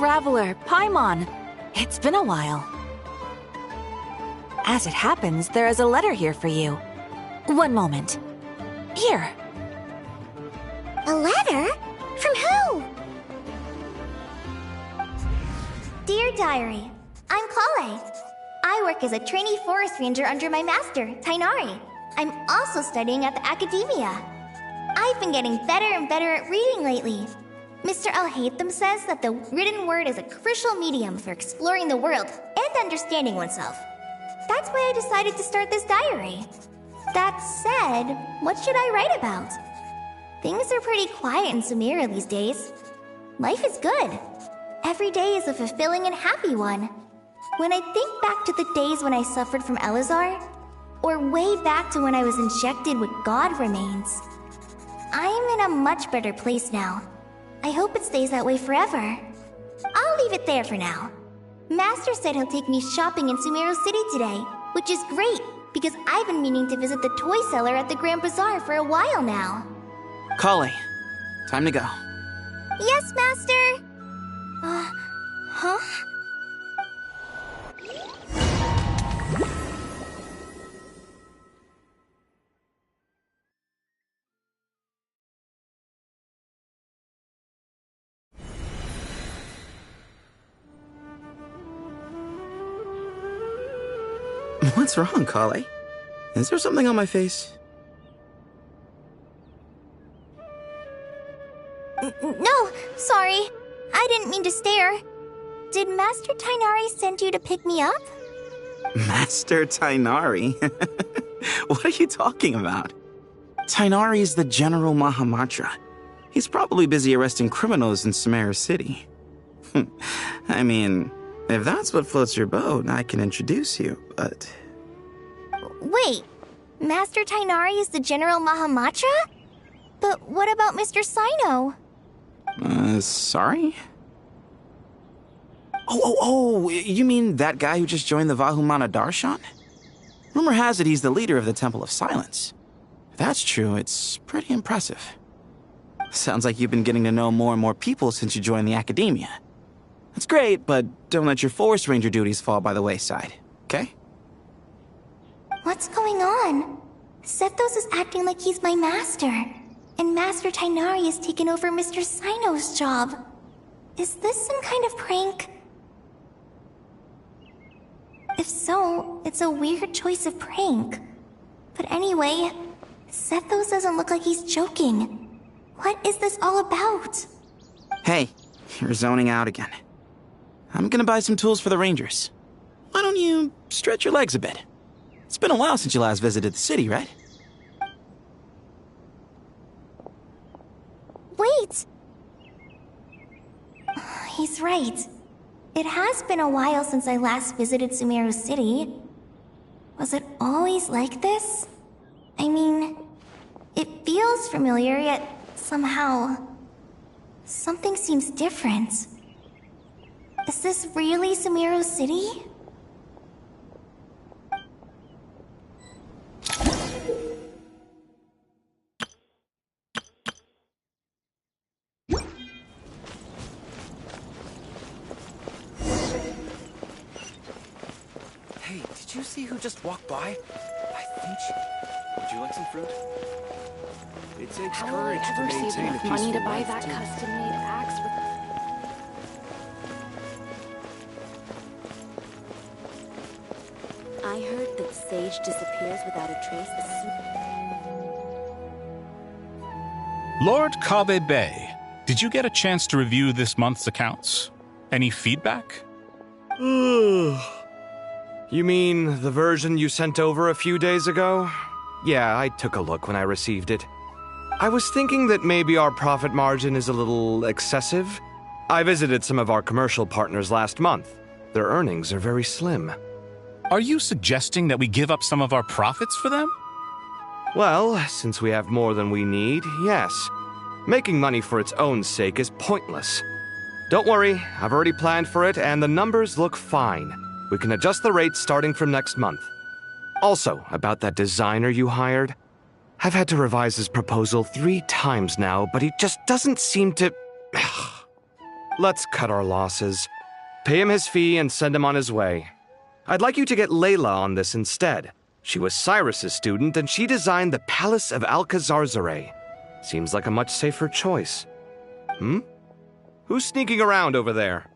Traveler, Paimon. It's been a while. As it happens, there is a letter here for you. One moment. Here. A letter? From who? Dear Diary, I'm Kale. I work as a trainee forest ranger under my master, Tainari. I'm also studying at the academia. I've been getting better and better at reading lately. Mr. Al-Haytham says that the written word is a crucial medium for exploring the world and understanding oneself. That's why I decided to start this diary. That said, what should I write about? Things are pretty quiet in Sumeru these days. Life is good. Every day is a fulfilling and happy one. When I think back to the days when I suffered from Elazar, or way back to when I was injected with God remains, I am in a much better place now. I hope it stays that way forever. I'll leave it there for now. Master said he'll take me shopping in Sumeru City today, which is great, because I've been meaning to visit the toy seller at the Grand Bazaar for a while now. Kale, time to go. Yes, Master! Huh? What's wrong, Kale? Is there something on my face? No, sorry. I didn't mean to stare. Did Master Tainari send you to pick me up? Master Tainari? What are you talking about? Tainari is the General Mahamatra. He's probably busy arresting criminals in Sumeru City. I mean, if that's what floats your boat, I can introduce you, but... Wait, Master Tainari is the General Mahamatra? But what about Mr. Sino? Sorry? Oh, you mean that guy who just joined the Vahumana Darshan? Rumor has it he's the leader of the Temple of Silence. If that's true, it's pretty impressive. Sounds like you've been getting to know more and more people since you joined the academia. That's great, but don't let your forest ranger duties fall by the wayside, okay? What's going on? Sethos is acting like he's my master, and Master Tainari has taken over Mr. Sino's job. Is this some kind of prank? If so, it's a weird choice of prank. But anyway, Sethos doesn't look like he's joking. What is this all about? Hey, you're zoning out again. I'm gonna buy some tools for the rangers. Why don't you stretch your legs a bit? It's been a while since you last visited the city, right? Wait! He's right. It has been a while since I last visited Sumeru City. Was it always like this? I mean, it feels familiar, yet somehow... something seems different. Is this really Sumeru City? Hey, did you see who just walked by? I think she... Would you like some fruit? It takes How will I courage to ever save maintain a enough peaceful money to buy life, that too. custom-made axe with... I heard that Sage disappears without a trace as soon... Lord Kabe Bay, did you get a chance to review this month's accounts? Any feedback? You mean the version you sent over a few days ago? Yeah, I took a look when I received it. I was thinking that maybe our profit margin is a little excessive. I visited some of our commercial partners last month. Their earnings are very slim. Are you suggesting that we give up some of our profits for them? Well, since we have more than we need, yes. Making money for its own sake is pointless. Don't worry, I've already planned for it, and the numbers look fine. We can adjust the rates starting from next month. Also, about that designer you hired, I've had to revise his proposal 3 times now, but he just doesn't seem to... Let's cut our losses. Pay him his fee and send him on his way. I'd like you to get Layla on this instead. She was Cyrus's student, and she designed the Palace of Alcazarzare. Seems like a much safer choice. Who's sneaking around over there?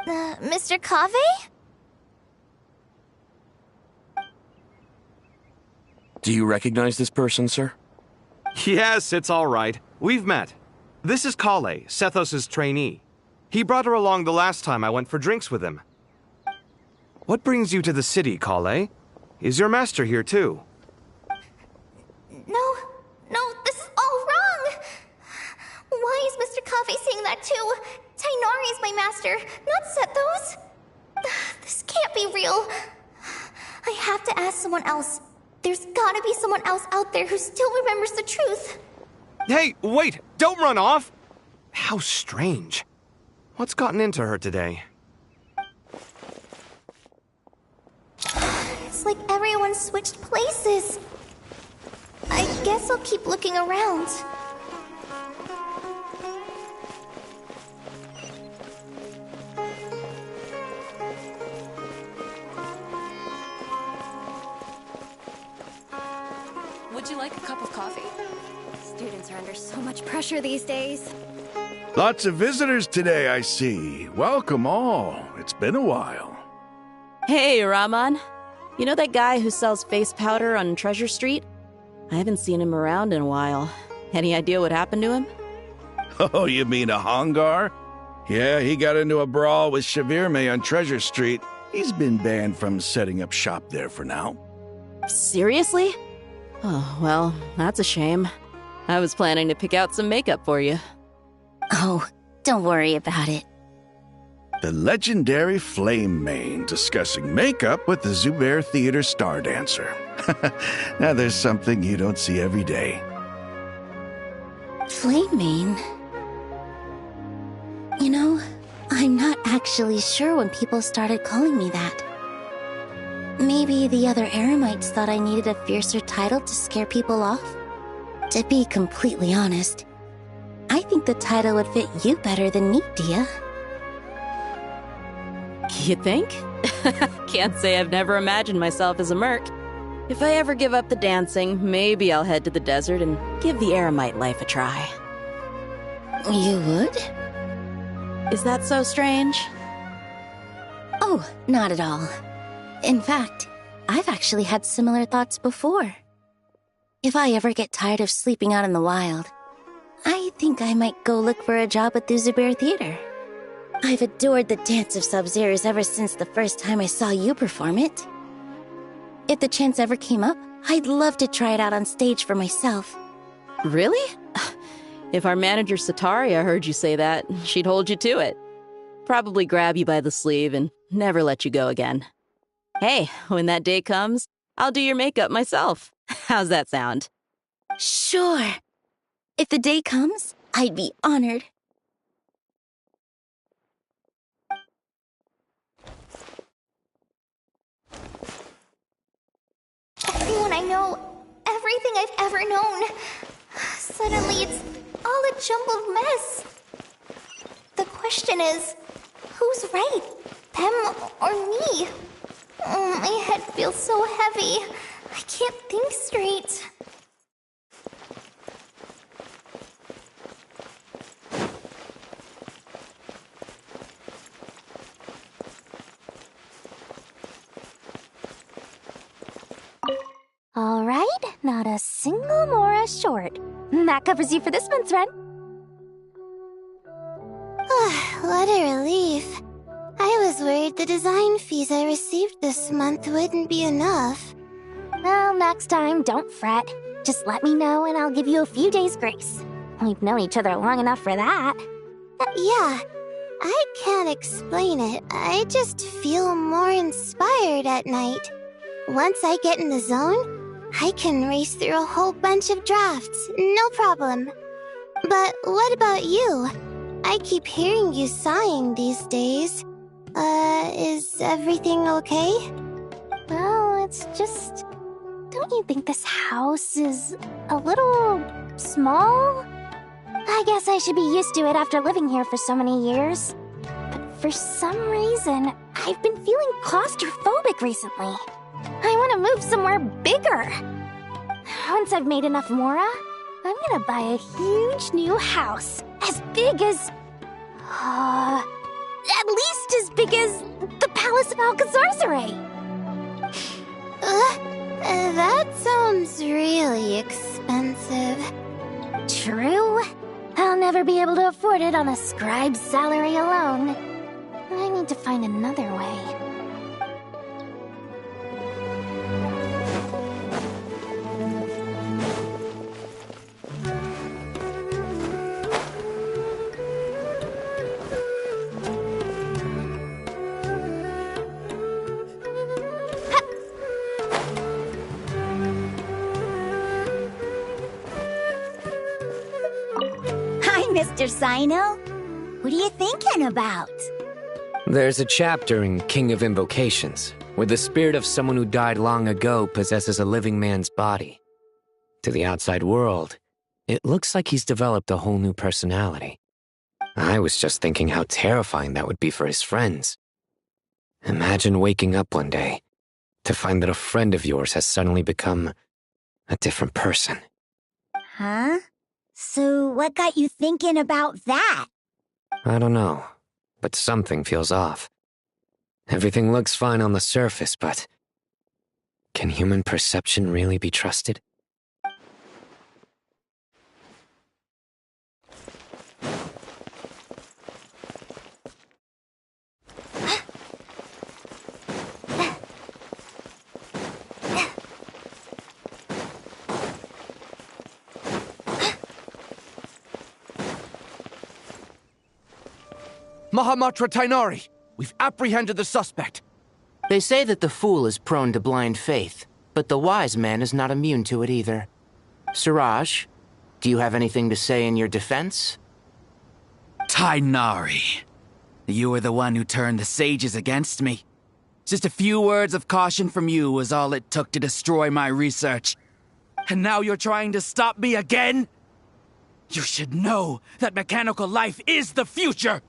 Mr. Cave? Do you recognize this person, sir? Yes, it's all right. We've met. This is Kale, Sethos' trainee. He brought her along the last time I went for drinks with him. What brings you to the city, Kale? Is your master here too? No, this is all wrong! Why is Mr. Cave saying that too? Tainari is my master, not Sethos. This can't be real. I have to ask someone else. There's gotta be someone else out there who still remembers the truth. Hey, wait! Don't run off! How strange. What's gotten into her today? It's like everyone switched places. I guess I'll keep looking around. Would you like a cup of coffee? Students are under so much pressure these days. Lots of visitors today, I see. Welcome all. It's been a while. Hey, Rahman. You know that guy who sells face powder on Treasure Street? I haven't seen him around in a while. Any idea what happened to him? Oh, you mean a Hongar? Yeah, he got into a brawl with Shavirme on Treasure Street. He's been banned from setting up shop there for now. Seriously? Oh, well, that's a shame. I was planning to pick out some makeup for you. Oh, don't worry about it. The legendary Flame Mane discussing makeup with the Zubair Theater star dancer. Now there's something you don't see every day. Flame Mane? You know, I'm not actually sure when people started calling me that. Maybe the other Eremites thought I needed a fiercer title to scare people off? To be completely honest, I think the title would fit you better than me, Dia. You think? Can't say I've never imagined myself as a merc. If I ever give up the dancing, maybe I'll head to the desert and give the Eremite life a try. You would? Is that so strange? Oh, not at all. In fact, I've actually had similar thoughts before. If I ever get tired of sleeping out in the wild, I think I might go look for a job at the Zubair Theater. I've adored the dance of Sub-Zeros ever since the first time I saw you perform it. If the chance ever came up, I'd love to try it out on stage for myself. Really? If our manager Sataria heard you say that, she'd hold you to it. Probably grab you by the sleeve and never let you go again. Hey, when that day comes, I'll do your makeup myself. How's that sound? Sure. If the day comes, I'd be honored. Everyone I know, everything I've ever known. Suddenly it's all a jumbled mess. The question is, who's right? Them or me? Oh, my head feels so heavy. I can't think straight. All right, not a single Mora short. That covers you for this month's run. what a relief. I was worried the design fees I received this month wouldn't be enough. Well, next time, don't fret. Just let me know and I'll give you a few days' grace. We've known each other long enough for that. Yeah, I can't explain it. I just feel more inspired at night. Once I get in the zone, I can race through a whole bunch of drafts, no problem. But what about you? I keep hearing you sighing these days. Is everything okay? Well, it's just... Don't you think this house is a little small? I guess I should be used to it after living here for so many years. But for some reason, I've been feeling claustrophobic recently. I want to move somewhere bigger. Once I've made enough Mora, I'm gonna buy a huge new house. As big as... at least as big as the Palace of Alcazarzaray. That sounds really expensive. True. I'll never be able to afford it on a scribe's salary alone. I need to find another way. Mr. Sino? What are you thinking about? There's a chapter in King of Invocations where the spirit of someone who died long ago possesses a living man's body. To the outside world, it looks like he's developed a whole new personality. I was just thinking how terrifying that would be for his friends. Imagine waking up one day to find that a friend of yours has suddenly become a different person. Huh? So what got you thinking about that? I don't know, but something feels off. Everything looks fine on the surface, but can human perception really be trusted? Mahamatra Tainari! We've apprehended the suspect! They say that the fool is prone to blind faith, but the wise man is not immune to it either. Suraj, do you have anything to say in your defense? Tainari, you were the one who turned the sages against me. Just a few words of caution from you was all it took to destroy my research. And now you're trying to stop me again? You should know that mechanical life is the future!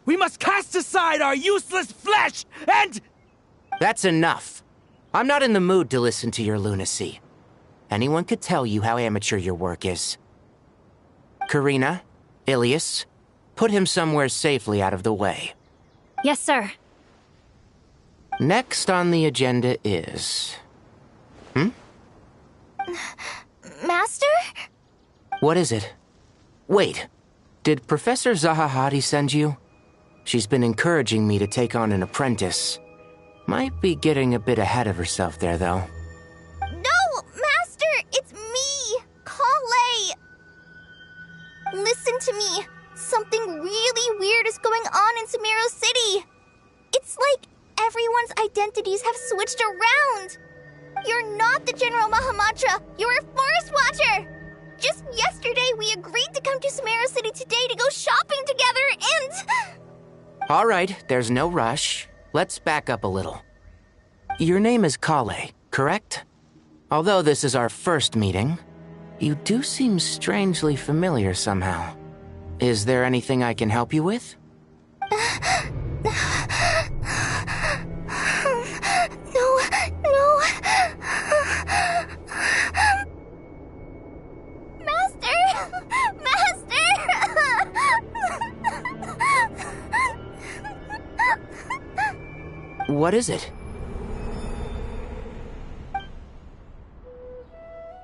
We must cast aside our useless flesh and... That's enough. I'm not in the mood to listen to your lunacy. Anyone could tell you how amateur your work is. Karina, Ilias, put him somewhere safely out of the way. Yes, sir. Next on the agenda is... Master? What is it? Wait, did Professor Zahahati send you? She's been encouraging me to take on an apprentice. Might be getting a bit ahead of herself there, though. No, Master! It's me! Kale! Listen to me. Something really weird is going on in Sumeru City. It's like everyone's identities have switched around. You're not the General Mahamatra. You're a Forest Watcher. Just yesterday, we agreed to come to Sumeru City today to go shopping together and... All right, there's no rush. Let's back up a little. Your name is Kale, correct? Although this is our first meeting, you do seem strangely familiar somehow. Is there anything I can help you with? No. What is it?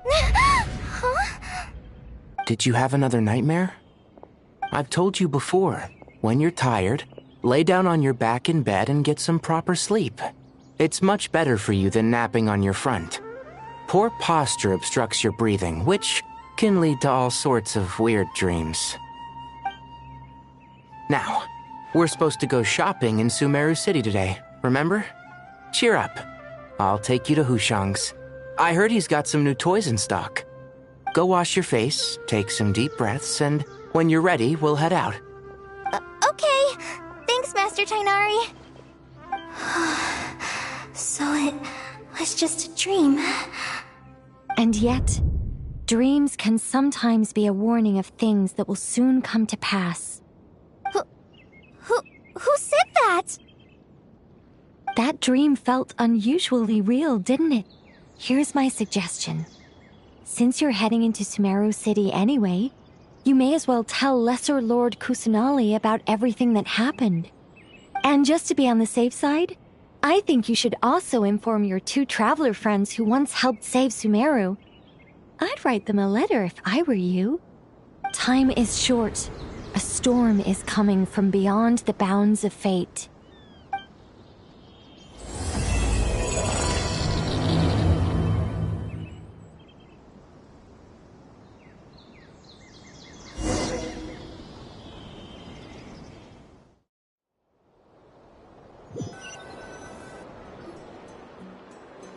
Huh? Did you have another nightmare? I've told you before. when you're tired, lay down on your back in bed and get some proper sleep. It's much better for you than napping on your front. Poor posture obstructs your breathing, which can lead to all sorts of weird dreams. Now, we're supposed to go shopping in Sumeru City today, remember? Cheer up. I'll take you to Hushang's. I heard he's got some new toys in stock. Go wash your face, take some deep breaths, and when you're ready, we'll head out. Okay. Thanks, Master Tainari. So it was just a dream. And yet, dreams can sometimes be a warning of things that will soon come to pass. Who said that? That dream felt unusually real, didn't it? Here's my suggestion. Since you're heading into Sumeru City anyway, you may as well tell Lesser Lord Kusanali about everything that happened. And just to be on the safe side, I think you should also inform your 2 traveler friends who once helped save Sumeru. I'd write them a letter if I were you. Time is short. A storm is coming from beyond the bounds of fate.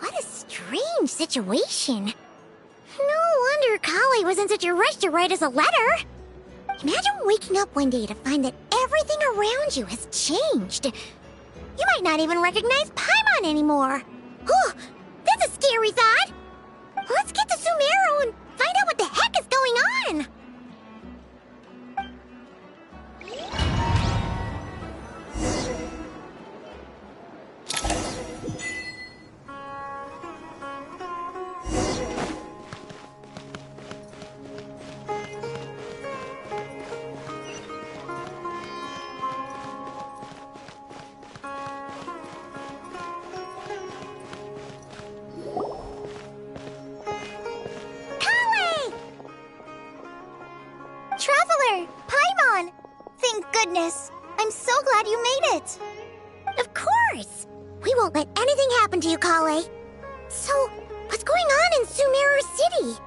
What a strange situation. No wonder Kali was in such a rush to write us a letter. Imagine waking up one day to find that everything around you has changed. You might not even recognize Paimon anymore. Oh, that's a scary thought. Let's get to Sumeru and find out what the heck is going on. Traveler! Paimon! Thank goodness. I'm so glad you made it. Of course. We won't let anything happen to you, Kale. So, what's going on in Sumeru City?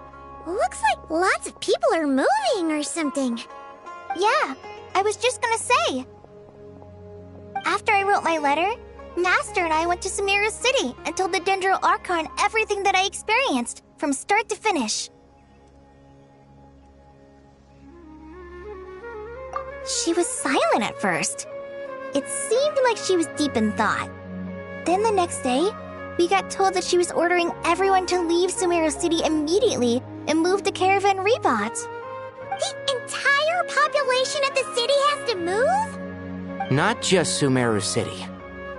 Looks like lots of people are moving or something. Yeah, I was just gonna say. After I wrote my letter, Master and I went to Sumeru City and told the Dendro Archon everything that I experienced, from start to finish. She was silent at first. It seemed like she was deep in thought. Then the next day, we got told that she was ordering everyone to leave Sumeru City immediately and move to Caravan Rebot. The entire population of the city has to move? Not just Sumeru City.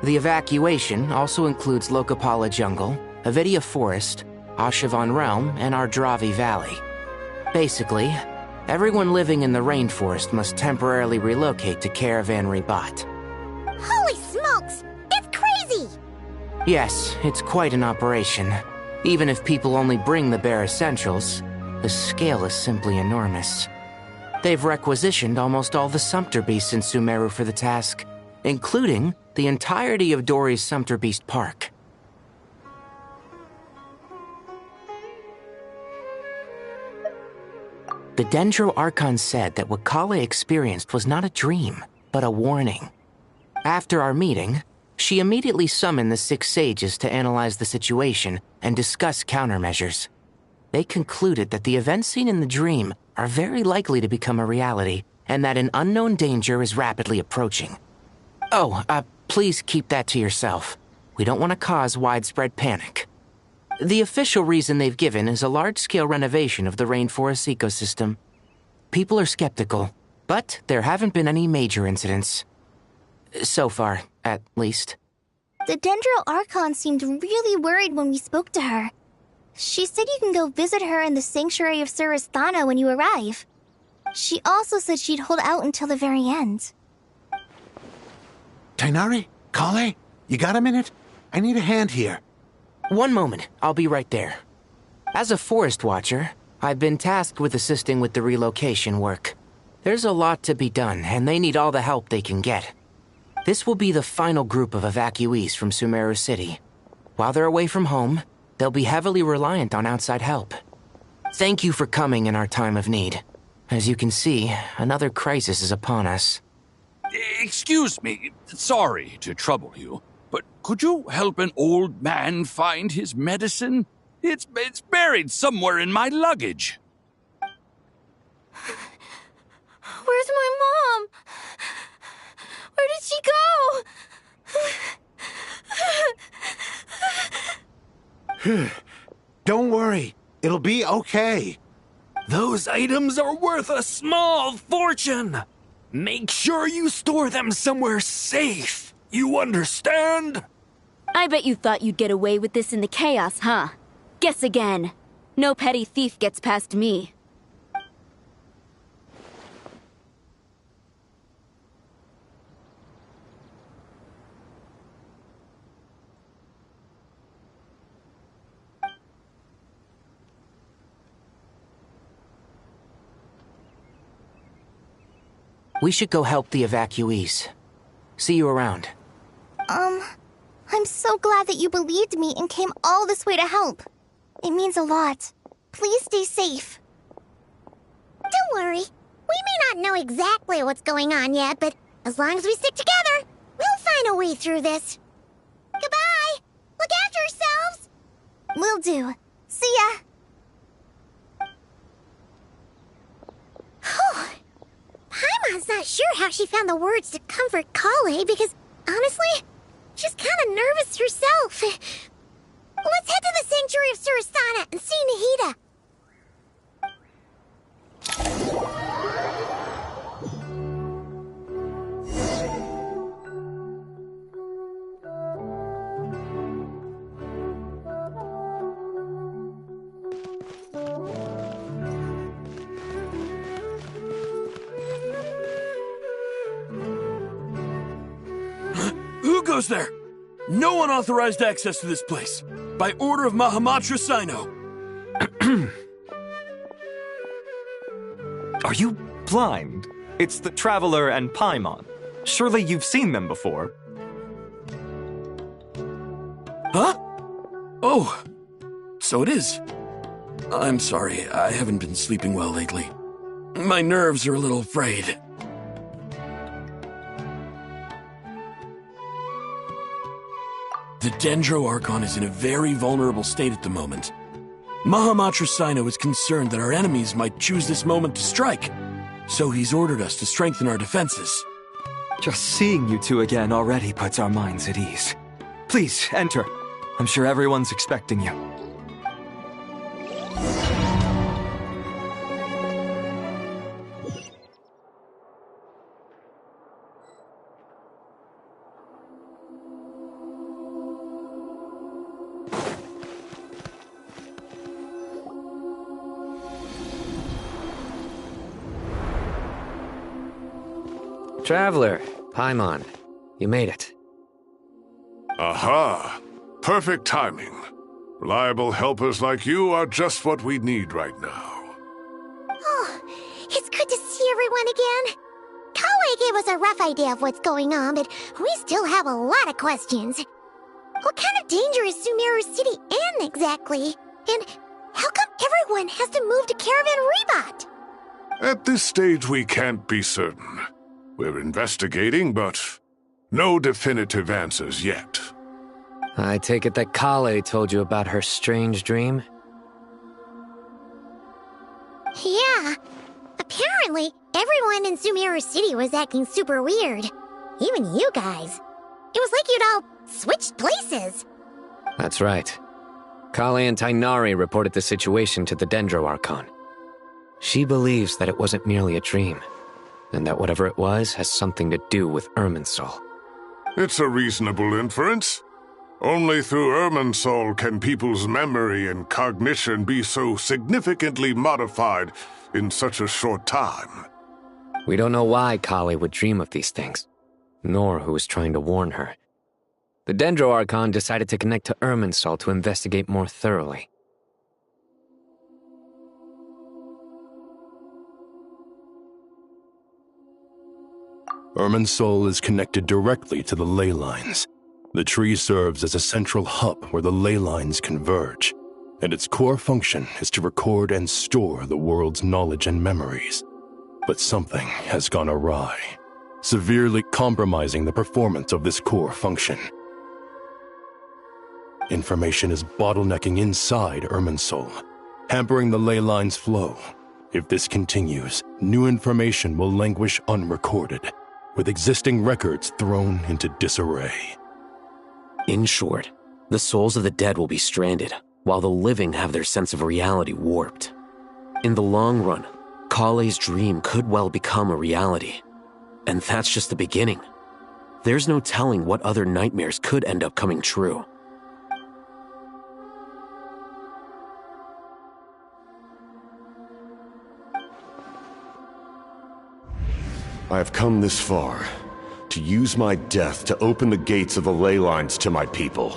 The evacuation also includes Lokapala Jungle, Avidia Forest, Ashavan Realm, and Ardravi Valley. Basically, everyone living in the rainforest must temporarily relocate to Caravan Rebot. Holy smokes! That's crazy! Yes, it's quite an operation. Even if people only bring the bare essentials, the scale is simply enormous. They've requisitioned almost all the Sumpter Beasts in Sumeru for the task, including the entirety of Dori's Sumpter Beast Park. The Dendro Archon said that what Kale experienced was not a dream, but a warning. After our meeting, she immediately summoned the 6 sages to analyze the situation and discuss countermeasures. They concluded that the events seen in the dream are very likely to become a reality, and that an unknown danger is rapidly approaching. Oh, please keep that to yourself. We don't want to cause widespread panic. The official reason they've given is a large-scale renovation of the rainforest ecosystem. People are skeptical, but there haven't been any major incidents. So far, at least. The Dendro Archon seemed really worried when we spoke to her. She said you can go visit her in the Sanctuary of Surasthana when you arrive. She also said she'd hold out until the very end. Tainari? Kale? You got a minute? I need a hand here. One moment, I'll be right there. As a forest watcher, I've been tasked with assisting with the relocation work. There's a lot to be done, and they need all the help they can get. This will be the final group of evacuees from Sumeru City. While they're away from home, they'll be heavily reliant on outside help. Thank you for coming in our time of need. As you can see, another crisis is upon us. Excuse me, sorry to trouble you, but could you help an old man find his medicine? It's buried somewhere in my luggage. Where's my mom? Where did she go? Don't worry. It'll be okay. Those items are worth a small fortune. Make sure you store them somewhere safe. You understand? I bet you thought you'd get away with this in the chaos, huh? Guess again. No petty thief gets past me. We should go help the evacuees. See you around. I'm so glad that you believed me and came all this way to help. It means a lot. Please stay safe. Don't worry. We may not know exactly what's going on yet, but as long as we stick together, we'll find a way through this. Goodbye! Look after yourselves! Will do. See ya! Paimon's not sure how she found the words to comfort Kale because, honestly, she's kind of nervous herself. Let's head to the Sanctuary of Surasana and see Nahida. Who goes there? No unauthorized access to this place. By order of Mahamatra Sino. Are you blind? It's the Traveler and Paimon. Surely you've seen them before. Huh? Oh, so it is. I'm sorry, I haven't been sleeping well lately. My nerves are a little frayed. The Dendro Archon is in a very vulnerable state at the moment. Mahamatra Sino is concerned that our enemies might choose this moment to strike, so he's ordered us to strengthen our defenses. Just seeing you two again already puts our minds at ease. Please, enter. I'm sure everyone's expecting you. Traveler, Paimon, you made it. Aha! Perfect timing. Reliable helpers like you are just what we need right now. Oh, it's good to see everyone again. Kale gave us a rough idea of what's going on, but we still have a lot of questions. What kind of danger is Sumeru City in exactly? And how come everyone has to move to Caravan Rebat? At this stage, we can't be certain. We're investigating, but no definitive answers yet. I take it that Kale told you about her strange dream? Yeah. Apparently, everyone in Sumeru City was acting super weird. Even you guys. It was like you'd all switched places. That's right. Kale and Tainari reported the situation to the Dendro Archon. She believes that it wasn't merely a dream, and that whatever it was has something to do with Irminsul. It's a reasonable inference. Only through Irminsul can people's memory and cognition be so significantly modified in such a short time. We don't know why Kale would dream of these things, nor who was trying to warn her. The Dendro Archon decided to connect to Irminsul to investigate more thoroughly. Irminsul is connected directly to the ley lines. The tree serves as a central hub where the ley lines converge, and its core function is to record and store the world's knowledge and memories. But something has gone awry, severely compromising the performance of this core function. Information is bottlenecking inside Irminsul, hampering the ley line's flow. If this continues, new information will languish unrecorded, with existing records thrown into disarray. In short, the souls of the dead will be stranded, while the living have their sense of reality warped. In the long run, Kale's dream could well become a reality. And that's just the beginning. There's no telling what other nightmares could end up coming true. I have come this far, to use my death to open the gates of the ley lines to my people.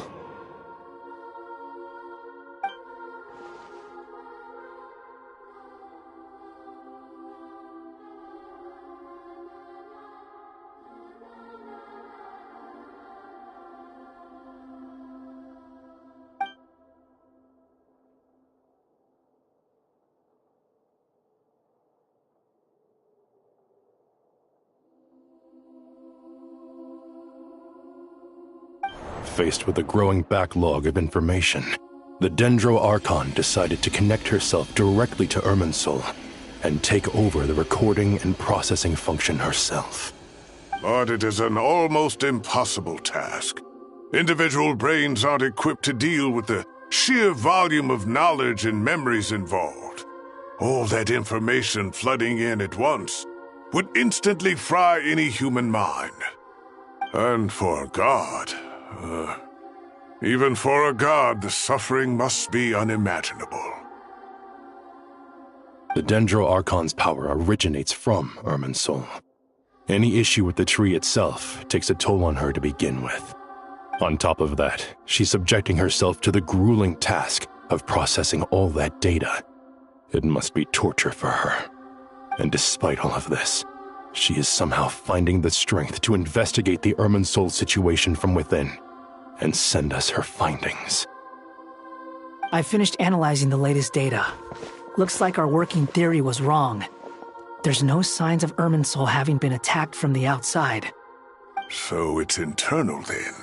Faced with a growing backlog of information, the Dendro Archon decided to connect herself directly to Irminsul and take over the recording and processing function herself. But it is an almost impossible task. Individual brains aren't equipped to deal with the sheer volume of knowledge and memories involved. All that information flooding in at once would instantly fry any human mind. And for a god, even for a god, the suffering must be unimaginable. The Dendro Archon's power originates from Irminsul. Any issue with the tree itself takes a toll on her to begin with. On top of that, she's subjecting herself to the grueling task of processing all that data. It must be torture for her. And despite all of this, she is somehow finding the strength to investigate the Irminsul situation from within and send us her findings. I finished analyzing the latest data. Looks like our working theory was wrong. There's no signs of Irminsul having been attacked from the outside. So it's internal then?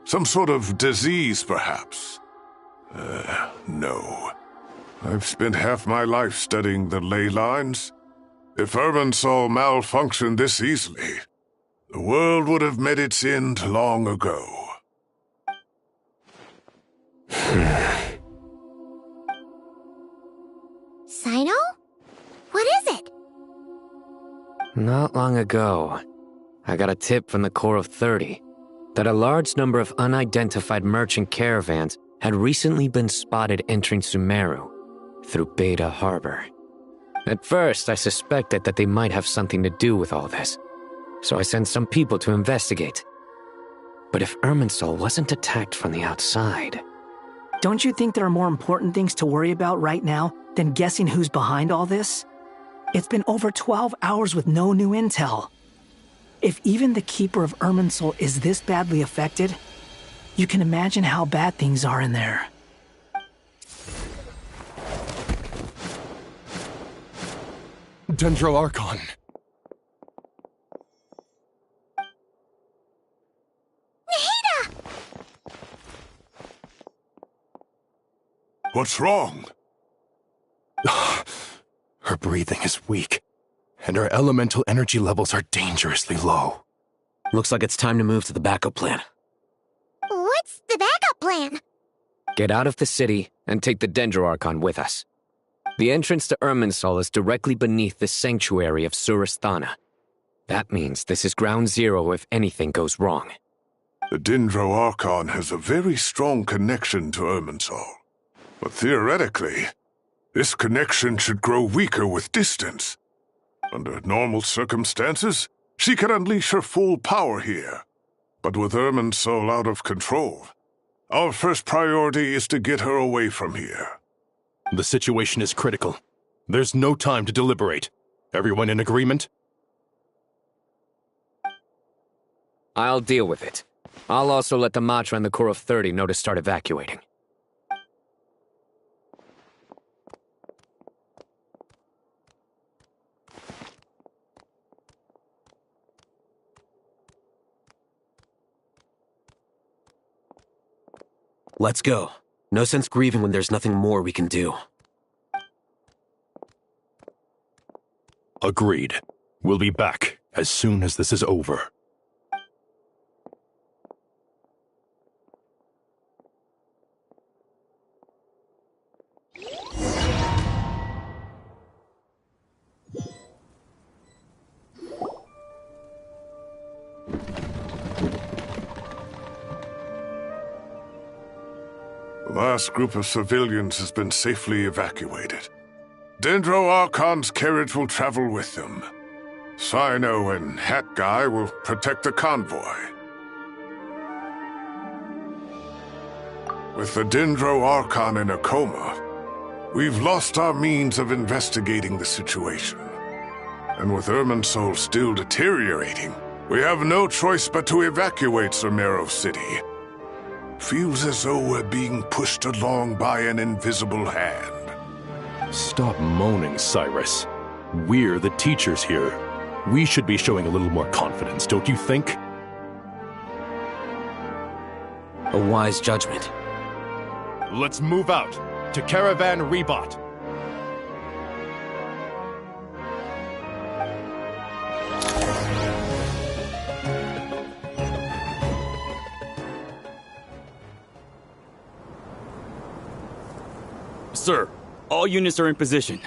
Some sort of disease, perhaps? No. I've spent half my life studying the ley lines. If Irminsul malfunctioned this easily, the world would have met its end long ago. Sino? What is it? Not long ago, I got a tip from the Core of 30 that a large number of unidentified merchant caravans had recently been spotted entering Sumeru through Beta Harbor. At first, I suspected that they might have something to do with all this, so I sent some people to investigate. But if Irminsul wasn't attacked from the outside... Don't you think there are more important things to worry about right now than guessing who's behind all this? It's been over 12 hours with no new intel. If even the Keeper of Irminsul is this badly affected, you can imagine how bad things are in there. Dendro Archon. What's wrong? Her breathing is weak, and her elemental energy levels are dangerously low. Looks like it's time to move to the backup plan. What's the backup plan? Get out of the city and take the Dendro Archon with us. The entrance to Irminsul is directly beneath the sanctuary of Surasthana. That means this is ground zero if anything goes wrong. The Dendro Archon has a very strong connection to Irminsul. But theoretically, this connection should grow weaker with distance. Under normal circumstances, she could unleash her full power here. But with Irminsul out of control, our first priority is to get her away from here. The situation is critical. There's no time to deliberate. Everyone in agreement? I'll deal with it. I'll also let the Matra and the Core of 30 know to start evacuating. Let's go. No sense grieving when there's nothing more we can do. Agreed. We'll be back as soon as this is over. The last group of civilians has been safely evacuated. Dendro Archon's carriage will travel with them. Sino and Hat Guy will protect the convoy. With the Dendro Archon in a coma, we've lost our means of investigating the situation. And with Irminsul still deteriorating, we have no choice but to evacuate Sumeru City. Feels as though we're being pushed along by an invisible hand. Stop moaning, Cyrus. We're the teachers here. We should be showing a little more confidence, don't you think? A wise judgment. Let's move out to Caravan Rebot. Sir, all units are in position.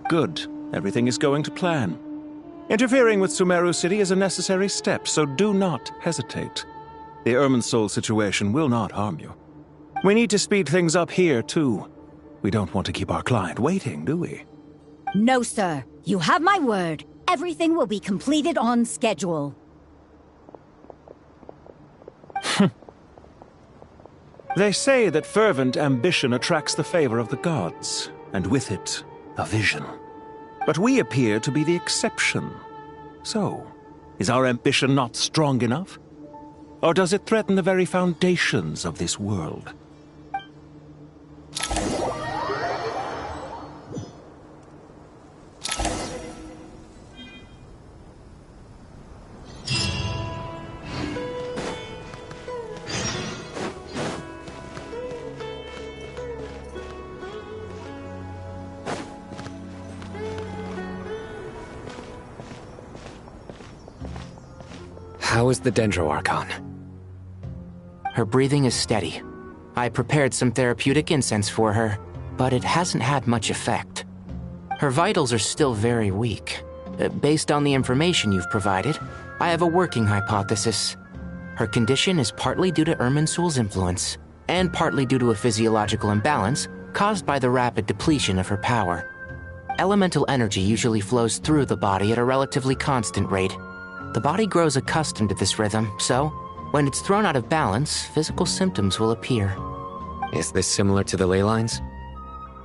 Good. Everything is going to plan. Interfering with Sumeru City is a necessary step, so do not hesitate. The Irminsul situation will not harm you. We need to speed things up here, too. We don't want to keep our client waiting, do we? No, sir. You have my word. Everything will be completed on schedule. They say that fervent ambition attracts the favor of the gods, and with it, a vision. But we appear to be the exception. So, is our ambition not strong enough? Or does it threaten the very foundations of this world? How is the Dendro Archon? Her breathing is steady. I prepared some therapeutic incense for her, but it hasn't had much effect. Her vitals are still very weak. Based on the information you've provided, I have a working hypothesis. Her condition is partly due to Irminsul's influence, and partly due to a physiological imbalance caused by the rapid depletion of her power. Elemental energy usually flows through the body at a relatively constant rate. The body grows accustomed to this rhythm, so when it's thrown out of balance, physical symptoms will appear. Is this similar to the ley lines?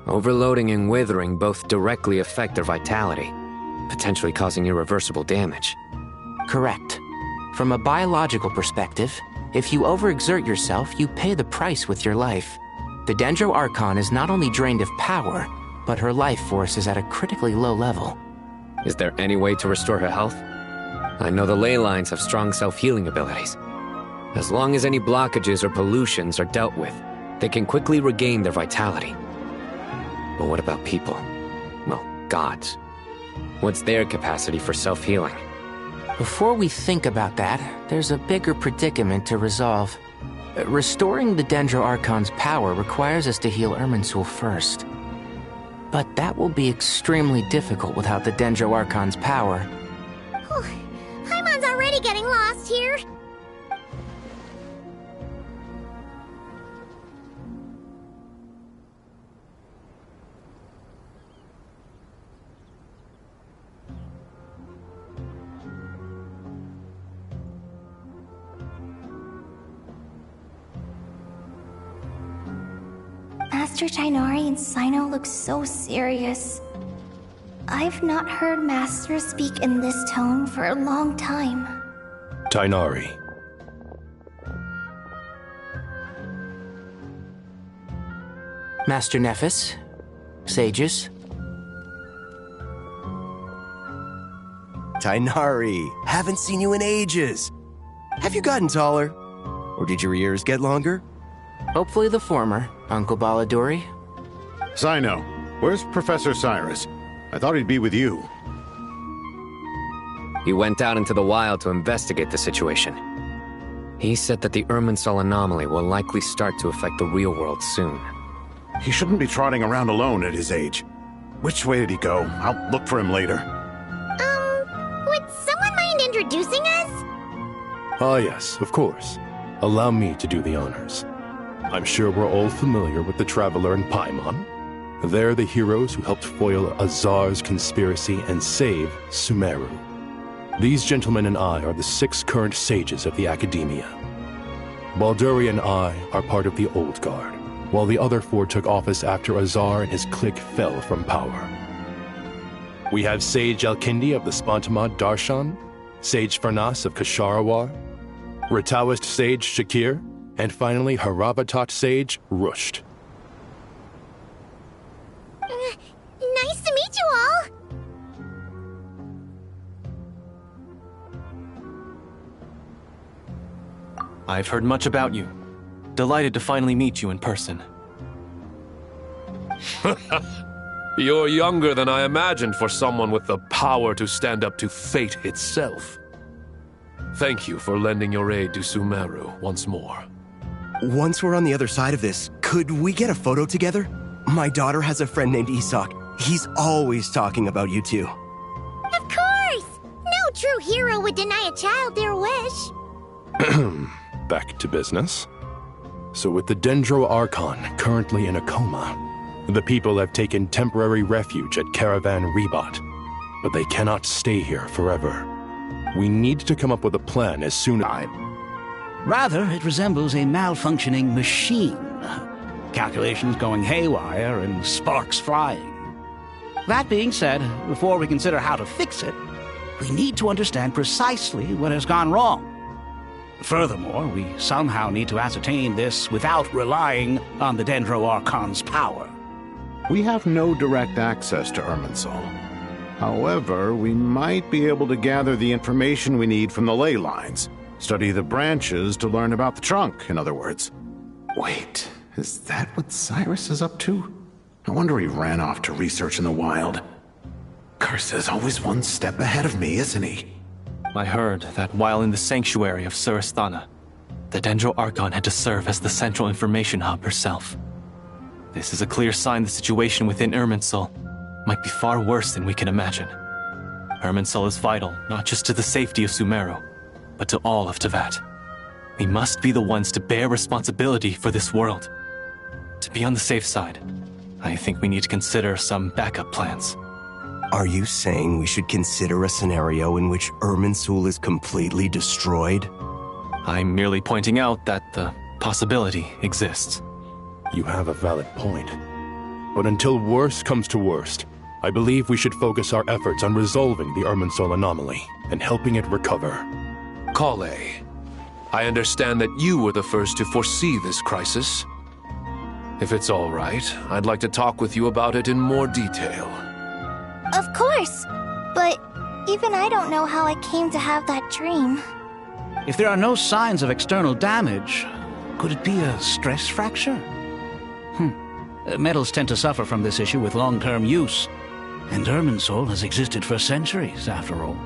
Overloading and withering both directly affect their vitality, potentially causing irreversible damage. Correct. From a biological perspective, if you overexert yourself, you pay the price with your life. The Dendro Archon is not only drained of power, but her life force is at a critically low level. Is there any way to restore her health? I know the ley lines have strong self-healing abilities. As long as any blockages or pollutions are dealt with, they can quickly regain their vitality. But what about people? Well, gods. What's their capacity for self-healing? Before we think about that, there's a bigger predicament to resolve. Restoring the Dendro Archon's power requires us to heal Irminsul first. But that will be extremely difficult without the Dendro Archon's power. Paimon's already getting lost here. Master Tighnari and Sino look so serious. I've not heard Master speak in this tone for a long time. Tainari. Master Nephis, sages. Tainari, haven't seen you in ages. Have you gotten taller? Or did your ears get longer? Hopefully the former, Uncle Baladuri. Sino, where's Professor Cyrus? I thought he'd be with you. He went out into the wild to investigate the situation. He said that the Irminsul anomaly will likely start to affect the real world soon. He shouldn't be trotting around alone at his age. Which way did he go? I'll look for him later. Would someone mind introducing us? Ah yes, of course. Allow me to do the honors. I'm sure we're all familiar with the Traveler and Paimon. They're the heroes who helped foil Azar's conspiracy and save Sumeru. These gentlemen and I are the 6 current sages of the Academia. Balduri and I are part of the Old Guard, while the other 4 took office after Azar and his clique fell from power. We have Sage Alkindi of the Spantamad Darshan, Sage Farnas of Kasharawar, Rataoist Sage Shakir, and finally Haravatat Sage Rusht. Nice to meet you all! I've heard much about you. Delighted to finally meet you in person. You're younger than I imagined for someone with the power to stand up to fate itself. Thank you for lending your aid to Sumeru once more. Once we're on the other side of this, could we get a photo together? My daughter has a friend named Isak. He's always talking about you two. Of course! No true hero would deny a child their wish. Back to business. So with the Dendro Archon currently in a coma, the people have taken temporary refuge at Caravan Rebat, but they cannot stay here forever. We need to come up with a plan as soon as... Rather, it resembles a malfunctioning machine. Calculations going haywire and sparks flying. That being said, before we consider how to fix it, we need to understand precisely what has gone wrong. Furthermore, we somehow need to ascertain this without relying on the Dendro Archon's power. We have no direct access to Irminsul. However, we might be able to gather the information we need from the ley lines. Study the branches to learn about the trunk, in other words. Wait, is that what Cyrus is up to? I wonder he ran off to research in the wild. Curse, always one step ahead of me, isn't he? I heard that while in the sanctuary of Surasthana, the Dendro Archon had to serve as the central information hub herself. This is a clear sign the situation within Irminsul might be far worse than we can imagine. Irminsul is vital not just to the safety of Sumeru, but to all of Teyvat. We must be the ones to bear responsibility for this world. To be on the safe side, I think we need to consider some backup plans. Are you saying we should consider a scenario in which Irminsul is completely destroyed? I'm merely pointing out that the possibility exists. You have a valid point. But until worst comes to worst, I believe we should focus our efforts on resolving the Irminsul anomaly and helping it recover. Kale, I understand that you were the first to foresee this crisis. If it's all right, I'd like to talk with you about it in more detail. Of course! But even I don't know how I came to have that dream. If there are no signs of external damage, could it be a stress fracture? Metals tend to suffer from this issue with long-term use, and Irminsul has existed for centuries, after all.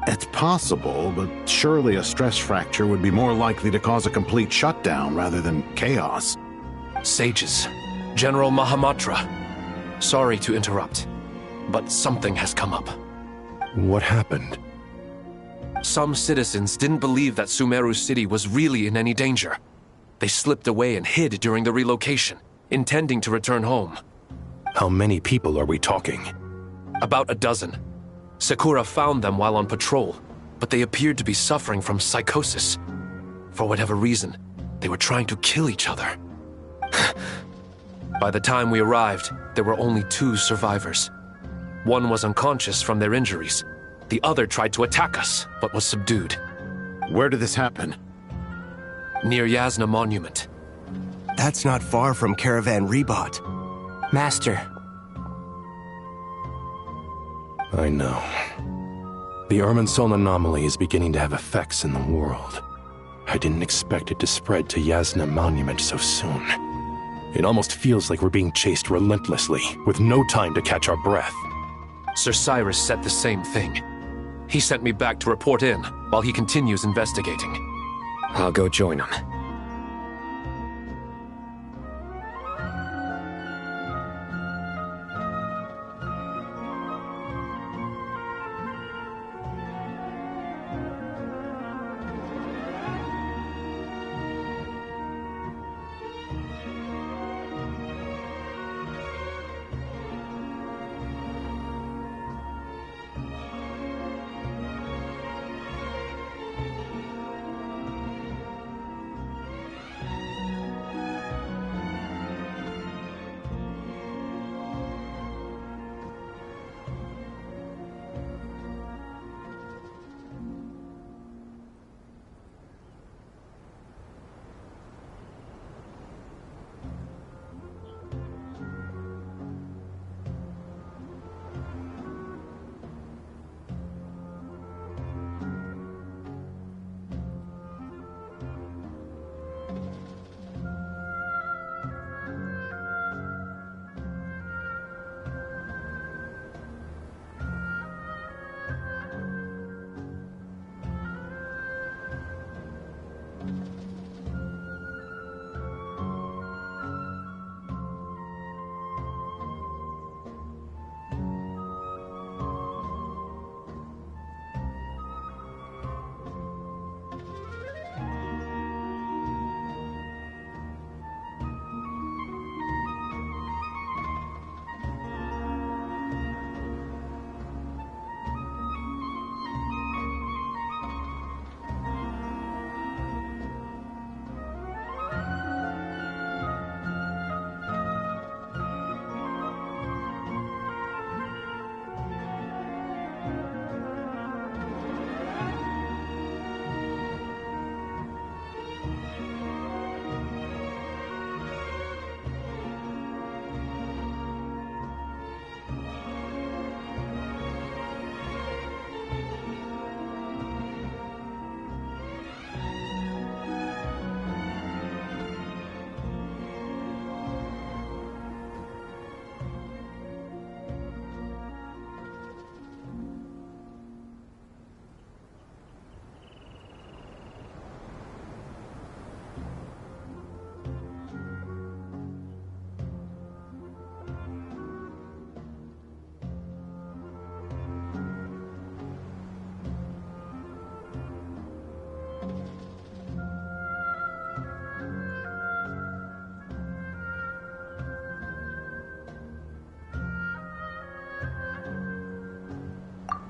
It's possible, but surely a stress fracture would be more likely to cause a complete shutdown rather than chaos. Sages, General Mahamatra, sorry to interrupt, but something has come up. What happened? Some citizens didn't believe that Sumeru City was really in any danger. They slipped away and hid during the relocation, intending to return home. How many people are we talking? About a dozen. Sakura found them while on patrol, but they appeared to be suffering from psychosis. For whatever reason, they were trying to kill each other. By the time we arrived, there were only 2 survivors. One was unconscious from their injuries. The other tried to attack us, but was subdued. Where did this happen? Near Yasna Monument. That's not far from Caravan Rebot. Master. I know. The Irminsul anomaly is beginning to have effects in the world. I didn't expect it to spread to Yasna Monument so soon. It almost feels like we're being chased relentlessly, with no time to catch our breath. Sir Cyrus said the same thing. He sent me back to report in, while he continues investigating. I'll go join him.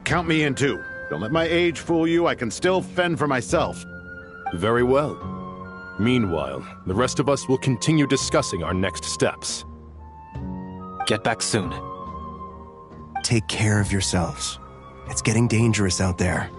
Count me in too. Don't let my age fool you, I can still fend for myself. Very well. Meanwhile, the rest of us will continue discussing our next steps. Get back soon. Take care of yourselves. It's getting dangerous out there.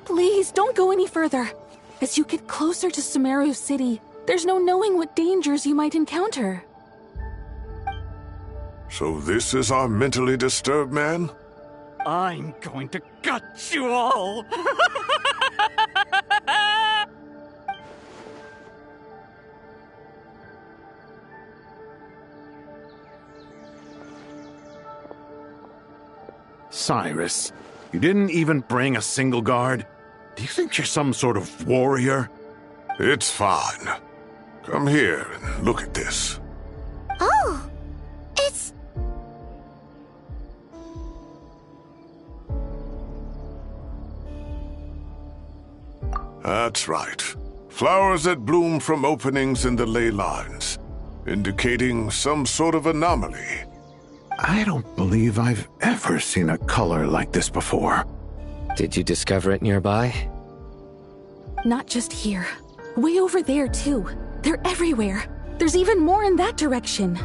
Please, don't go any further. As you get closer to Sumeru City, there's no knowing what dangers you might encounter. So this is our mentally disturbed man? I'm going to gut you all! Cyrus, you didn't even bring a single guard? Do you think you're some sort of warrior? It's fine. Come here and look at this. Oh, it's... That's right. Flowers that bloom from openings in the ley lines, indicating some sort of anomaly. I don't believe I've ever seen a color like this before. Did you discover it nearby? Not just here. Way over there, too. They're everywhere. There's even more in that direction.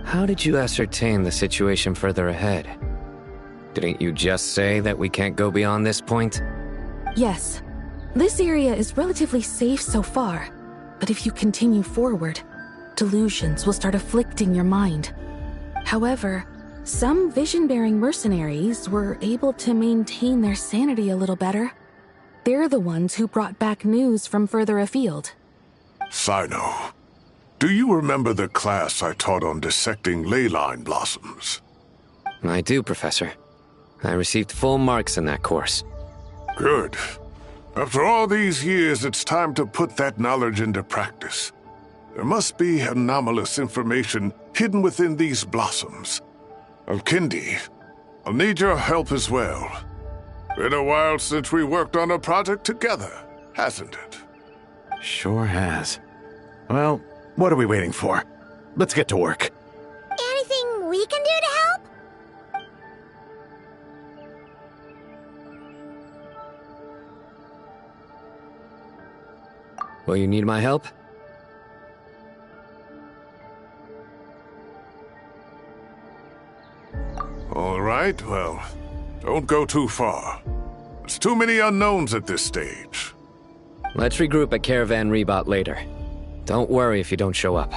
How did you ascertain the situation further ahead? Didn't you just say that we can't go beyond this point? Yes. This area is relatively safe so far, but if you continue forward, delusions will start afflicting your mind. However, some vision-bearing mercenaries were able to maintain their sanity a little better. They're the ones who brought back news from further afield. Sino, do you remember the class I taught on dissecting ley line blossoms? I do, Professor. I received full marks in that course. Good. After all these years, it's time to put that knowledge into practice. There must be anomalous information hidden within these blossoms. Alkindi, I'll need your help as well. Been a while since we worked on a project together, hasn't it? Sure has. Well, what are we waiting for? Let's get to work. Anything we can do to help? Will you need my help? All right, well, don't go too far. There's too many unknowns at this stage. Let's regroup at Caravan Rebot later. Don't worry if you don't show up.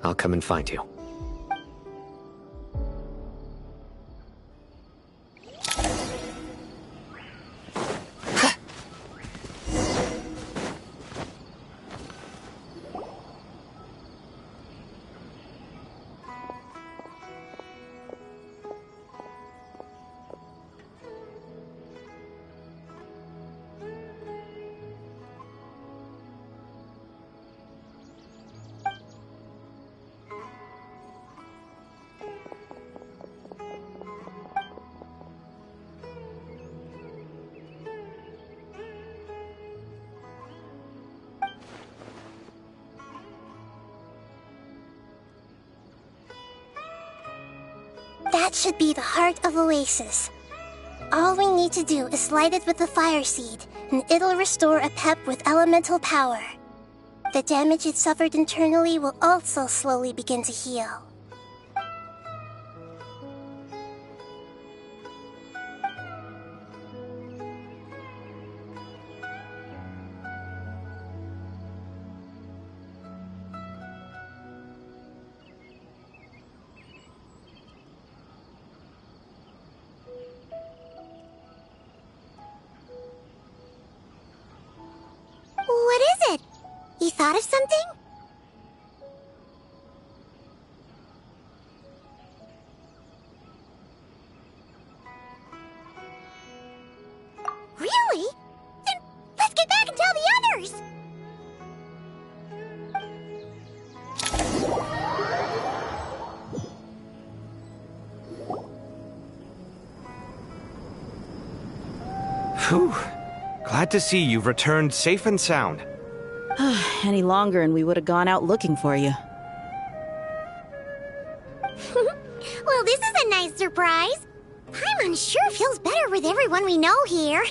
I'll come and find you. That should be the heart of Oasis. All we need to do is light it with the fire seed, and it'll restore a pep with elemental power. The damage it suffered internally will also slowly begin to heal. What is it? You thought of something? Really? Then let's get back and tell the others! Phew. Glad to see you've returned safe and sound. Any longer and we would have gone out looking for you. Well, this is a nice surprise. Paimon sure feels better with everyone we know here.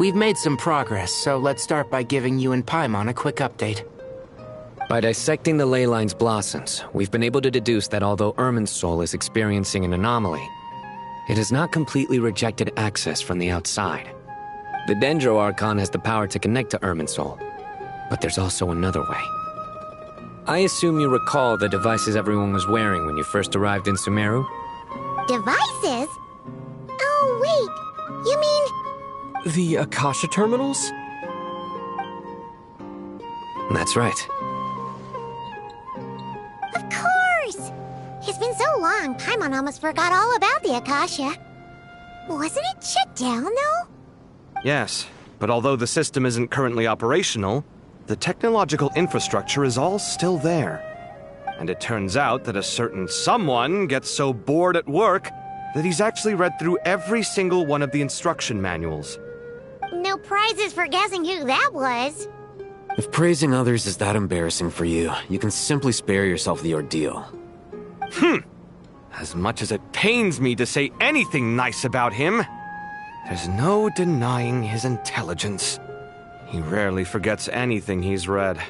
We've made some progress, so let's start by giving you and Paimon a quick update. By dissecting the ley line's blossoms, we've been able to deduce that although Irminsul is experiencing an anomaly, it has not completely rejected access from the outside. The Dendro Archon has the power to connect to Irminsul, but there's also another way. I assume you recall the devices everyone was wearing when you first arrived in Sumeru? Devices? Oh, wait. You mean... The Akasha terminals? That's right. Of course! It's been so long, Paimon almost forgot all about the Akasha. Wasn't it shut down, though? Yes, but although the system isn't currently operational, the technological infrastructure is all still there. And it turns out that a certain someone gets so bored at work that he's actually read through every single one of the instruction manuals. No prizes for guessing who that was. If praising others is that embarrassing for you, you can simply spare yourself the ordeal. As much as it pains me to say anything nice about him, there's no denying his intelligence. He rarely forgets anything he's read.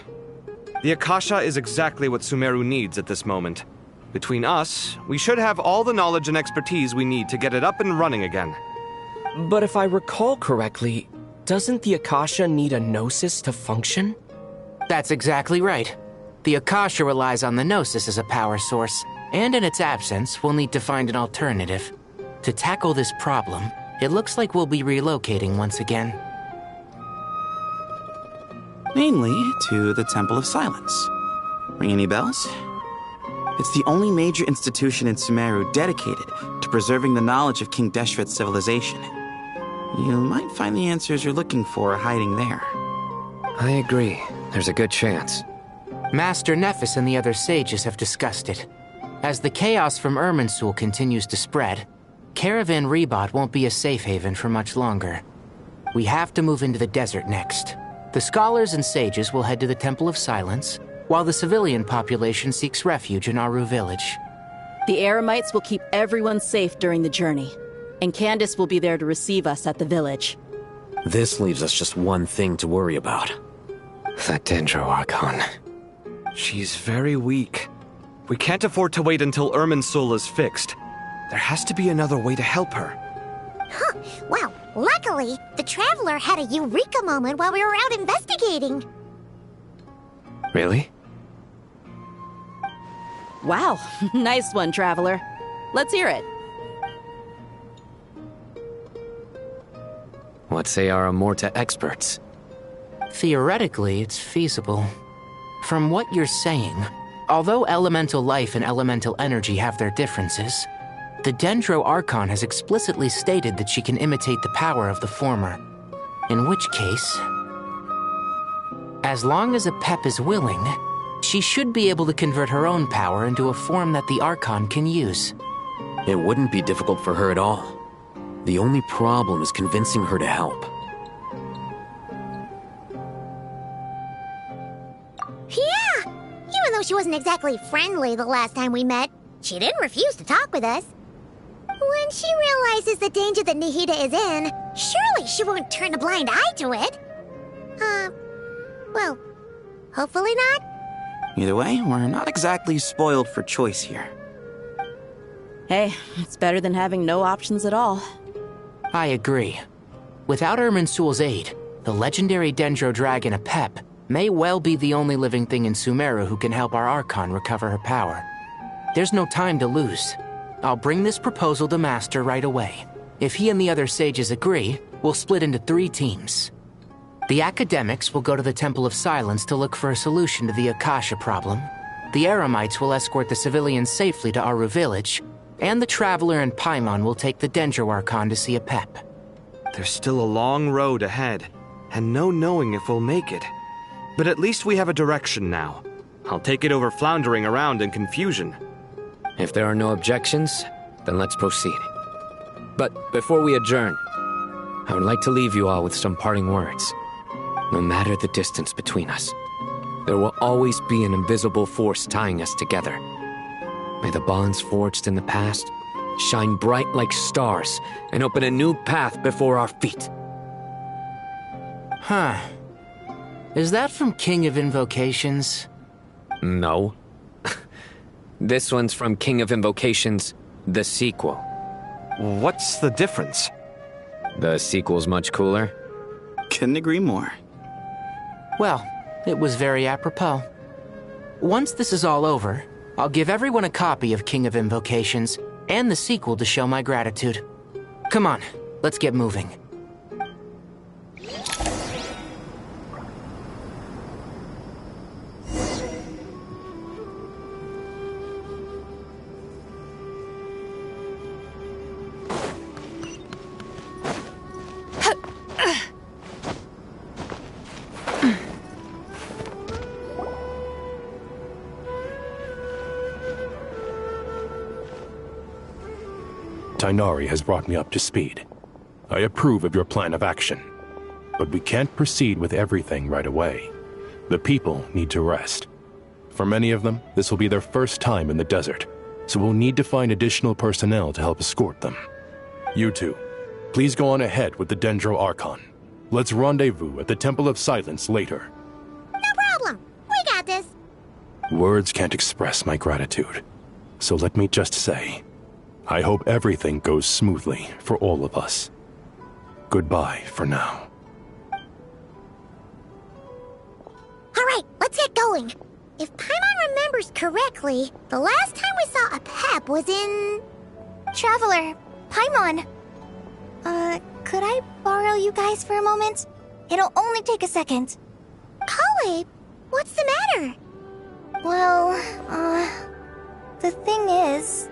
The Akasha is exactly what Sumeru needs at this moment. Between us, we should have all the knowledge and expertise we need to get it up and running again. But if I recall correctly, doesn't the Akasha need a Gnosis to function? That's exactly right. The Akasha relies on the Gnosis as a power source, and in its absence, we'll need to find an alternative. To tackle this problem, it looks like we'll be relocating once again. Mainly to the Temple of Silence. Ring any bells? It's the only major institution in Sumeru dedicated to preserving the knowledge of King Deshret's civilization. You might find the answers you're looking for hiding there. I agree. There's a good chance. Master Nephis and the other sages have discussed it. As the chaos from Irminsul continues to spread, Caravan Rebot won't be a safe haven for much longer. We have to move into the desert next. The scholars and sages will head to the Temple of Silence, while the civilian population seeks refuge in Aru village. The Eremites will keep everyone safe during the journey, and Candace will be there to receive us at the village. This leaves us just one thing to worry about. That Dendro Archon. She's very weak. We can't afford to wait until Irminsul is fixed. There has to be another way to help her. Huh. Well, luckily, the Traveler had a eureka moment while we were out investigating. Really? Wow, nice one, Traveler. Let's hear it. What say our Amorta experts? Theoretically, it's feasible. From what you're saying, although elemental life and elemental energy have their differences, the Dendro Archon has explicitly stated that she can imitate the power of the former. In which case, as long as Apep is willing, she should be able to convert her own power into a form that the Archon can use. It wouldn't be difficult for her at all. The only problem is convincing her to help. Yeah! Even though she wasn't exactly friendly the last time we met, she didn't refuse to talk with us. When she realizes the danger that Nihida is in, surely she won't turn a blind eye to it. Well, hopefully not. Either way, we're not exactly spoiled for choice here. Hey, it's better than having no options at all. I agree. Without Irminsul's aid, the legendary Dendro Dragon Apep may well be the only living thing in Sumeru who can help our Archon recover her power. There's no time to lose. I'll bring this proposal to Master right away. If he and the other sages agree, we'll split into 3 teams. The academics will go to the Temple of Silence to look for a solution to the Akasha problem. The Eremites will escort the civilians safely to Aru village, and the Traveler and Paimon will take the Dendro Archon to see Apep. There's still a long road ahead, and no knowing if we'll make it. But at least we have a direction now. I'll take it over floundering around in confusion. If there are no objections, then let's proceed. But before we adjourn, I would like to leave you all with some parting words. No matter the distance between us, there will always be an invisible force tying us together. May the bonds forged in the past shine bright like stars and open a new path before our feet. Huh. Is that from King of Invocations? No. This one's from King of Invocations, the sequel. What's the difference? The sequel's much cooler, Couldn't agree more. Well, it was very apropos. Once this is all over, I'll give everyone a copy of King of Invocations and the sequel to show my gratitude. Come on, let's get moving. Tighnari has brought me up to speed. I approve of your plan of action, but we can't proceed with everything right away. The people need to rest. For many of them, this will be their first time in the desert, so we'll need to find additional personnel to help escort them. You two, please go on ahead with the Dendro Archon. Let's rendezvous at the Temple of Silence later. No problem. We got this. Words can't express my gratitude, so let me just say, I hope everything goes smoothly for all of us. Goodbye for now. Alright, let's get going. If Paimon remembers correctly, the last time we saw a Pep was in... Traveler, Paimon. Could I borrow you guys for a moment? It'll only take a second. Kale, what's the matter? Well, the thing is...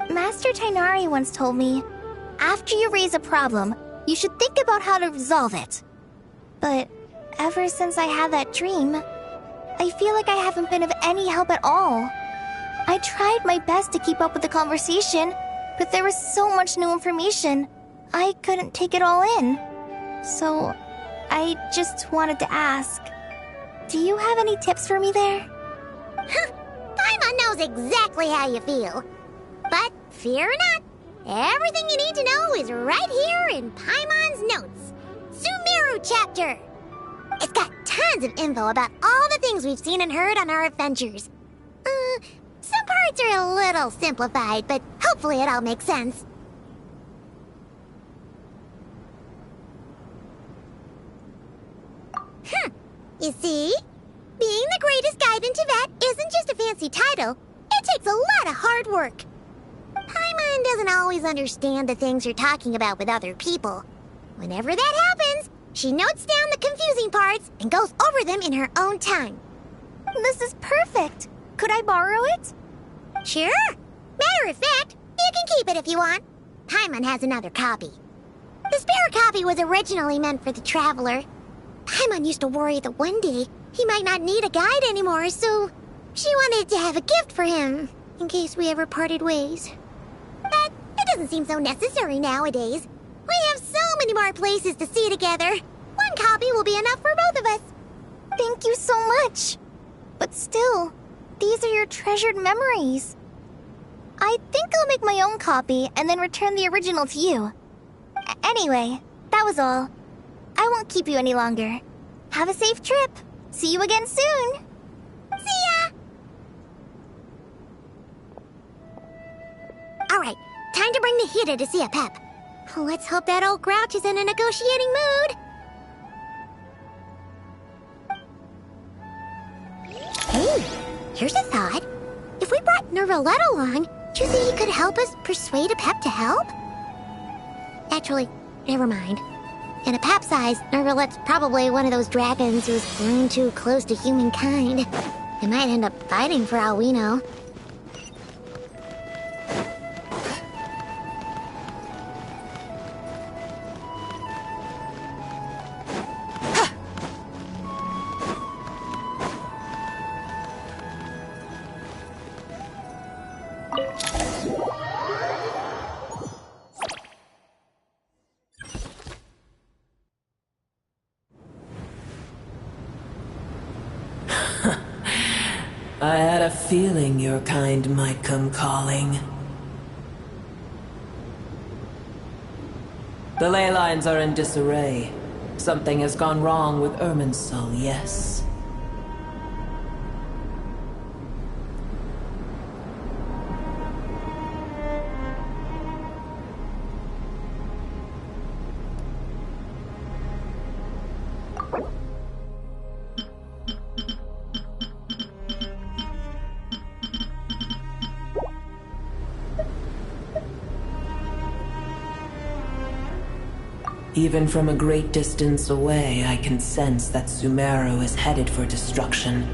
Master Tighnari once told me, after you raise a problem, you should think about how to resolve it. But ever since I had that dream, I feel like I haven't been of any help at all. I tried my best to keep up with the conversation, but there was so much new information, I couldn't take it all in. So, I just wanted to ask, do you have any tips for me there? Paimon knows exactly how you feel. But fear not, everything you need to know is right here in Paimon's notes. Sumeru chapter. It's got tons of info about all the things we've seen and heard on our adventures. Some parts are a little simplified, but hopefully it all makes sense. You see? Being the greatest guide in Tibet isn't just a fancy title. It takes a lot of hard work. Paimon doesn't always understand the things you're talking about with other people. Whenever that happens, she notes down the confusing parts and goes over them in her own time. This is perfect. Could I borrow it? Sure. Matter of fact, you can keep it if you want. Paimon has another copy. The spare copy was originally meant for the traveler. Paimon used to worry that one day he might not need a guide anymore, so she wanted to have a gift for him, in case we ever parted ways. But it doesn't seem so necessary nowadays. We have so many more places to see together. One copy will be enough for both of us. Thank you so much. But still, these are your treasured memories. I think I'll make my own copy and then return the original to you. Anyway, that was all. I won't keep you any longer. Have a safe trip. See you again soon. See ya! Alright, time to bring the Hida to see a Pep. Let's hope that old grouch is in a negotiating mood. Hey, here's a thought. If we brought Nervalet along, do you think he could help us persuade a Pep to help? Actually, never mind. In a Pep's eyes, Nervalet's probably one of those dragons who's grown too close to humankind. They might end up fighting for all we know. I had a feeling your kind might come calling. The ley lines are in disarray. Something has gone wrong with Irminsul, yes. Even from a great distance away, I can sense that Sumeru is headed for destruction.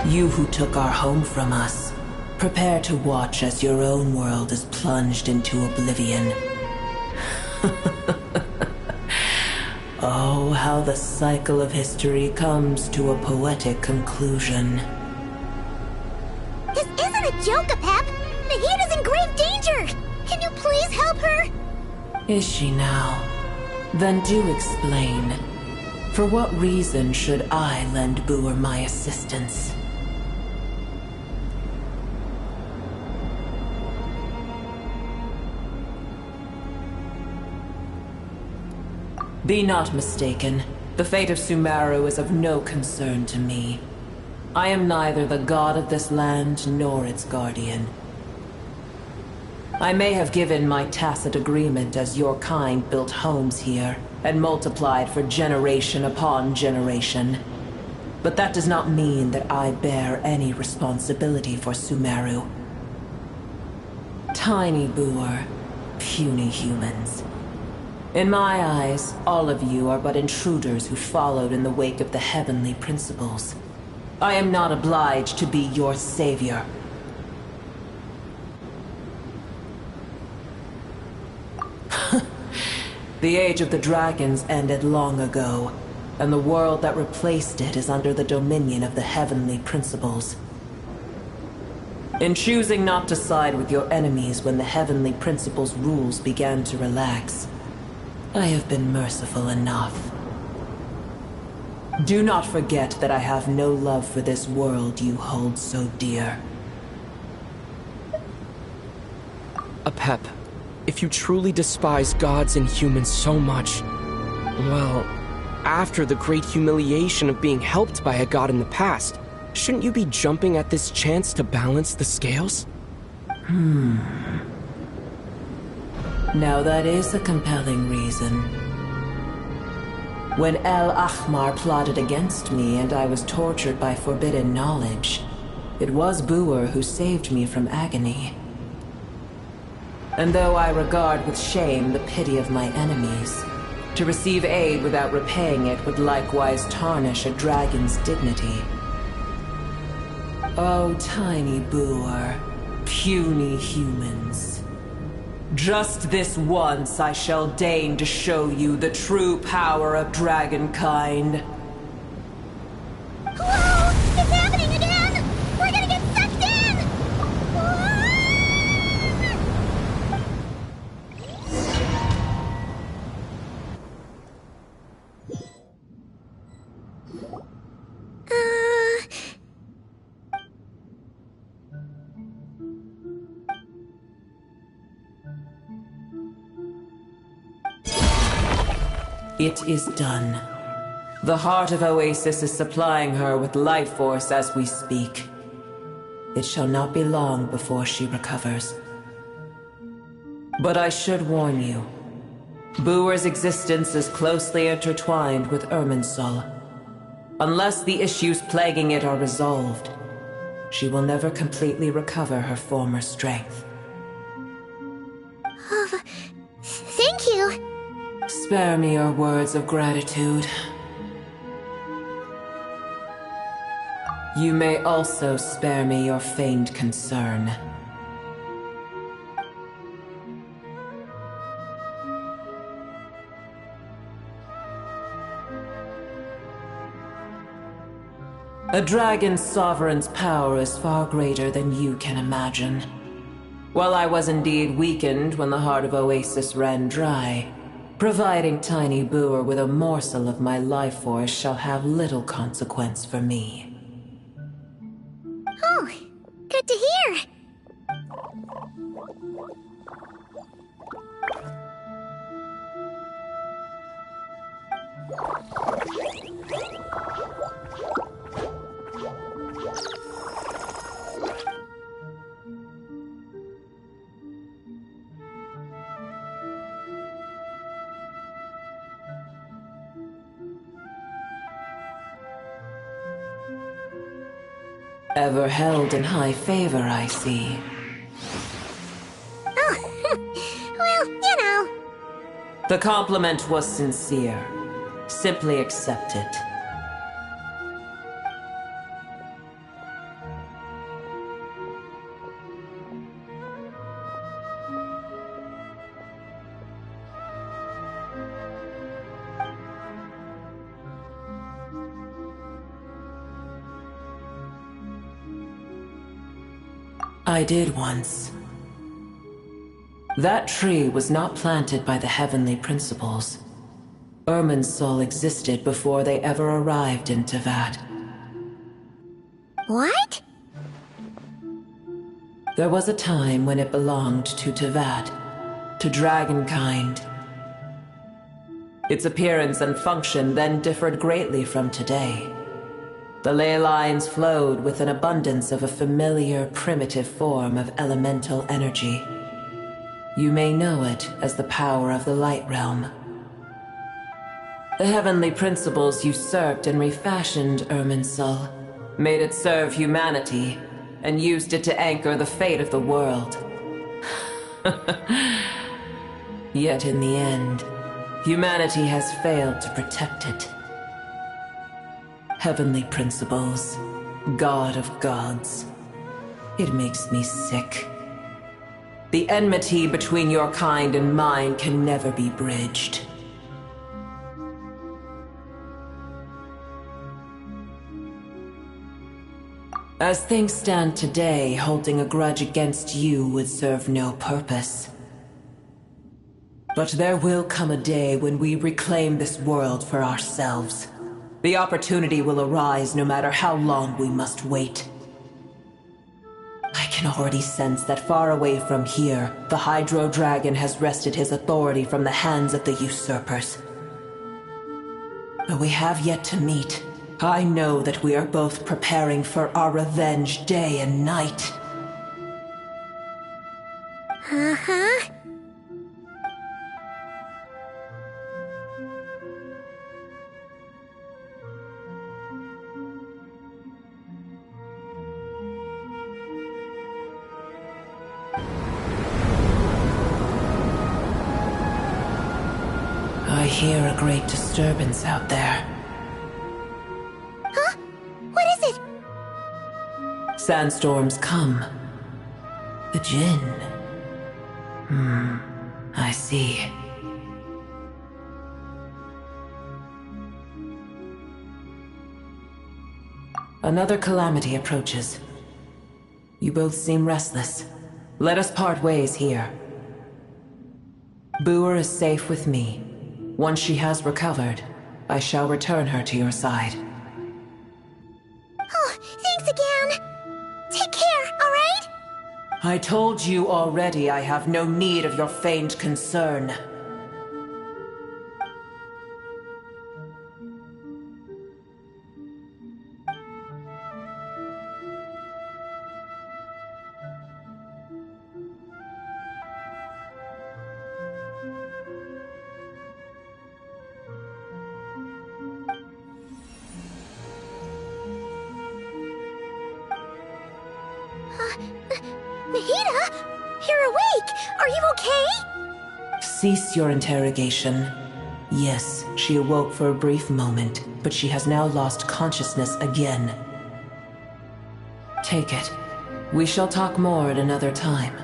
You who took our home from us, prepare to watch as your own world is plunged into oblivion. Oh, how the cycle of history comes to a poetic conclusion. This isn't a joke, Pep! Nahid is in grave danger! Can you please help her? Is she now? Then do explain. For what reason should I lend Booer my assistance? Be not mistaken. The fate of Sumeru is of no concern to me. I am neither the god of this land nor its guardian. I may have given my tacit agreement as your kind built homes here and multiplied for generation upon generation. But that does not mean that I bear any responsibility for Sumeru. Tiny Booer, puny humans. In my eyes, all of you are but intruders who followed in the wake of the heavenly principles. I am not obliged to be your savior. The age of the dragons ended long ago, and the world that replaced it is under the dominion of the heavenly principles. In choosing not to side with your enemies when the heavenly principles' rules began to relax, I have been merciful enough. Do not forget that I have no love for this world you hold so dear. Apep, if you truly despise gods and humans so much, well, after the great humiliation of being helped by a god in the past, shouldn't you be jumping at this chance to balance the scales? Now that is a compelling reason. When El Ahmar plotted against me and I was tortured by forbidden knowledge, it was Booer who saved me from agony. And though I regard with shame the pity of my enemies, to receive aid without repaying it would likewise tarnish a dragon's dignity. Oh, tiny Booer, puny humans. Just this once I shall deign to show you the true power of dragonkind. Whoa! It's happening again! We're gonna get sucked in! It is done. The heart of Oasis is supplying her with life force as we speak. It shall not be long before she recovers. But I should warn you. Booer's existence is closely intertwined with Irminsul. Unless the issues plaguing it are resolved, she will never completely recover her former strength. Oh, thank you. Spare me your words of gratitude. You may also spare me your feigned concern. A dragon's sovereign's power is far greater than you can imagine. While I was indeed weakened when the heart of Oasis ran dry, providing Tiny Booer with a morsel of my life force shall have little consequence for me. Oh, good to hear. Ever held in high favor, I see. Oh, well, you know. The compliment was sincere. Simply accept it. I did once. That tree was not planted by the heavenly principles. Irminsul existed before they ever arrived in Tevat. What? There was a time when it belonged to Tevat, to dragonkind. Its appearance and function then differed greatly from today. The ley lines flowed with an abundance of a familiar, primitive form of elemental energy. You may know it as the power of the Light Realm. The heavenly principles usurped and refashioned Irminsul, made it serve humanity, and used it to anchor the fate of the world. Yet in the end, humanity has failed to protect it. Heavenly principles, God of gods. It makes me sick. The enmity between your kind and mine can never be bridged. As things stand today, holding a grudge against you would serve no purpose. But there will come a day when we reclaim this world for ourselves. The opportunity will arise no matter how long we must wait. I can already sense that far away from here, the Hydro Dragon has wrested his authority from the hands of the usurpers. Though we have yet to meet, I know that we are both preparing for our revenge day and night. Uh-huh. I hear a great disturbance out there. Huh? What is it? Sandstorms come. The Jinn. I see. Another calamity approaches. You both seem restless. Let us part ways here. Boer is safe with me. Once she has recovered, I shall return her to your side. Oh, thanks again. Take care, all right? I told you already I have no need of your feigned concern. Mahita? You're awake! Are you okay? Cease your interrogation. Yes, she awoke for a brief moment, but she has now lost consciousness again. Take it. We shall talk more at another time.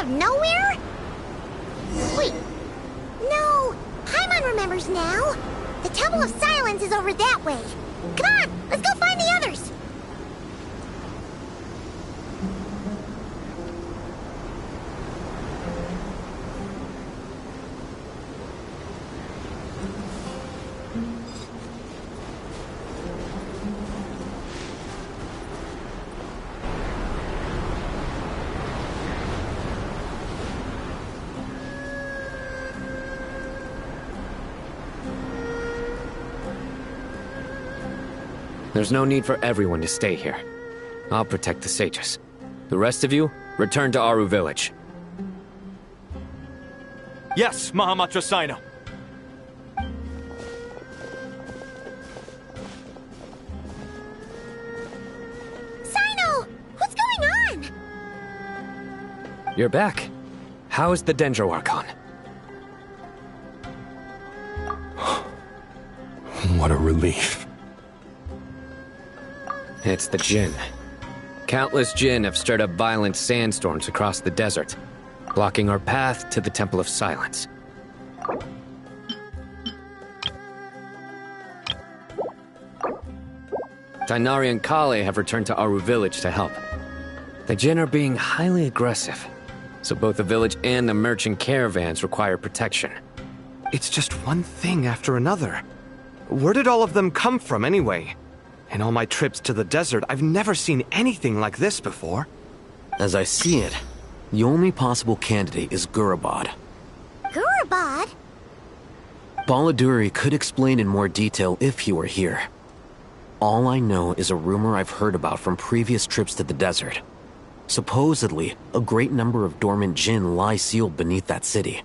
of nowhere? Wait. No, Paimon remembers now. The Temple of Silence is over that way. Come on, let's go find the others. There's no need for everyone to stay here. I'll protect the sages. The rest of you, return to Aru village. Yes, Mahamatra Sino. Sino! What's going on? You're back. How is the Dendro Archon? What a relief. It's the Jinn. Countless Jinn have stirred up violent sandstorms across the desert, blocking our path to the Temple of Silence. Tainari and Kale have returned to Aru village to help. The Jinn are being highly aggressive, so both the village and the merchant caravans require protection. It's just one thing after another. Where did all of them come from anyway? In all my trips to the desert, I've never seen anything like this before. As I see it, the only possible candidate is Gurabad. Gurabad? Baladuri could explain in more detail if he were here. All I know is a rumor I've heard about from previous trips to the desert. Supposedly, a great number of dormant Jinn lie sealed beneath that city.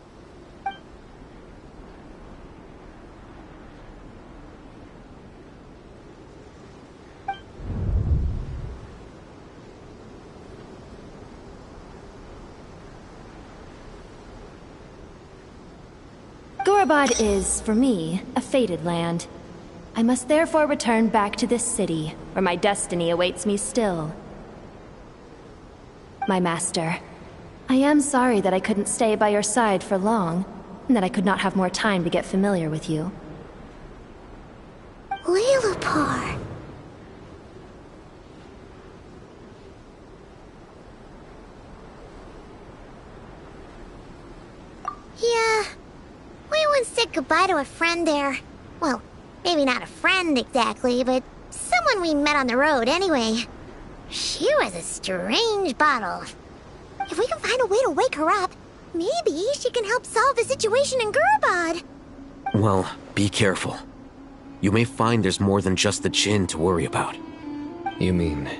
Gurabad is, for me, a fated land. I must therefore return back to this city, where my destiny awaits me still. My master, I am sorry that I couldn't stay by your side for long, and that I could not have more time to get familiar with you. Lilipar. Yeah. We once said goodbye to a friend there. Well, maybe not a friend exactly, but someone we met on the road anyway. She was a strange bottle. If we can find a way to wake her up, maybe she can help solve the situation in Gurabad. Well, be careful. You may find there's more than just the Jinn to worry about. You mean,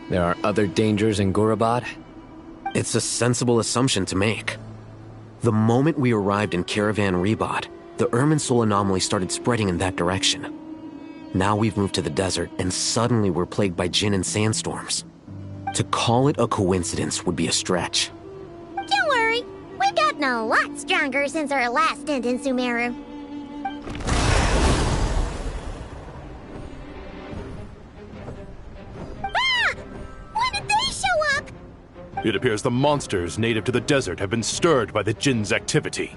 there are other dangers in Gurabad? It's a sensible assumption to make. The moment we arrived in Caravan Rebad, the Irminsul anomaly started spreading in that direction. Now we've moved to the desert, and suddenly we're plagued by Jinn and sandstorms. To call it a coincidence would be a stretch. Don't worry, we've gotten a lot stronger since our last stint in Sumeru. Ah! When did they show up? It appears the monsters native to the desert have been stirred by the Jinn's activity.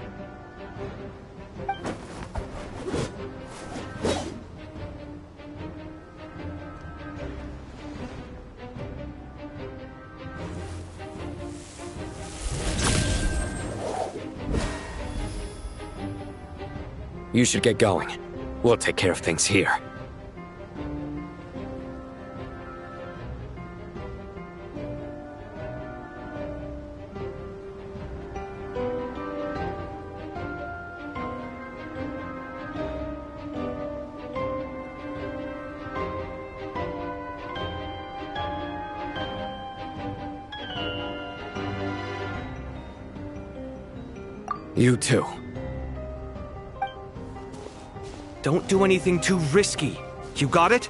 You should get going. We'll take care of things here. You too. Don't do anything too risky. You got it?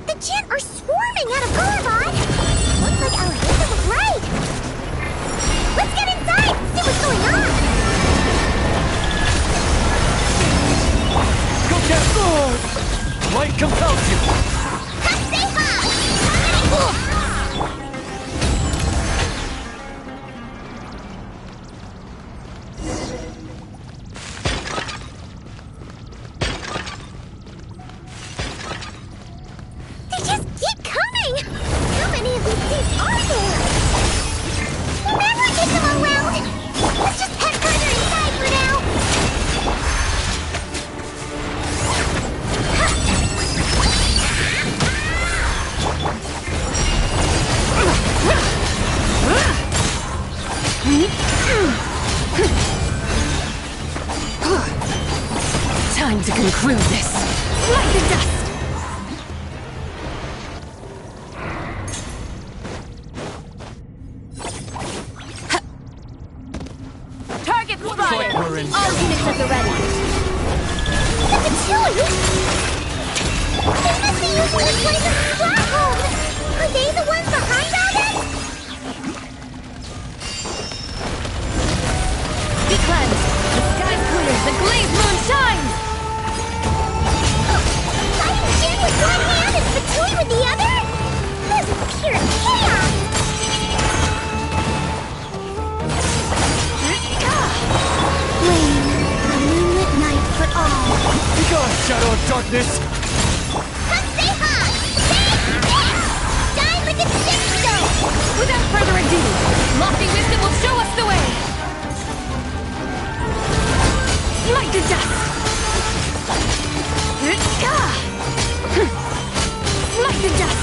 The Jinn are Light compels you! They just keep coming! How many of these things are there? We'll never take them all around! Let's just head further inside for now! Time to conclude this. Light the dust! Target spotted! All units at the ready. The Patchouli! They must be using this place as a stronghold! Are they the ones behind all this? Be cleansed! The sky's clear! The glazed moon shines! Fighting Jin with one hand and Patchouli with the other? This is pure chaos! Flame, a moonlit night for all. Begone, shadow of darkness! Die like a gemstone! Without further ado, lofty wisdom will show us the way! Light the dust! Light the dust!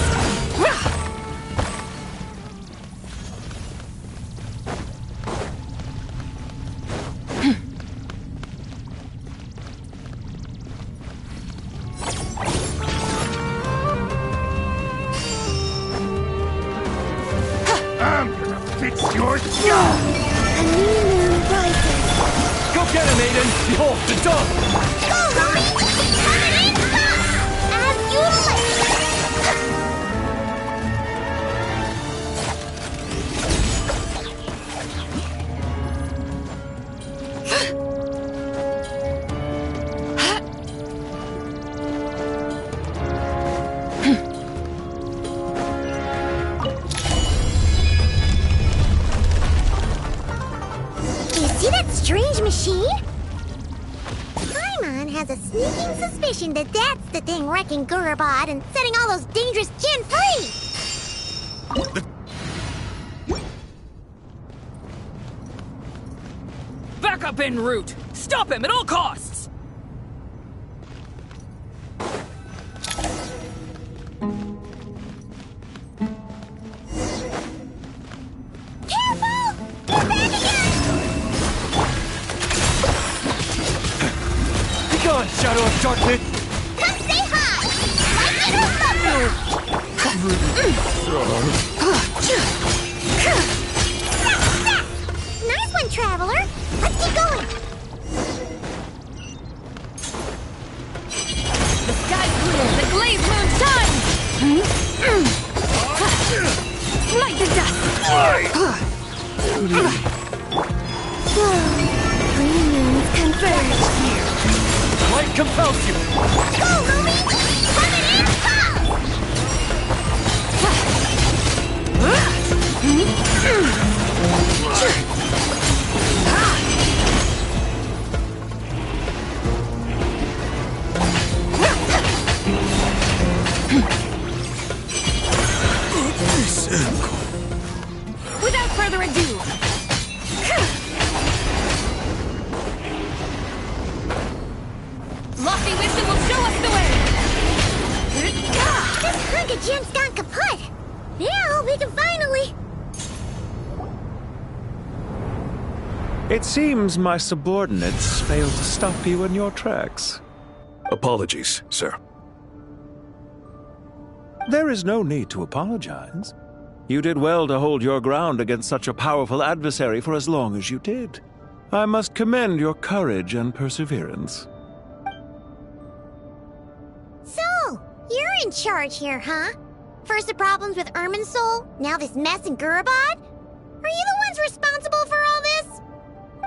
I'm gonna fix your job! A new moon rises. Go get him, Aiden! Behold, the dawn! Go, homie! Coming in hot! As you like! You see that strange machine? Paimon has a sneaking suspicion that that's the thing wrecking Gurabad and setting all those dangerous Jin free! Back up en route! Stop him at all costs! Careful! They're back again! Begone, shadow of darkness! Come say hi! Like it or Nice one, Traveler! Let's keep going! The sky's clear! The glazed moon shines! Light the dust! Three moons converge. Light compels you! Go, homie! Coming in hot! Without further ado, lofty wisdom will show us the way! This hunk of gem's gone kaput! Now we can finally... It seems my subordinates failed to stop you in your tracks. Apologies, sir. There is no need to apologize. You did well to hold your ground against such a powerful adversary for as long as you did. I must commend your courage and perseverance. So, you're in charge here, huh? First the problems with Irminsul, now this mess in Gurabad? Are you the ones responsible for all this?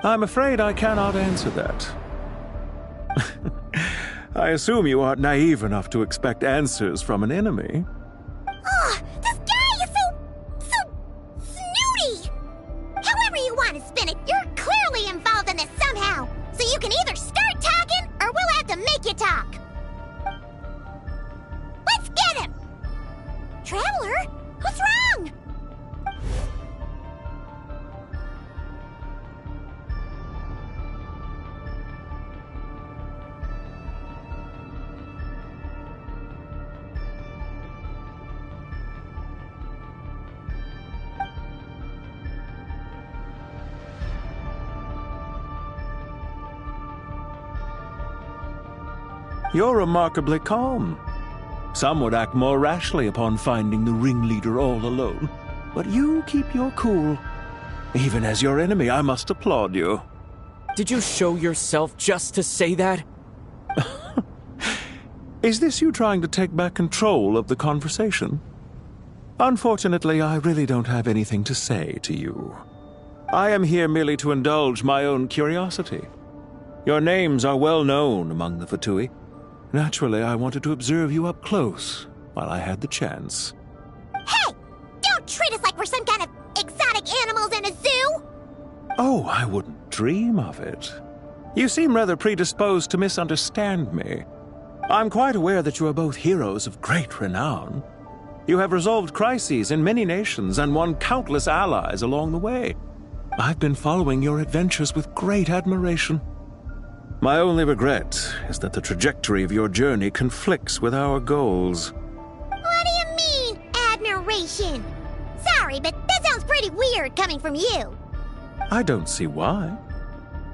I'm afraid I cannot answer that. I assume you aren't naive enough to expect answers from an enemy. Oh, this guy is so snooty! However you want to spin it, you're clearly involved in this somehow. So you can either start talking, or we'll have to make you talk. Let's get him! Traveler? What's wrong? You're remarkably calm. Some would act more rashly upon finding the ringleader all alone. But you keep your cool. Even as your enemy, I must applaud you. Did you show yourself just to say that? Is this you trying to take back control of the conversation? Unfortunately, I really don't have anything to say to you. I am here merely to indulge my own curiosity. Your names are well known among the Fatui. Naturally, I wanted to observe you up close while I had the chance. Hey! Don't treat us like we're some kind of exotic animals in a zoo! Oh, I wouldn't dream of it. You seem rather predisposed to misunderstand me. I'm quite aware that you are both heroes of great renown. You have resolved crises in many nations and won countless allies along the way. I've been following your adventures with great admiration. My only regret is that the trajectory of your journey conflicts with our goals. What do you mean, admiration? Sorry, but that sounds pretty weird coming from you. I don't see why.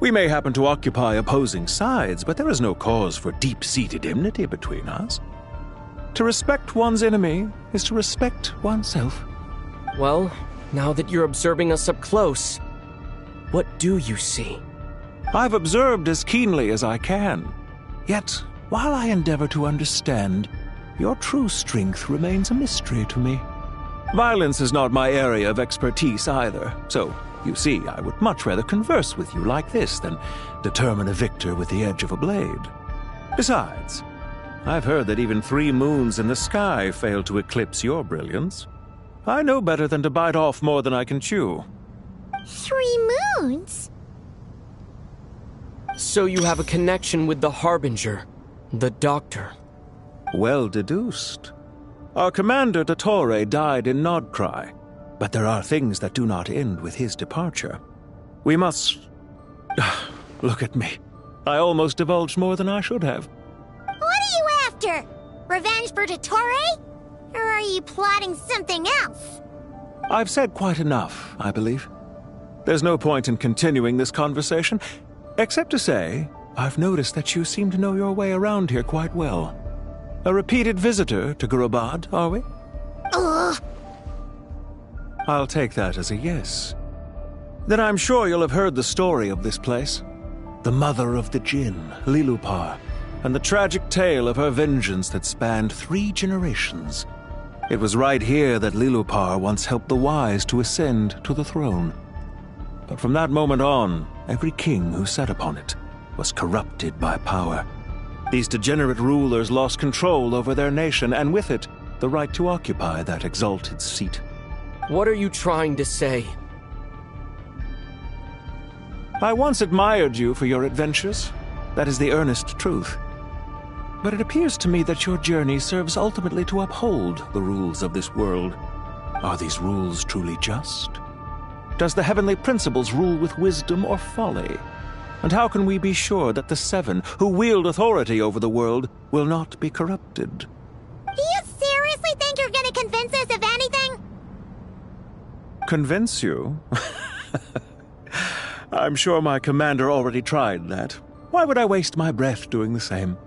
We may happen to occupy opposing sides, but there is no cause for deep-seated enmity between us. To respect one's enemy is to respect oneself. Well, now that you're observing us up close, what do you see? I've observed as keenly as I can. Yet, while I endeavor to understand, your true strength remains a mystery to me. Violence is not my area of expertise either, so, you see, I would much rather converse with you like this than determine a victor with the edge of a blade. Besides, I've heard that even 3 moons in the sky fail to eclipse your brilliance. I know better than to bite off more than I can chew. 3 moons? So you have a connection with the Harbinger, the Doctor. Well deduced. Our commander, Dottore, died in Nodcry, but there are things that do not end with his departure. We must... Look at me. I almost divulged more than I should have. What are you after? Revenge for Dottore? Or are you plotting something else? I've said quite enough, I believe. There's no point in continuing this conversation, except to say, I've noticed that you seem to know your way around here quite well. A repeated visitor to Gurubad, are we? Ugh. I'll take that as a yes. Then I'm sure you'll have heard the story of this place. The mother of the Jinn, Lilupar, and the tragic tale of her vengeance that spanned 3 generations. It was right here that Lilupar once helped the wise to ascend to the throne. But from that moment on, every king who sat upon it was corrupted by power. These degenerate rulers lost control over their nation, and with it, the right to occupy that exalted seat. What are you trying to say? I once admired you for your adventures. That is the earnest truth. But it appears to me that your journey serves ultimately to uphold the rules of this world. Are these rules truly just? Does the heavenly principles rule with wisdom or folly? And how can we be sure that the 7 who wield authority over the world will not be corrupted? Do you seriously think you're gonna convince us of anything? Convince you? I'm sure my commander already tried that. Why would I waste my breath doing the same?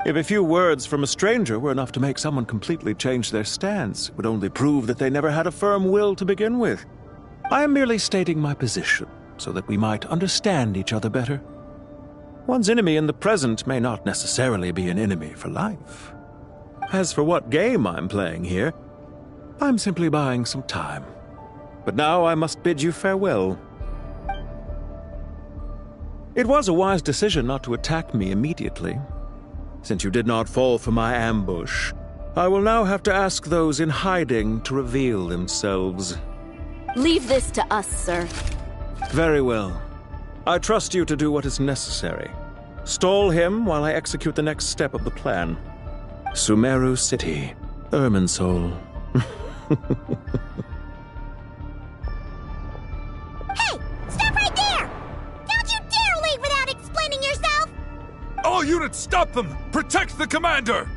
If a few words from a stranger were enough to make someone completely change their stance, it would only prove that they never had a firm will to begin with. I am merely stating my position, so that we might understand each other better. One's enemy in the present may not necessarily be an enemy for life. As for what game I'm playing here, I'm simply buying some time. But now I must bid you farewell. It was a wise decision not to attack me immediately. Since you did not fall for my ambush, I will now have to ask those in hiding to reveal themselves. Leave this to us, sir. Very well. I trust you to do what is necessary. Stall him while I execute the next step of the plan. Sumeru City, Irminsul. Hey! Stop right there! Don't you dare leave without explaining yourself! All units, stop them! Protect the commander!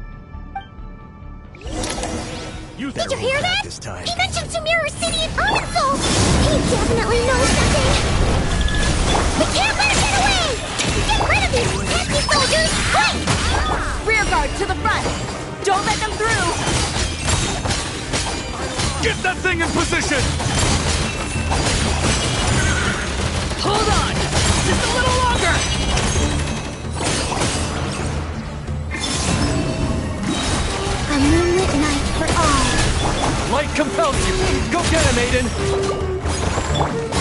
Did you hear that? This time. He mentioned Sumeru City and Irminsul! He definitely knows something! We can't let him get away! Get rid of these pesky soldiers! Quick! Rear guard to the front! Don't let them through! Get that thing in position! Hold on! Just a little longer! A moonlit night for all. Light compels you! Go get him, Aiden!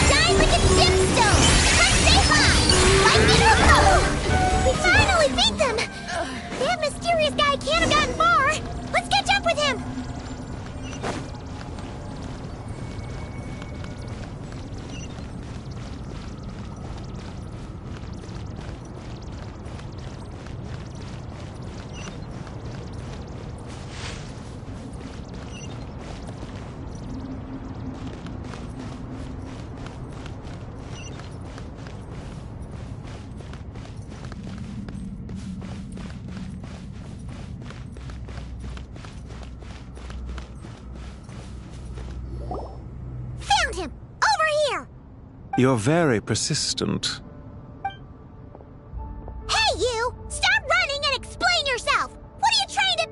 Shine like a gemstone! Let's stay high! Lightning will follow! We finally beat them! That mysterious guy can't have gotten far! Let's catch up with him! Him! Over here! You're very persistent. Hey, you! Stop running and explain yourself! What are you trying to...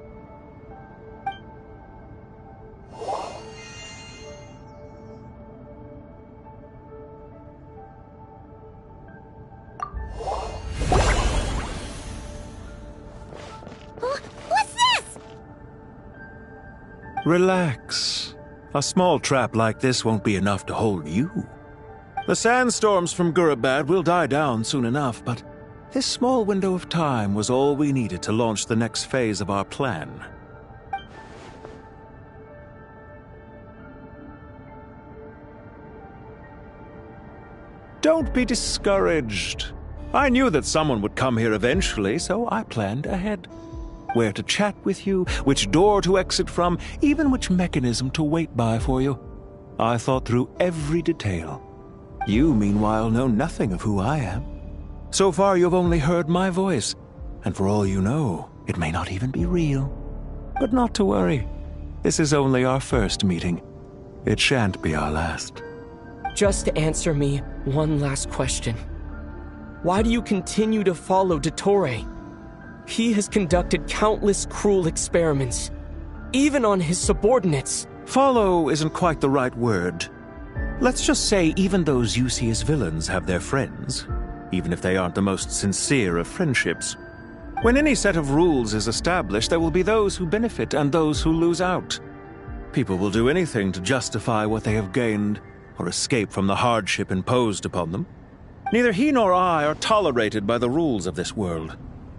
What's this? Relax. A small trap like this won't be enough to hold you. The sandstorms from Gurabad will die down soon enough, but this small window of time was all we needed to launch the next phase of our plan. Don't be discouraged. I knew that someone would come here eventually, so I planned ahead. Where to chat with you, which door to exit from, even which mechanism to wait by for you. I thought through every detail. You, meanwhile, know nothing of who I am. So far, you've only heard my voice, and for all you know, it may not even be real. But not to worry. This is only our first meeting. It shan't be our last. Just answer me one last question. Why do you continue to follow Dottore? He has conducted countless cruel experiments, even on his subordinates. Follow isn't quite the right word. Let's just say even those you see as villains have their friends, even if they aren't the most sincere of friendships. When any set of rules is established, there will be those who benefit and those who lose out. People will do anything to justify what they have gained or escape from the hardship imposed upon them. Neither he nor I are tolerated by the rules of this world.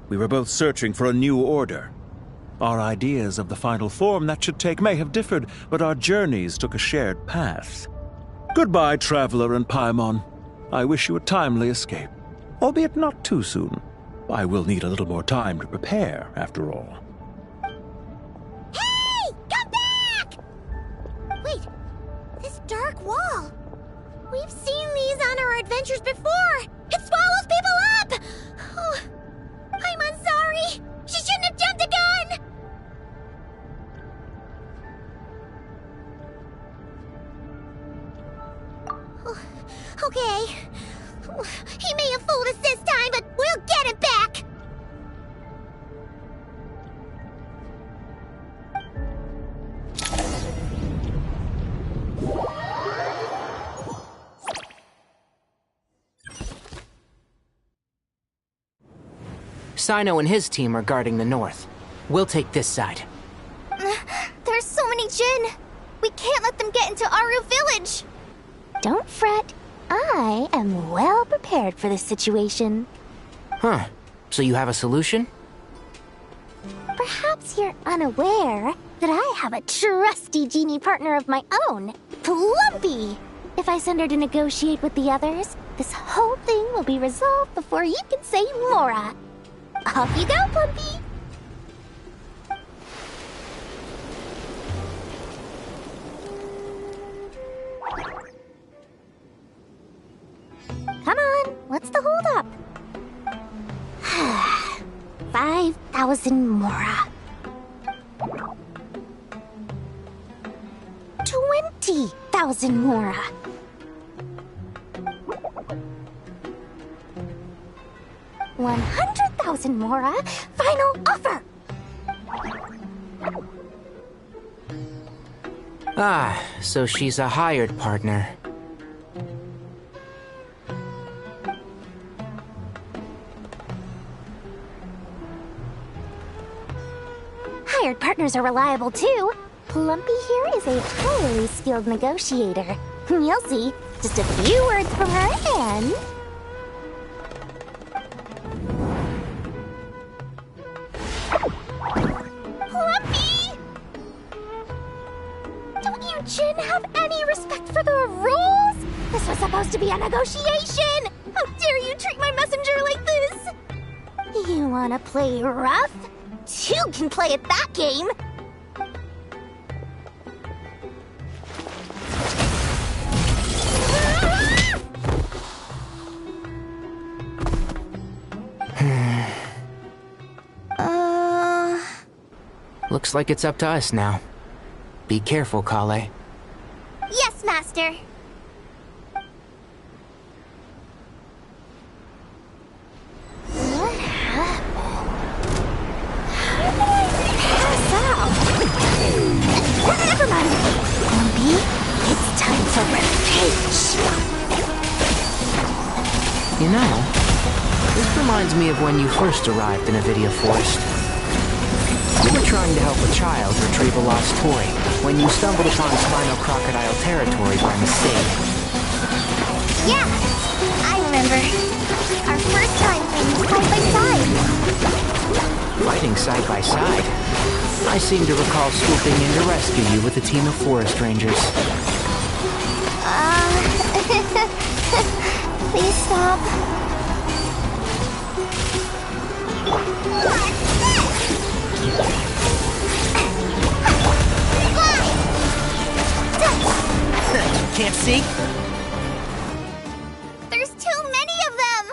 We were both searching for a new order. Our ideas of the final form that should take may have differed, but our journeys took a shared path. Goodbye, Traveler and Paimon. I wish you a timely escape, albeit not too soon. I will need a little more time to prepare, after all. Hey! Come back! Wait, this dark wall. We've seen these on our adventures before. It swallows people up! Oh, I'm sorry. She shouldn't have jumped the gun! Okay. He may have fooled us this time, but we'll get it back! Sino and his team are guarding the north. We'll take this side. There's so many Jin. We can't let them get into Aru Village. Don't fret. I am well prepared for this situation. Huh. So you have a solution? you're unaware that I have a trusty genie partner of my own, Plumpy. If I send her to negotiate with the others, this whole thing will be resolved before you can say Mora. Off you go, Plumpy! Come on, what's the holdup? 5,000 Mora. 20,000 Mora. 100,000 Mora. Final offer. Ah, so she's a hired partner. Hired partners are reliable too. Plumpy here is a highly skilled negotiator. You'll see. Just a few words from her and... Plumpy! Don't you, Jin, have any respect for the rules? This was supposed to be a negotiation! How dare you treat my messenger like this? You wanna play rough? Two can play at that game! Looks like it's up to us now. Be careful, Kale. Yes, Master. What happened? How did I pass out? Never mind. Plumpy, it's time for revenge. You know, this reminds me of when you first arrived in Avidia Forest. You were trying to help a child retrieve a lost toy when you stumbled upon Spinal Crocodile territory by mistake. Yeah, I remember. Our first time fighting side by side. Fighting side by side? I seem to recall swooping in to rescue you with a team of forest rangers. Please stop. Can't see? There's too many of them!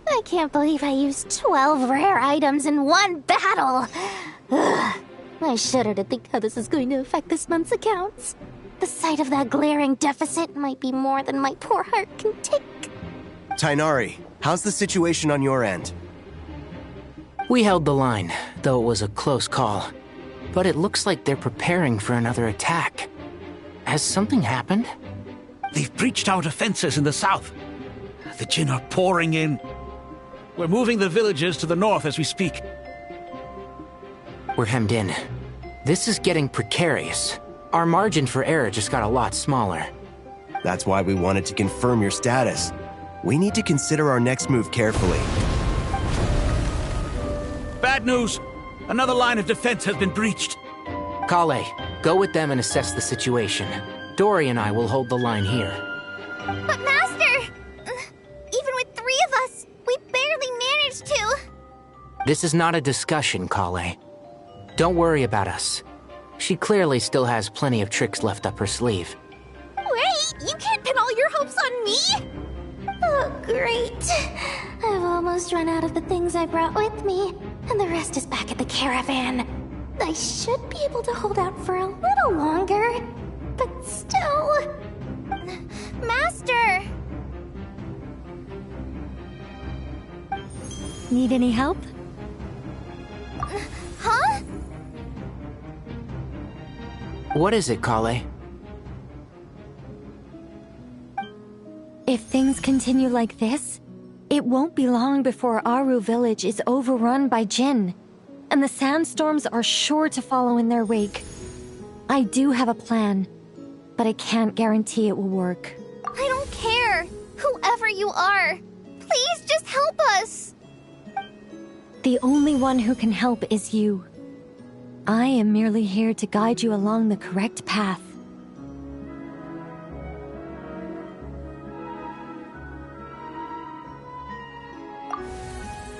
I can't believe I used 12 rare items in one battle! Ugh. I shudder to think how this is going to affect this month's accounts. The sight of that glaring deficit might be more than my poor heart can take. Tainari, how's the situation on your end? We held the line, though it was a close call. But it looks like they're preparing for another attack. Has something happened? They've breached our defenses in the south. The Jin are pouring in. We're moving the villagers to the north as we speak. We're hemmed in. This is getting precarious. Our margin for error just got a lot smaller. That's why we wanted to confirm your status. We need to consider our next move carefully. Bad news! Another line of defense has been breached. Kale, go with them and assess the situation. Dory and I will hold the line here. But Master! Even with 3 of us, we barely managed to. This is not a discussion, Kale. Don't worry about us. She clearly still has plenty of tricks left up her sleeve. Wait, you can't pin all your hopes on me? Oh, great. I've almost run out of the things I brought with me, and the rest is back at the caravan. I should be able to hold out for a little longer, but still... Master! Need any help? Huh? What is it, Kale? If things continue like this, it won't be long before Aru village is overrun by Jin, and the sandstorms are sure to follow in their wake. I do have a plan, but I can't guarantee it will work. I don't care. Whoever you are, please just help us. The only one who can help is you. I am merely here to guide you along the correct path.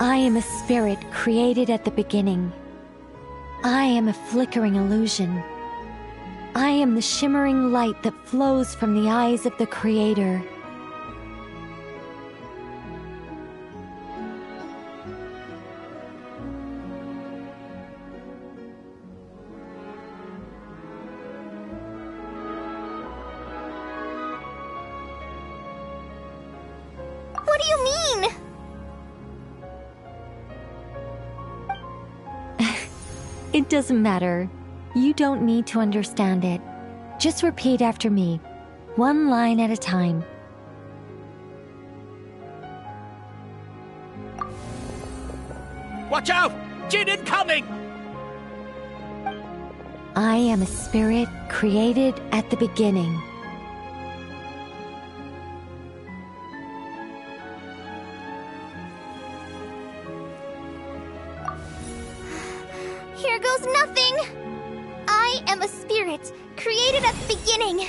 I am a spirit created at the beginning. I am a flickering illusion. I am the shimmering light that flows from the eyes of the Creator. What do you mean? It doesn't matter. You don't need to understand it. Just repeat after me, one line at a time. Watch out! Jin incoming! I am a spirit created at the beginning. Here goes nothing! I am a spirit, created at the beginning.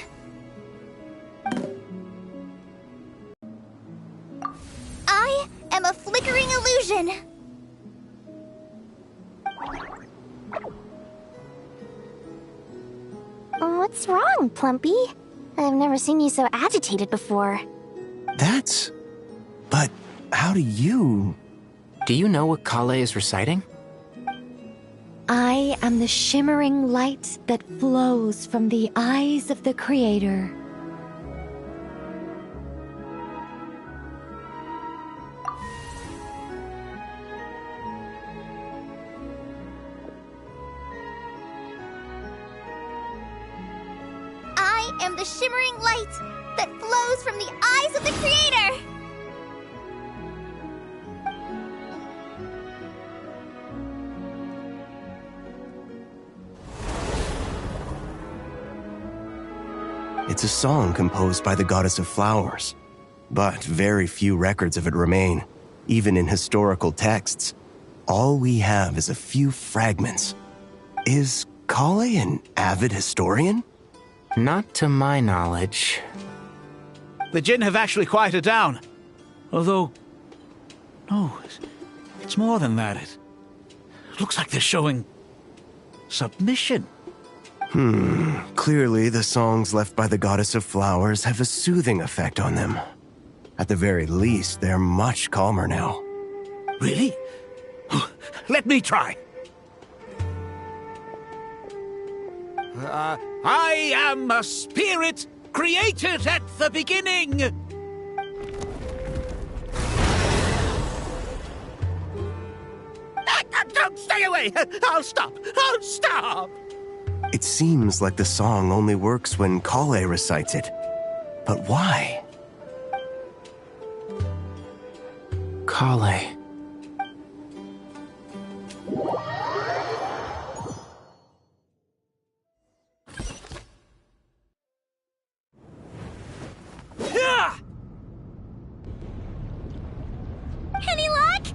I am a flickering illusion. What's wrong, Plumpy? I've never seen you so agitated before. But how do you... Do you know what Kale is reciting? I am the shimmering light that flows from the eyes of the Creator. I am the shimmering light that flows from the eyes of the Creator! It's a song composed by the goddess of flowers, but very few records of it remain, even in historical texts. All we have is a few fragments. Is Kale an avid historian? Not to my knowledge. The Jin have actually quieted down. Although... no, it's more than that. It looks like they're showing... submission. Clearly the songs left by the goddess of flowers have a soothing effect on them. At the very least, they're much calmer now. Really? Let me try. I am a spirit created at the beginning. Don't stay away. I'll stop. I'll stop. It seems like the song only works when Kale recites it. But why? Kale. Any luck?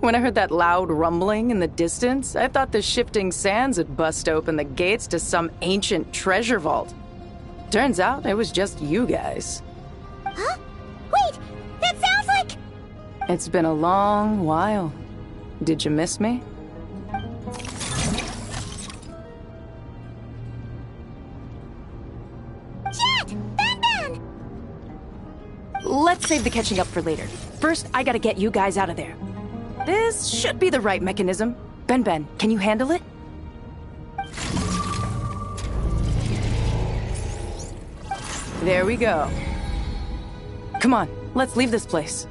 When I heard that loud rumbling in the distance, I thought the shifting sands had bust open the gates to some ancient treasure vault. Turns out it was just you guys. Huh? Wait! That sounds like... It's been a long while. Did you miss me? Jet! Ben! Let's save the catching up for later. First, I gotta get you guys out of there. This should be the right mechanism. Ben, can you handle it? There we go. Come on, let's leave this place.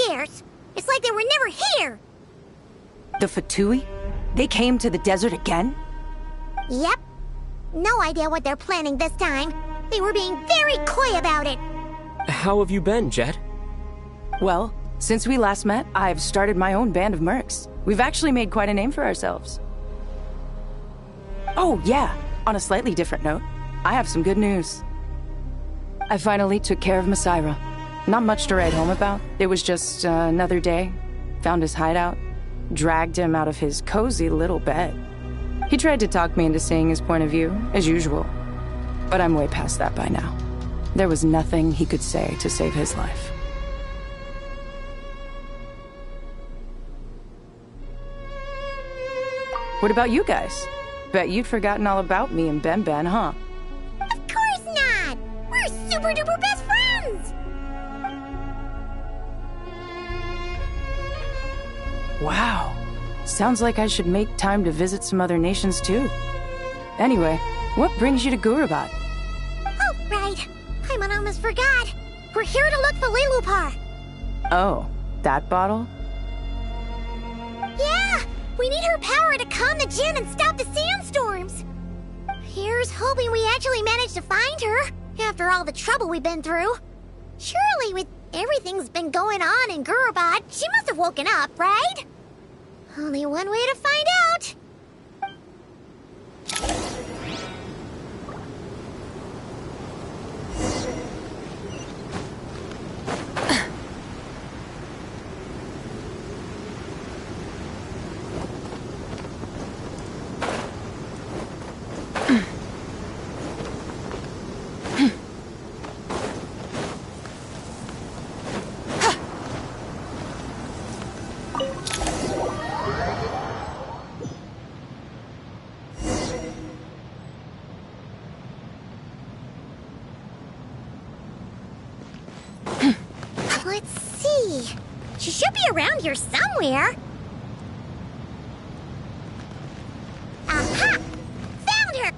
cares? It's like they were never here! The Fatui? They came to the desert again? Yep. No idea what they're planning this time. They were being very coy about it. How have you been, Jet? Well, since we last met, I've started my own band of mercs. We've actually made quite a name for ourselves. Oh, yeah. On a slightly different note, I have some good news. I finally took care of Masaira. Not much to write home about. It was just another day. Found his hideout. Dragged him out of his cozy little bed. He tried to talk me into seeing his point of view, as usual. But I'm way past that by now. There was nothing he could say to save his life. What about you guys? Bet you'd forgotten all about me and Ben Ben, huh? Of course not! We're super duper best friends! Wow. Sounds like I should make time to visit some other nations too. Anyway, what brings you to Gurabad? Oh, right. Paimon almost forgot. We're here to look for Lilupar. Oh, that bottle? Yeah! We need her power to calm the Jinn and stop the sandstorms. Here's hoping we actually manage to find her, after all the trouble we've been through. Surely with everything's been going on in Gurabad, she must have woken up, right? Only one way to find out. Let's see. She should be around here somewhere. Aha! Found her!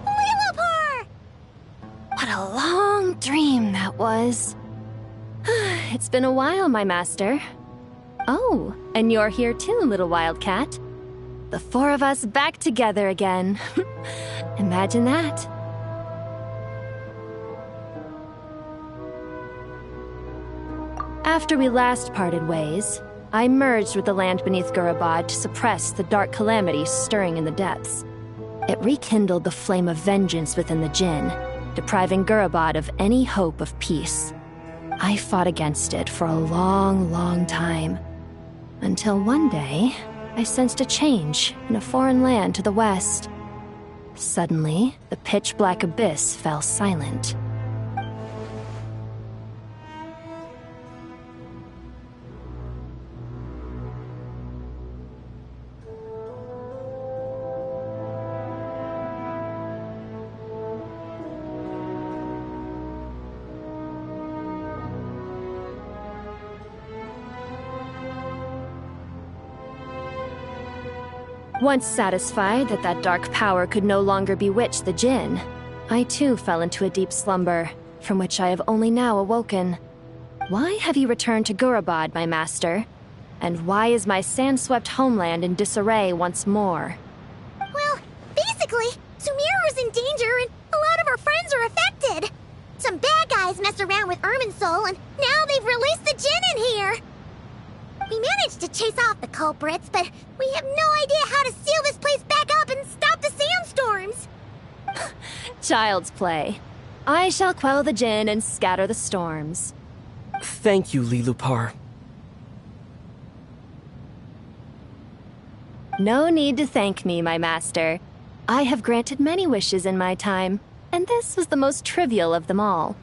Lilupar! What a long dream that was. It's been a while, my master. Oh, and you're here too, little wildcat. The four of us back together again. Imagine that. After we last parted ways, I merged with the land beneath Gurabad to suppress the dark calamity stirring in the depths. It rekindled the flame of vengeance within the Jinn, depriving Gurabad of any hope of peace. I fought against it for a long, long time, until one day, I sensed a change in a foreign land to the west. Suddenly, the pitch-black abyss fell silent. Once satisfied that that dark power could no longer bewitch the Jinn, I too fell into a deep slumber, from which I have only now awoken. Why have you returned to Gurabad, my master? And why is my sand-swept homeland in disarray once more? Well, basically, Sumeru's in danger and a lot of our friends are affected. Some bad guys messed around with Irminsul and now they've released the Jinn in here. We managed to chase off the culprits, but we have no idea how to seal this place back up and stop the sandstorms. Child's play. I shall quell the Jinn and scatter the storms. Thank you, Lilupar. No need to thank me, my master. I have granted many wishes in my time, and this was the most trivial of them all.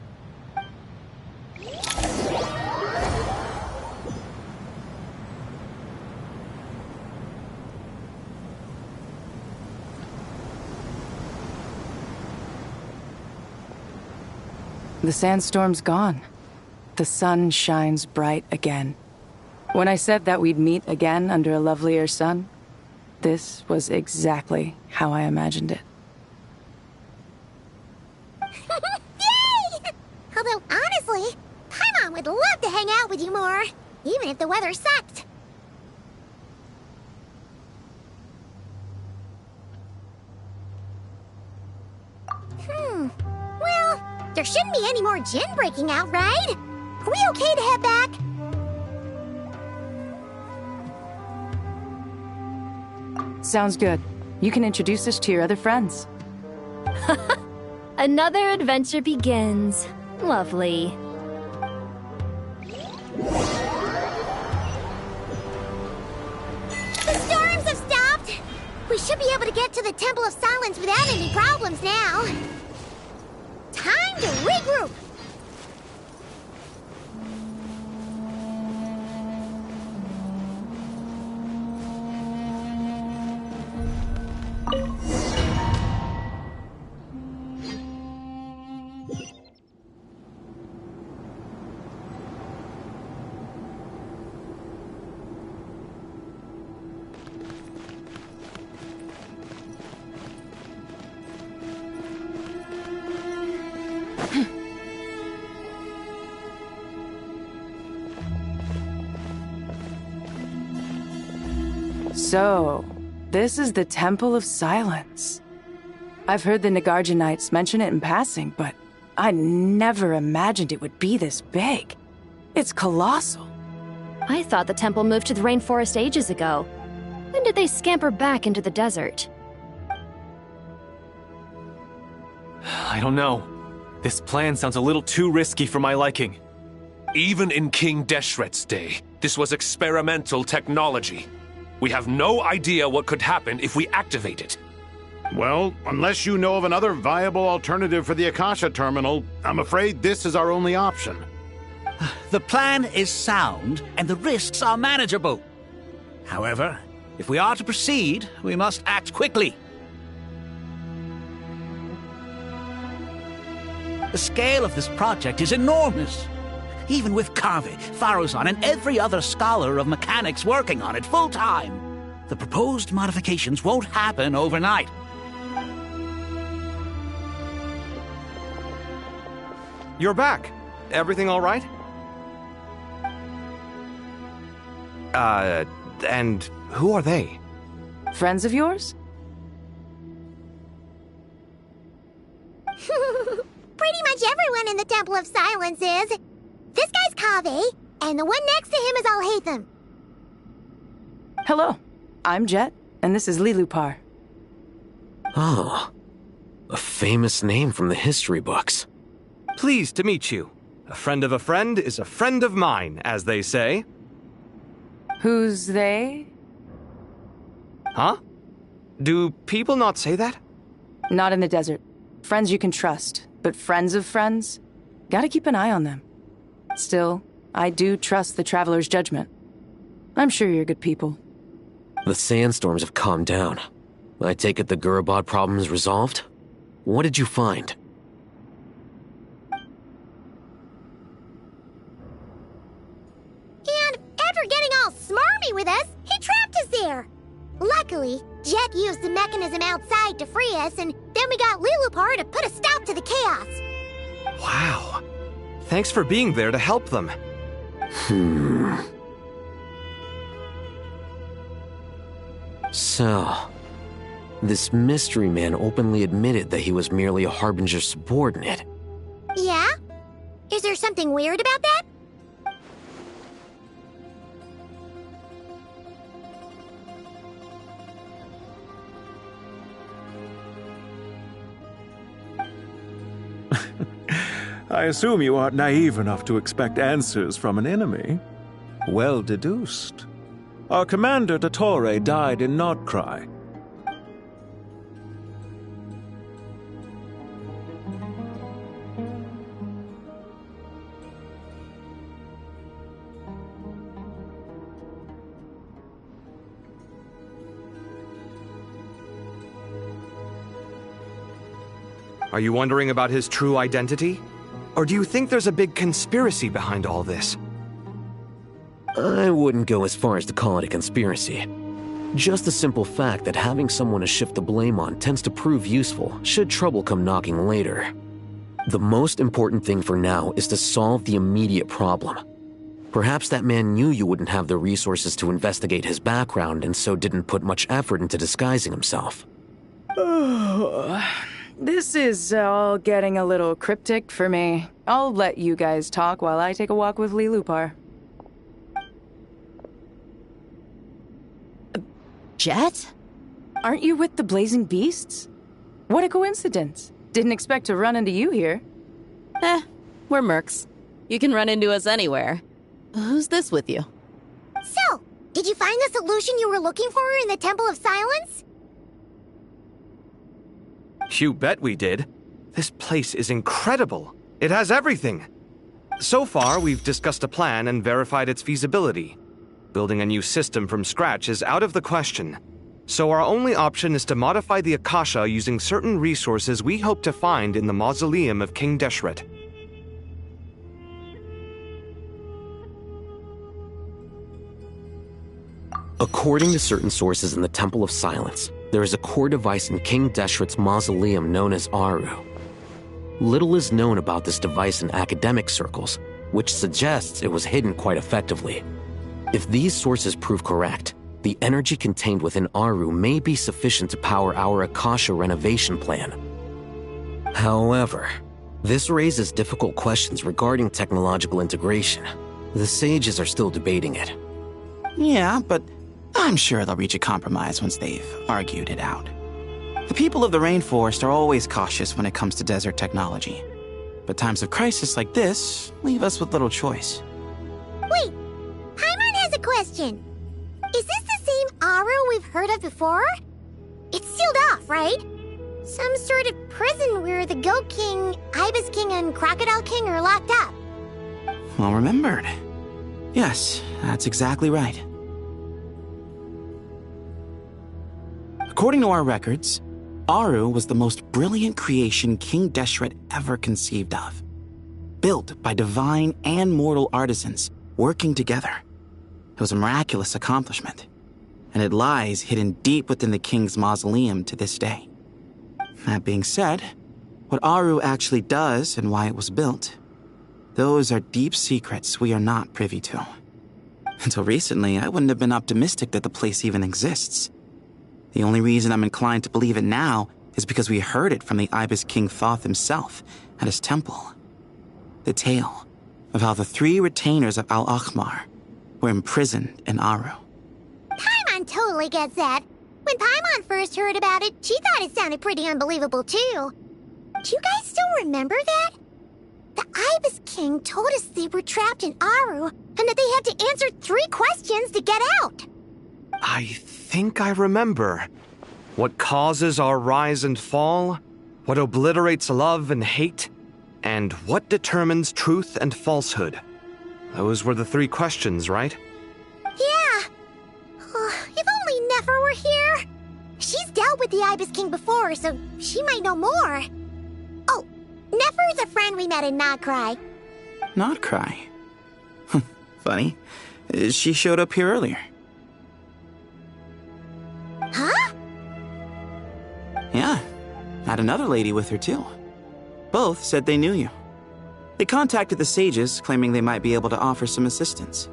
The sandstorm's gone. The sun shines bright again. When I said that we'd meet again under a lovelier sun, this was exactly how I imagined it. would love to hang out with you more, even if the weather sucked. Well, there shouldn't be any more Jin breaking out, right? Are we okay to head back? Sounds good. You can introduce us to your other friends. Another adventure begins. Lovely. The storms have stopped! We should be able to get to the Temple of Silence without any problems now. Time to regroup! So, this is the Temple of Silence. I've heard the Nagarjanites mention it in passing, but I never imagined it would be this big. It's colossal. I thought the temple moved to the rainforest ages ago. When did they scamper back into the desert? I don't know. This plan sounds a little too risky for my liking. Even in King Deshret's day, this was experimental technology. We have no idea what could happen if we activate it. Well, unless you know of another viable alternative for the Akasha terminal, I'm afraid this is our only option. The plan is sound, and the risks are manageable. However, if we are to proceed, we must act quickly. The scale of this project is enormous. Even with Kaveh, Faruzan, and every other scholar of mechanics working on it full-time, the proposed modifications won't happen overnight. You're back. Everything all right? And who are they? Friends of yours? Pretty much everyone in the Temple of Silence is. This guy's Kaveh, and the one next to him is Alhaitham. Hello, I'm Jet, and this is Lilupar. Oh, a famous name from the history books. Pleased to meet you. A friend of a friend is a friend of mine, as they say. Who's they? Huh? Do people not say that? Not in the desert. Friends you can trust, but friends of friends? Gotta keep an eye on them. Still, I do trust the Traveler's judgment. I'm sure you're good people. The sandstorms have calmed down. I take it the Gurabad problem is resolved? What did you find? And after getting all smarmy with us, he trapped us there. Luckily, Jet used the mechanism outside to free us, and then we got Lilupar to put a stop to the chaos. Wow. Thanks for being there to help them. So, this mystery man openly admitted that he was merely a Harbinger's subordinate. Yeah? Is there something weird about that? I assume you aren't naive enough to expect answers from an enemy. Well deduced. Our commander, Dottore, died in Nordkrai. Are you wondering about his true identity? Or do you think there's a big conspiracy behind all this? I wouldn't go as far as to call it a conspiracy. Just the simple fact that having someone to shift the blame on tends to prove useful should trouble come knocking later. The most important thing for now is to solve the immediate problem. Perhaps that man knew you wouldn't have the resources to investigate his background and so didn't put much effort into disguising himself. This is all getting a little cryptic for me. I'll let you guys talk while I take a walk with Lilupar. Jet? Aren't you with the Blazing Beasts? What a coincidence. Didn't expect to run into you here. We're mercs. You can run into us anywhere. Who's this with you? So, did you find the solution you were looking for in the Temple of Silence? You bet we did. This place is incredible. It has everything. So far, we've discussed a plan and verified its feasibility. Building a new system from scratch is out of the question. So our only option is to modify the Akasha using certain resources we hope to find in the mausoleum of King Deshret. According to certain sources in the Temple of Silence, there is a core device in King Deshret's mausoleum known as Aru. Little is known about this device in academic circles, which suggests it was hidden quite effectively. If these sources prove correct, the energy contained within Aru may be sufficient to power our Akasha renovation plan. However, this raises difficult questions regarding technological integration. The sages are still debating it. Yeah, but I'm sure they'll reach a compromise once they've argued it out. The people of the rainforest are always cautious when it comes to desert technology. But times of crisis like this leave us with little choice. Wait, Paimon has a question. Is this the same Aru we've heard of before? It's sealed off, right? Some sort of prison where the Goat King, Ibis King, and Crocodile King are locked up. Well remembered. Yes, that's exactly right. According to our records, Aru was the most brilliant creation King Deshret ever conceived of. Built by divine and mortal artisans working together. It was a miraculous accomplishment, and it lies hidden deep within the king's mausoleum to this day. That being said, what Aru actually does and why it was built, those are deep secrets we are not privy to. Until recently, I wouldn't have been optimistic that the place even exists. The only reason I'm inclined to believe it now is because we heard it from the Ibis King Thoth himself at his temple. The tale of how the 3 retainers of Al-Akhmar were imprisoned in Aru. Paimon totally gets that. When Paimon first heard about it, she thought it sounded pretty unbelievable too. Do you guys still remember that? The Ibis King told us they were trapped in Aru and that they had to answer 3 questions to get out. I think I remember. What causes our rise and fall? What obliterates love and hate? And what determines truth and falsehood? Those were the 3 questions, right? Yeah. If only Nefer were here. She's dealt with the Ibis King before, so she might know more. Oh, Nefer's a friend we met in Notcry. Notcry? Funny. She showed up here earlier. Huh? Yeah. Had another lady with her too. Both said they knew you. They contacted the sages, claiming they might be able to offer some assistance.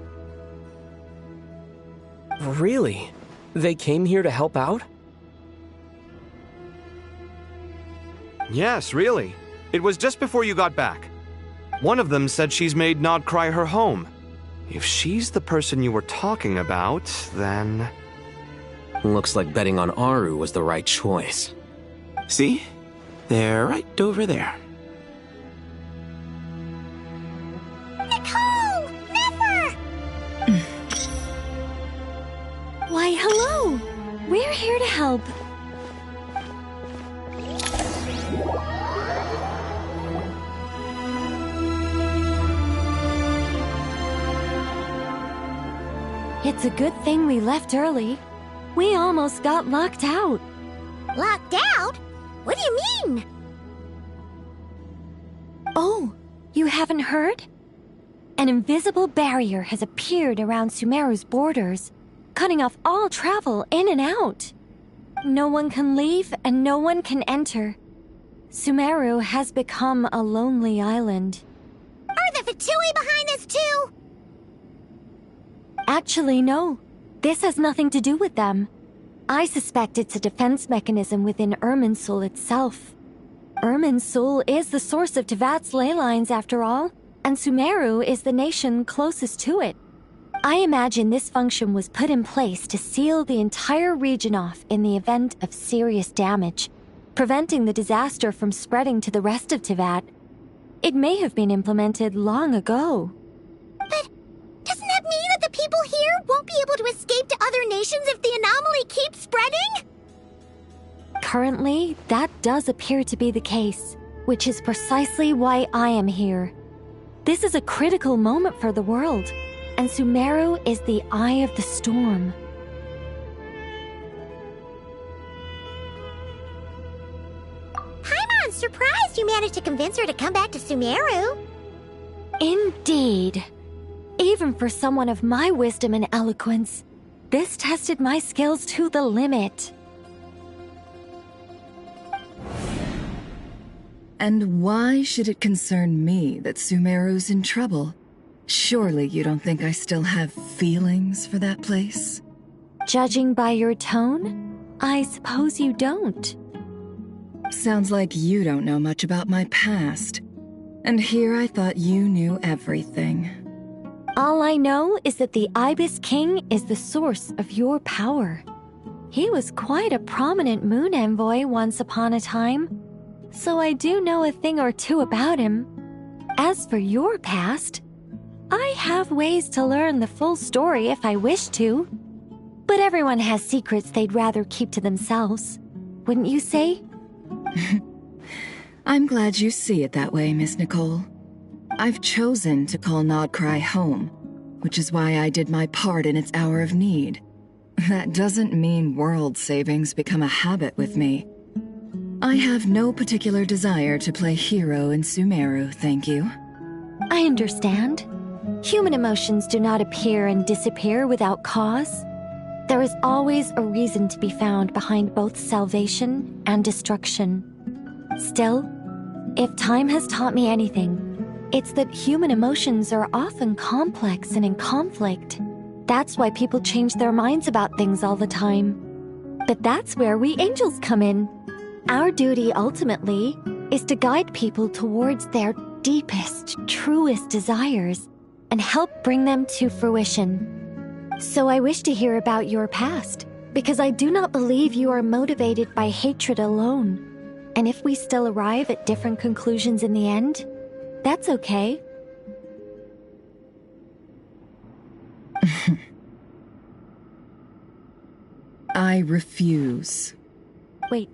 Really? They came here to help out? Yes, really. It was just before you got back. One of them said she's made Notcry her home. If she's the person you were talking about, then... Looks like betting on Aru was the right choice. See? They're right over there. Nicole! Nefer! Why, hello! We're here to help. It's a good thing we left early. We almost got locked out. Locked out? What do you mean? Oh, you haven't heard? An invisible barrier has appeared around Sumeru's borders, cutting off all travel in and out. No one can leave and no one can enter. Sumeru has become a lonely island. Are the Fatui behind this too? Actually, no. This has nothing to do with them. I suspect it's a defense mechanism within Irminsul itself. Irminsul is the source of Tevat's ley lines, after all, and Sumeru is the nation closest to it. I imagine this function was put in place to seal the entire region off in the event of serious damage, preventing the disaster from spreading to the rest of Tevat. It may have been implemented long ago. But doesn't that mean that the people here won't be able to escape to other nations if the anomaly keeps spreading? Currently, that does appear to be the case, which is precisely why I am here. This is a critical moment for the world, and Sumeru is the eye of the storm. Paimon's surprised you managed to convince her to come back to Sumeru. Indeed. Even for someone of my wisdom and eloquence, this tested my skills to the limit. And why should it concern me that Sumeru's in trouble? Surely you don't think I still have feelings for that place? Judging by your tone, I suppose you don't. Sounds like you don't know much about my past. And here I thought you knew everything. All I know is that the Ibis King is the source of your power. He was quite a prominent moon envoy once upon a time, so I do know a thing or two about him. As for your past, I have ways to learn the full story if I wish to. But everyone has secrets they'd rather keep to themselves, wouldn't you say? I'm glad you see it that way, Miss Nicole. I've chosen to call Nodcry home, which is why I did my part in its hour of need. That doesn't mean world savings become a habit with me. I have no particular desire to play hero in Sumeru, thank you. I understand. Human emotions do not appear and disappear without cause. There is always a reason to be found behind both salvation and destruction. Still, if time has taught me anything, it's that human emotions are often complex and in conflict. That's why people change their minds about things all the time. But that's where we angels come in. Our duty, ultimately, is to guide people towards their deepest, truest desires and help bring them to fruition. So I wish to hear about your past, because I do not believe you are motivated by hatred alone. And if we still arrive at different conclusions in the end, that's okay. I refuse. Wait,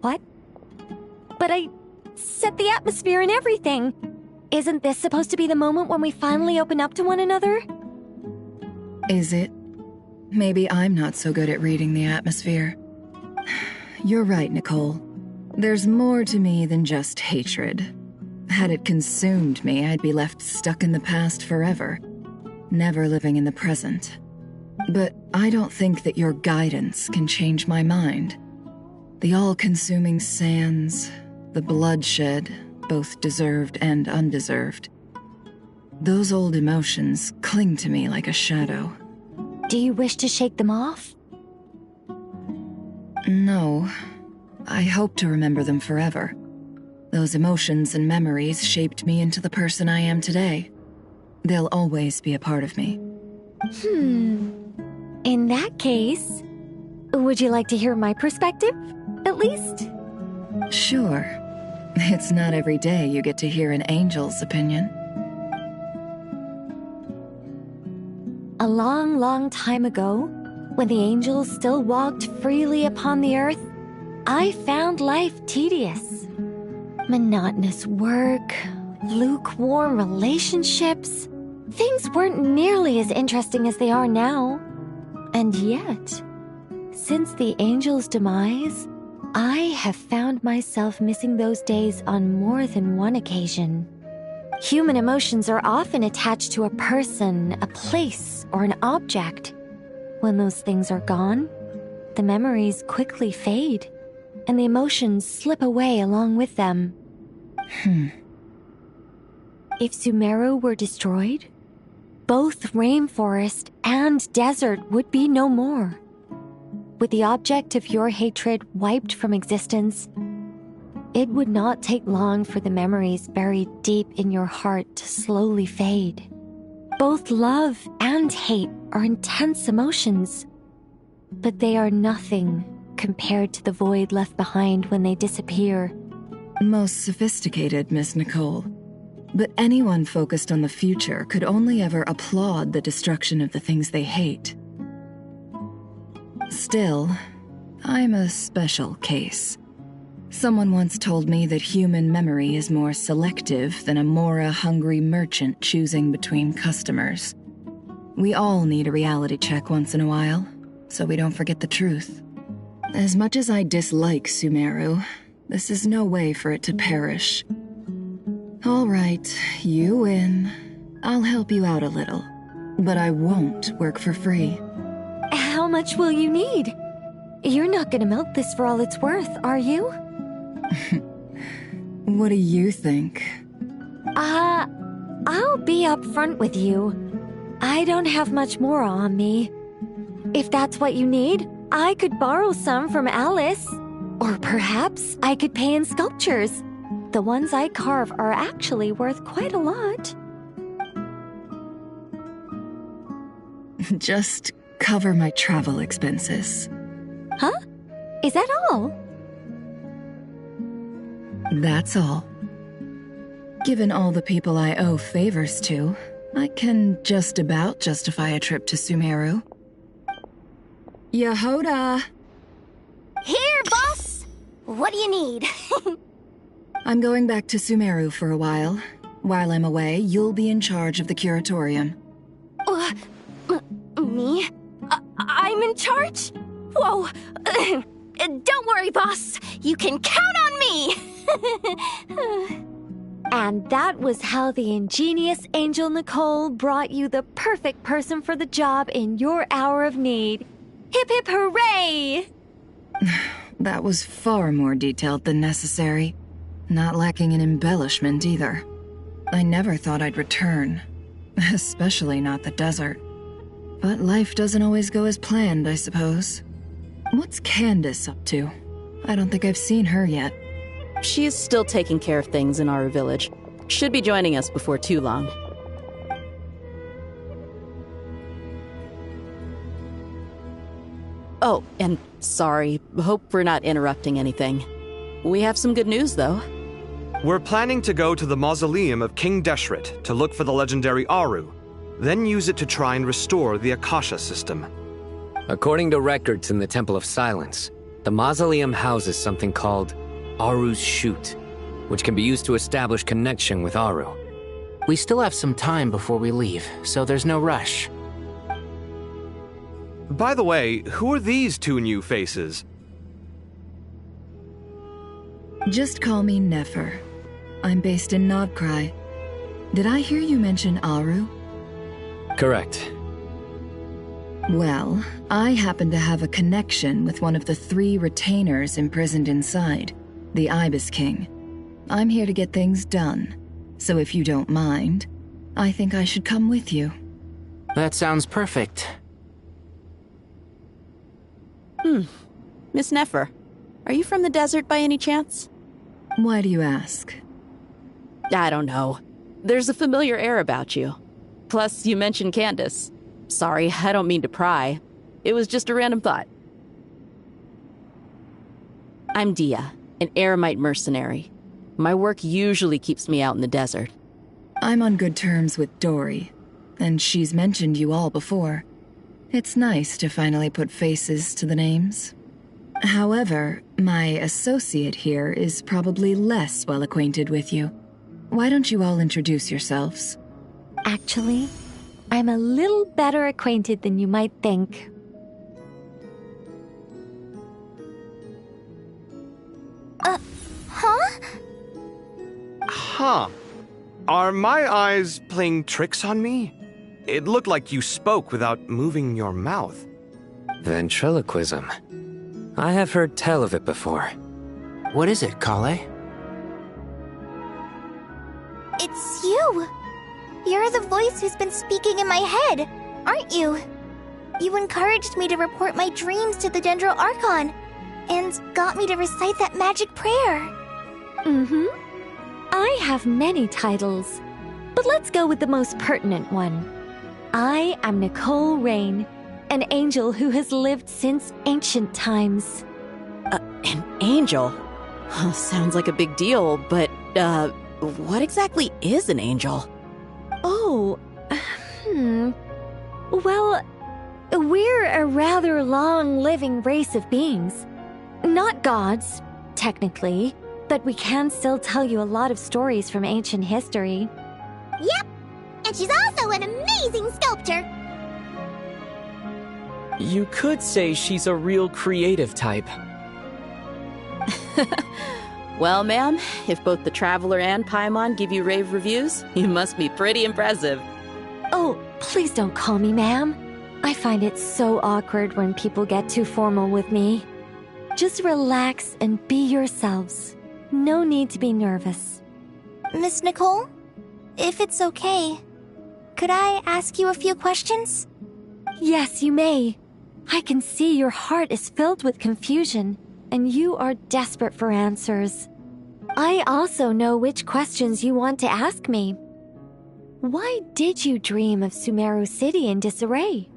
what? But I set the atmosphere and everything. Isn't this supposed to be the moment when we finally open up to one another? Is it? Maybe I'm not so good at reading the atmosphere. You're right, Nicole. There's more to me than just hatred. Had it consumed me, I'd be left stuck in the past forever, never living in the present. But I don't think that your guidance can change my mind. The all-consuming sands, the bloodshed, both deserved and undeserved. Those old emotions cling to me like a shadow. Do you wish to shake them off? No. I hope to remember them forever. Those emotions and memories shaped me into the person I am today. They'll always be a part of me. In that case, would you like to hear my perspective, at least? Sure. It's not every day you get to hear an angel's opinion. A long, long time ago, when the angels still walked freely upon the earth, I found life tedious. Monotonous work, lukewarm relationships. Things weren't nearly as interesting as they are now. And yet, since the angel's demise, I have found myself missing those days on more than one occasion. Human emotions are often attached to a person, a place, or an object. When those things are gone, the memories quickly fade. and the emotions slip away along with them. If Sumeru were destroyed, both rainforest and desert would be no more. With the object of your hatred wiped from existence, it would not take long for the memories buried deep in your heart to slowly fade. Both love and hate are intense emotions, but they are nothing compared to the void left behind when they disappear. Most sophisticated, Miss Nicole. But anyone focused on the future could only ever applaud the destruction of the things they hate. Still, I'm a special case. Someone once told me that human memory is more selective than a Mora-hungry merchant choosing between customers. We all need a reality check once in a while, so we don't forget the truth. As much as I dislike Sumeru, this is no way for it to perish. All right, you win. I'll help you out a little, but I won't work for free. How much will you need? You're not gonna milk this for all it's worth, are you? What do you think? I'll be upfront with you. I don't have much more on me. If that's what you need, I could borrow some from Alice. Or perhaps I could pay in sculptures. The ones I carve are actually worth quite a lot. Just cover my travel expenses. Huh? Is that all? That's all. Given all the people I owe favors to, I can just about justify a trip to Sumeru. Yehoda! Here, boss! What do you need? I'm going back to Sumeru for a while. While I'm away, you'll be in charge of the curatorium. Me? I'm in charge? Whoa! Don't worry, boss. You can count on me! And that was how the ingenious Angel Nicole brought you the perfect person for the job in your hour of need. Hip hip hooray! That was far more detailed than necessary. Not lacking in embellishment either. I never thought I'd return. Especially not the desert. But life doesn't always go as planned, I suppose. What's Candace up to? I don't think I've seen her yet. She's still taking care of things in our village. Should be joining us before too long. Oh, and sorry. Hope we're not interrupting anything. We have some good news, though. We're planning to go to the mausoleum of King Deshret to look for the legendary Aru, then use it to try and restore the Akasha system. According to records in the Temple of Silence, the mausoleum houses something called Aru's Chute, which can be used to establish connection with Aru. We still have some time before we leave, so there's no rush. By the way, who are these two new faces? Just call me Nefer. I'm based in Nodcry. Did I hear you mention Aru? Correct. Well, I happen to have a connection with one of the 3 retainers imprisoned inside, the Ibis King. I'm here to get things done, so if you don't mind, I think I should come with you. That sounds perfect. Miss Nefer, are you from the desert by any chance? Why do you ask? I don't know. There's a familiar air about you. Plus, you mentioned Candace. Sorry, I don't mean to pry. It was just a random thought. I'm Dia, an eremite mercenary. My work usually keeps me out in the desert. I'm on good terms with Dory, and she's mentioned you all before. It's nice to finally put faces to the names. However, my associate here is probably less well acquainted with you. Why don't you all introduce yourselves? Actually, I'm a little better acquainted than you might think. Huh? Huh. Are my eyes playing tricks on me? It looked like you spoke without moving your mouth. Ventriloquism. I have heard tell of it before. What is it, Kale? It's you! You're the voice who's been speaking in my head, aren't you? You encouraged me to report my dreams to the Dendro Archon, and got me to recite that magic prayer. Mm-hmm. I have many titles, but let's go with the most pertinent one. I am Nicole Rain, an angel who has lived since ancient times. An angel? Sounds like a big deal, but, what exactly is an angel? Oh, Well, we're a rather long-living race of beings. Not gods, technically, but we can still tell you a lot of stories from ancient history. Yep, and she's also an amazing sculptor. You could say she's a real creative type. Well, ma'am, if both the Traveler and Paimon give you rave reviews, you must be pretty impressive. Oh, please don't call me ma'am. I find it so awkward when people get too formal with me. Just relax and be yourselves. No need to be nervous. Miss Nicole, if it's okay, could I ask you a few questions? Yes, you may. I can see your heart is filled with confusion, and you are desperate for answers. I also know which questions you want to ask me. Why did you dream of Sumeru City in disarray?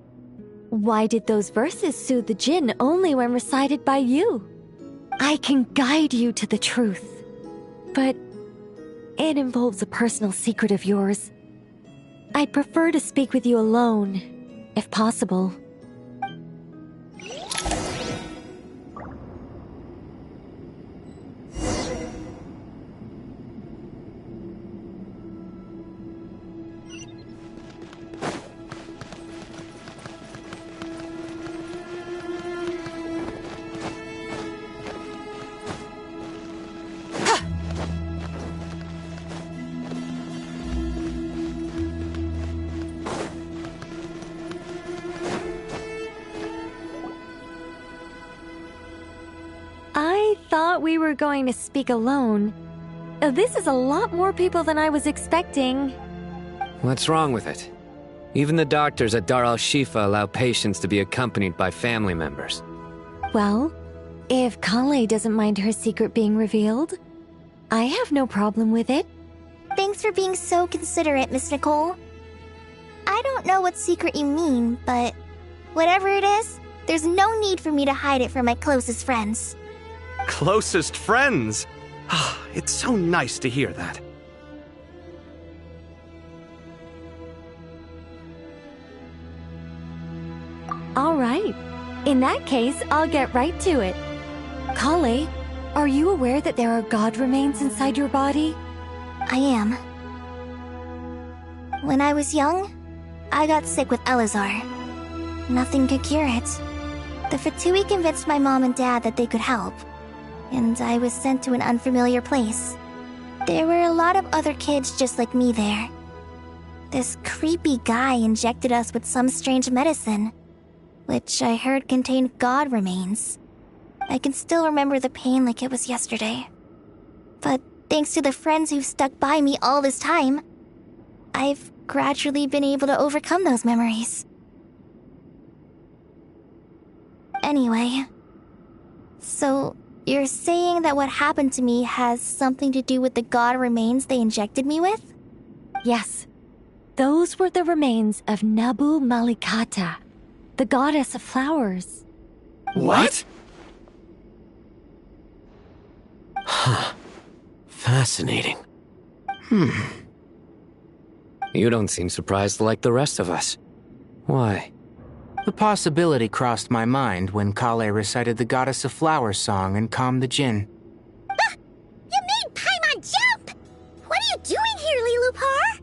Why did those verses soothe the Jinn only when recited by you? I can guide you to the truth, but it involves a personal secret of yours. I'd prefer to speak with you alone, if possible. I thought we were going to speak alone. This is a lot more people than I was expecting. What's wrong with it? Even the doctors at Dar al-Shifa allow patients to be accompanied by family members. Well, if Kale doesn't mind her secret being revealed, I have no problem with it. Thanks for being so considerate, Miss Nicole. I don't know what secret you mean, but whatever it is, there's no need for me to hide it from my closest friends. Closest friends? It's so nice to hear that. All right. In that case, I'll get right to it. Kale, are you aware that there are god remains inside your body? I am. When I was young, I got sick with Elazar. Nothing could cure it. The Fatui convinced my mom and dad that they could help, and I was sent to an unfamiliar place. There were a lot of other kids just like me there. This creepy guy injected us with some strange medicine, which I heard contained god remains. I can still remember the pain like it was yesterday. But thanks to the friends who've stuck by me all this time, I've gradually been able to overcome those memories. Anyway, so you're saying that what happened to me has something to do with the god remains they injected me with? Yes. Those were the remains of Nabu Malikata, the goddess of flowers. What? Huh. Fascinating. You don't seem surprised like the rest of us. Why? The possibility crossed my mind when Kale recited the Goddess of Flowers song and calmed the Jinn. Ah! You made Paimon jump! What are you doing here, Lilupar?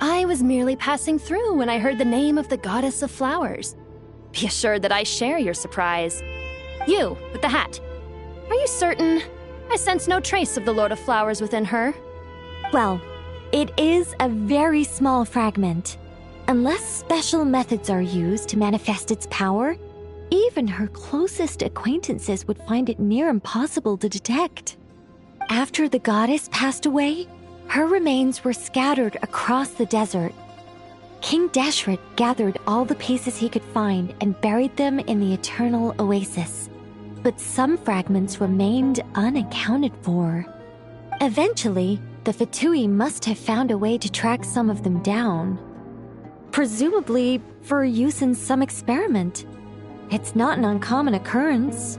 I was merely passing through when I heard the name of the Goddess of Flowers. Be assured that I share your surprise. You, with the hat. Are you certain? I sense no trace of the Lord of Flowers within her. Well, it is a very small fragment. Unless special methods are used to manifest its power, even her closest acquaintances would find it near impossible to detect. after the goddess passed away, her remains were scattered across the desert. King Deshret gathered all the pieces he could find and buried them in the Eternal Oasis. But some fragments remained unaccounted for. Eventually, the Fatui must have found a way to track some of them down. Presumably for use in some experiment. It's not an uncommon occurrence.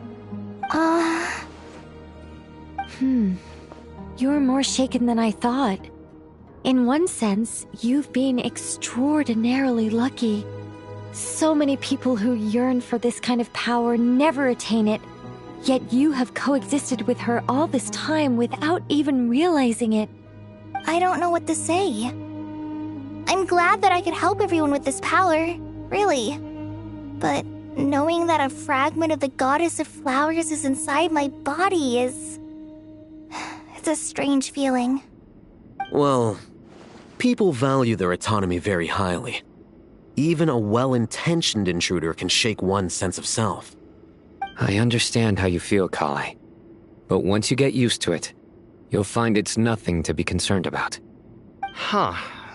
You're more shaken than I thought. In one sense, you've been extraordinarily lucky. So many people who yearn for this kind of power never attain it, yet you have coexisted with her all this time without even realizing it. I don't know what to say. I'm glad that I could help everyone with this power, really. But knowing that a fragment of the Goddess of Flowers is inside my body is... it's a strange feeling. Well, people value their autonomy very highly. Even a well-intentioned intruder can shake one's sense of self. I understand how you feel, Kale. But once you get used to it, you'll find it's nothing to be concerned about. Huh.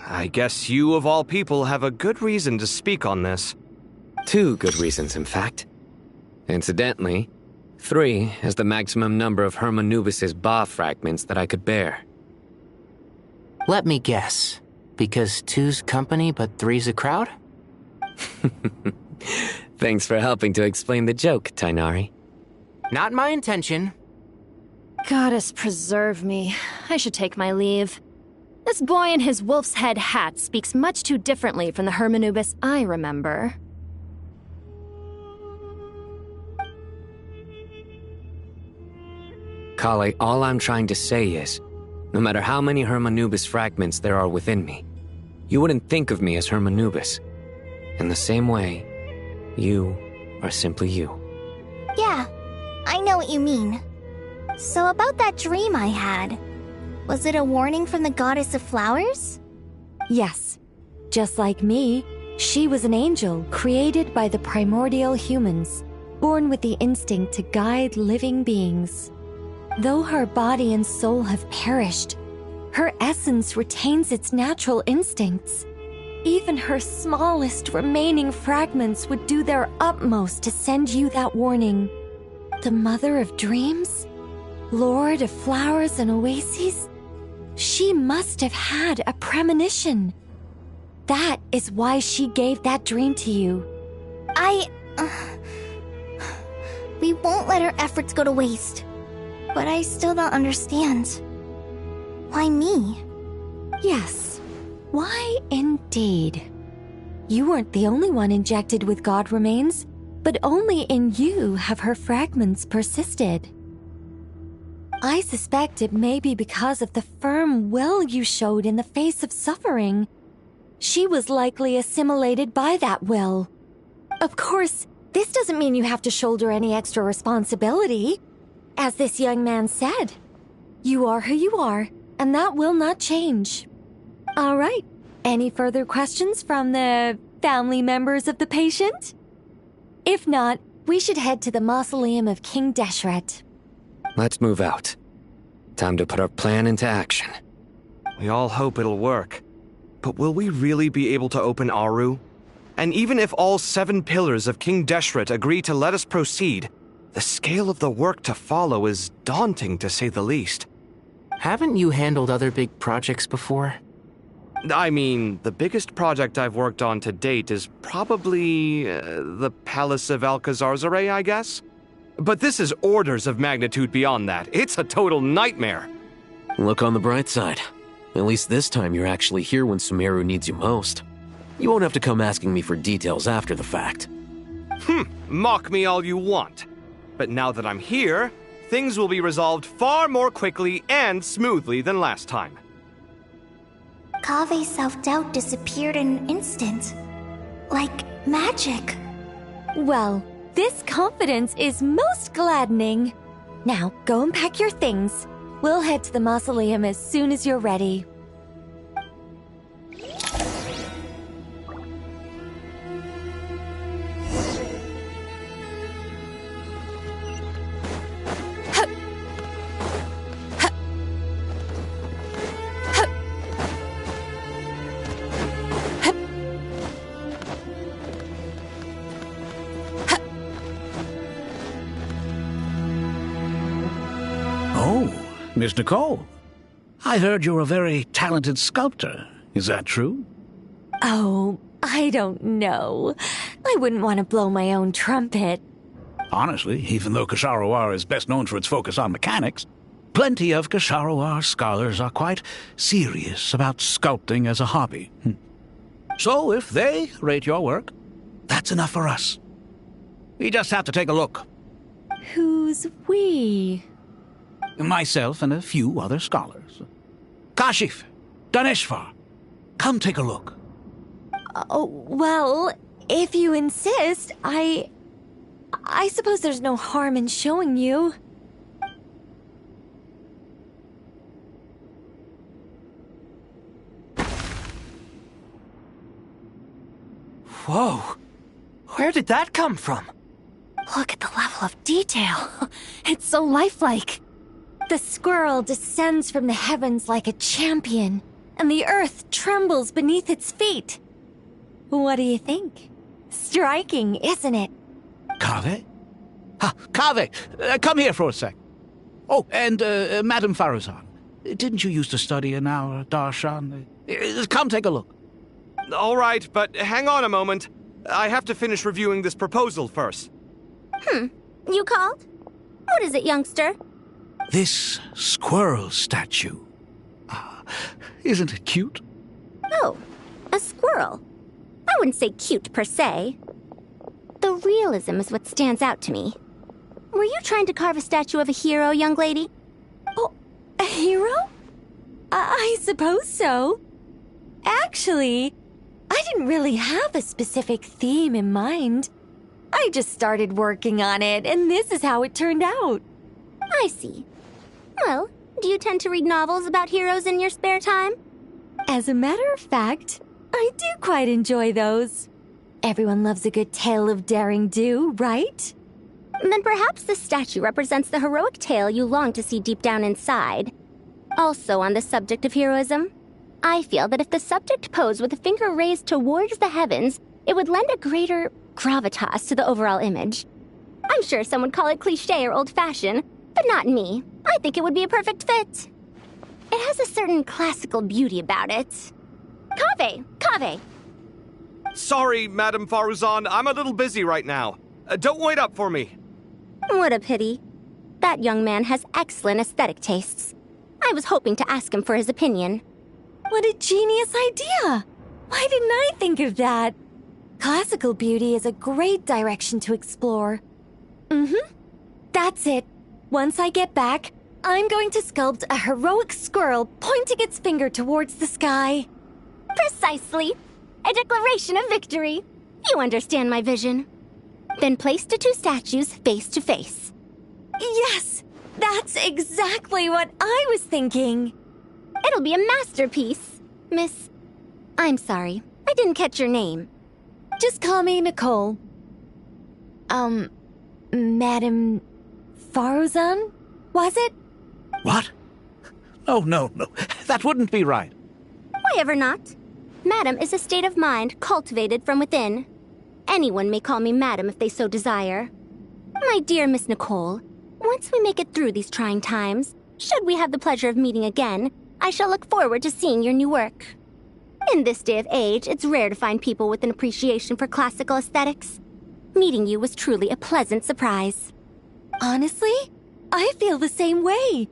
I guess you, of all people, have a good reason to speak on this. 2 good reasons, in fact. Incidentally, 3 is the maximum number of Hermanubis' Ba fragments that I could bear. Let me guess. Because 2's company, but 3's a crowd? Thanks for helping to explain the joke, Tainari. Not my intention. Goddess preserve me. I should take my leave. This boy in his wolf's head hat speaks much too differently from the Hermanubis I remember. Kale, all I'm trying to say is, no matter how many Hermanubis fragments there are within me, you wouldn't think of me as Hermanubis. In the same way, you are simply you. Yeah, I know what you mean. So about that dream I had, was it a warning from the Goddess of Flowers? Yes. Just like me, she was an angel created by the primordial humans, born with the instinct to guide living beings. Though her body and soul have perished, her essence retains its natural instincts. Even her smallest remaining fragments would do their utmost to send you that warning. The Mother of Dreams? Lord of Flowers and Oases? She must have had a premonition. That is why she gave that dream to you. We won't let our efforts go to waste. But I still don't understand. Why me? Yes. Why indeed? You weren't the only one injected with god remains, but only in you have her fragments persisted. I suspect it may be because of the firm will you showed in the face of suffering. She was likely assimilated by that will. Of course, this doesn't mean you have to shoulder any extra responsibility. As this young man said, you are who you are, and that will not change. All right, any further questions from the family members of the patient? If not, we should head to the mausoleum of King Deshret. Let's move out. Time to put our plan into action. We all hope it'll work. But will we really be able to open Aru? And even if all 7 pillars of King Deshret agree to let us proceed, the scale of the work to follow is daunting, to say the least. Haven't you handled other big projects before? I mean, the biggest project I've worked on to date is probably the Palace of Alcazarzaray, I guess? But this is orders of magnitude beyond that. It's a total nightmare. Look on the bright side. At least this time you're actually here when Sumeru needs you most. You won't have to come asking me for details after the fact. Mock me all you want. But now that I'm here, things will be resolved far more quickly and smoothly than last time. Kave's self-doubt disappeared in an instant. Like magic. Well, this confidence is most gladdening. Now, go and pack your things. We'll head to the mausoleum as soon as you're ready. Miss Nicole, I heard you're a very talented sculptor. Is that true? Oh, I don't know. I wouldn't want to blow my own trumpet. Honestly, even though Kasharawar is best known for its focus on mechanics, plenty of Kasharawar scholars are quite serious about sculpting as a hobby. So if they rate your work, that's enough for us. We just have to take a look. Who's we? Myself and a few other scholars. Kashif, Daneshvar, come take a look. Oh, well, if you insist, I suppose there's no harm in showing you. Whoa! Where did that come from? Look at the level of detail. It's so lifelike. The squirrel descends from the heavens like a champion, and the earth trembles beneath its feet. What do you think? Striking, isn't it? Kaveh? Kaveh, come here for a sec. Oh, and Madame Faruzan, didn't you used to study in our darshan? Come take a look. All right, but hang on a moment. I have to finish reviewing this proposal first. You called? What is it, youngster? This squirrel statue. Isn't it cute? Oh, a squirrel. I wouldn't say cute per se. The realism is what stands out to me. Were you trying to carve a statue of a hero, young lady? Oh, a hero? I suppose so. Actually, I didn't really have a specific theme in mind. I just started working on it, and this is how it turned out. I see. Well, do you tend to read novels about heroes in your spare time? As a matter of fact, I do quite enjoy those. Everyone loves a good tale of daring do, right? Then perhaps this statue represents the heroic tale you long to see deep down inside. Also on the subject of heroism, I feel that if the subject posed with a finger raised towards the heavens, it would lend a greater gravitas to the overall image. I'm sure some would call it cliché or old-fashioned, but not me. I think it would be a perfect fit. It has a certain classical beauty about it. Kaveh! Sorry, Madame Faruzan, I'm a little busy right now. Don't wait up for me. What a pity. That young man has excellent aesthetic tastes. I was hoping to ask him for his opinion. What a genius idea! Why didn't I think of that? Classical beauty is a great direction to explore. That's it. Once I get back, I'm going to sculpt a heroic squirrel pointing its finger towards the sky. Precisely. A declaration of victory. You understand my vision. Then place the two statues face to face. Yes! That's exactly what I was thinking. It'll be a masterpiece, Miss... I'm sorry, I didn't catch your name. Just call me Nicole. Madame Faruzan? Was it? What? Oh, no. That wouldn't be right. Why ever not? Madam is a state of mind cultivated from within. Anyone may call me Madam if they so desire. My dear Miss Nicole, once we make it through these trying times, should we have the pleasure of meeting again, I shall look forward to seeing your new work. In this day of age, it's rare to find people with an appreciation for classical aesthetics. Meeting you was truly a pleasant surprise. Honestly, I feel the same way.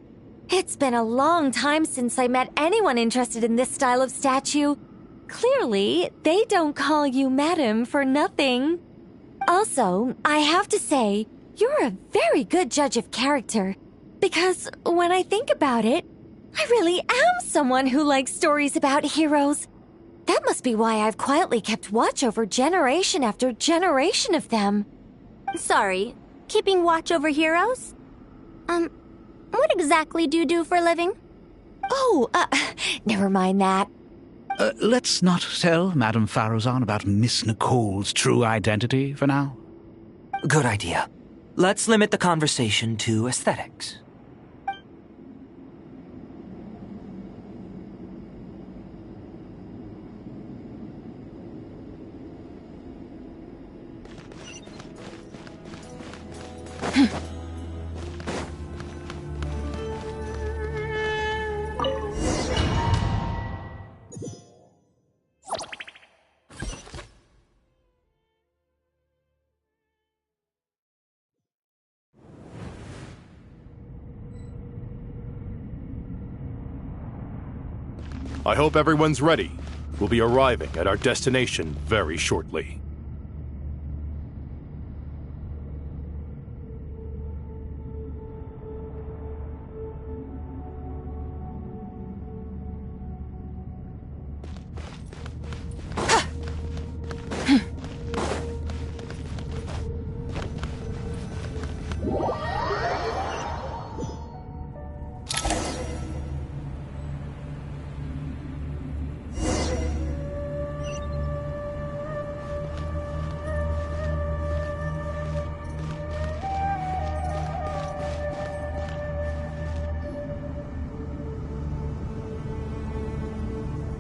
It's been a long time since I met anyone interested in this style of statue. Clearly, they don't call you Madam for nothing. Also, I have to say, you're a very good judge of character. Because when I think about it, I really am someone who likes stories about heroes. That must be why I've quietly kept watch over generation after generation of them. Sorry, keeping watch over heroes? What exactly do you do for a living? Oh, never mind that. Let's not tell Madame Faruzan about Miss Nicole's true identity for now. Good idea. Let's limit the conversation to aesthetics. I hope everyone's ready. We'll be arriving at our destination very shortly.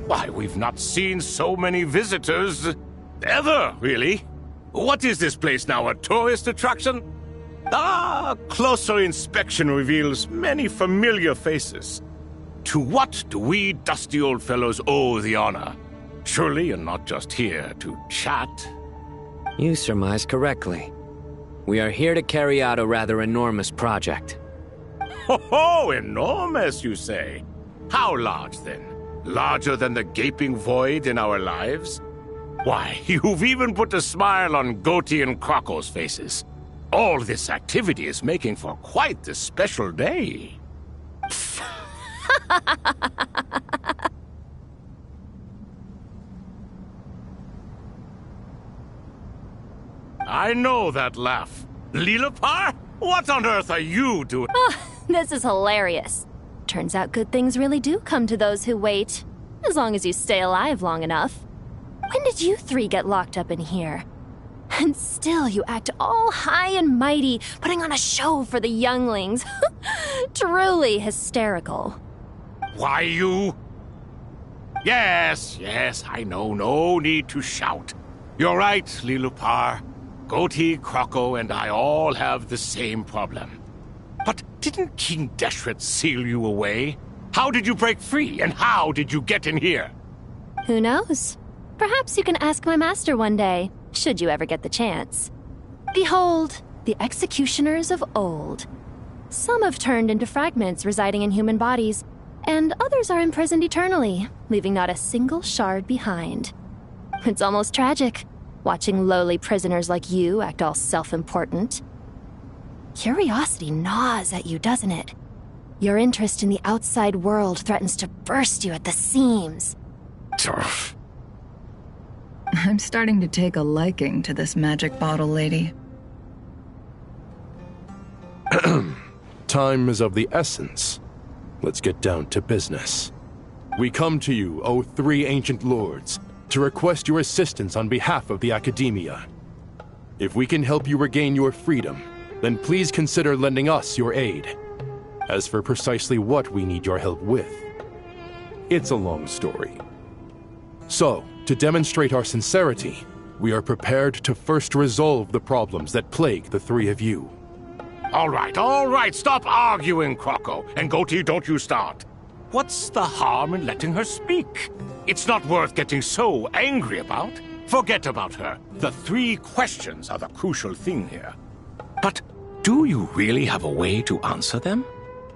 Why, we've not seen so many visitors ever, really. What is this place now, a tourist attraction? Ah, closer inspection reveals many familiar faces. To what do we dusty old fellows owe the honor? Surely you're not just here to chat. You surmise correctly. We are here to carry out a rather enormous project. Ho, enormous, you say? How large, then? Larger than the gaping void in our lives? Why, you've even put a smile on Goatee and Crocco's faces. All this activity is making for quite the special day. I know that laugh. Lilipar? What on earth are you doing? Oh, this is hilarious. Turns out good things really do come to those who wait. As long as you stay alive long enough. When did you three get locked up in here? And still you act all high and mighty, putting on a show for the younglings. Truly hysterical. Why, you... Yes, I know. No need to shout. You're right, Lilipar. Goatee, Crocco, and I all have the same problem. But didn't King Deshret seal you away? How did you break free, and how did you get in here? Who knows? Perhaps you can ask my master one day, should you ever get the chance. Behold, the executioners of old. Some have turned into fragments residing in human bodies, and others are imprisoned eternally, leaving not a single shard behind. It's almost tragic, watching lowly prisoners like you act all self-important. Curiosity gnaws at you, doesn't it? Your interest in the outside world threatens to burst you at the seams. I'm starting to take a liking to this magic bottle lady. Time is of the essence. Let's get down to business. We come to you, O three ancient lords, to request your assistance on behalf of the Academia. If we can help you regain your freedom, then please consider lending us your aid. As for precisely what we need your help with, it's a long story. So, to demonstrate our sincerity, we are prepared to first resolve the problems that plague the three of you. All right, stop arguing, Crocco. And Goatee, don't you start. What's the harm in letting her speak? It's not worth getting so angry about. Forget about her. The three questions are the crucial thing here. But do you really have a way to answer them?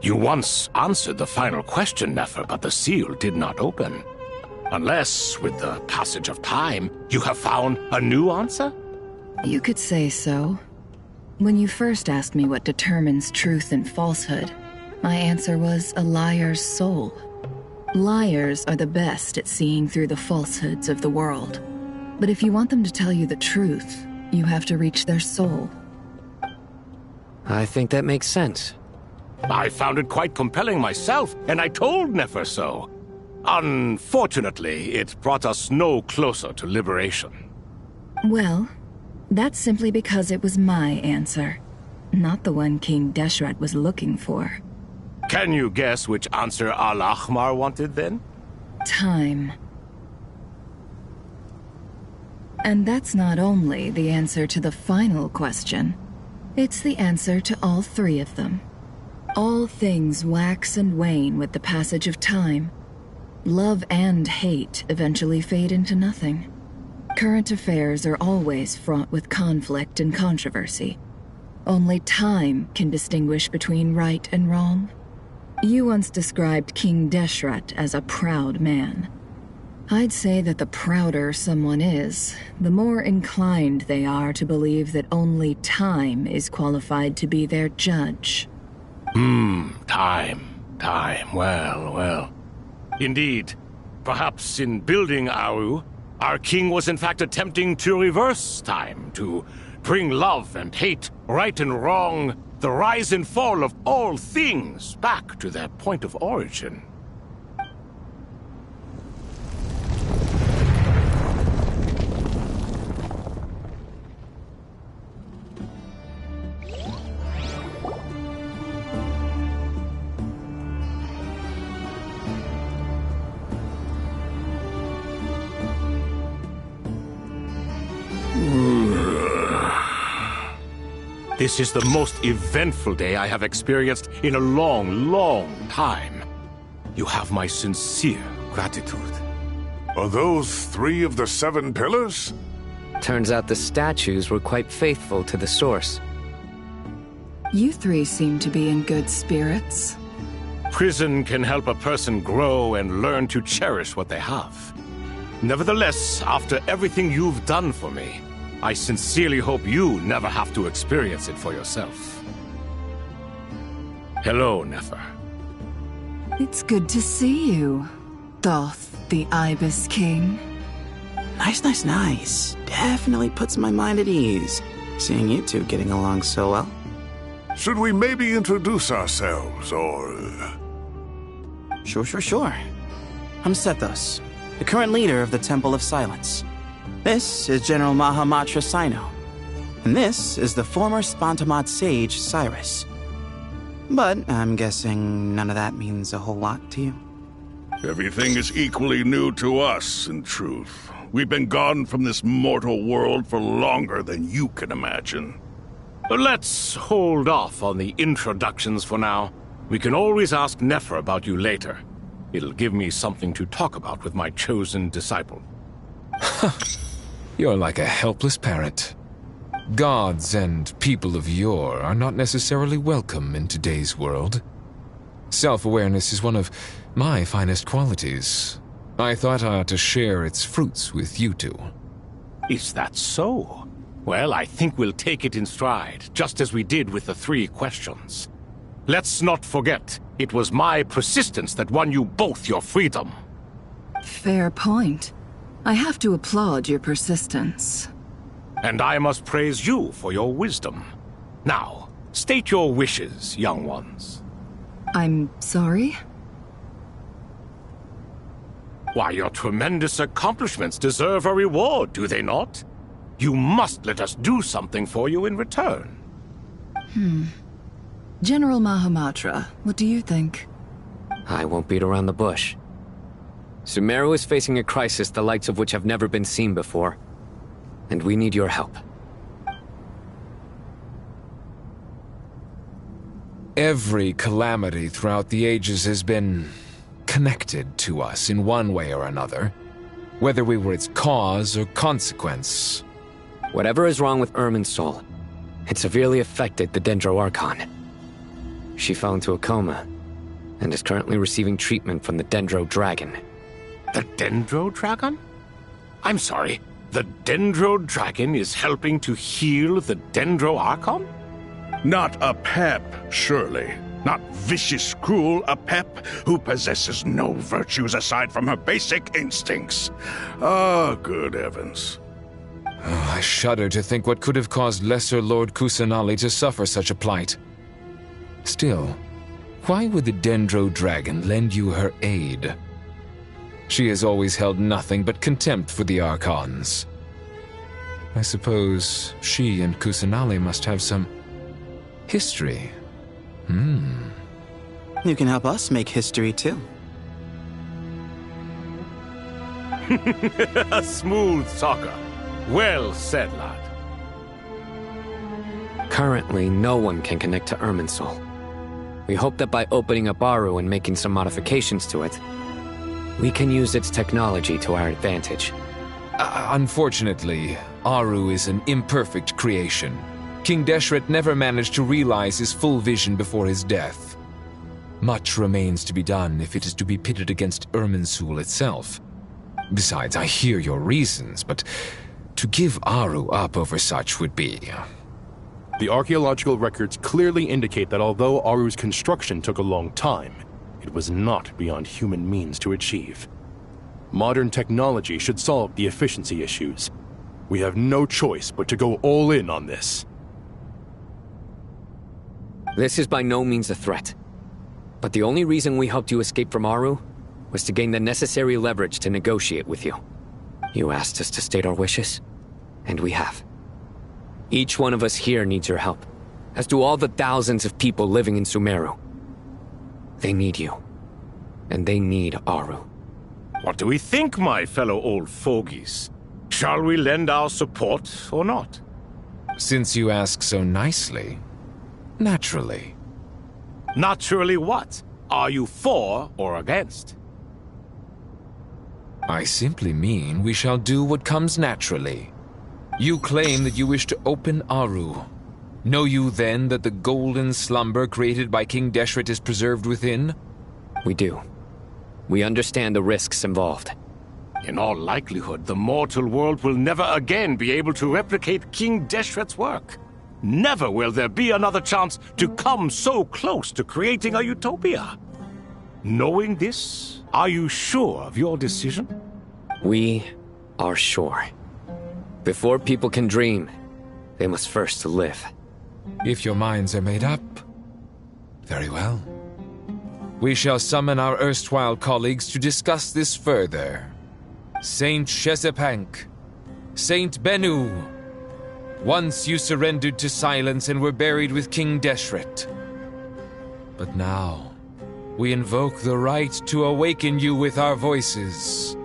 You once answered the final question, Nefer, but the seal did not open. Unless, with the passage of time, you have found a new answer? You could say so. When you first asked me what determines truth and falsehood, my answer was a liar's soul. Liars are the best at seeing through the falsehoods of the world. But if you want them to tell you the truth, you have to reach their soul. I think that makes sense. I found it quite compelling myself, and I told Nefer so. Unfortunately, it brought us no closer to liberation. Well, that's simply because it was my answer, not the one King Deshret was looking for. Can you guess which answer Al-Ahmar wanted then? Time. And that's not only the answer to the final question, it's the answer to all three of them. All things wax and wane with the passage of time. Love and hate eventually fade into nothing. Current affairs are always fraught with conflict and controversy. Only time can distinguish between right and wrong. You once described King Deshret as a proud man. I'd say that the prouder someone is, the more inclined they are to believe that only time is qualified to be their judge. Time. Well. Indeed. Perhaps in building Aru, our king was in fact attempting to reverse time, to bring love and hate, right and wrong, the rise and fall of all things back to their point of origin. This is the most eventful day I have experienced in a long time. You have my sincere gratitude. Are those 3 of the 7 pillars? Turns out the statues were quite faithful to the source. You 3 seem to be in good spirits. Prison can help a person grow and learn to cherish what they have. Nevertheless, after everything you've done for me, I sincerely hope you never have to experience it for yourself. Hello, Nefer. It's good to see you, Thoth the Ibis King. Nice. Definitely puts my mind at ease, seeing you 2 getting along so well. Should we maybe introduce ourselves, or... Sure. I'm Sethos, the current leader of the Temple of Silence. This is General Mahamatra Sino, and this is the former Spantamot sage, Cyrus. But I'm guessing none of that means a whole lot to you. Everything is equally new to us, in truth. We've been gone from this mortal world for longer than you can imagine. Let's hold off on the introductions for now. We can always ask Nefer about you later. It'll give me something to talk about with my chosen disciple. You're like a helpless parent. Gods and people of yore are not necessarily welcome in today's world. Self-awareness is one of my finest qualities. I thought I ought to share its fruits with you 2. Is that so? Well, I think we'll take it in stride, just as we did with the 3 questions. Let's not forget, it was my persistence that won you both your freedom. Fair point. I have to applaud your persistence. And I must praise you for your wisdom. Now, state your wishes, young ones. I'm sorry? Why, your tremendous accomplishments deserve a reward, do they not? You must let us do something for you in return. General Mahamatra, what do you think? I won't beat around the bush. Sumeru is facing a crisis the likes of which have never been seen before, and we need your help. Every calamity throughout the ages has been connected to us in one way or another, whether we were its cause or consequence. Whatever is wrong with Irminsul, it severely affected the Dendro Archon. She fell into a coma, and is currently receiving treatment from the Dendro Dragon. The Dendro Dragon? I'm sorry, the Dendro Dragon is helping to heal the Dendro Archon? Not a pep, surely. Not vicious, cruel a pep who possesses no virtues aside from her basic instincts. Ah, good heavens. Oh, I shudder to think what could have caused Lesser Lord Kusanali to suffer such a plight. Still, why would the Dendro Dragon lend you her aid? She has always held nothing but contempt for the Archons. I suppose she and Kusanali must have some history. You can help us make history too. A smooth talker. Well said, lad. Currently, no one can connect to Irminsul. We hope that by opening up Aru and making some modifications to it, we can use its technology to our advantage. Unfortunately, Aru is an imperfect creation. King Deshret never managed to realize his full vision before his death. Much remains to be done if it is to be pitted against Irminsul itself. Besides, I hear your reasons, but to give Aru up over such would be... The archaeological records clearly indicate that although Aru's construction took a long time, it was not beyond human means to achieve. Modern technology should solve the efficiency issues. We have no choice but to go all in on this. This is by no means a threat. But the only reason we helped you escape from Aru was to gain the necessary leverage to negotiate with you. You asked us to state our wishes, and we have. Each one of us here needs your help, as do all the thousands of people living in Sumeru. They need you, and they need Aru. What do we think, my fellow old fogies? Shall we lend our support or not? Since you ask so nicely, naturally. Naturally what? Are you for or against? I simply mean we shall do what comes naturally. You claim that you wish to open Aru. Know you then that the golden slumber created by King Deshret is preserved within? We do. We understand the risks involved. In all likelihood, the mortal world will never again be able to replicate King Deshret's work. Never will there be another chance to come so close to creating a utopia. Knowing this, are you sure of your decision? We are sure. Before people can dream, they must first live. If your minds are made up, very well. We shall summon our erstwhile colleagues to discuss this further. Saint Shezepank, Saint Bennu, once you surrendered to silence and were buried with King Deshret. But now, we invoke the right to awaken you with our voices.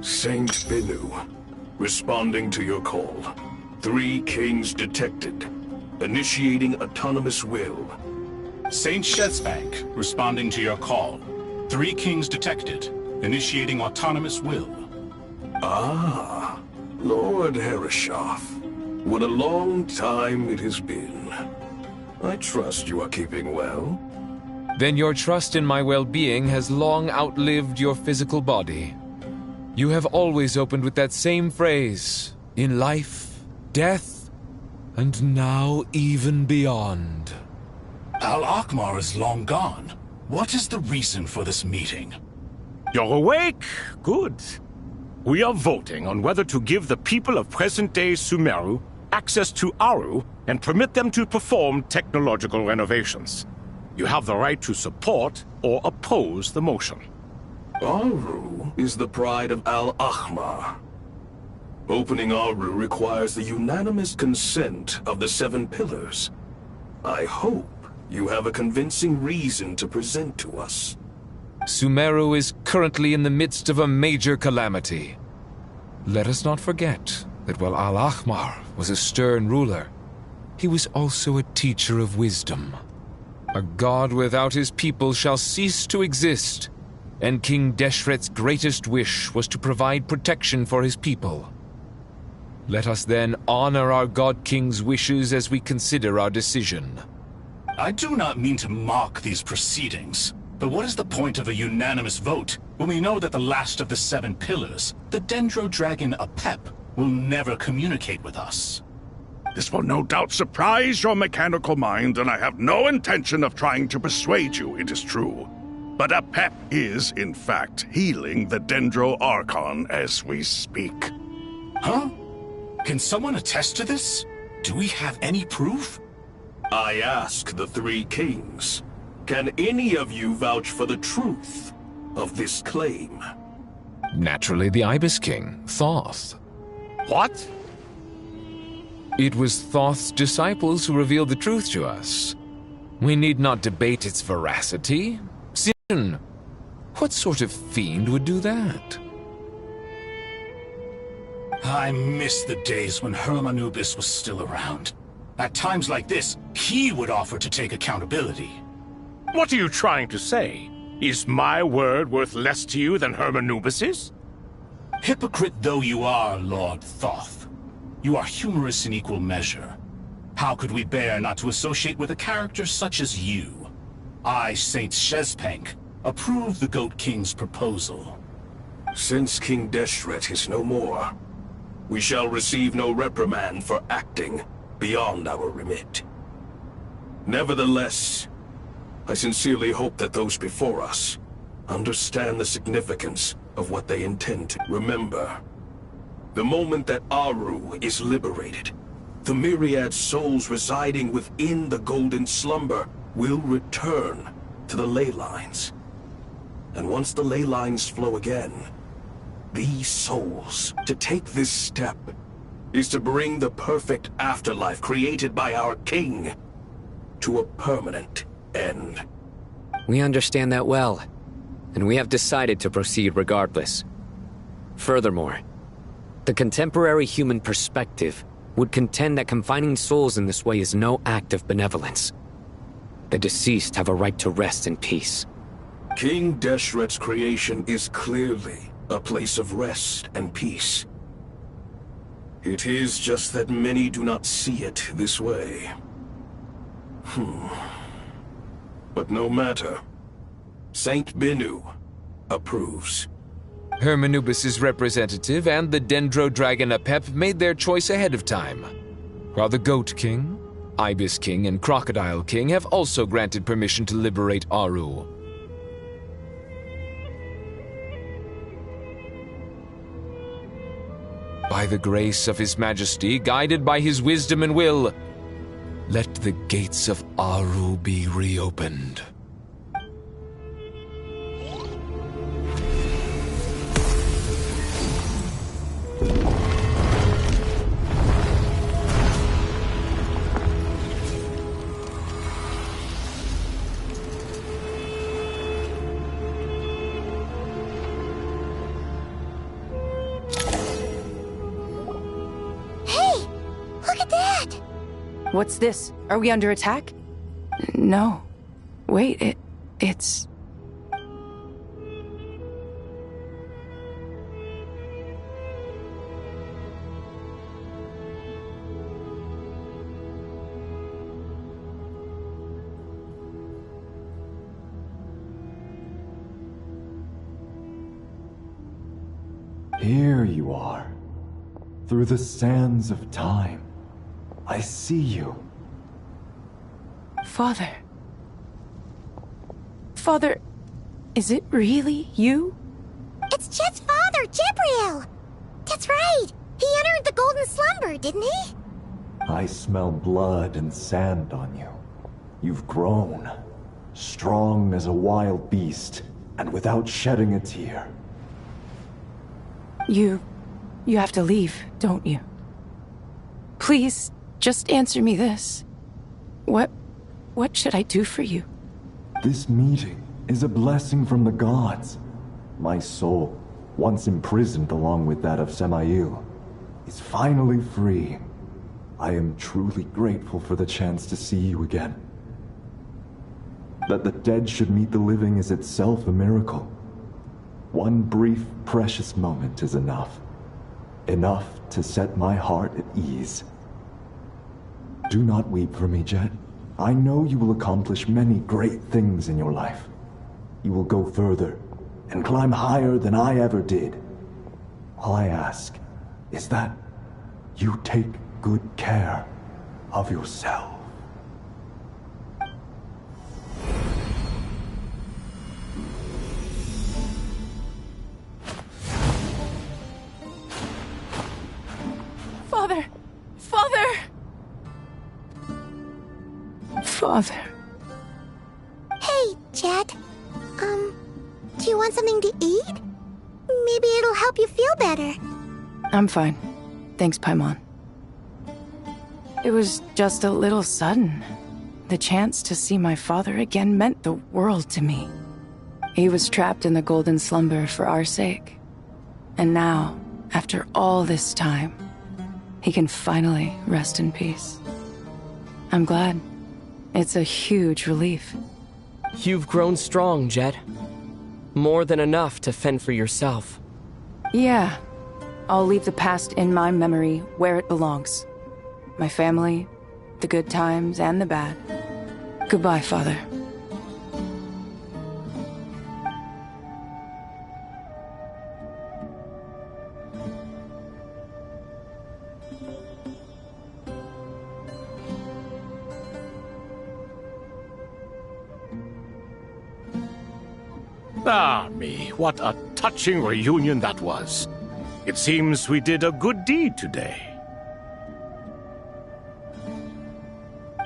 Saint Bennu, responding to your call. 3 kings detected. Initiating autonomous will. Saint Shezepank, responding to your call. 3 kings detected. Initiating autonomous will. Ah, Lord Herreshoff. What a long time it has been. I trust you are keeping well. Then your trust in my well-being has long outlived your physical body. You have always opened with that same phrase, in life, death, and now even beyond. Al-Akhmar is long gone. What is the reason for this meeting? You're awake? Good. We are voting on whether to give the people of present-day Sumeru access to Aru and permit them to perform technological renovations. You have the right to support or oppose the motion. Aru is the pride of Al-Akhmar. Opening Aru requires the unanimous consent of the 7 pillars. I hope you have a convincing reason to present to us. Sumeru is currently in the midst of a major calamity. Let us not forget that while Al-Akhmar was a stern ruler, he was also a teacher of wisdom. A god without his people shall cease to exist, and King Deshret's greatest wish was to provide protection for his people. Let us then honor our God King's wishes as we consider our decision. I do not mean to mock these proceedings, but what is the point of a unanimous vote when we know that the last of the 7 pillars, the Dendro Dragon Apep, will never communicate with us? This will no doubt surprise your mechanical mind, and I have no intention of trying to persuade you it is true. But Apep is, in fact, healing the Dendro Archon as we speak. Huh? Can someone attest to this? Do we have any proof? I ask the 3 kings. Can any of you vouch for the truth of this claim? Naturally, the Ibis King, Thoth. What? It was Thoth's disciples who revealed the truth to us. We need not debate its veracity. What sort of fiend would do that? I miss the days when Hermanubis was still around. At times like this, he would offer to take accountability. What are you trying to say? Is my word worth less to you than Hermanubis's? Hypocrite though you are, Lord Thoth, you are humorous in equal measure. How could we bear not to associate with a character such as you? I, Saint Shezpank, approve the Goat King's proposal. Since King Deshret is no more, we shall receive no reprimand for acting beyond our remit. Nevertheless, I sincerely hope that those before us understand the significance of what they intend to remember. The moment that Aru is liberated, the myriad souls residing within the Golden Slumber will return to the ley lines. And once the ley lines flow again, these souls, to take this step, is to bring the perfect afterlife created by our king to a permanent end. We understand that well, and we have decided to proceed regardless. Furthermore, the contemporary human perspective would contend that confining souls in this way is no act of benevolence. The deceased have a right to rest in peace. King Deshret's creation is clearly a place of rest and peace. It is just that many do not see it this way. But no matter. Saint Binu approves. Hermanubis' representative and the Dendro Dragon Apep made their choice ahead of time, while the Goat King, Ibis King, and Crocodile King have also granted permission to liberate Aru. By the grace of His Majesty, guided by his wisdom and will, let the gates of Aru be reopened. What's this? Are we under attack? No. Wait, it's... Here you are, through the sands of time. I see you. Father. Father, is it really you? It's Chet's father, Jibriel! That's right! He entered the Golden Slumber, didn't he? I smell blood and sand on you. You've grown, strong as a wild beast, and without shedding a tear. You have to leave, don't you? Please, just answer me this. What should I do for you? This meeting is a blessing from the gods. My soul, once imprisoned along with that of Samael, is finally free. I am truly grateful for the chance to see you again. That the dead should meet the living is itself a miracle. One brief, precious moment is enough. Enough to set my heart at ease. Do not weep for me, Jet. I know you will accomplish many great things in your life. You will go further and climb higher than I ever did. All I ask is that you take good care of yourself. Father! Father! Father. Hey, Jet. Do you want something to eat? Maybe it'll help you feel better. I'm fine. Thanks, Paimon. It was just a little sudden. The chance to see my father again meant the world to me. He was trapped in the Golden Slumber for our sake. And now, After all this time, he can finally rest in peace. I'm glad. It's a huge relief. You've grown strong, Jet. More than enough to fend for yourself. Yeah. I'll leave the past in my memory where it belongs. My family, the good times and the bad. Goodbye, Father. Ah, me, what a touching reunion that was. It seems we did a good deed today.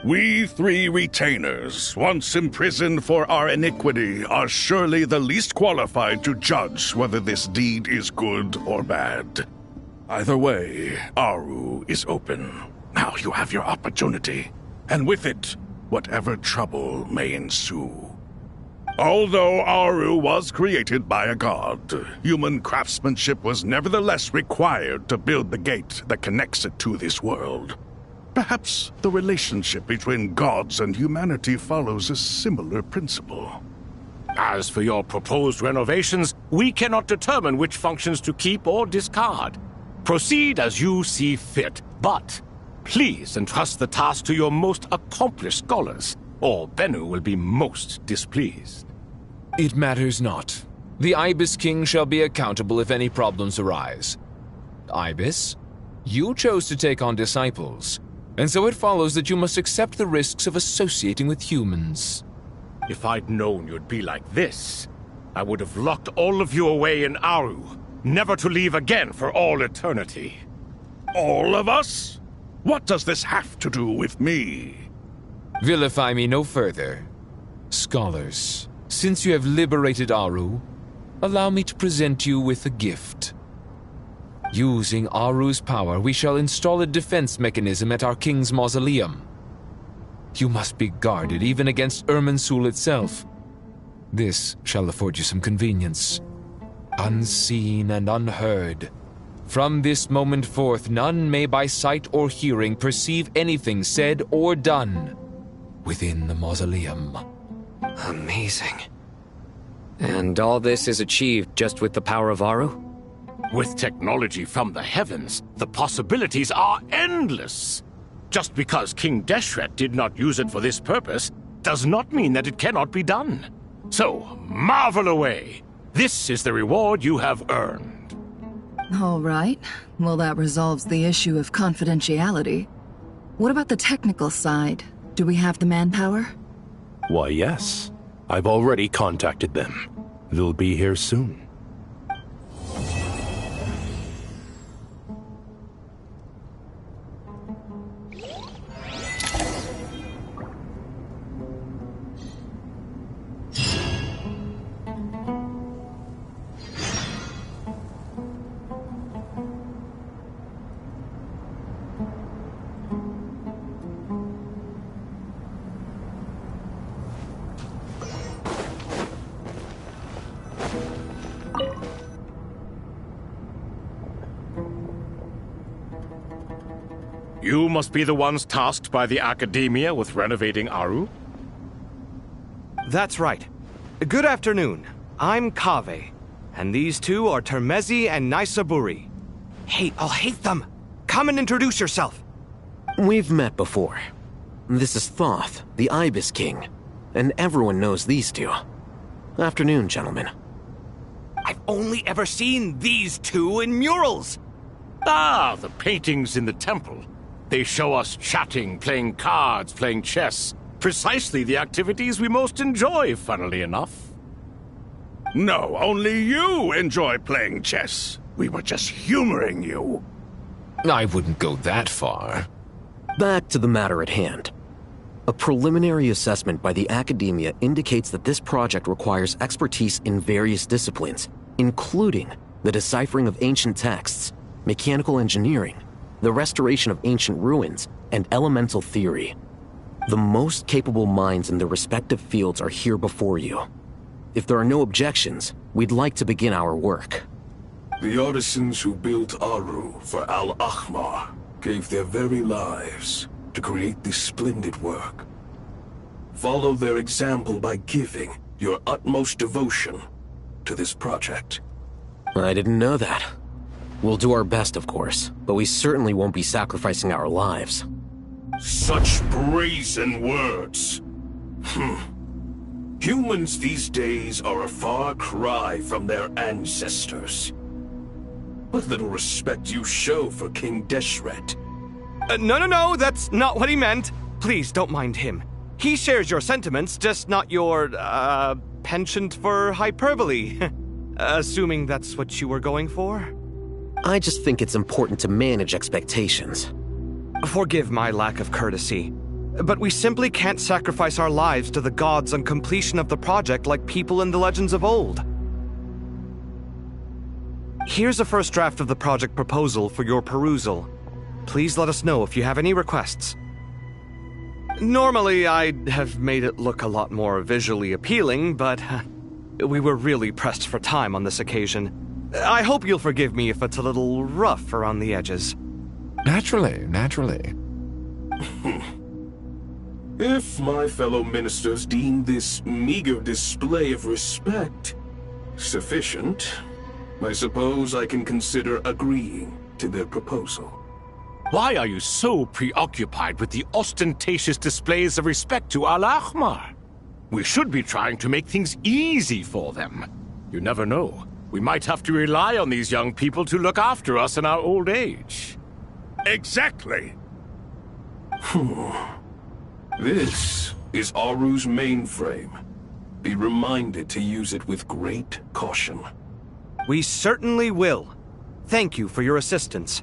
We three retainers, once imprisoned for our iniquity, are surely the least qualified to judge whether this deed is good or bad. Either way, Aru is open. Now you have your opportunity, and with it, whatever trouble may ensue. Although Aru was created by a god, human craftsmanship was nevertheless required to build the gate that connects it to this world. Perhaps the relationship between gods and humanity follows a similar principle. As for your proposed renovations, we cannot determine which functions to keep or discard. Proceed as you see fit, but please entrust the task to your most accomplished scholars, or Bennu will be most displeased. It matters not. The Ibis King shall be accountable if any problems arise. Ibis, you chose to take on disciples, and so it follows that you must accept the risks of associating with humans. If I'd known you'd be like this, I would have locked all of you away in Aru, never to leave again for all eternity. All of us? What does this have to do with me? Vilify me no further. Scholars, since you have liberated Aru, allow me to present you with a gift. Using Aru's power, we shall install a defense mechanism at our king's mausoleum. You must be guarded even against Irminsul itself. This shall afford you some convenience. Unseen and unheard. From this moment forth, none may by sight or hearing perceive anything said or done within the mausoleum. Amazing. And all this is achieved just with the power of Aru? With technology from the heavens, the possibilities are endless. Just because King Deshret did not use it for this purpose does not mean that it cannot be done. So, marvel away. This is the reward you have earned. All right. Well, that resolves the issue of confidentiality. What about the technical side? Do we have the manpower? Why, yes. I've already contacted them. They'll be here soon. You must be the ones tasked by the Academia with renovating Aru? That's right. Good afternoon. I'm Kaveh, and these two are Termezi and Naisaburi. Hey, I'll hate them! Come and introduce yourself! We've met before. This is Thoth, the Ibis King, and everyone knows these two. Afternoon, gentlemen. I've only ever seen these two in murals! Ah, the paintings in the temple. They show us chatting, playing cards, playing chess. Precisely the activities we most enjoy, funnily enough. No, only you enjoy playing chess. We were just humoring you. I wouldn't go that far. Back to the matter at hand. A preliminary assessment by the Academia indicates that this project requires expertise in various disciplines, including the deciphering of ancient texts, mechanical engineering, the restoration of ancient ruins, and elemental theory. The most capable minds in their respective fields are here before you. If there are no objections, we'd like to begin our work. The artisans who built Aru for Al-Ahmar gave their very lives to create this splendid work. Follow their example by giving your utmost devotion to this project. I didn't know that. We'll do our best, of course, but we certainly won't be sacrificing our lives. Such brazen words. Humans these days are a far cry from their ancestors. What little respect you show for King Deshret. No, that's not what he meant. Please, don't mind him. He shares your sentiments, just not your, penchant for hyperbole. Assuming that's what you were going for? I just think it's important to manage expectations. Forgive my lack of courtesy, but we simply can't sacrifice our lives to the gods on completion of the project like people in the legends of old. Here's a first draft of the project proposal for your perusal. Please let us know if you have any requests. Normally, I'd have made it look a lot more visually appealing, but we were really pressed for time on this occasion. I hope you'll forgive me if it's a little rough around the edges. Naturally. If my fellow ministers deem this meager display of respect sufficient, I suppose I can consider agreeing to their proposal. Why are you so preoccupied with the ostentatious displays of respect to Al-Ahmar? We should be trying to make things easy for them. You never know. We might have to rely on these young people to look after us in our old age. Exactly. This is Aru's mainframe. Be reminded to use it with great caution. We certainly will. Thank you for your assistance.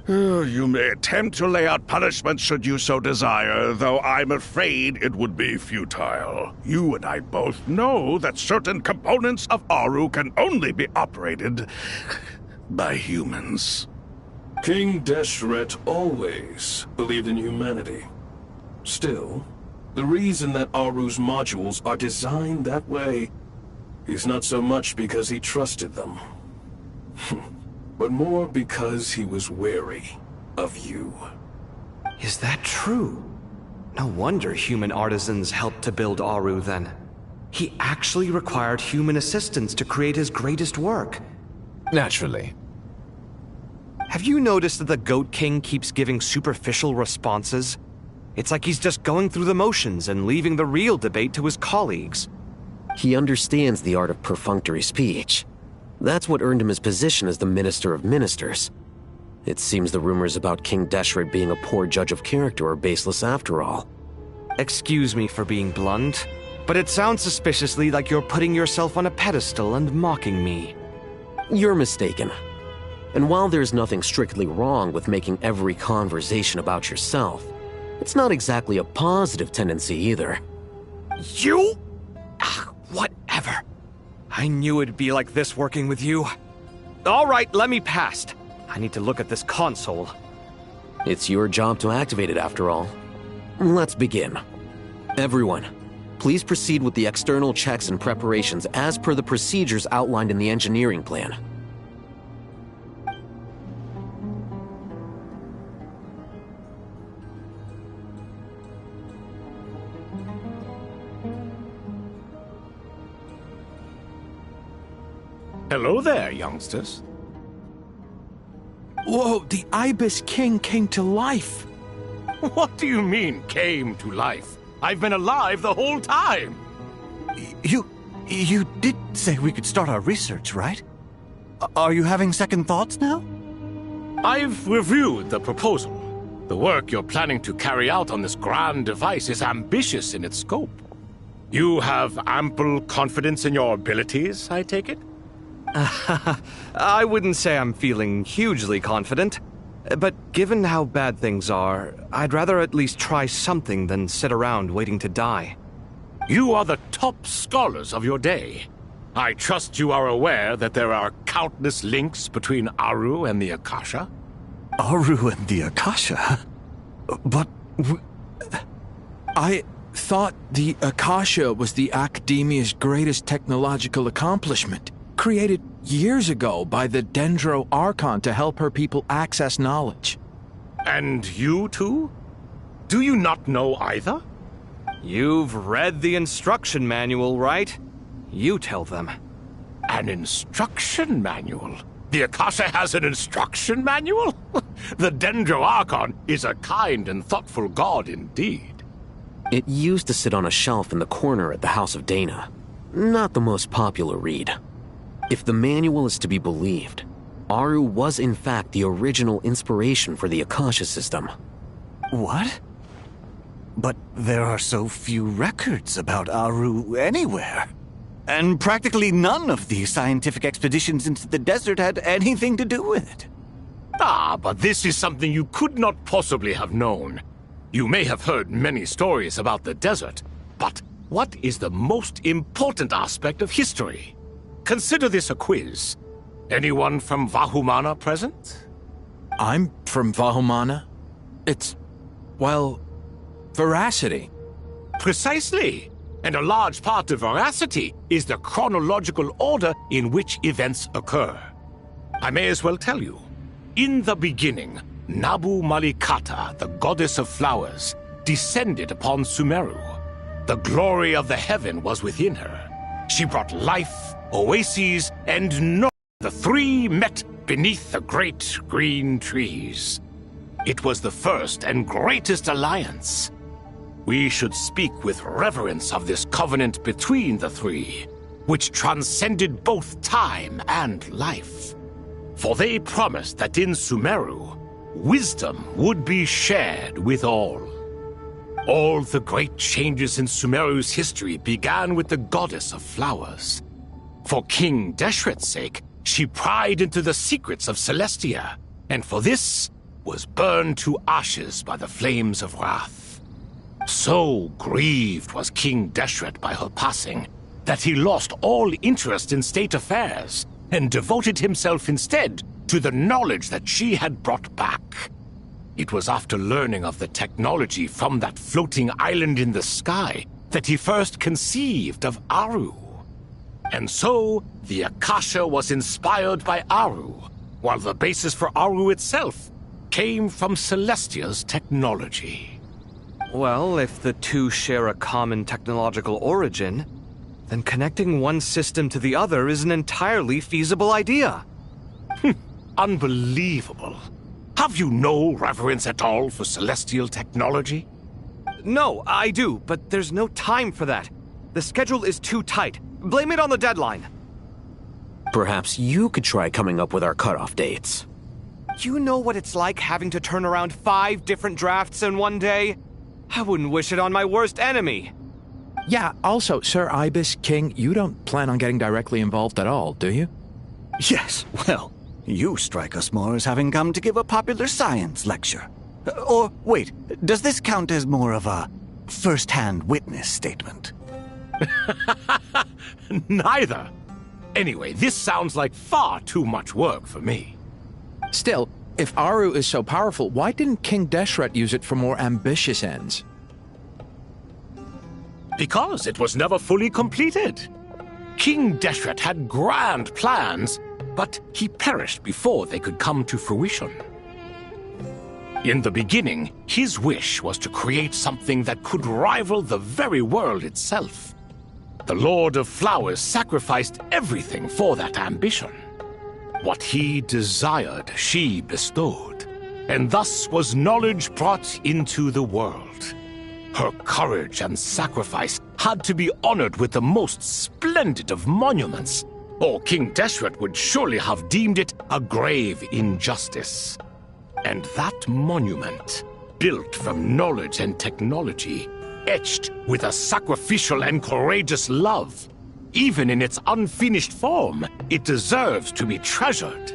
You may attempt to lay out punishment should you so desire, though I'm afraid it would be futile. You and I both know that certain components of Aru can only be operated by humans. King Deshret always believed in humanity. Still, the reason that Aru's modules are designed that way is not so much because he trusted them, but more because he was wary of you. Is that true? No wonder human artisans helped to build Aru then. He actually required human assistance to create his greatest work. Naturally. Have you noticed that the Goat King keeps giving superficial responses? It's like he's just going through the motions and leaving the real debate to his colleagues. He understands the art of perfunctory speech. That's what earned him his position as the Minister of Ministers. It seems the rumors about King Deshret being a poor judge of character are baseless after all. Excuse me for being blunt, but it sounds suspiciously like you're putting yourself on a pedestal and mocking me. You're mistaken. And while there's nothing strictly wrong with making every conversation about yourself, it's not exactly a positive tendency either. You? Whatever. I knew it'd be like this working with you. All right, let me past. I need to look at this console. It's your job to activate it after all. Let's begin. Everyone, please proceed with the external checks and preparations as per the procedures outlined in the engineering plan. Hello there, youngsters. Whoa, the Ibis King came to life. What do you mean, came to life? I've been alive the whole time. You did say we could start our research, right? Are you having second thoughts now? I've reviewed the proposal. The work you're planning to carry out on this grand device is ambitious in its scope. You have ample confidence in your abilities, I take it? I wouldn't say I'm feeling hugely confident, but given how bad things are, I'd rather at least try something than sit around waiting to die. You are the top scholars of your day. I trust you are aware that there are countless links between Aru and the Akasha? Aru and the Akasha? But I thought the Akasha was the Academia's greatest technological accomplishment. created years ago by the Dendro Archon to help her people access knowledge. And you too? Do you not know either? You've read the instruction manual, right? You tell them. An instruction manual? The Akasha has an instruction manual? The Dendro Archon is a kind and thoughtful god indeed. It used to sit on a shelf in the corner at the House of Dana. Not the most popular read. If the manual is to be believed, Aru was in fact the original inspiration for the Akasha system. What? But there are so few records about Aru anywhere. And practically none of the scientific expeditions into the desert had anything to do with it. Ah, but this is something you could not possibly have known. You may have heard many stories about the desert, but what is the most important aspect of history? Consider this a quiz. Anyone from Vahumana present? I'm from Vahumana. It's, well, veracity. Precisely. And a large part of veracity is the chronological order in which events occur. I may as well tell you. In the beginning, Nabu Malikata, the goddess of flowers, descended upon Sumeru. The glory of the heaven was within her. She brought life, oases, and knowledge. The three met beneath the great green trees. It was the first and greatest alliance. We should speak with reverence of this covenant between the three, which transcended both time and life. For they promised that in Sumeru, wisdom would be shared with all. All the great changes in Sumeru's history began with the goddess of flowers. For King Deshret's sake, she pried into the secrets of Celestia, and for this was burned to ashes by the flames of wrath. So grieved was King Deshret by her passing that he lost all interest in state affairs and devoted himself instead to the knowledge that she had brought back. It was after learning of the technology from that floating island in the sky that he first conceived of Aru. And so, the Akasha was inspired by Aru, while the basis for Aru itself came from Celestia's technology. Well, if the two share a common technological origin, then connecting one system to the other is an entirely feasible idea. Unbelievable. Have you no reverence at all for celestial technology? No, I do, but there's no time for that. The schedule is too tight. Blame it on the deadline. Perhaps you could try coming up with our cutoff dates. You know what it's like having to turn around 5 different drafts in one day? I wouldn't wish it on my worst enemy. Yeah, also, Sir Ibis, King, you don't plan on getting directly involved at all, do you? Yes, well, you strike us more as having come to give a popular science lecture. Or, wait, does this count as more of a first-hand witness statement? Neither. Anyway, this sounds like far too much work for me. Still, if Aru is so powerful, why didn't King Deshret use it for more ambitious ends? Because it was never fully completed. King Deshret had grand plans, but he perished before they could come to fruition. In the beginning, his wish was to create something that could rival the very world itself. The Lord of Flowers sacrificed everything for that ambition. What he desired, she bestowed, and thus was knowledge brought into the world. Her courage and sacrifice had to be honored with the most splendid of monuments, or King Deshret would surely have deemed it a grave injustice. And that monument, built from knowledge and technology, etched with a sacrificial and courageous love, even in its unfinished form, it deserves to be treasured.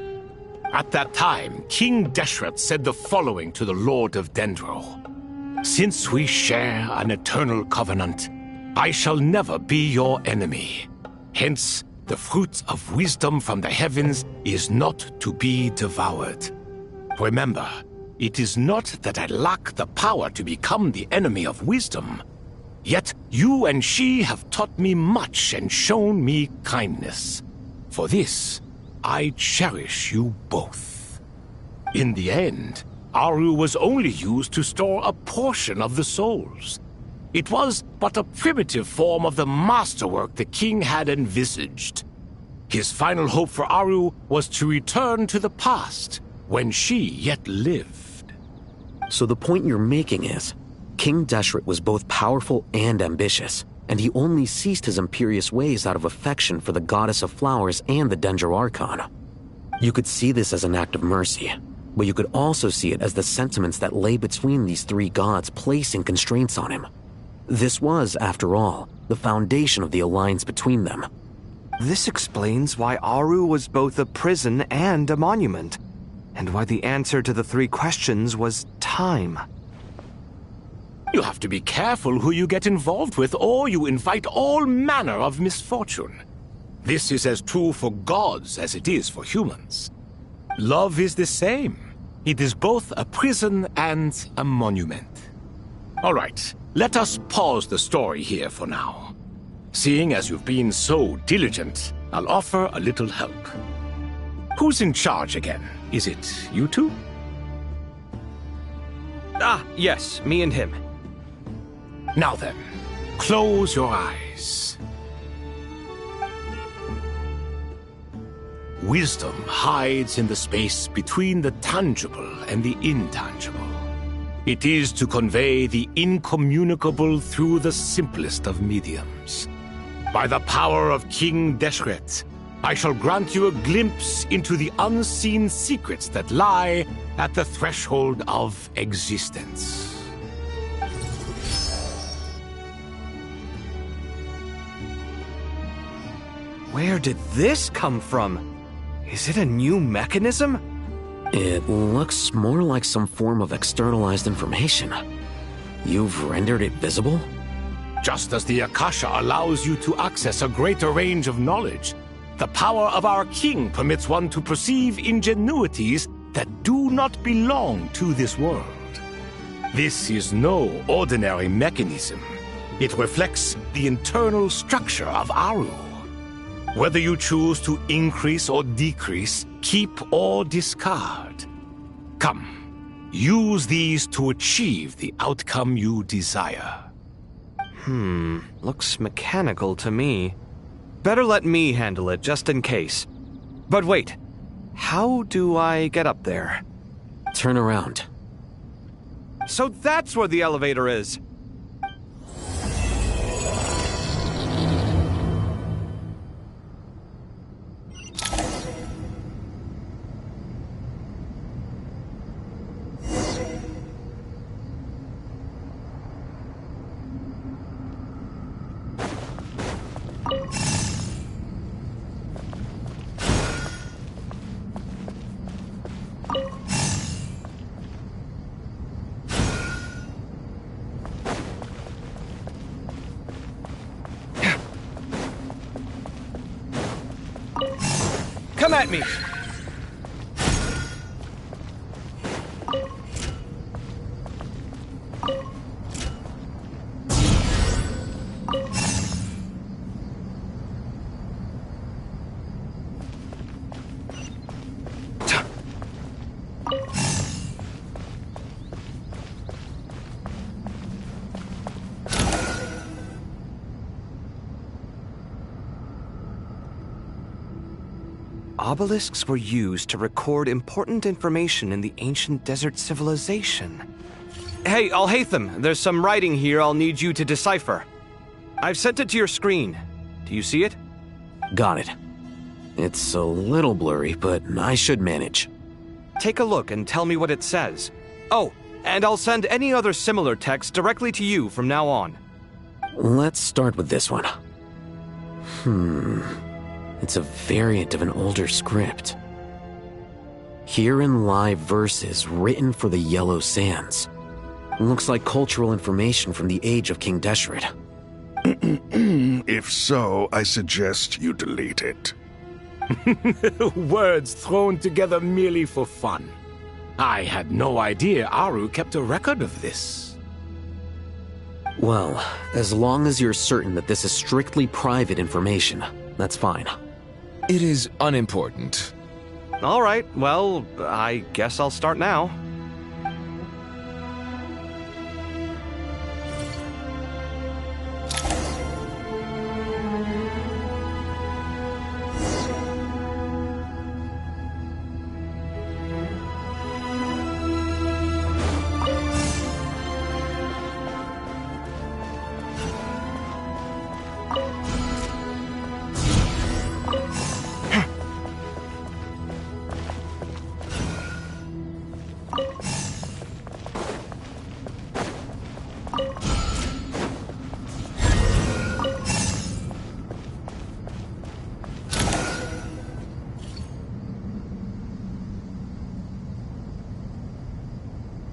At that time, King Deshret said the following to the Lord of Dendro. Since we share an eternal covenant, I shall never be your enemy. Hence, the fruit of wisdom from the heavens is not to be devoured. Remember, it is not that I lack the power to become the enemy of wisdom. Yet you and she have taught me much and shown me kindness. For this, I cherish you both. In the end, Aru was only used to store a portion of the souls. It was but a primitive form of the masterwork the king had envisaged. His final hope for Aru was to return to the past, when she yet lived. So the point you're making is, King Deshret was both powerful and ambitious, and he only ceased his imperious ways out of affection for the goddess of flowers and the Dendro Archon. You could see this as an act of mercy, but you could also see it as the sentiments that lay between these three gods placing constraints on him. This was, after all, the foundation of the alliance between them. This explains why Aru was both a prison and a monument, and why the answer to the three questions was time. You have to be careful who you get involved with, or you invite all manner of misfortune. This is as true for gods as it is for humans. Love is the same. It is both a prison and a monument. All right, let us pause the story here for now. Seeing as you've been so diligent, I'll offer a little help. Who's in charge again? Is it you two? Ah, yes, me and him. Now then, close your eyes. Wisdom hides in the space between the tangible and the intangible. It is to convey the incommunicable through the simplest of mediums. By the power of King Deshret, I shall grant you a glimpse into the unseen secrets that lie at the threshold of existence. Where did this come from? Is it a new mechanism? It looks more like some form of externalized information. You've rendered it visible? Just as the Akasha allows you to access a greater range of knowledge, the power of our king permits one to perceive ingenuities that do not belong to this world. This is no ordinary mechanism. It reflects the internal structure of Aru. Whether you choose to increase or decrease, keep or discard. Come, use these to achieve the outcome you desire. Looks mechanical to me. Better let me handle it, just in case. But wait, how do I get up there? Turn around. So that's where the elevator is! Come at me! Obelisks were used to record important information in the ancient desert civilization. Hey, Al-Haytham, there's some writing here I'll need you to decipher. I've sent it to your screen. Do you see it? Got it. It's a little blurry, but I should manage. Take a look and tell me what it says. Oh, and I'll send any other similar text directly to you from now on. Let's start with this one. It's a variant of an older script. Herein lie verses written for the Yellow Sands. Looks like cultural information from the age of King Deshret. If so, I suggest you delete it. Words thrown together merely for fun. I had no idea Aru kept a record of this. Well, as long as you're certain that this is strictly private information, that's fine. It is unimportant. All right, well, I guess I'll start now.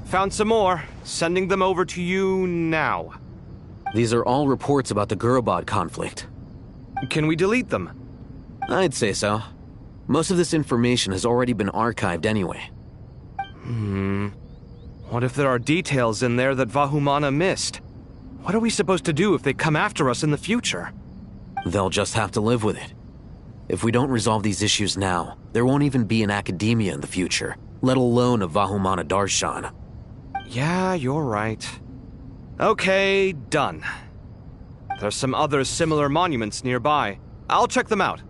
Found some more. Sending them over to you now. These are all reports about the Gurubad conflict. Can we delete them? I'd say so. Most of this information has already been archived anyway. What if there are details in there that Vahumana missed? What are we supposed to do if they come after us in the future? They'll just have to live with it. If we don't resolve these issues now, there won't even be an academia in the future, let alone a Vahumana Darshan. Yeah, you're right. Okay, done. There's some other similar monuments nearby. I'll check them out.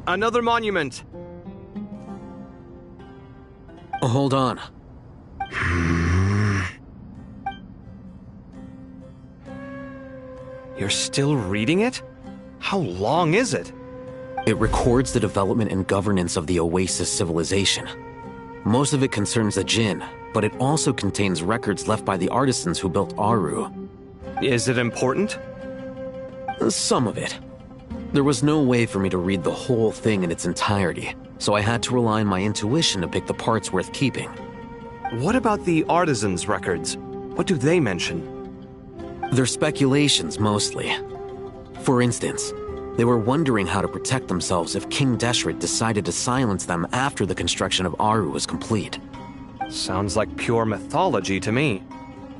Another monument. Hold on. You're still reading it? How long is it? It records the development and governance of the Oasis civilization. Most of it concerns the Jinn, but it also contains records left by the artisans who built Aru. Is it important? Some of it. There was no way for me to read the whole thing in its entirety, so I had to rely on my intuition to pick the parts worth keeping. What about the artisans' records? What do they mention? They're speculations, mostly. For instance, they were wondering how to protect themselves if King Deshret decided to silence them after the construction of Aru was complete. Sounds like pure mythology to me.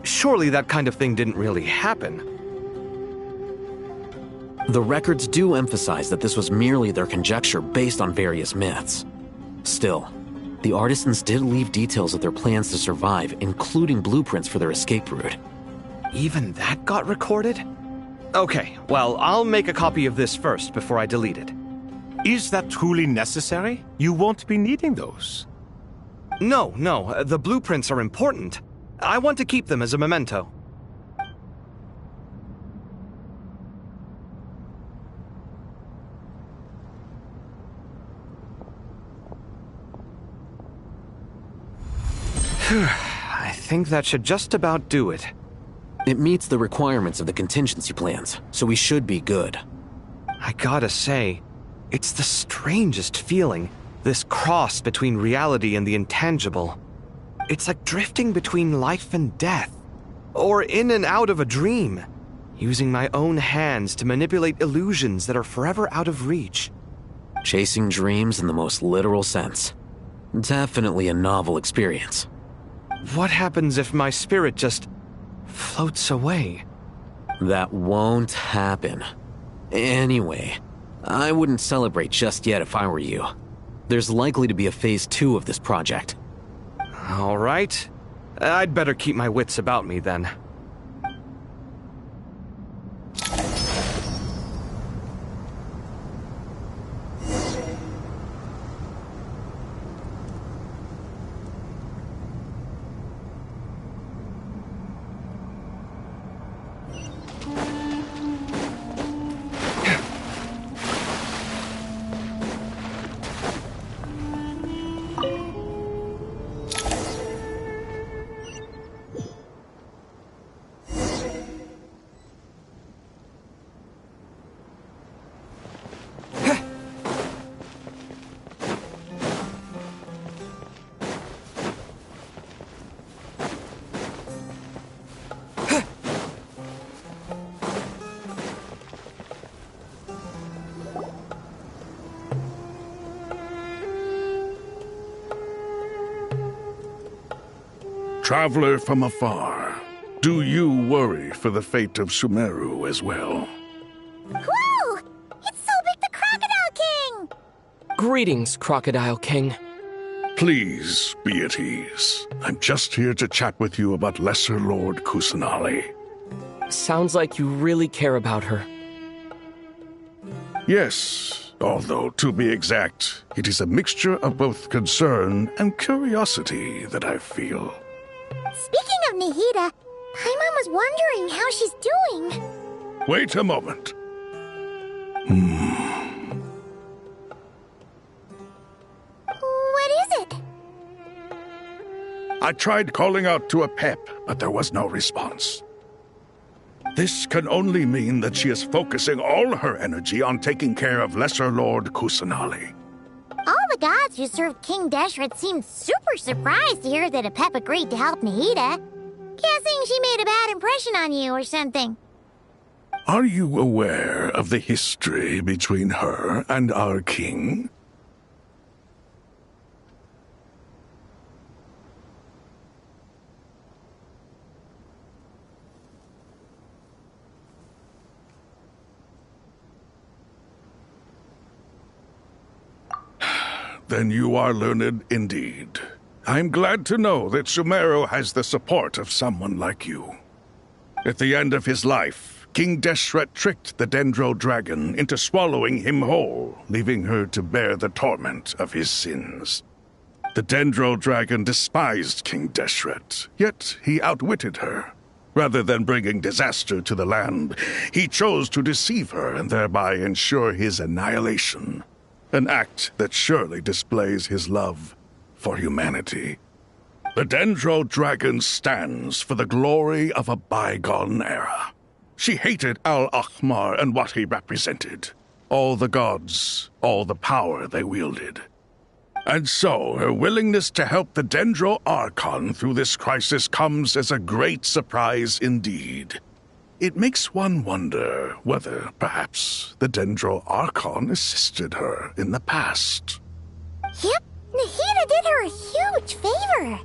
Surely that kind of thing didn't really happen. The records do emphasize that this was merely their conjecture based on various myths. Still, the artisans did leave details of their plans to survive, including blueprints for their escape route. Even that got recorded? Okay, well, I'll make a copy of this first before I delete it. Is that truly necessary? You won't be needing those. No, the blueprints are important. I want to keep them as a memento. I think that should just about do it. It meets the requirements of the contingency plans, so we should be good. I gotta say, it's the strangest feeling, this cross between reality and the intangible. It's like drifting between life and death, or in and out of a dream, using my own hands to manipulate illusions that are forever out of reach. Chasing dreams in the most literal sense. Definitely a novel experience. What happens if my spirit just floats away? That won't happen. Anyway, I wouldn't celebrate just yet if I were you. There's likely to be a phase 2 of this project. All right. I'd better keep my wits about me then. Traveler from afar, do you worry for the fate of Sumeru as well? Whoa! It's Sobek the Crocodile King! Greetings, Crocodile King. Please be at ease. I'm just here to chat with you about Lesser Lord Kusanali. Sounds like you really care about her. Yes, although to be exact, it is a mixture of both concern and curiosity that I feel. Speaking of Nahida, Paimon was wondering how she's doing. Wait a moment. What is it? I tried calling out to Apep, but there was no response. This can only mean that she is focusing all her energy on taking care of Lesser Lord Kusanali. All the gods who served King Deshret seemed super surprised to hear that Apep agreed to help Nahida. Guessing she made a bad impression on you or something. Are you aware of the history between her and our king? Then you are learned indeed. I'm glad to know that Sumeru has the support of someone like you. At the end of his life, King Deshret tricked the Dendro Dragon into swallowing him whole, leaving her to bear the torment of his sins. The Dendro Dragon despised King Deshret, yet he outwitted her. Rather than bringing disaster to the land, he chose to deceive her and thereby ensure his annihilation. An act that surely displays his love for humanity. The Dendro Dragon stands for the glory of a bygone era. She hated Al-Ahmar and what he represented. All the gods, all the power they wielded. And so, her willingness to help the Dendro Archon through this crisis comes as a great surprise indeed. It makes one wonder whether, perhaps, the Dendro Archon assisted her in the past. Yep, Nahida did her a huge favor.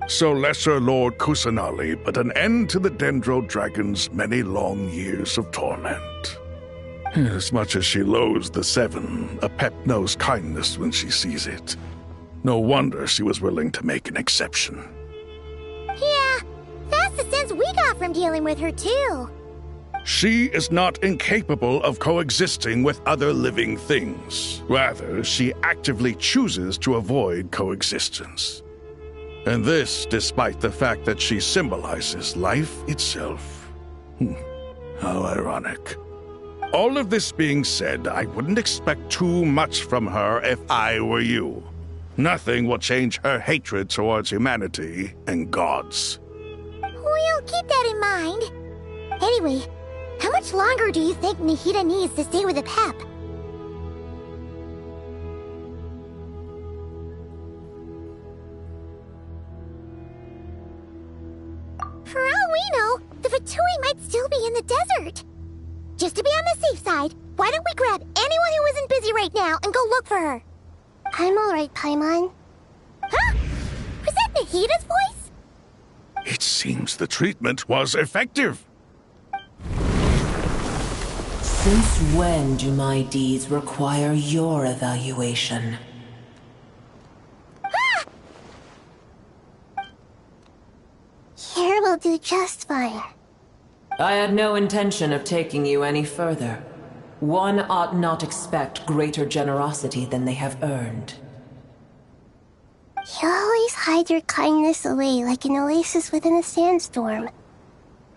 So Lesser Lord Kusanali put an end to the Dendro Dragon's many long years of torment. As much as she loathes the Seven, Apep knows kindness when she sees it. No wonder she was willing to make an exception. Yeah, that's the sense we got from dealing with her too. She is not incapable of coexisting with other living things. Rather, she actively chooses to avoid coexistence. And this despite the fact that she symbolizes life itself. How ironic. All of this being said, I wouldn't expect too much from her if I were you. Nothing will change her hatred towards humanity and gods. We'll keep that in mind. Anyway, how much longer do you think Nahida needs to stay with Apep? For all we know, the Fatui might still be in the desert. Just to be on the safe side, why don't we grab anyone who isn't busy right now and go look for her? I'm alright, Paimon. Huh? Was that Nahida's voice? It seems the treatment was effective. Since when do my deeds require your evaluation? Here will do just fine. I had no intention of taking you any further. One ought not expect greater generosity than they have earned. You always hide your kindness away like an oasis within a sandstorm.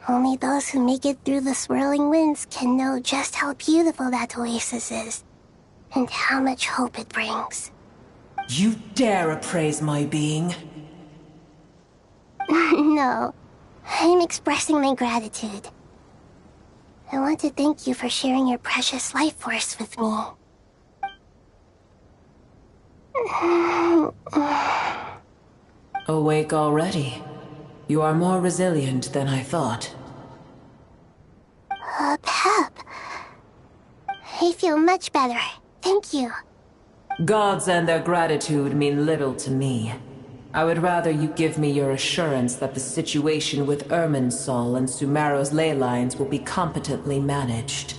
Only those who make it through the swirling winds can know just how beautiful that oasis is, and how much hope it brings. You dare appraise my being? No, I'm expressing my gratitude. I want to thank you for sharing your precious life force with me. Awake already? You are more resilient than I thought. Pep, I feel much better. Thank you. Gods and their gratitude mean little to me. I would rather you give me your assurance that the situation with Irminsul and Sumeru's ley lines will be competently managed.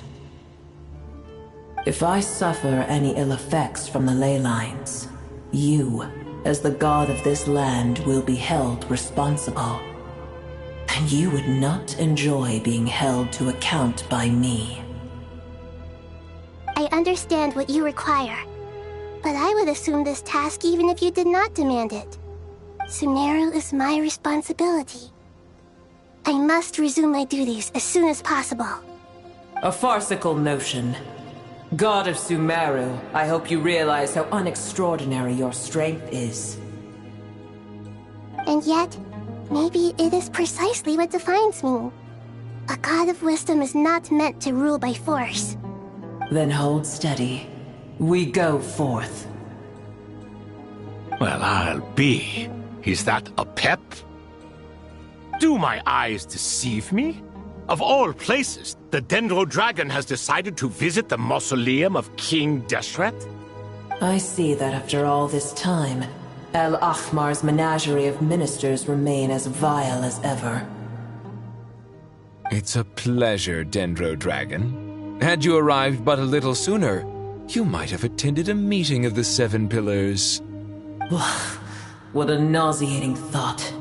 If I suffer any ill effects from the ley lines, you, as the god of this land, will be held responsible. And you would not enjoy being held to account by me. I understand what you require, but I would assume this task even if you did not demand it. Sumeru is my responsibility. I must resume my duties as soon as possible. A farcical notion. God of Sumeru, I hope you realize how unextraordinary your strength is. And yet, maybe it is precisely what defines me. A god of wisdom is not meant to rule by force. Then hold steady. We go forth. Well, I'll be. Is that a pep? Do my eyes deceive me? Of all places, the Dendro Dragon has decided to visit the mausoleum of King Deshret? I see that after all this time, El Ahmar's menagerie of ministers remain as vile as ever. It's a pleasure, Dendro Dragon. Had you arrived but a little sooner, you might have attended a meeting of the Seven Pillars. What a nauseating thought.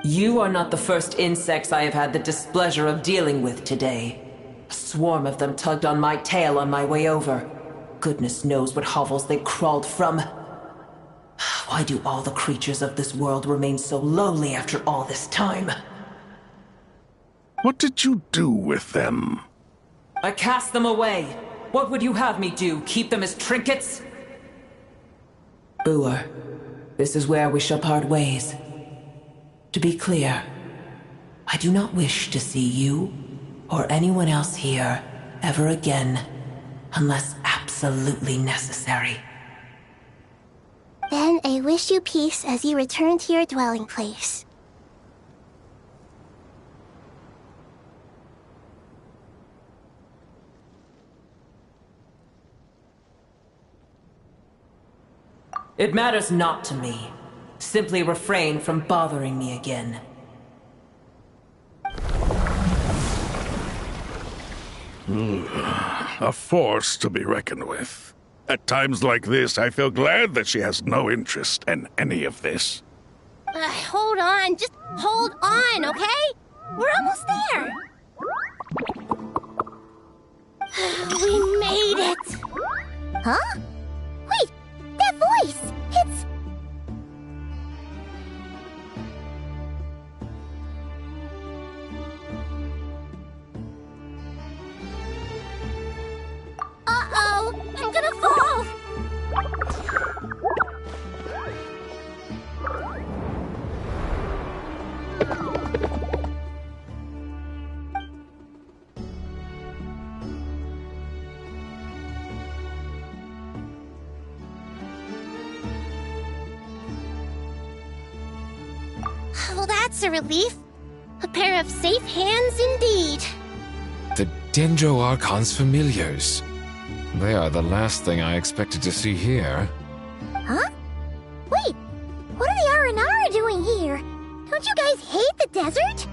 You are not the first insects I have had the displeasure of dealing with today. A swarm of them tugged on my tail on my way over. Goodness knows what hovels they crawled from. Why do all the creatures of this world remain so lowly after all this time? What did you do with them? I cast them away. What would you have me do? Keep them as trinkets? Boer, this is where we shall part ways. To be clear, I do not wish to see you or anyone else here ever again, unless absolutely necessary. Then I wish you peace as you return to your dwelling place. It matters not to me. Simply refrain from bothering me again. A force to be reckoned with. At times like this, I feel glad that she has no interest in any of this. Hold on, just hold on, okay? We're almost there. We made it. Huh? Wait, that voice, it's... Uh-oh, I'm gonna fall. Well, that's a relief. A pair of safe hands indeed. The Dendro Archon's familiars. They are the last thing I expected to see here. Huh? Wait, what are the Aranara doing here? Don't you guys hate the desert?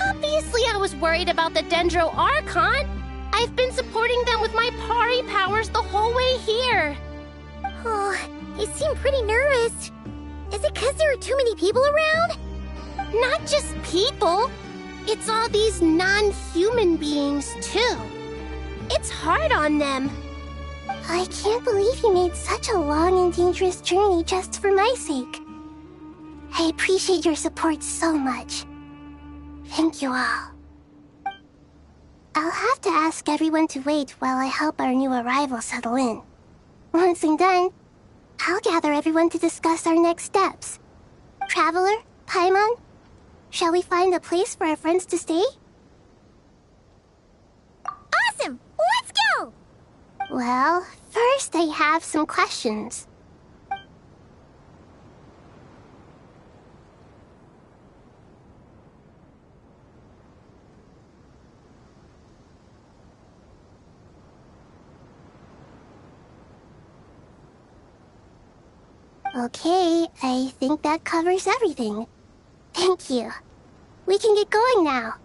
Obviously I was worried about the Dendro Archon. I've been supporting them with my Pari powers the whole way here. Oh, you seem pretty nervous. Is it because there are too many people around? Not just people. It's all these non-human beings, too. It's hard on them. I can't believe you made such a long and dangerous journey just for my sake. I appreciate your support so much. Thank you all. I'll have to ask everyone to wait while I help our new arrival settle in. Once I'm done, I'll gather everyone to discuss our next steps. Traveler, Paimon, shall we find a place for our friends to stay? Awesome! Let's go! Well, first I have some questions. Okay, I think that covers everything. Thank you. We can get going now.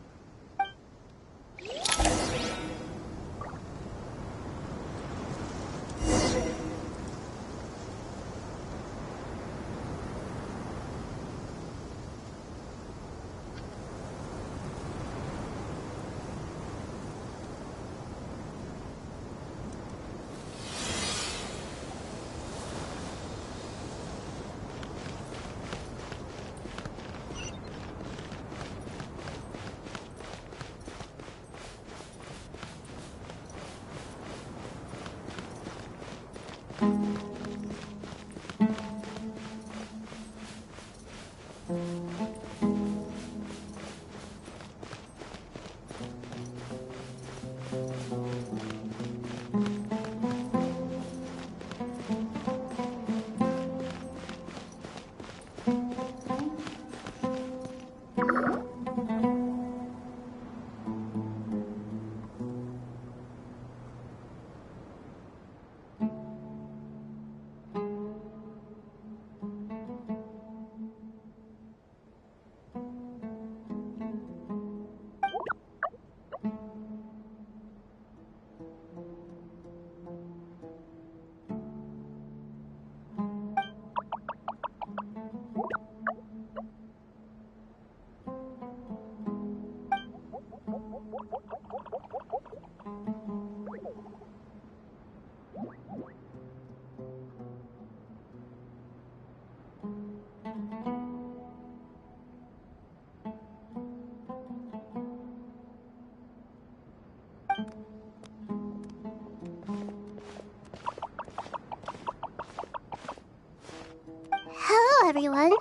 Hello, everyone.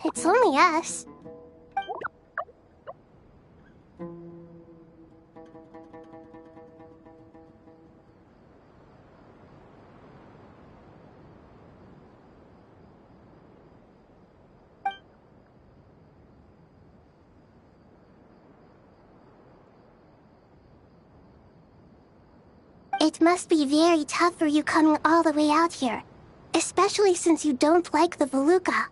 It's only us. It must be very tough for you coming all the way out here, especially since you don't like the Voluka.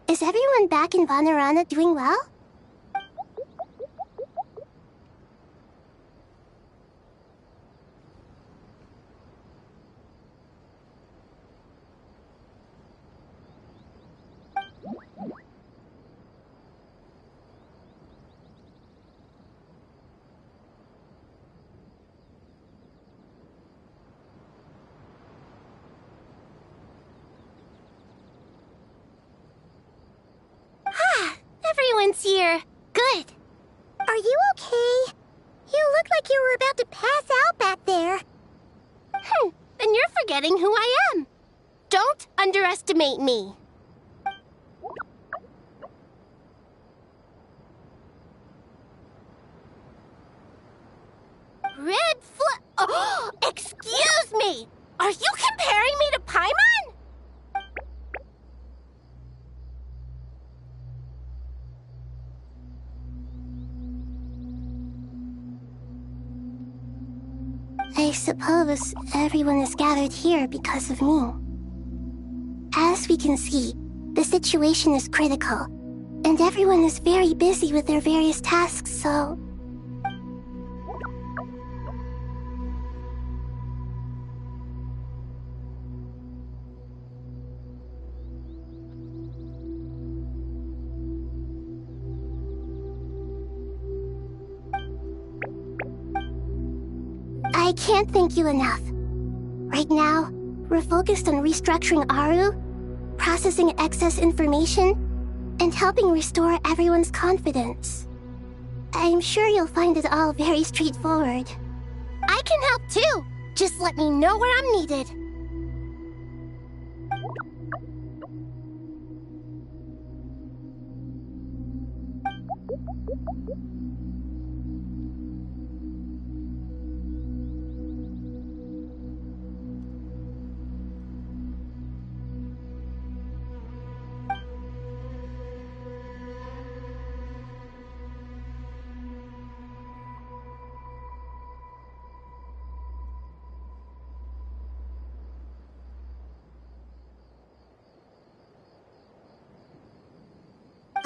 Is everyone back in Vanarana doing well? Everyone's here. Good. Are you okay? You look like you were about to pass out back there. Then you're forgetting who I am. Don't underestimate me. Red Fla- Oh, excuse me! Are you comparing me to Paimon? I suppose everyone is gathered here because of me. As we can see, the situation is critical, and everyone is very busy with their various tasks, so... I can't thank you enough. Right now, we're focused on restructuring Aru, processing excess information, and helping restore everyone's confidence. I'm sure you'll find it all very straightforward. I can help too! Just let me know where I'm needed.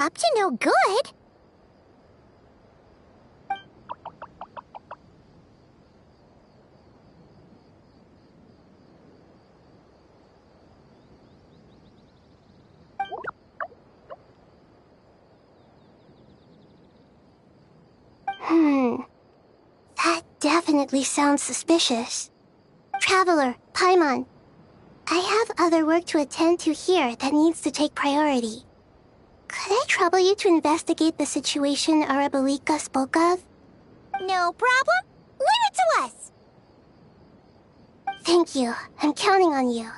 Up to no good. That definitely sounds suspicious. Traveler, Paimon, I have other work to attend to here that needs to take priority. Could I trouble you to investigate the situation Arabalika spoke of? No problem. Leave it to us. Thank you. I'm counting on you.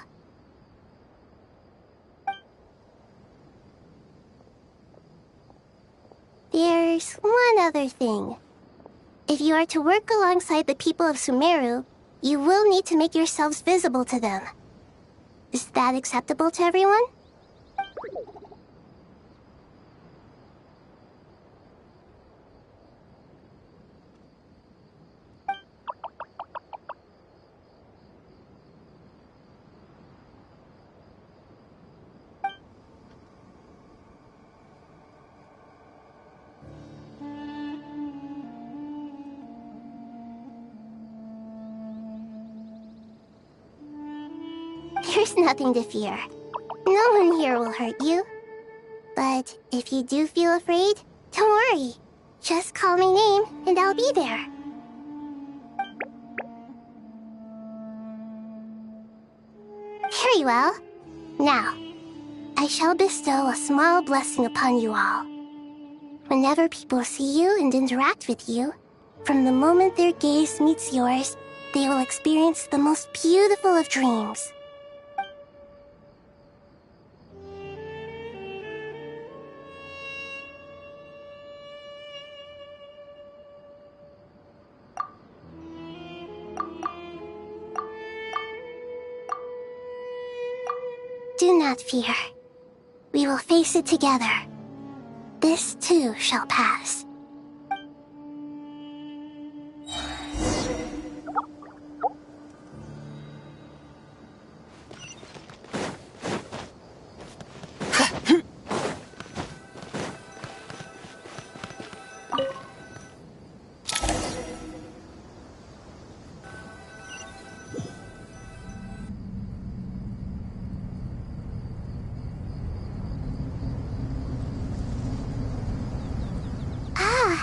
There's one other thing. If you are to work alongside the people of Sumeru, you will need to make yourselves visible to them. Is that acceptable to everyone? There's nothing to fear. No one here will hurt you. But if you do feel afraid, don't worry. Just call my name and I'll be there. Very well. Now, I shall bestow a small blessing upon you all. Whenever people see you and interact with you, from the moment their gaze meets yours, they will experience the most beautiful of dreams. Do not fear. We will face it together. This too shall pass.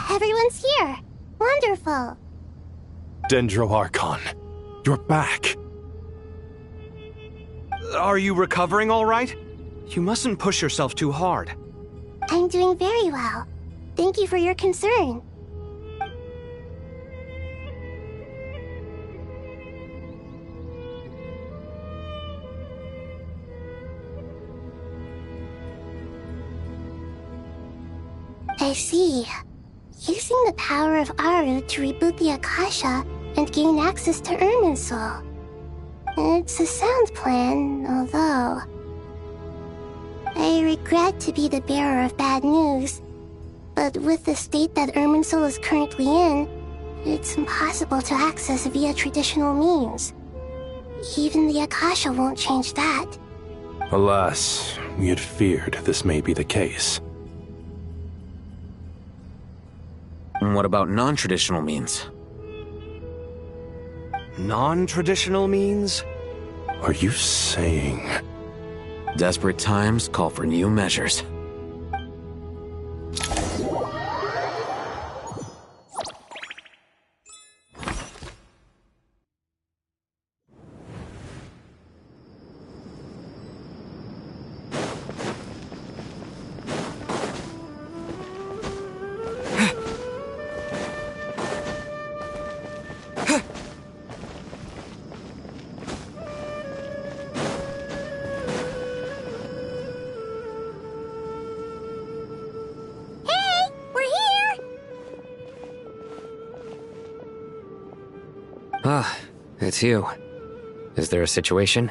Everyone's here. Wonderful. Dendro Archon, you're back. Are you recovering all right? You mustn't push yourself too hard. I'm doing very well. Thank you for your concern. I see. Using the power of Aru to reboot the Akasha and gain access to Irminsul. It's a sound plan, although... I regret to be the bearer of bad news, but with the state that Irminsul is currently in, it's impossible to access via traditional means. Even the Akasha won't change that. Alas, we had feared this may be the case. What about non-traditional means? Non-traditional means? Are you saying... Desperate times call for new measures. Ah, it's you. Is there a situation?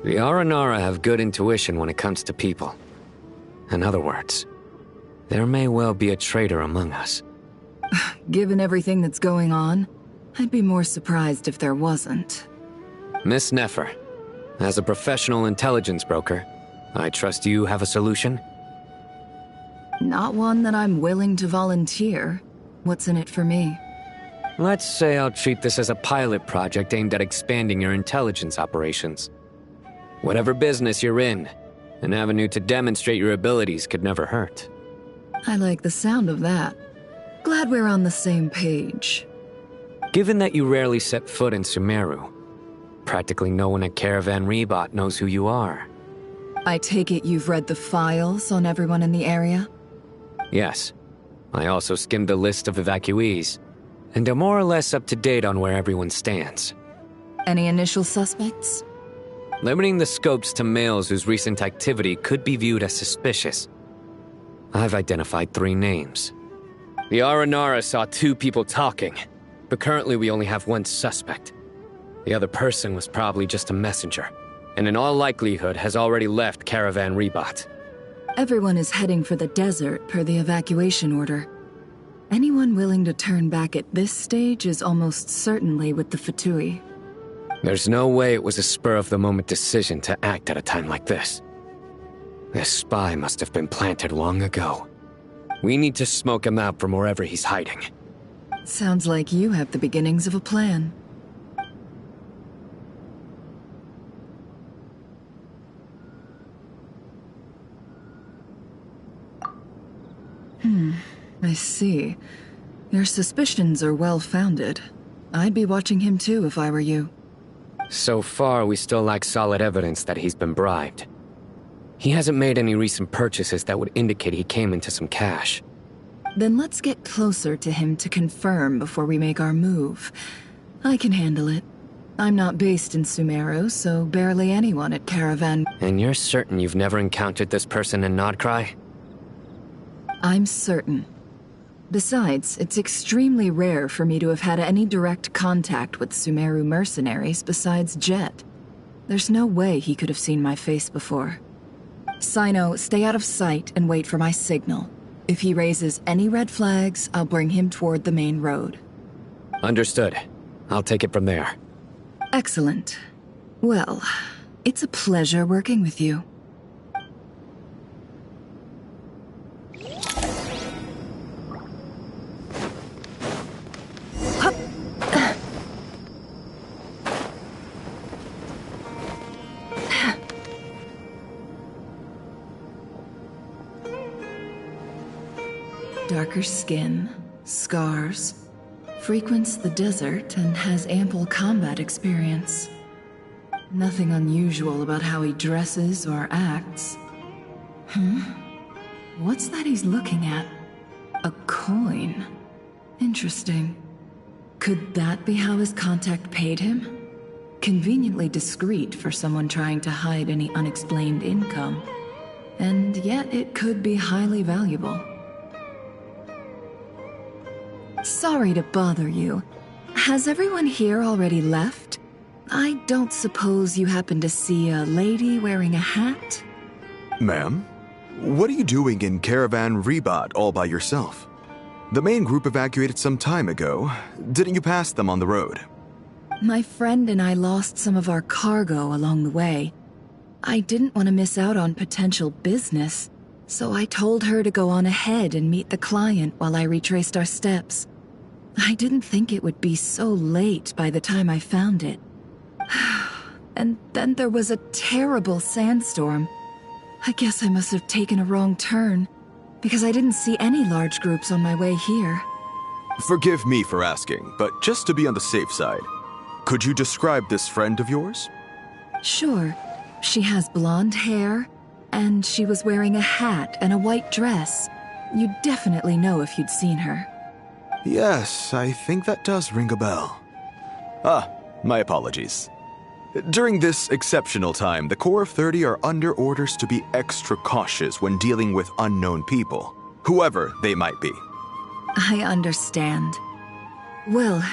The Aranara have good intuition when it comes to people. In other words, there may well be a traitor among us. Given everything that's going on, I'd be more surprised if there wasn't. Miss Nefer, As a professional intelligence broker, I trust you have a solution? Not one that I'm willing to volunteer. What's in it for me? Let's say I'll treat this as a pilot project aimed at expanding your intelligence operations. Whatever business you're in, an avenue to demonstrate your abilities could never hurt. I like the sound of that. Glad we're on the same page. Given that you rarely set foot in Sumeru, practically no one at Caravan Rebot knows who you are. I take it you've read the files on everyone in the area? Yes. I also skimmed the list of evacuees, and am more or less up to date on where everyone stands. Any initial suspects? Limiting the scopes to males whose recent activity could be viewed as suspicious. I've identified 3 names. The Aranara saw 2 people talking, but currently we only have 1 suspect. The other person was probably just a messenger, and in all likelihood has already left Caravan Rebot. Everyone is heading for the desert per the evacuation order. Anyone willing to turn back at this stage is almost certainly with the Fatui. There's no way it was a spur-of-the-moment decision to act at a time like this. This spy must have been planted long ago. We need to smoke him out from wherever he's hiding. Sounds like you have the beginnings of a plan. I see. Your suspicions are well-founded. I'd be watching him too if I were you. So far, we still lack solid evidence that he's been bribed. He hasn't made any recent purchases that would indicate he came into some cash. Then let's get closer to him to confirm before we make our move. I can handle it. I'm not based in Sumeru, so barely anyone at Caravan. And you're certain you've never encountered this person in Nodcry? I'm certain. Besides, it's extremely rare for me to have had any direct contact with Sumeru mercenaries besides Jet. There's no way he could have seen my face before. Sino, stay out of sight and wait for my signal. If he raises any red flags, I'll bring him toward the main road. Understood. I'll take it from there. Excellent. Well, it's a pleasure working with you. Darker skin, scars, frequents the desert and has ample combat experience. Nothing unusual about how he dresses or acts. What's that he's looking at? A coin. Interesting. Could that be how his contact paid him? Conveniently discreet for someone trying to hide any unexplained income. And yet it could be highly valuable. Sorry to bother you. Has everyone here already left? I don't suppose you happen to see a lady wearing a hat? Ma'am? What are you doing in Caravan Rebot all by yourself? The main group evacuated some time ago. Didn't you pass them on the road? My friend and I lost some of our cargo along the way. I didn't want to miss out on potential business, so I told her to go on ahead and meet the client while I retraced our steps. I didn't think it would be so late by the time I found it. And then there was a terrible sandstorm. I guess I must have taken a wrong turn, because I didn't see any large groups on my way here. Forgive me for asking, but just to be on the safe side, could you describe this friend of yours? Sure. She has blonde hair, and she was wearing a hat and a white dress. You'd definitely know if you'd seen her. Yes, I think that does ring a bell. My apologies. During this exceptional time, the Corps of 30 are under orders to be extra cautious when dealing with unknown people, whoever they might be. I understand. Well,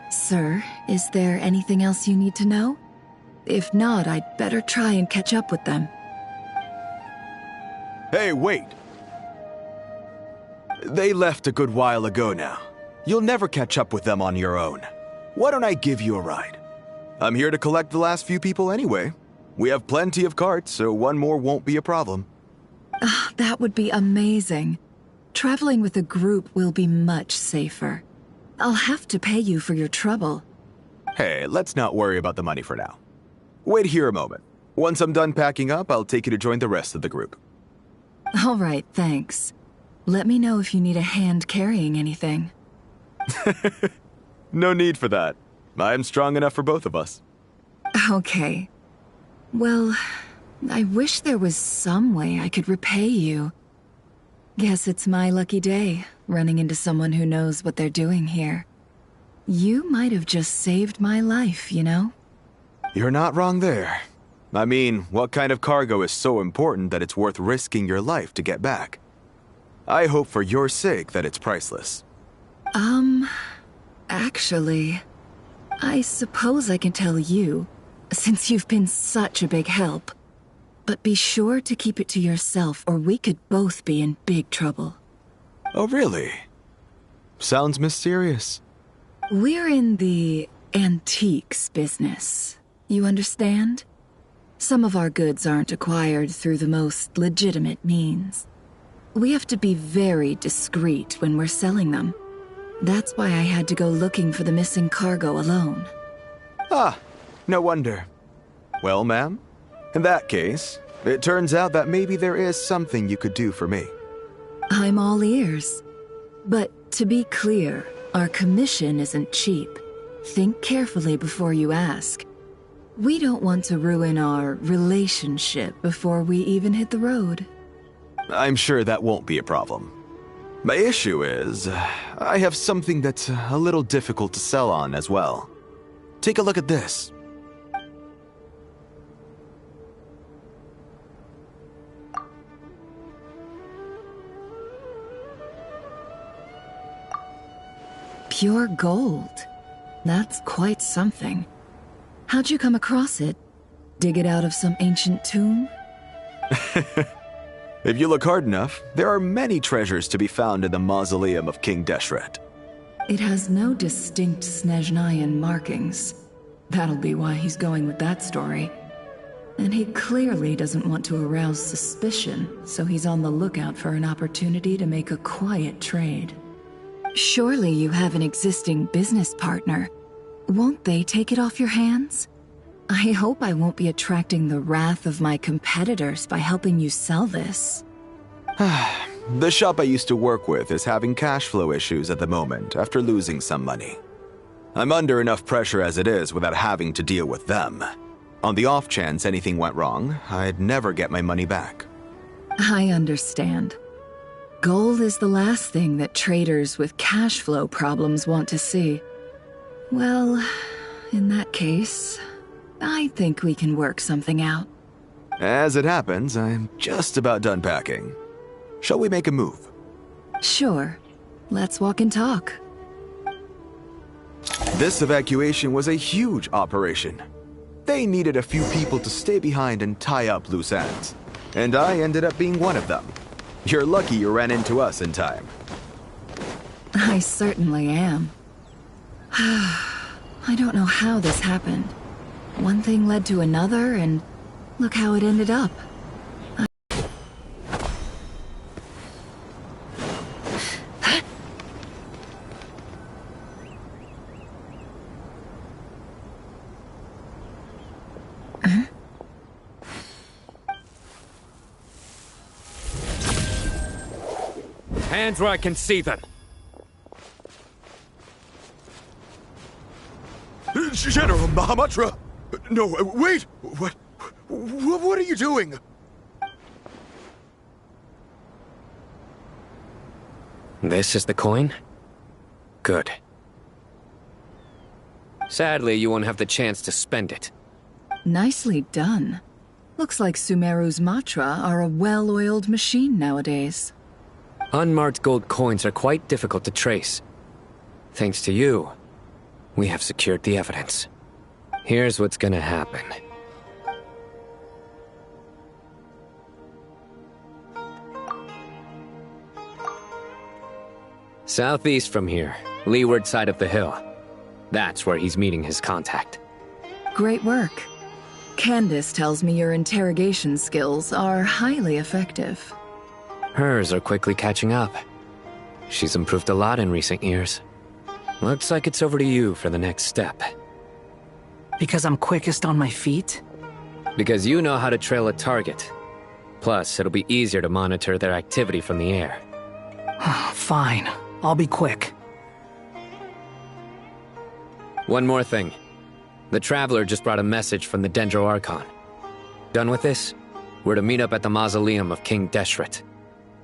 sir, is there anything else you need to know? If not, I'd better try and catch up with them. Hey, wait! They left a good while ago now. You'll never catch up with them on your own. Why don't I give you a ride? I'm here to collect the last few people anyway. We have plenty of carts, so one more won't be a problem. That would be amazing. Traveling with a group will be much safer. I'll have to pay you for your trouble. Hey, let's not worry about the money for now. Wait here a moment. Once I'm done packing up, I'll take you to join the rest of the group. All right, thanks. Let me know if you need a hand carrying anything. No need for that. I'm strong enough for both of us. Okay. Well, I wish there was some way I could repay you. Guess it's my lucky day, running into someone who knows what they're doing here. You might have just saved my life, you know? You're not wrong there. I mean, what kind of cargo is so important that it's worth risking your life to get back? I hope for your sake that it's priceless. Actually, I suppose I can tell you, since you've been such a big help. But be sure to keep it to yourself, or we could both be in big trouble. Oh, really? Sounds mysterious. We're in the antiques business. You understand? Some of our goods aren't acquired through the most legitimate means. We have to be very discreet when we're selling them. That's why I had to go looking for the missing cargo alone. Ah, no wonder. Well, ma'am, in that case, it turns out that maybe there is something you could do for me. I'm all ears. But to be clear, our commission isn't cheap. Think carefully before you ask. We don't want to ruin our relationship before we even hit the road. I'm sure that won't be a problem. My issue is, I have something that's a little difficult to sell on as well. Take a look at this. Pure gold. That's quite something. How'd you come across it? Dig it out of some ancient tomb? If you look hard enough, there are many treasures to be found in the mausoleum of King Deshret. It has no distinct Snezhnayan markings. That'll be why he's going with that story. And he clearly doesn't want to arouse suspicion, so he's on the lookout for an opportunity to make a quiet trade. Surely you have an existing business partner. Won't they take it off your hands? I hope I won't be attracting the wrath of my competitors by helping you sell this. The shop I used to work with is having cash flow issues at the moment after losing some money. I'm under enough pressure as it is without having to deal with them. On the off chance anything went wrong, I'd never get my money back. I understand. Gold is the last thing that traders with cash flow problems want to see. Well, in that case, I think we can work something out. As it happens, I'm just about done packing. Shall we make a move? Sure. Let's walk and talk. This evacuation was a huge operation. They needed a few people to stay behind and tie up loose ends. And I ended up being one of them. You're lucky you ran into us in time. I certainly am. I don't know how this happened. One thing led to another, and look how it ended up. Hands where I can see them. General Mahamatra! No, wait! What are you doing? This is the coin? Good. Sadly, you won't have the chance to spend it. Nicely done. Looks like Sumeru's Matra are a well-oiled machine nowadays. Unmarked gold coins are quite difficult to trace. Thanks to you, we have secured the evidence. Here's what's gonna happen. Southeast from here, leeward side of the hill. That's where he's meeting his contact. Great work. Candace tells me your interrogation skills are highly effective. Hers are quickly catching up. She's improved a lot in recent years. Looks like it's over to you for the next step. Because I'm quickest on my feet? Because you know how to trail a target. Plus, it'll be easier to monitor their activity from the air. Fine. I'll be quick. One more thing. The Traveler just brought a message from the Dendro Archon. Done with this? We're to meet up at the mausoleum of King Deshret.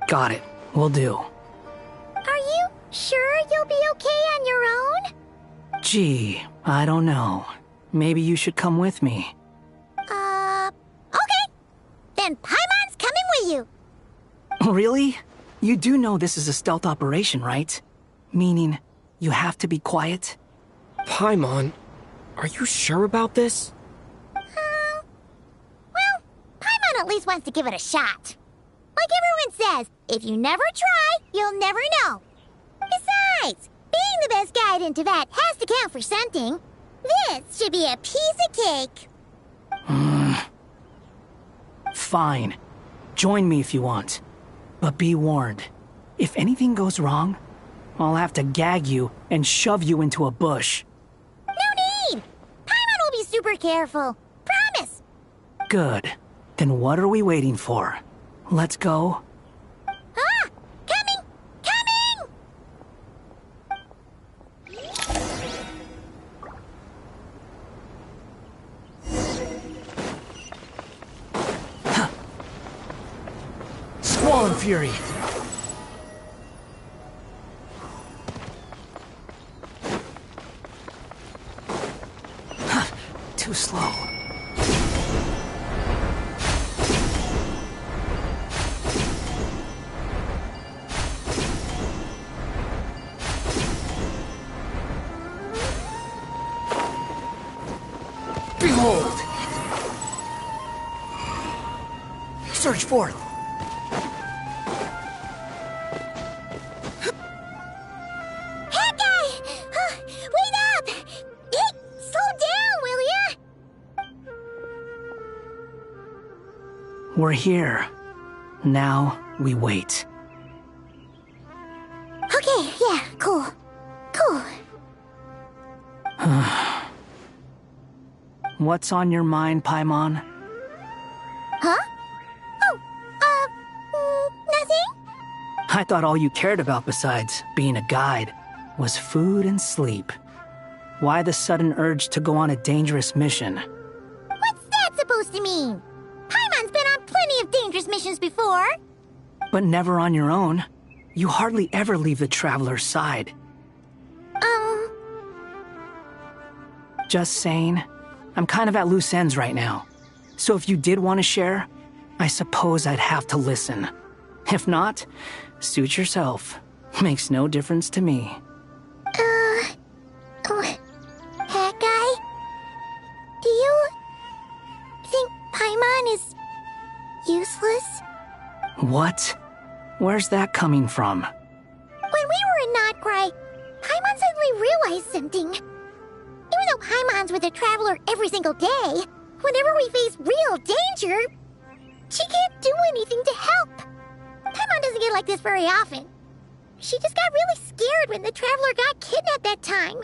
Got it. Will do. Are you sure you'll be okay on your own? Gee, I don't know. Maybe you should come with me. Okay. Then Paimon's coming with you. Really? You do know this is a stealth operation, right? Meaning, you have to be quiet? Paimon, are you sure about this? Well, Paimon at least wants to give it a shot. Like everyone says, if you never try, you'll never know. Besides, being the best guide in Teyvat has to count for something. This should be a piece of cake. Fine. Join me if you want. But be warned. If anything goes wrong, I'll have to gag you and shove you into a bush. No need! Paimon will be super careful. Promise! Good. Then what are we waiting for? Let's go. Ah! Coming! Coming! Squall Fury! Too slow. Behold! Search forth! We're here. Now, we wait. Okay, yeah, cool. Cool. What's on your mind, Paimon? Huh? Oh, nothing? I thought all you cared about besides being a guide was food and sleep. Why the sudden urge to go on a dangerous mission? What's that supposed to mean? Paimon's been on plenty of dangerous missions before. But never on your own. You hardly ever leave the Traveler's side. Just saying, I'm kind of at loose ends right now. So if you did want to share, I suppose I'd have to listen. If not, suit yourself. Makes no difference to me. That guy? Do you think Paimon is useless? What? Where's that coming from? When we were in Notcry, Paimon suddenly realized something. Even though Paimon's with the Traveler every single day, whenever we face real danger, she can't do anything to help. Paimon doesn't get like this very often. She just got really scared when the Traveler got kidnapped that time.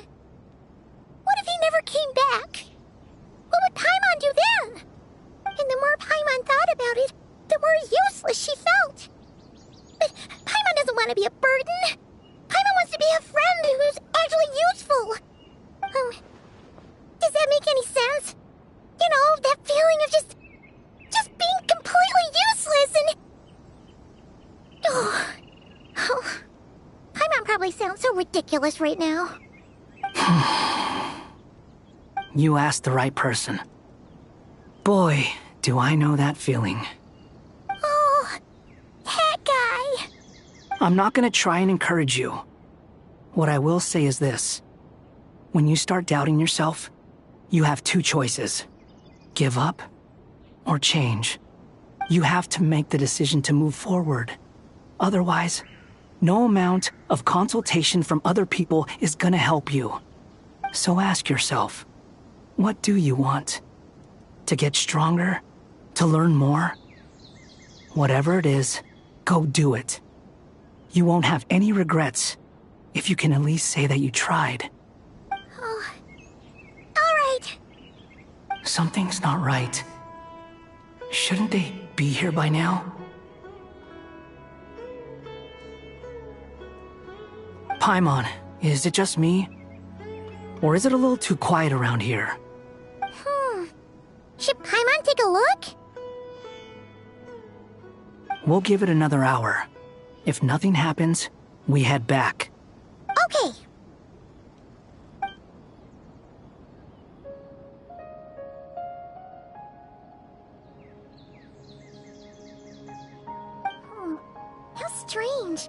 What if he never came back? What would Paimon do then? And the more Paimon thought about it, the more useless she felt. But Paimon doesn't want to be a burden. Paimon wants to be a friend who's actually useful. Does that make any sense? You know, that feeling of just being completely useless and... Oh. Paimon probably sounds so ridiculous right now. You asked the right person. Boy, do I know that feeling. Oh, that guy. I'm not gonna try and encourage you. What I will say is this. When you start doubting yourself, you have two choices. Give up or change. You have to make the decision to move forward. Otherwise, no amount of consultation from other people is gonna help you. So ask yourself, what do you want? to get stronger, to learn more. Whatever it is, go do it. You won't have any regrets if you can at least say that you tried. Oh, all right. Something's not right. Shouldn't they be here by now? Paimon, is it just me? Or is it a little too quiet around here? Should Paimon take a look? We'll give it another hour. If nothing happens, we head back. Okay. How strange.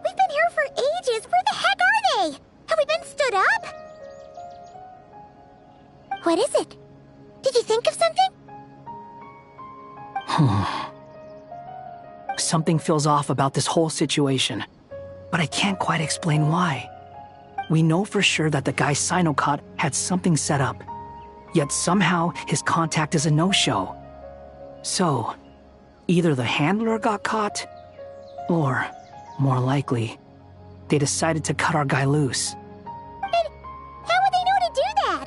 We've been here for ages. Where the heck are they? Have we been stood up? What is it? Did you think of something? Something feels off about this whole situation, but I can't quite explain why. We know for sure that the guy Sinocot had something set up, yet somehow his contact is a no-show. So, either the handler got caught, or, more likely, they decided to cut our guy loose. But how would they know to do that?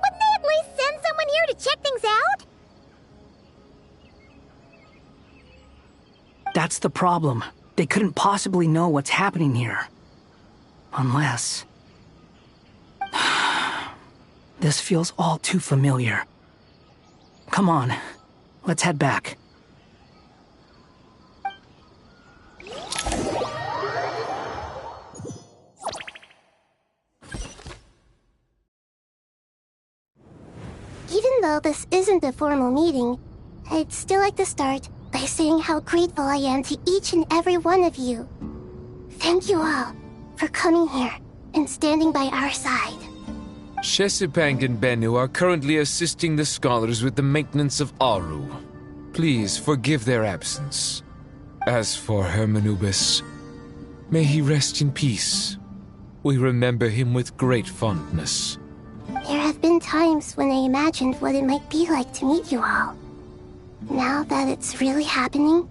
Wouldn't they at least send someone here to check things out? That's the problem. They couldn't possibly know what's happening here. Unless... This feels all too familiar. Come on, let's head back. Even though this isn't a formal meeting, I'd still like to start by saying how grateful I am to each and every one of you. Thank you all for coming here and standing by our side. Shesipang and Bennu are currently assisting the scholars with the maintenance of Aru. Please forgive their absence. As for Hermanubis, may he rest in peace. We remember him with great fondness. There have been times when I imagined what it might be like to meet you all. Now that it's really happening,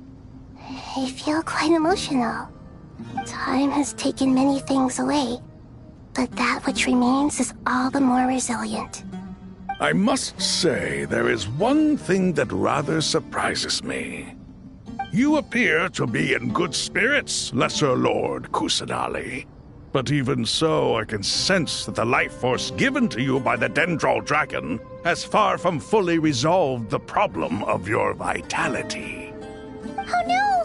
I feel quite emotional. Time has taken many things away, but that which remains is all the more resilient. I must say, there is one thing that rather surprises me. You appear to be in good spirits, Lesser Lord Kusanali. But even so, I can sense that the life force given to you by the Dendral Dragon has far from fully resolved the problem of your vitality. Oh no!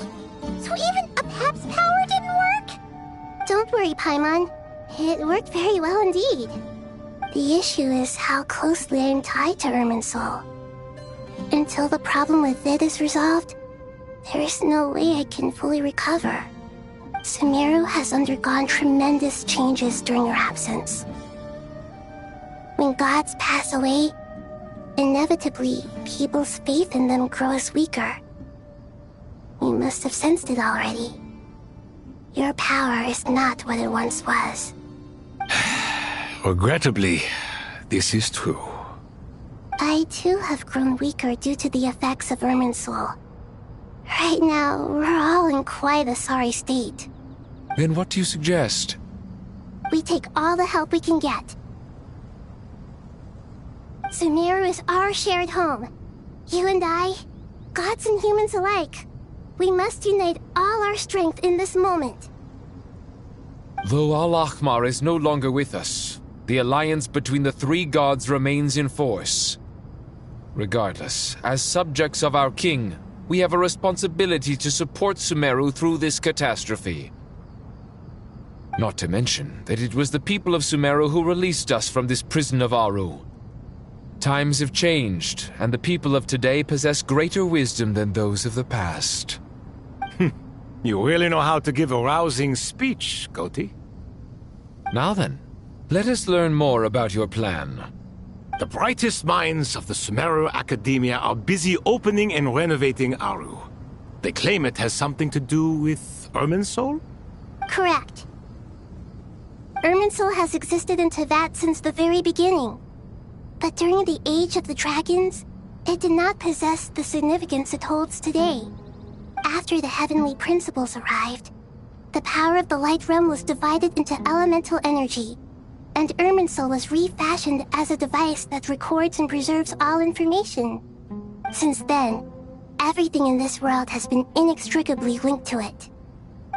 So even a Pep's power didn't work? Don't worry, Paimon. It worked very well indeed. The issue is how closely I am tied to Irminsul. Until the problem with it is resolved, there is no way I can fully recover. Sumeru has undergone tremendous changes during your absence. When gods pass away, inevitably, people's faith in them grows weaker. You must have sensed it already. Your power is not what it once was. Regrettably, this is true. I too have grown weaker due to the effects of Irminsul. Right now, we're all in quite a sorry state. Then what do you suggest? We take all the help we can get. Sumeru is our shared home. You and I, gods and humans alike. We must unite all our strength in this moment. Though Al-Ahmar is no longer with us, the alliance between the three gods remains in force. Regardless, as subjects of our king, we have a responsibility to support Sumeru through this catastrophe. Not to mention that it was the people of Sumeru who released us from this prison of Aru. Times have changed, and the people of today possess greater wisdom than those of the past. You really know how to give a rousing speech, Goti. Now then, let us learn more about your plan. The brightest minds of the Sumeru Academia are busy opening and renovating Aru. They claim it has something to do with Irminsul? Correct. Irminsul has existed in Teyvat since the very beginning. But during the Age of the Dragons, it did not possess the significance it holds today. After the heavenly principles arrived, the power of the Light Realm was divided into elemental energy, and Irminsul was refashioned as a device that records and preserves all information. Since then, everything in this world has been inextricably linked to it.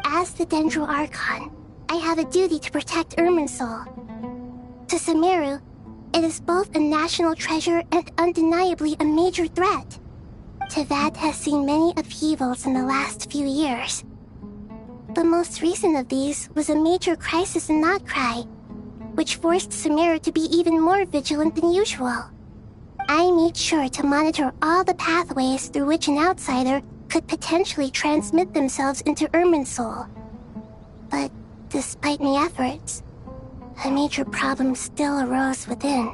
As the Dendro Archon, I have a duty to protect Irminsul. To Sumeru, it is both a national treasure and undeniably a major threat. Teyvat has seen many upheavals in the last few years. The most recent of these was a major crisis in Notcry, which forced Sumeru to be even more vigilant than usual. I made sure to monitor all the pathways through which an outsider could potentially transmit themselves into Irminsul. But despite my efforts, a major problem still arose within.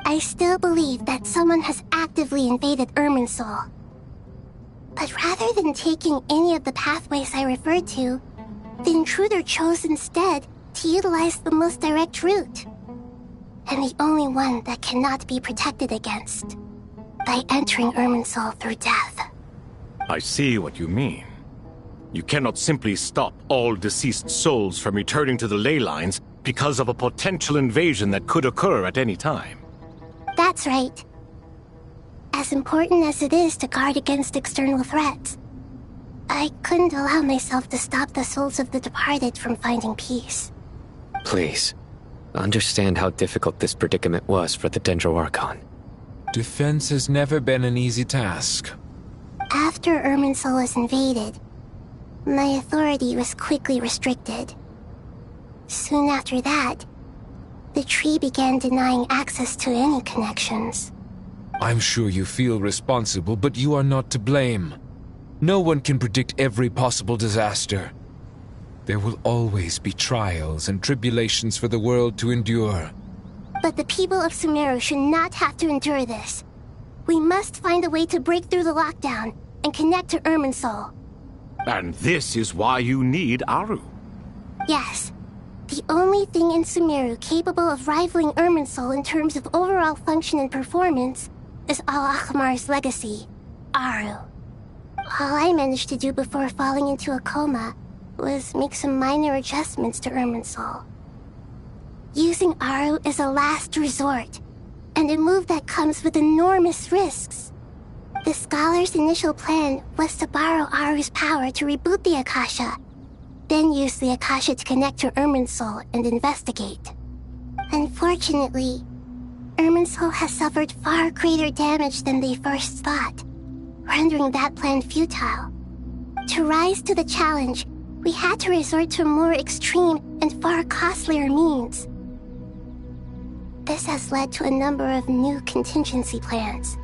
I still believe that someone has actively invaded Irminsul. But rather than taking any of the pathways I referred to, the intruder chose instead to utilize the most direct route, and the only one that cannot be protected against, by entering Irminsul through death. I see what you mean. You cannot simply stop all deceased souls from returning to the ley lines because of a potential invasion that could occur at any time. That's right. As important as it is to guard against external threats, I couldn't allow myself to stop the souls of the departed from finding peace. Please, understand how difficult this predicament was for the Dendro Archon. Defense has never been an easy task. After Irminsul was invaded, my authority was quickly restricted. Soon after that, the tree began denying access to any connections. I'm sure you feel responsible, but you are not to blame. No one can predict every possible disaster. There will always be trials and tribulations for the world to endure. But the people of Sumeru should not have to endure this. We must find a way to break through the lockdown and connect to Irminsul. And this is why you need Aru. Yes. The only thing in Sumeru capable of rivaling Irminsul in terms of overall function and performance is Al-Akhmar's legacy, Aru. All I managed to do before falling into a coma was make some minor adjustments to Irminsul. Using Aru is a last resort, and a move that comes with enormous risks. The Scholar's initial plan was to borrow Aru's power to reboot the Akasha, then use the Akasha to connect to Irminsul and investigate. Unfortunately, Irminsul has suffered far greater damage than they first thought, rendering that plan futile. To rise to the challenge, we had to resort to more extreme and far costlier means. This has led to a number of new contingency plans.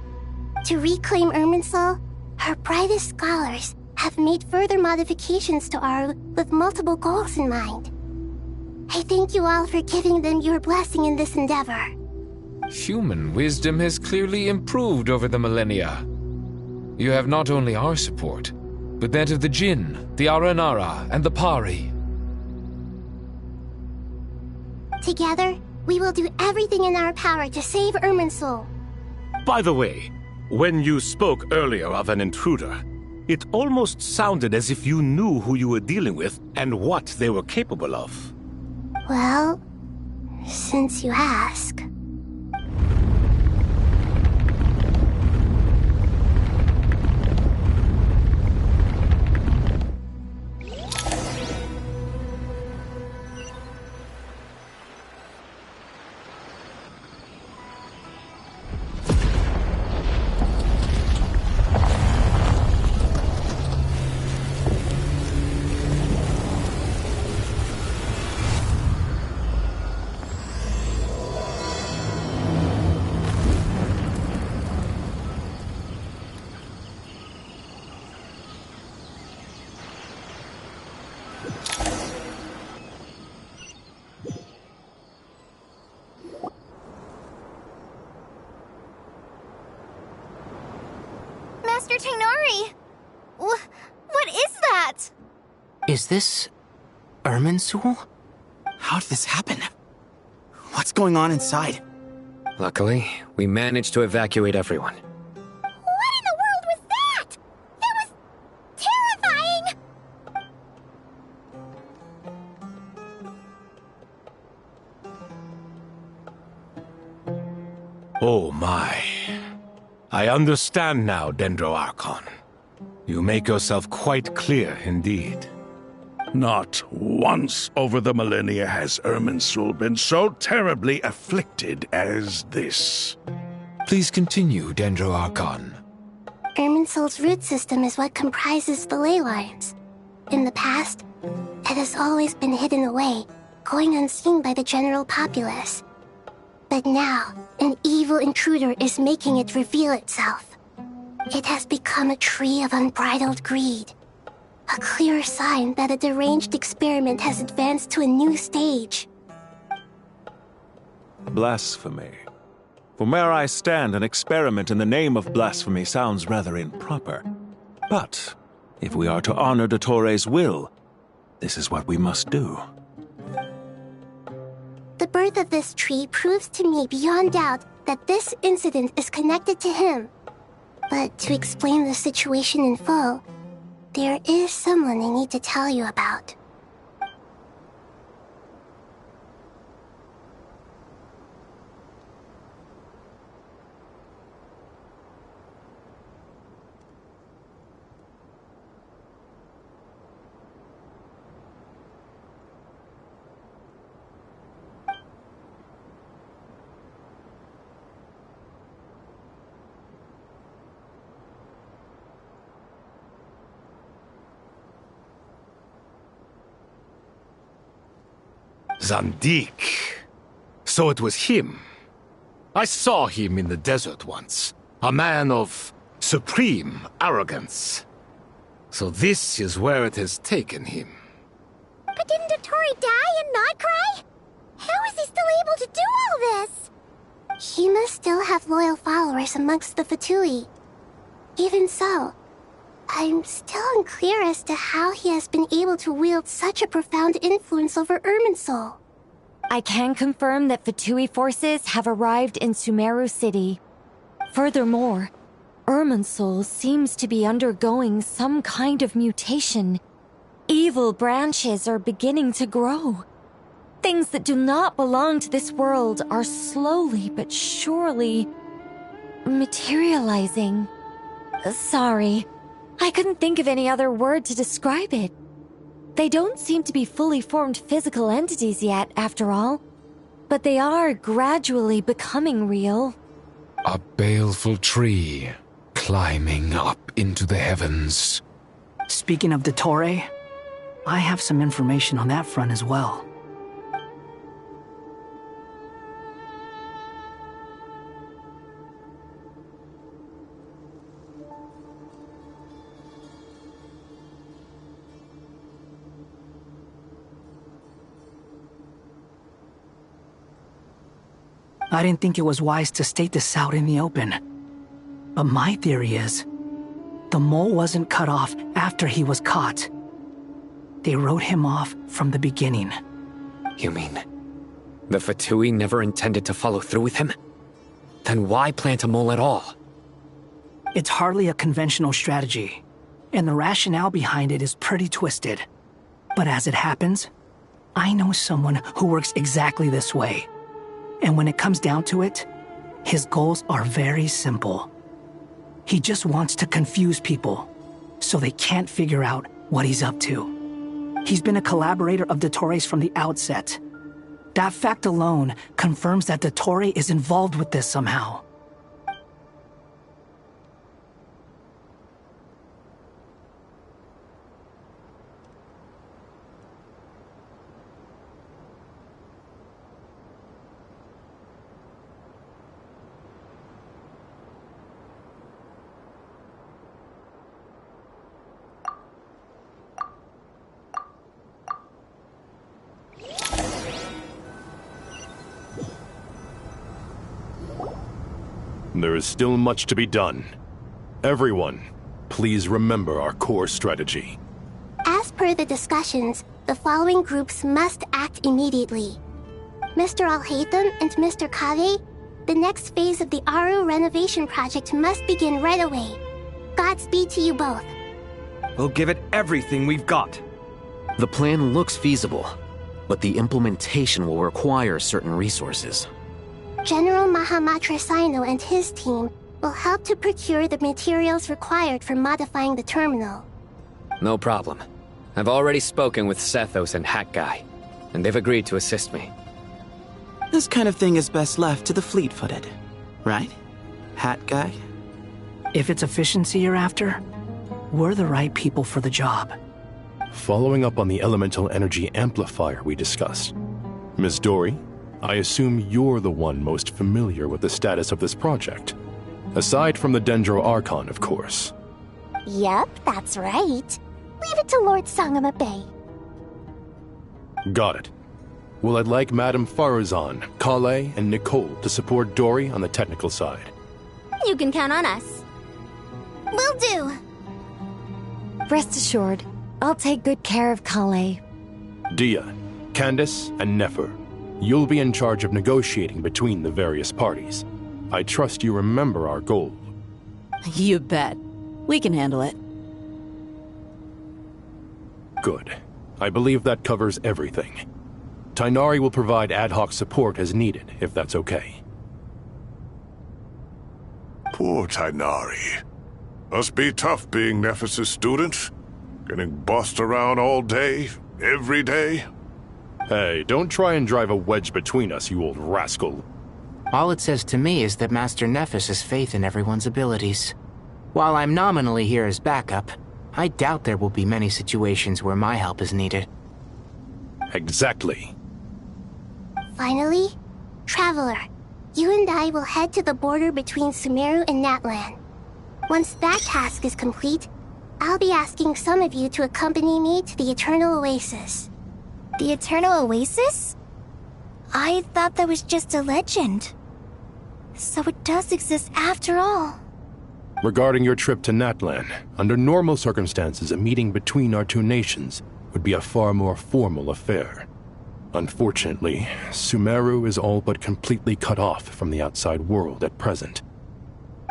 To reclaim Irminsul, our brightest scholars have made further modifications to Aru with multiple goals in mind. I thank you all for giving them your blessing in this endeavor. Human wisdom has clearly improved over the millennia. You have not only our support, but that of the Jinn, the Aranara, and the Pari. Together, we will do everything in our power to save Irminsul. By the way, when you spoke earlier of an intruder, it almost sounded as if you knew who you were dealing with and what they were capable of. Well, since you ask... Master Tainari! What is that? Is this... Irminsul? How did this happen? What's going on inside? Luckily, we managed to evacuate everyone. Oh my. I understand now, Dendro Archon. You make yourself quite clear indeed. Not once over the millennia has Irminsul been so terribly afflicted as this. Please continue, Dendro Archon. Irminsul's root system is what comprises the ley lines. In the past, it has always been hidden away, going unseen by the general populace. But now, an evil intruder is making it reveal itself. It has become a tree of unbridled greed. A clear sign that a deranged experiment has advanced to a new stage. Blasphemy. From where I stand, an experiment in the name of blasphemy sounds rather improper. But, if we are to honor Dottores' will, this is what we must do. The birth of this tree proves to me beyond doubt that this incident is connected to him. But to explain the situation in full, there is someone I need to tell you about. Zandik. So it was him. I saw him in the desert once. A man of supreme arrogance. So this is where it has taken him. But didn't Dottore die and not cry? How is he still able to do all this? He must still have loyal followers amongst the Fatui. Even so, I'm still unclear as to how he has been able to wield such a profound influence over Irminsul. I can confirm that Fatui forces have arrived in Sumeru City. Furthermore, Irminsul seems to be undergoing some kind of mutation. Evil branches are beginning to grow. Things that do not belong to this world are slowly but surely materializing. Sorry, I couldn't think of any other word to describe it. They don't seem to be fully formed physical entities yet, after all. But they are gradually becoming real. A baleful tree climbing up into the heavens. Speaking of Dottore, I have some information on that front as well. I didn't think it was wise to state this out in the open. But my theory is, the mole wasn't cut off after he was caught. They wrote him off from the beginning. You mean, the Fatui never intended to follow through with him? Then why plant a mole at all? It's hardly a conventional strategy, and the rationale behind it is pretty twisted. But as it happens, I know someone who works exactly this way. And when it comes down to it, his goals are very simple. He just wants to confuse people, so they can't figure out what he's up to. He's been a collaborator of Dottore's from the outset. That fact alone confirms that Dottore is involved with this somehow. There is still much to be done. Everyone, please remember our core strategy. As per the discussions, the following groups must act immediately. Mr. Alhaitham and Mr. Kave, the next phase of the Aru renovation project must begin right away. Godspeed to you both. We'll give it everything we've got. The plan looks feasible, but the implementation will require certain resources. General Mahamatra Sino and his team will help to procure the materials required for modifying the terminal. No problem. I've already spoken with Sethos and Hat Guy, and they've agreed to assist me. This kind of thing is best left to the fleet-footed, right, Hat Guy? If it's efficiency you're after, we're the right people for the job. Following up on the elemental energy amplifier we discussed, Ms. Dory, I assume you're the one most familiar with the status of this project. Aside from the Dendro Archon, of course. Yep, that's right. Leave it to Lord Sangama Bay. Got it. Well, I'd like Madame Farazan, Kale, and Nicole to support Dory on the technical side. You can count on us. Will do. Rest assured, I'll take good care of Kale. Dia, Candace, and Nefer, you'll be in charge of negotiating between the various parties. I trust you remember our goal. You bet. We can handle it. Good. I believe that covers everything. Tainari will provide ad hoc support as needed, if that's okay. Poor Tainari. Must be tough being Nephis' student. Getting bossed around all day, every day. Hey, don't try and drive a wedge between us, you old rascal. All it says to me is that Master Nephis has faith in everyone's abilities. While I'm nominally here as backup, I doubt there will be many situations where my help is needed. Exactly. Finally, Traveler, you and I will head to the border between Sumeru and Natlan. Once that task is complete, I'll be asking some of you to accompany me to the Eternal Oasis. The Eternal Oasis? I thought that was just a legend. So it does exist after all. Regarding your trip to Natlan, under normal circumstances, a meeting between our two nations would be a far more formal affair. Unfortunately, Sumeru is all but completely cut off from the outside world at present.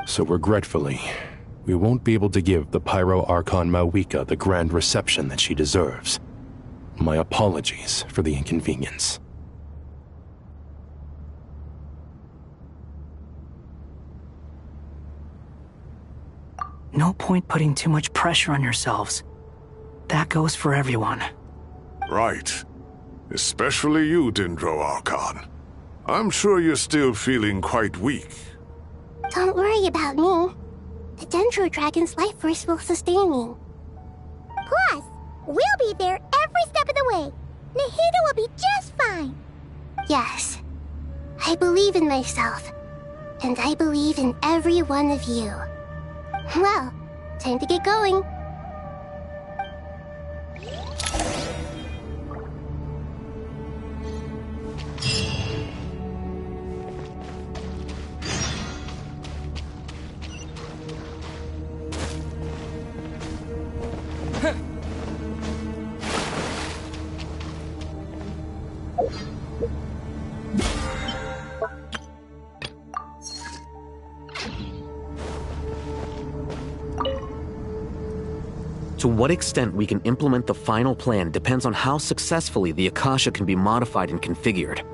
So regretfully, we won't be able to give the Pyro Archon Mawika the grand reception that she deserves. My apologies for the inconvenience. No point putting too much pressure on yourselves. That goes for everyone. Right. Especially you, Dendro Archon. I'm sure you're still feeling quite weak. Don't worry about me. The Dendro Dragon's life force will sustain me. Plus, we'll be there every step of the way. Nahida will be just fine. Yes. I believe in myself. And I believe in every one of you. Well, time to get going. To what extent we can implement the final plan depends on how successfully the Akasha can be modified and configured.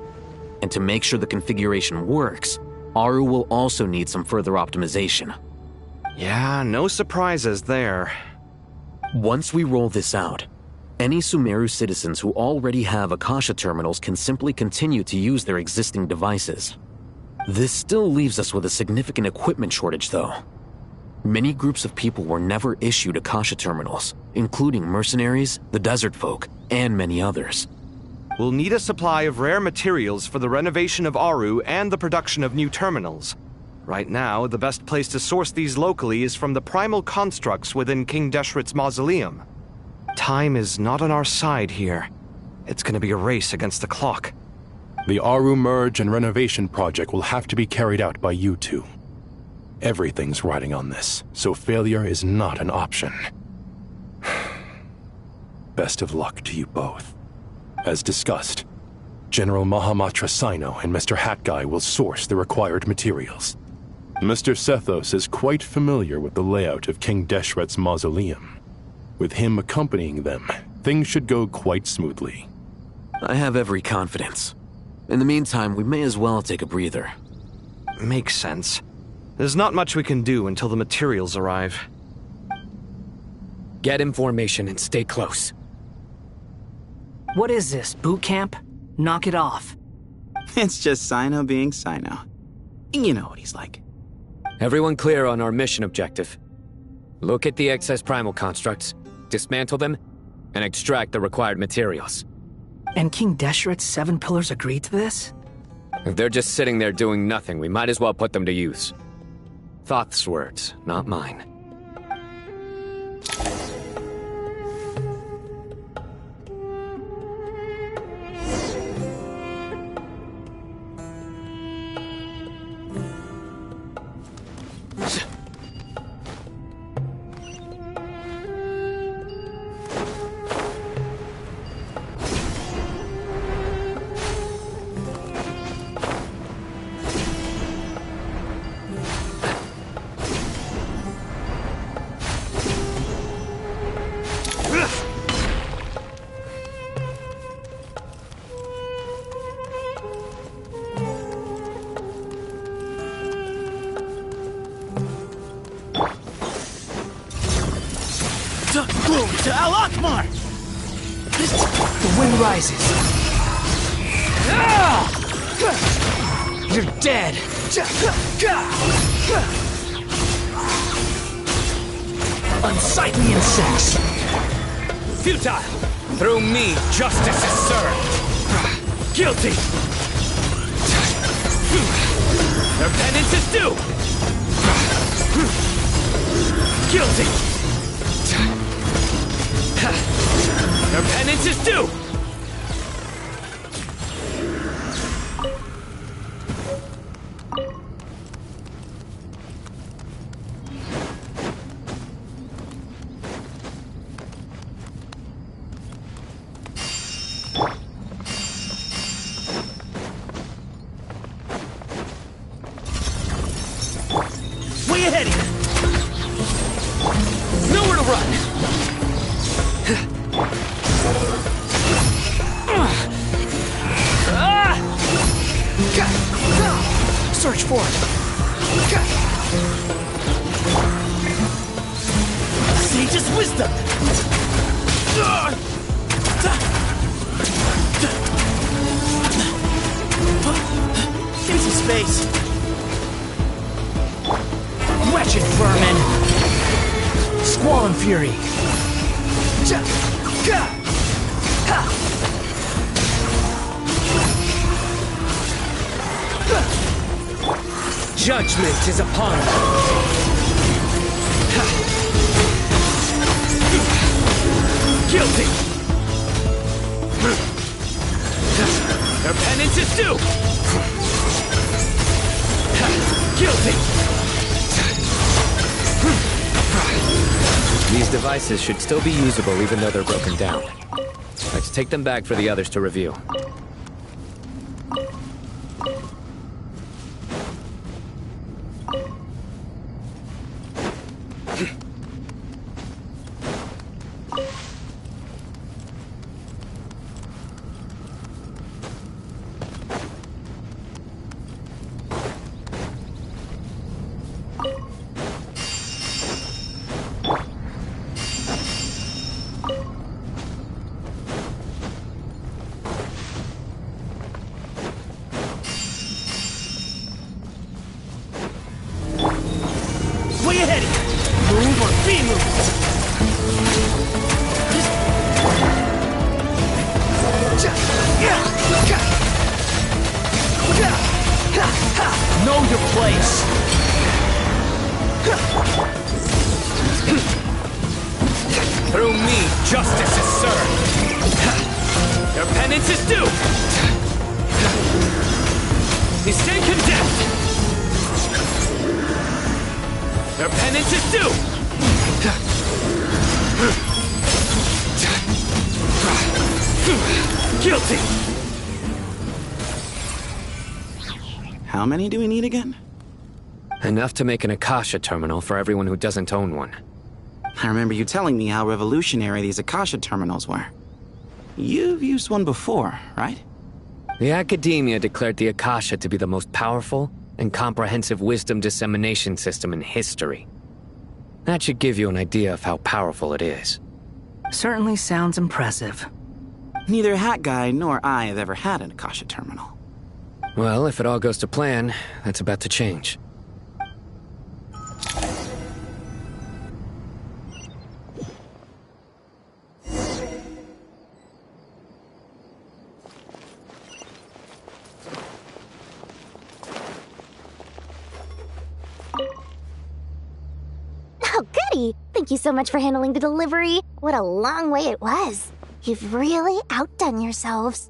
And to make sure the configuration works, Aru will also need some further optimization. Yeah, no surprises there. Once we roll this out, any Sumeru citizens who already have Akasha terminals can simply continue to use their existing devices. This still leaves us with a significant equipment shortage, though. Many groups of people were never issued Akasha terminals, including mercenaries, the desert folk, and many others. We'll need a supply of rare materials for the renovation of Aru and the production of new terminals. Right now, the best place to source these locally is from the primal constructs within King Deshret's mausoleum. Time is not on our side here. It's gonna be a race against the clock. The Aru merge and renovation project will have to be carried out by you two. Everything's riding on this, so failure is not an option. Best of luck to you both. As discussed, General Mahamatra Sino and Mr. Hat Guy will source the required materials. Mr. Sethos is quite familiar with the layout of King Deshret's mausoleum. With him accompanying them, things should go quite smoothly. I have every confidence. In the meantime, we may as well take a breather. Makes sense. There's not much we can do until the materials arrive. Get information and stay close. What is this, boot camp? Knock it off. It's just Sino being Sino. You know what he's like. Everyone clear on our mission objective. Look at the excess primal constructs, dismantle them, and extract the required materials. And King Deshret's 7 pillars agreed to this? If they're just sitting there doing nothing, we might as well put them to use. Thoth's words, not mine. Glory to Al Akmar! The wind rises. You're dead. Unsightly insects. Futile! Through me, justice is served. Guilty! Their penance is due! Guilty! Their penance is due! Way ahead here! Nowhere to run! Search for it. Sage's wisdom. Give me some space. Wretched vermin. Squall and fury. Judgment is upon them. Guilty! Their penance is due! Guilty! These devices should still be usable even though they're broken down. Let's take them back for the others to review. Way ahead! Move or be moved! Know your place! Through me, justice is served! Their penance is due! They stand condemned! Their penance is due! Guilty! How many do we need again? Enough to make an Akasha terminal for everyone who doesn't own one. I remember you telling me how revolutionary these Akasha terminals were. You've used one before, right? The Academia declared the Akasha to be the most powerful and comprehensive wisdom dissemination system in history. That should give you an idea of how powerful it is. Certainly sounds impressive. Neither Hat Guy nor I have ever had an Akasha terminal. Well, if it all goes to plan, that's about to change. Oh, goody! Thank you so much for handling the delivery. What a long way it was. You've really outdone yourselves.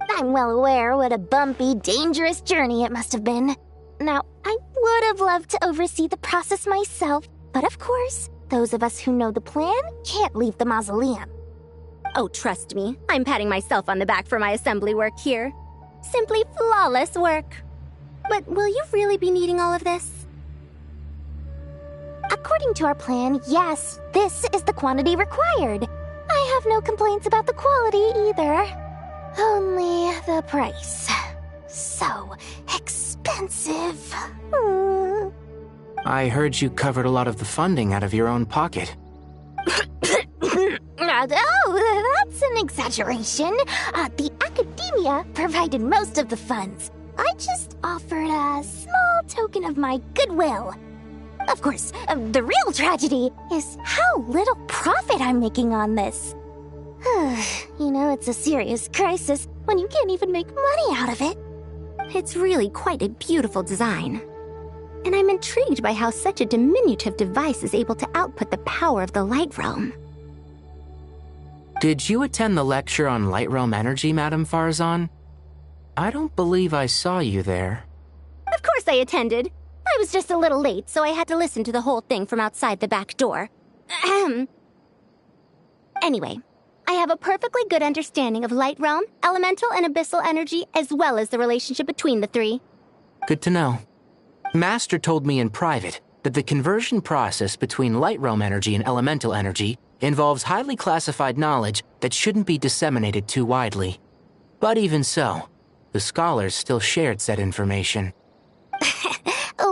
I'm well aware what a bumpy, dangerous journey it must have been. Now, I would have loved to oversee the process myself, but of course, those of us who know the plan can't leave the mausoleum. Oh, trust me, I'm patting myself on the back for my assembly work here. Simply flawless work. But will you really be needing all of this? According to our plan, yes, this is the quantity required. I have no complaints about the quality either. Only the price. So expensive. I heard you covered a lot of the funding out of your own pocket. Oh, that's an exaggeration. The academia provided most of the funds. I just offered a small token of my goodwill. Of course, the real tragedy is how little profit I'm making on this. You know, it's a serious crisis when you can't even make money out of it. It's really quite a beautiful design. And I'm intrigued by how such a diminutive device is able to output the power of the Light Realm. Did you attend the lecture on Light Realm energy, Madame Farzan? I don't believe I saw you there. Of course I attended. I was just a little late, so I had to listen to the whole thing from outside the back door. Anyway, I have a perfectly good understanding of Light Realm, elemental and abyssal energy, as well as the relationship between the three. Good to know. Master told me in private that the conversion process between Light Realm energy and elemental energy involves highly classified knowledge that shouldn't be disseminated too widely. But even so, the scholars still shared said information.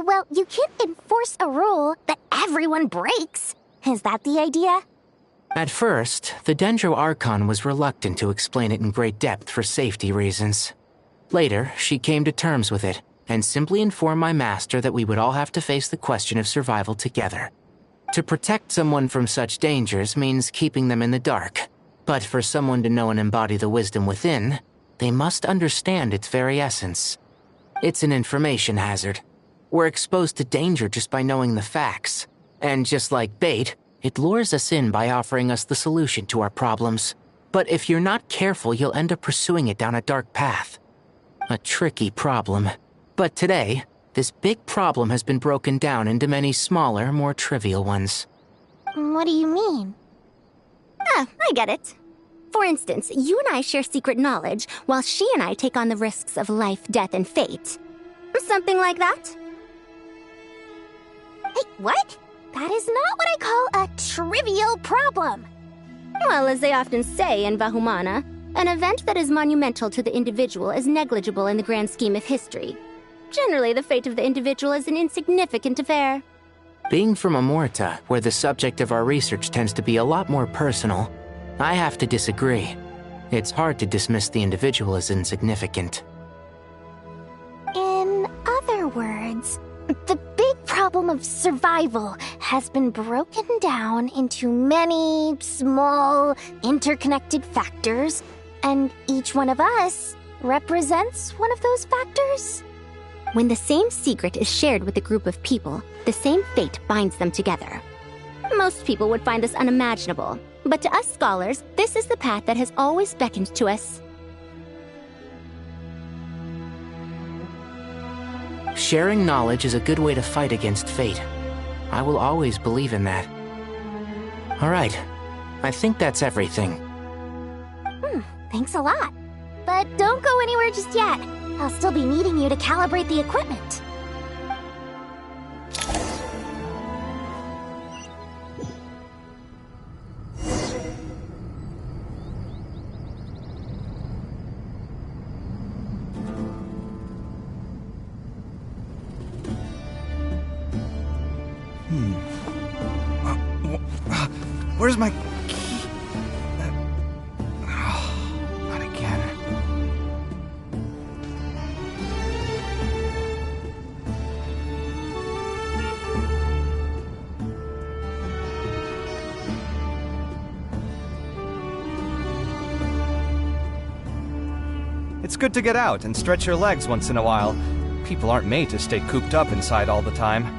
Well, you can't enforce a rule that everyone breaks. Is that the idea? At first, the Dendro Archon was reluctant to explain it in great depth for safety reasons. Later, she came to terms with it and simply informed my master that we would all have to face the question of survival together. To protect someone from such dangers means keeping them in the dark. But for someone to know and embody the wisdom within, they must understand its very essence. It's an information hazard. We're exposed to danger just by knowing the facts. And just like bait, it lures us in by offering us the solution to our problems. But if you're not careful, you'll end up pursuing it down a dark path. A tricky problem. But today, this big problem has been broken down into many smaller, more trivial ones. What do you mean? I get it. For instance, you and I share secret knowledge, while she and I take on the risks of life, death, and fate. Something like that? Hey, what? That is not what I call a trivial problem. Well, as they often say in Vahumana, an event that is monumental to the individual is negligible in the grand scheme of history. Generally, the fate of the individual is an insignificant affair. Being from Amorta, where the subject of our research tends to be a lot more personal, I have to disagree. It's hard to dismiss the individual as insignificant. In other words, the big problem of survival has been broken down into many small, interconnected factors, and each one of us represents one of those factors. When the same secret is shared with a group of people, the same fate binds them together. Most people would find this unimaginable, but to us scholars, this is the path that has always beckoned to us. Sharing knowledge is a good way to fight against fate. I will always believe in that. All right, I think that's everything. Thanks a lot. But don't go anywhere just yet. I'll still be needing you to calibrate the equipment. Where's my key? Not again. It's good to get out and stretch your legs once in a while. People aren't made to stay cooped up inside all the time.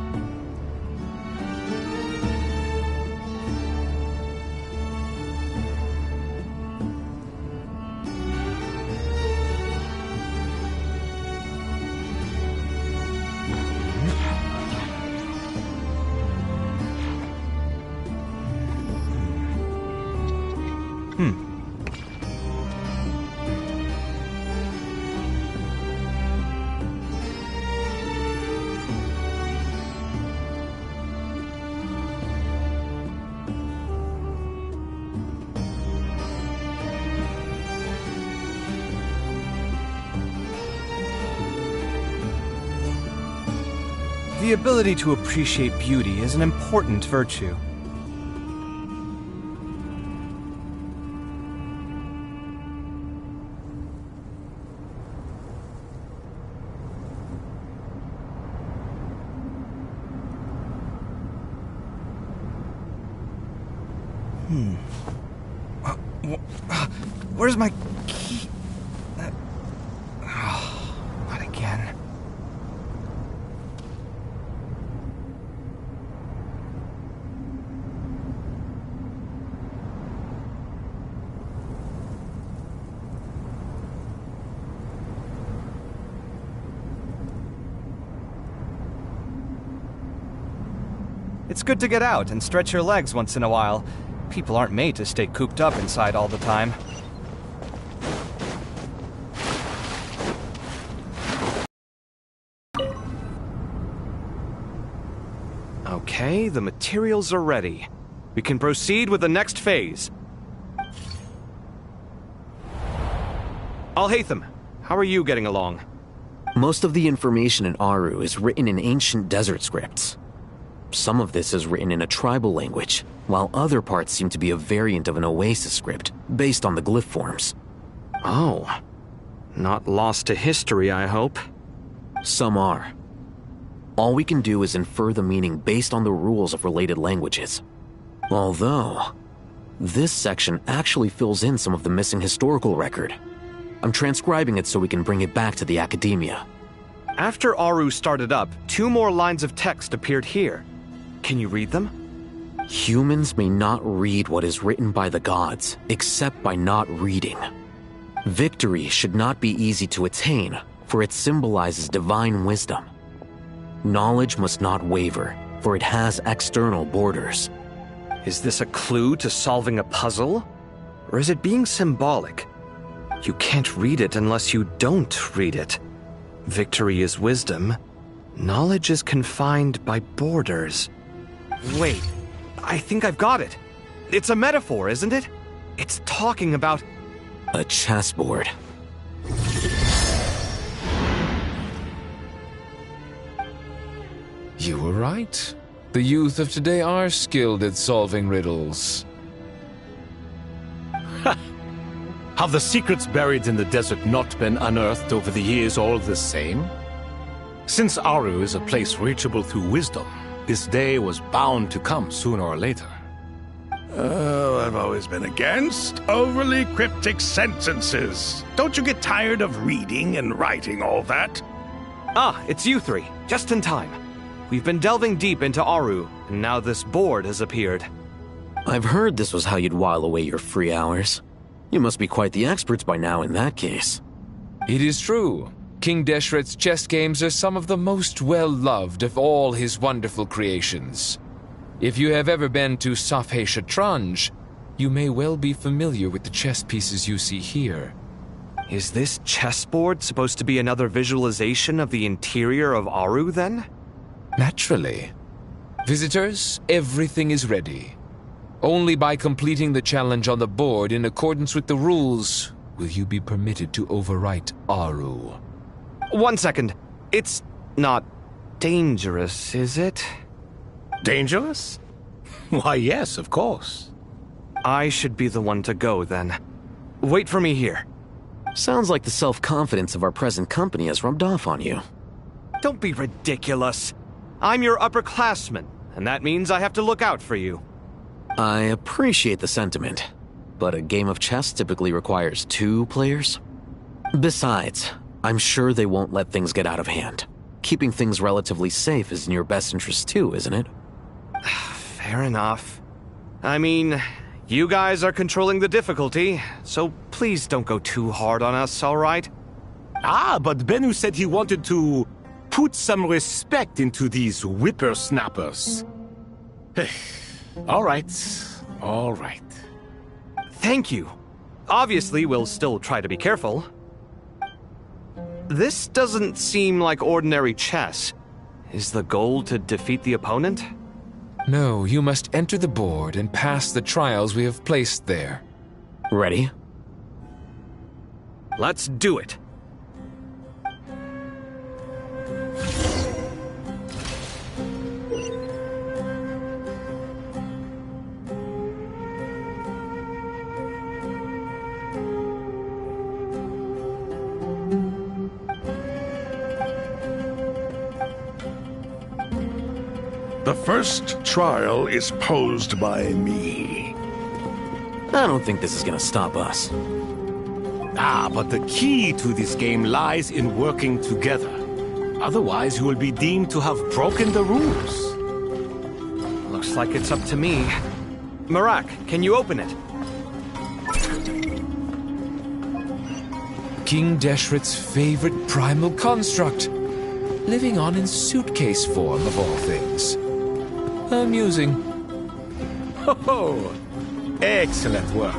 The ability to appreciate beauty is an important virtue. Where's my key? Not again. It's good to get out and stretch your legs once in a while. People aren't made to stay cooped up inside all the time. Okay, the materials are ready. We can proceed with the next phase. Alhaitham, how are you getting along? Most of the information in Aru is written in ancient desert scripts. Some of this is written in a tribal language, while other parts seem to be a variant of an Oasis script, based on the glyph forms. Oh. Not lost to history, I hope. Some are. All we can do is infer the meaning based on the rules of related languages. Although, this section actually fills in some of the missing historical record. I'm transcribing it so we can bring it back to the academia. After Aru started up, 2 more lines of text appeared here. Can you read them? Humans may not read what is written by the gods, except by not reading. Victory should not be easy to attain, for it symbolizes divine wisdom. Knowledge must not waver, for it has external borders. Is this a clue to solving a puzzle? Or is it being symbolic? You can't read it unless you don't read it. Victory is wisdom. Knowledge is confined by borders. Wait, I think I've got it. It's a metaphor, isn't it? It's talking about... a chessboard. You were right. The youth of today are skilled at solving riddles. Have the secrets buried in the desert not been unearthed over the years all the same? Since Aru is a place reachable through wisdom, this day was bound to come sooner or later. Oh, I've always been against overly cryptic sentences. Don't you get tired of reading and writing all that? Ah, it's you 3. Just in time. We've been delving deep into Aru, and now this board has appeared. I've heard this was how you'd while away your free hours. You must be quite the experts by now in that case. It is true. King Deshret's chess games are some of the most well-loved of all his wonderful creations. If you have ever been to Safhe Shatranj, you may well be familiar with the chess pieces you see here. Is this chessboard supposed to be another visualization of the interior of Aru, then? Naturally. Visitors, everything is ready. Only by completing the challenge on the board in accordance with the rules will you be permitted to overwrite Aru. 1 second. It's not dangerous, is it? Dangerous? Why, yes, of course. I should be the one to go, then. Wait for me here. Sounds like the self-confidence of our present company has rubbed off on you. Don't be ridiculous. I'm your upperclassman, and that means I have to look out for you. I appreciate the sentiment, but a game of chess typically requires 2 players. Besides, I'm sure they won't let things get out of hand. Keeping things relatively safe is in your best interest too, isn't it? Fair enough. I mean, you guys are controlling the difficulty, so please don't go too hard on us, all right? Ah, but Bennu said he wanted to put some respect into these whippersnappers. All right. Thank you. Obviously, we'll still try to be careful. This doesn't seem like ordinary chess. Is the goal to defeat the opponent? No, you must enter the board and pass the trials we have placed there. Ready? Let's do it. The first trial is posed by me. I don't think this is gonna stop us. Ah, but the key to this game lies in working together. Otherwise, you will be deemed to have broken the rules. Looks like it's up to me. Marak, can you open it? King Deshret's favorite primal construct. Living on in suitcase form, of all things. Amusing. Ho-ho! Excellent work.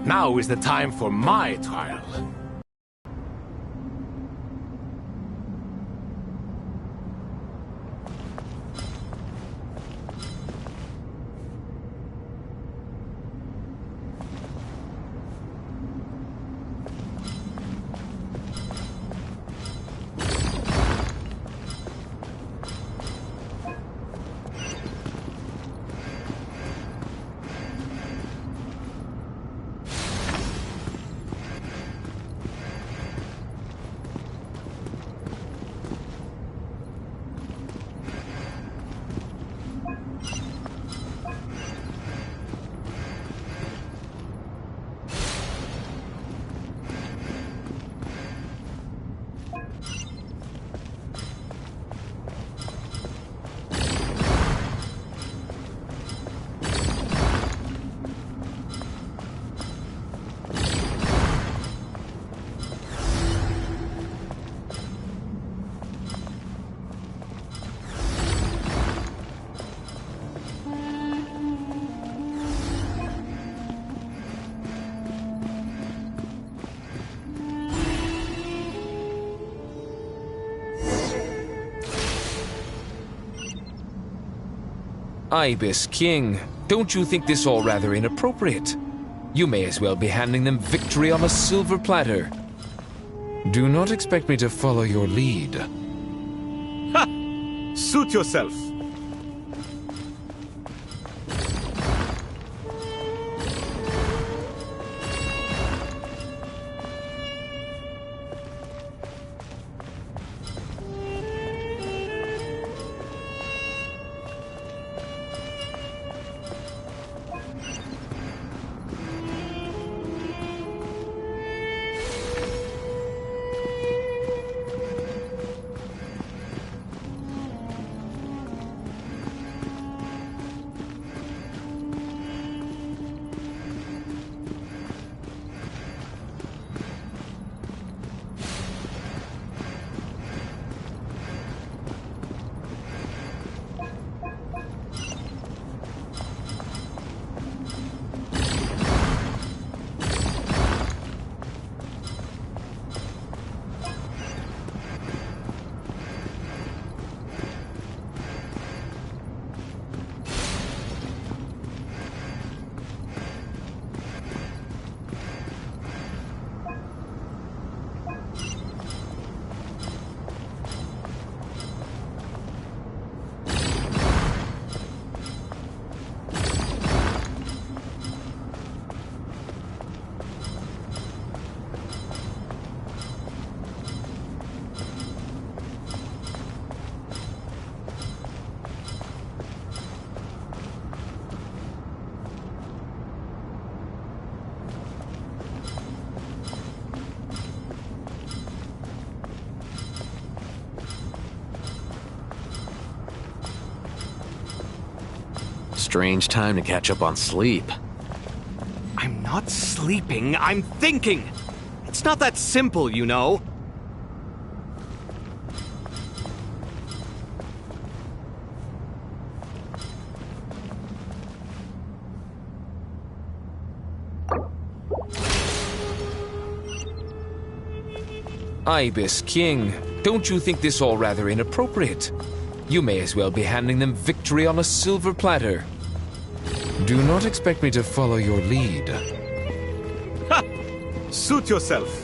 Now is the time for my trial. Ibis King, don't you think this all rather inappropriate? You may as well be handing them victory on a silver platter. Do not expect me to follow your lead. Ha! Suit yourself. Strange time to catch up on sleep. I'm not sleeping, I'm thinking! It's not that simple, you know. Ibis King, don't you think this all rather inappropriate? You may as well be handing them victory on a silver platter. Do not expect me to follow your lead. Ha! Suit yourself.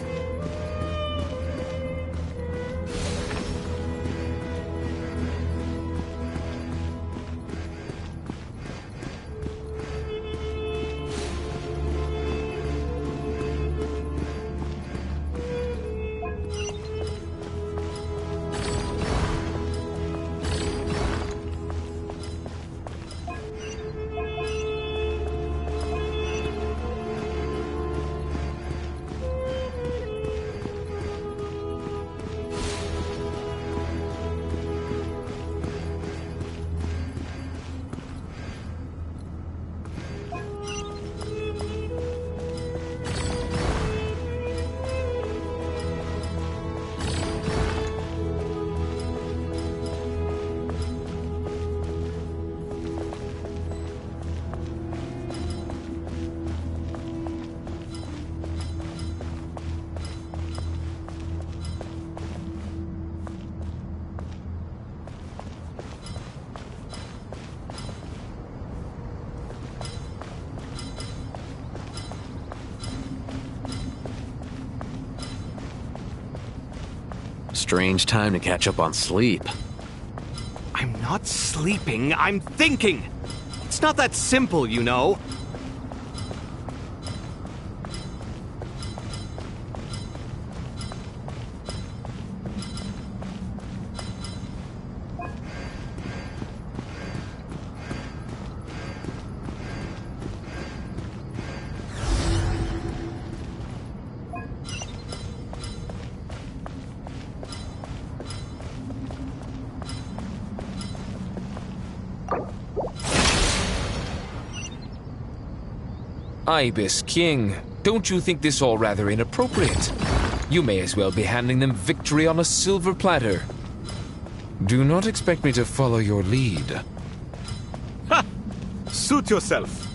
Strange time to catch up on sleep. I'm not sleeping, I'm thinking! It's not that simple, you know. Ibis King, don't you think this all rather inappropriate? You may as well be handing them victory on a silver platter. Do not expect me to follow your lead. Ha! Suit yourself.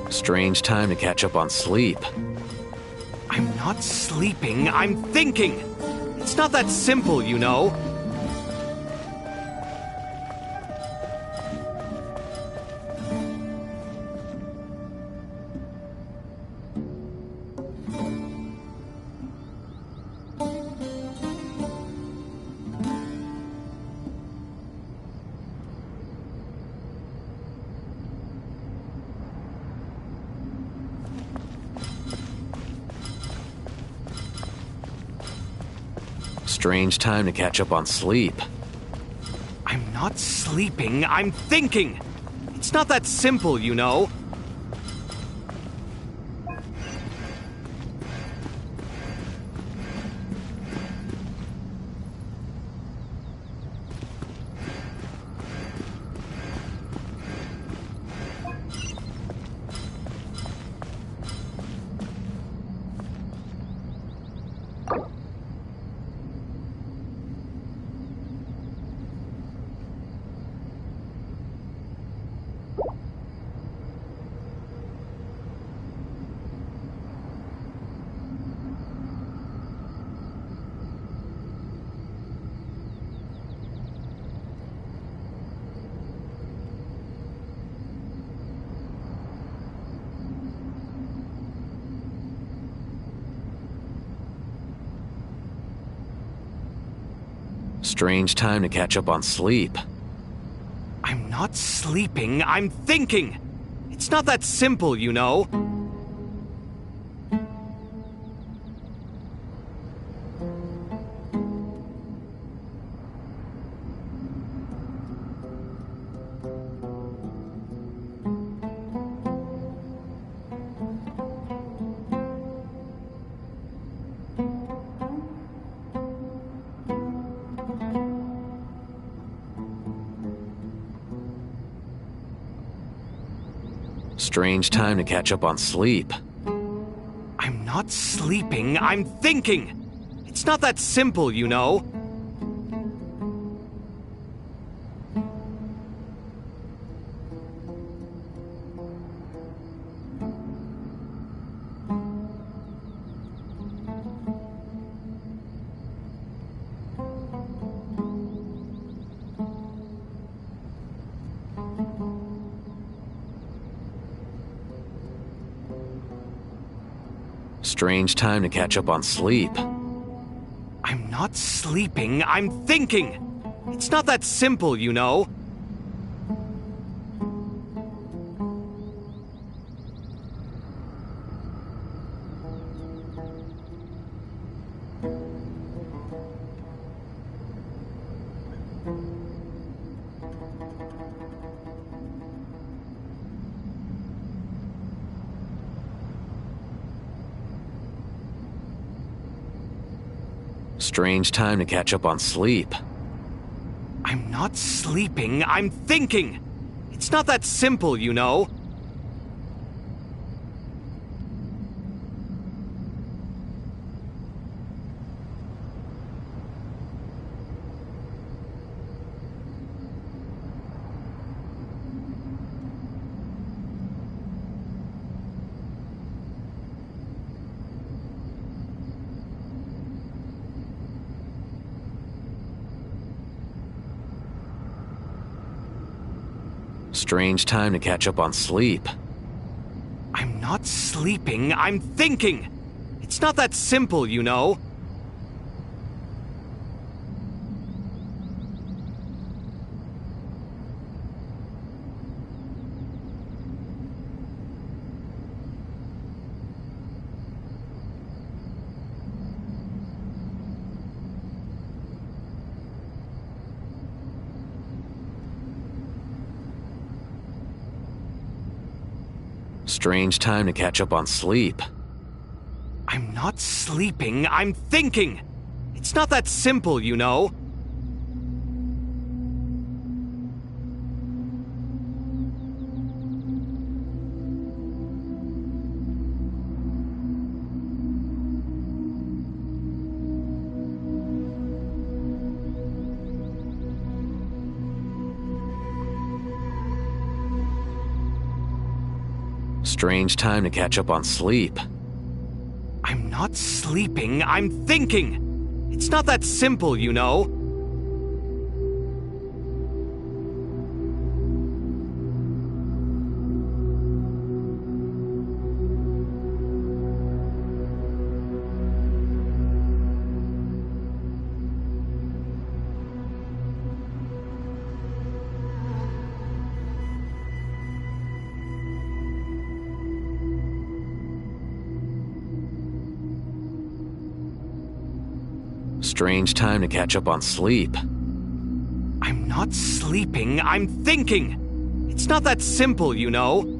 Strange time to catch up on sleep. I'm not sleeping, I'm thinking! It's not that simple, you know. Strange time to catch up on sleep. I'm not sleeping, I'm thinking! It's not that simple, you know. Strange time to catch up on sleep. I'm not sleeping, I'm thinking! It's not that simple, you know. Strange time to catch up on sleep. I'm not sleeping, I'm thinking! It's not that simple, you know. Strange time to catch up on sleep. I'm not sleeping, I'm thinking! It's not that simple, you know. Strange time to catch up on sleep. I'm not sleeping, I'm thinking! It's not that simple, you know. Strange time to catch up on sleep. I'm not sleeping, I'm thinking! It's not that simple, you know. Strange time to catch up on sleep. I'm not sleeping, I'm thinking! It's not that simple, you know. Strange time to catch up on sleep. I'm not sleeping, I'm thinking! It's not that simple, you know. Strange time to catch up on sleep. I'm not sleeping, I'm thinking! It's not that simple, you know.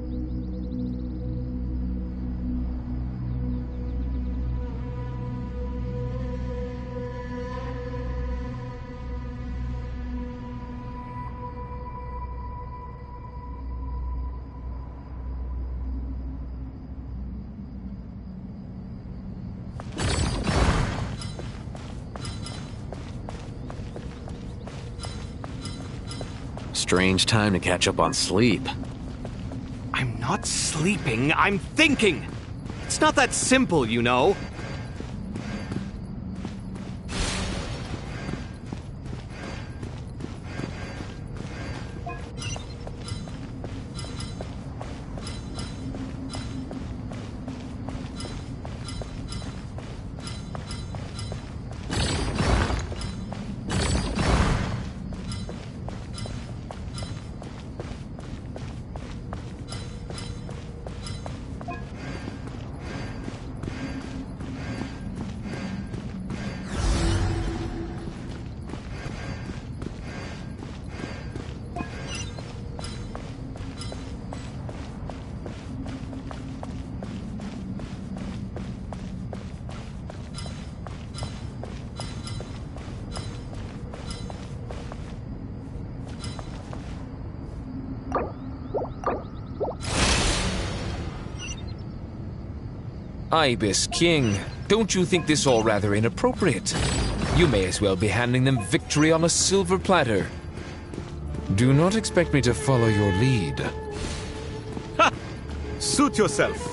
Strange time to catch up on sleep. I'm not sleeping, I'm thinking! It's not that simple, you know. Ibis King, don't you think this all rather inappropriate? You may as well be handing them victory on a silver platter. Do not expect me to follow your lead. Ha! Suit yourself.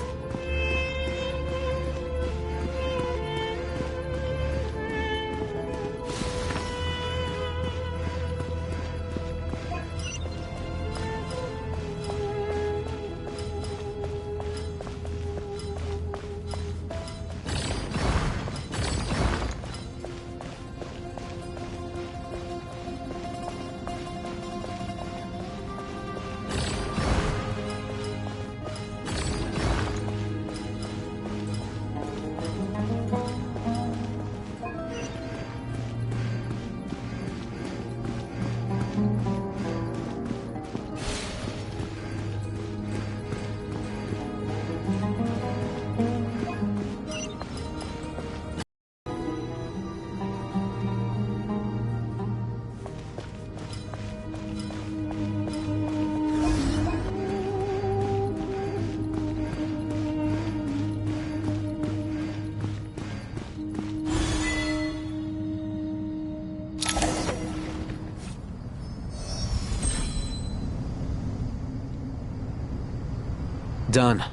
Done.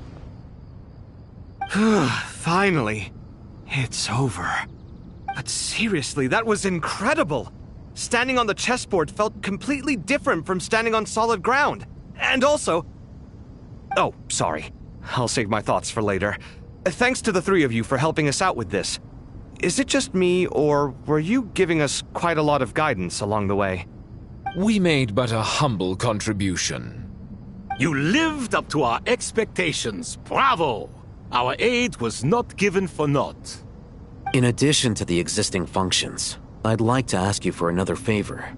Finally. It's over. But seriously, that was incredible! Standing on the chessboard felt completely different from standing on solid ground. And also... Oh, sorry. I'll save my thoughts for later. Thanks to the three of you for helping us out with this. Is it just me, or were you giving us quite a lot of guidance along the way? We made but a humble contribution. You lived up to our expectations. Bravo! Our aid was not given for naught. In addition to the existing functions, I'd like to ask you for another favor.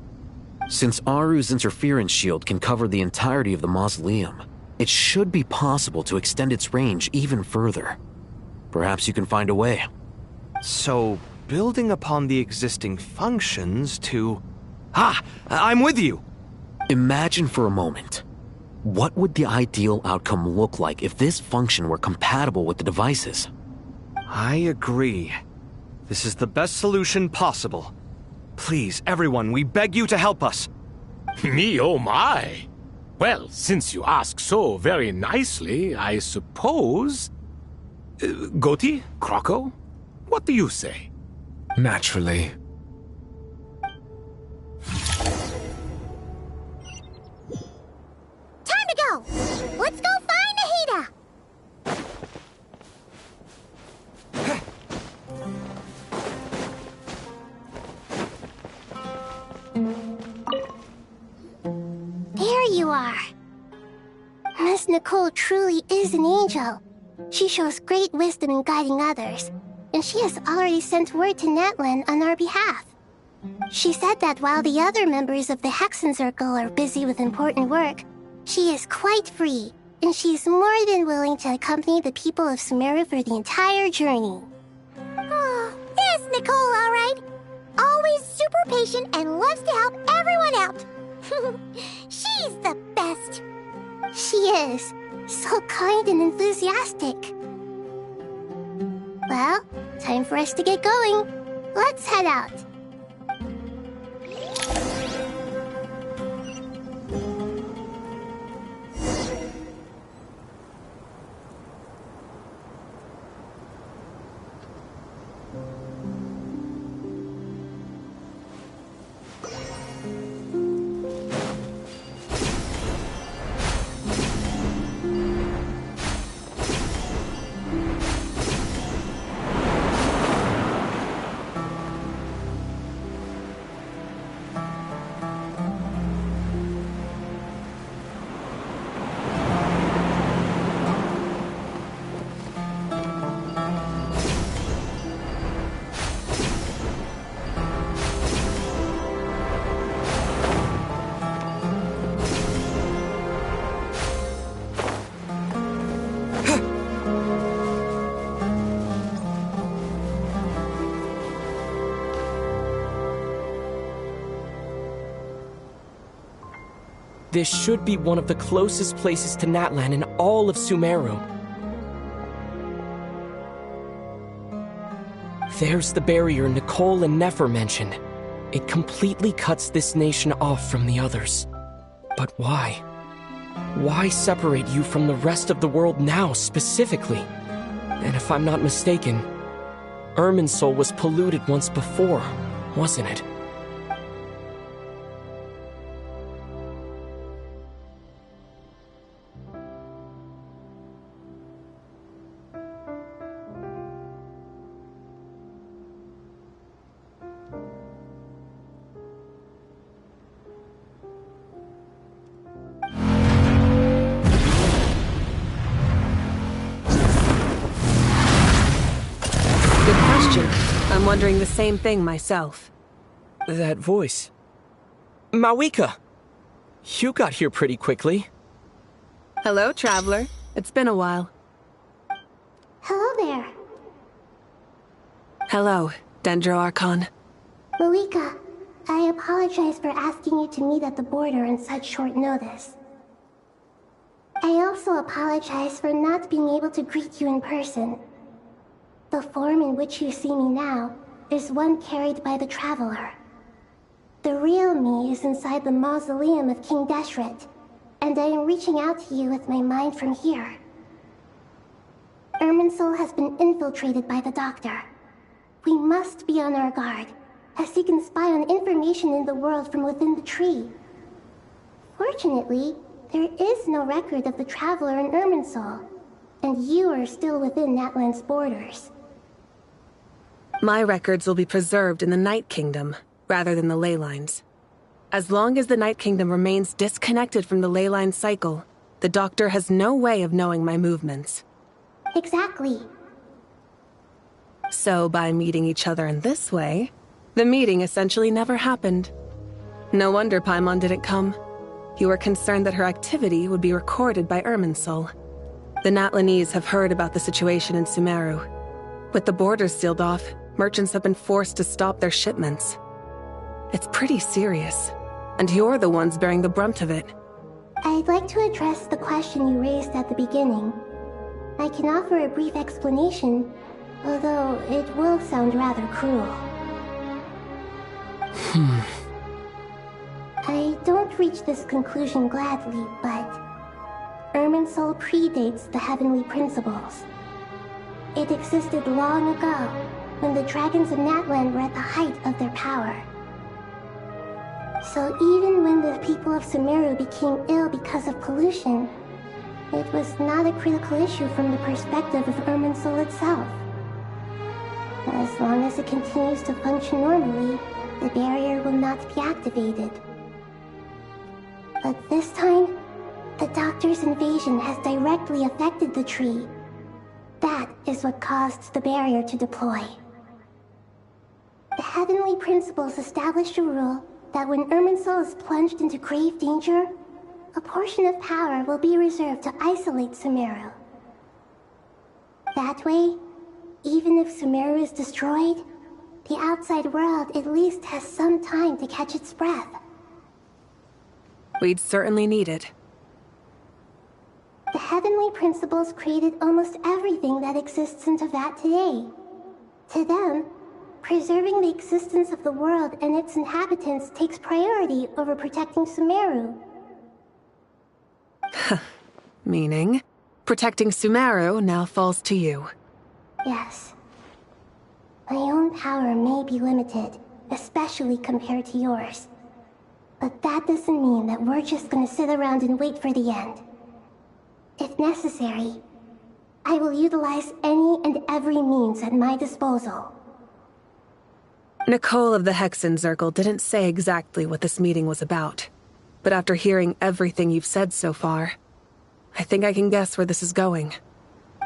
Since Aru's interference shield can cover the entirety of the mausoleum, it should be possible to extend its range even further. Perhaps you can find a way. So, building upon the existing functions to... Ah! I'm with you! Imagine for a moment. What would the ideal outcome look like if this function were compatible with the devices? I agree. This is the best solution possible. Please, everyone, we beg you to help us. Me, oh my! Well, since you ask so very nicely, I suppose... Goti? Croco? What do you say? Naturally. Time to go! Let's go find Nahida! There you are. Miss Nicole truly is an angel. She shows great wisdom in guiding others, and she has already sent word to Natlan on our behalf. She said that while the other members of the Hexen Circle are busy with important work, she is quite free, and she's more than willing to accompany the people of Sumeru for the entire journey. Oh, there's Nicole, all right. Always super patient and loves to help everyone out. She's the best. She is. So kind and enthusiastic. Well, time for us to get going. Let's head out. This should be one of the closest places to Natlan in all of Sumeru. There's the barrier Nicole and Nefer mentioned. It completely cuts this nation off from the others. But why? Why separate you from the rest of the world now, specifically? And if I'm not mistaken, Irminsul was polluted once before, wasn't it? I'm wondering the same thing myself. That voice. Mawika! You got here pretty quickly. Hello, traveler. It's been a while. Hello there. Hello, Dendro Archon. Mawika, I apologize for asking you to meet at the border on such short notice. I also apologize for not being able to greet you in person. The form in which you see me now is one carried by the Traveler. The real me is inside the mausoleum of King Deshret, and I am reaching out to you with my mind from here. Irminsul has been infiltrated by the Doctor. We must be on our guard, as he can spy on information in the world from within the tree. Fortunately, there is no record of the Traveler in Irminsul, and you are still within Natlan's borders. My records will be preserved in the Night Kingdom, rather than the ley lines. As long as the Night Kingdom remains disconnected from the ley line cycle, the Doctor has no way of knowing my movements. Exactly. So by meeting each other in this way, the meeting essentially never happened. No wonder Paimon didn't come. You were concerned that her activity would be recorded by Irminsul. The Natlanese have heard about the situation in Sumeru. With the borders sealed off, merchants have been forced to stop their shipments. It's pretty serious, and you're the ones bearing the brunt of it. I'd like to address the question you raised at the beginning. I can offer a brief explanation, although it will sound rather cruel. I don't reach this conclusion gladly, but Irminsul predates the Heavenly Principles. It existed long ago, when the dragons of Natlan were at the height of their power. So even when the people of Sumeru became ill because of pollution, it was not a critical issue from the perspective of Irminsul itself. As long as it continues to function normally, the barrier will not be activated. But this time, the Doctor's invasion has directly affected the tree. That is what caused the barrier to deploy. The Heavenly Principles established a rule that when Irminsul is plunged into grave danger, a portion of power will be reserved to isolate Sumeru. That way, even if Sumeru is destroyed, the outside world at least has some time to catch its breath. We'd certainly need it. The Heavenly Principles created almost everything that exists in Teyvat today. To them, preserving the existence of the world and its inhabitants takes priority over protecting Sumeru. Meaning, protecting Sumeru now falls to you. Yes. My own power may be limited, especially compared to yours. But that doesn't mean that we're just gonna sit around and wait for the end. If necessary, I will utilize any and every means at my disposal. Nicole of the Hexen Circle didn't say exactly what this meeting was about. But after hearing everything you've said so far, I think I can guess where this is going.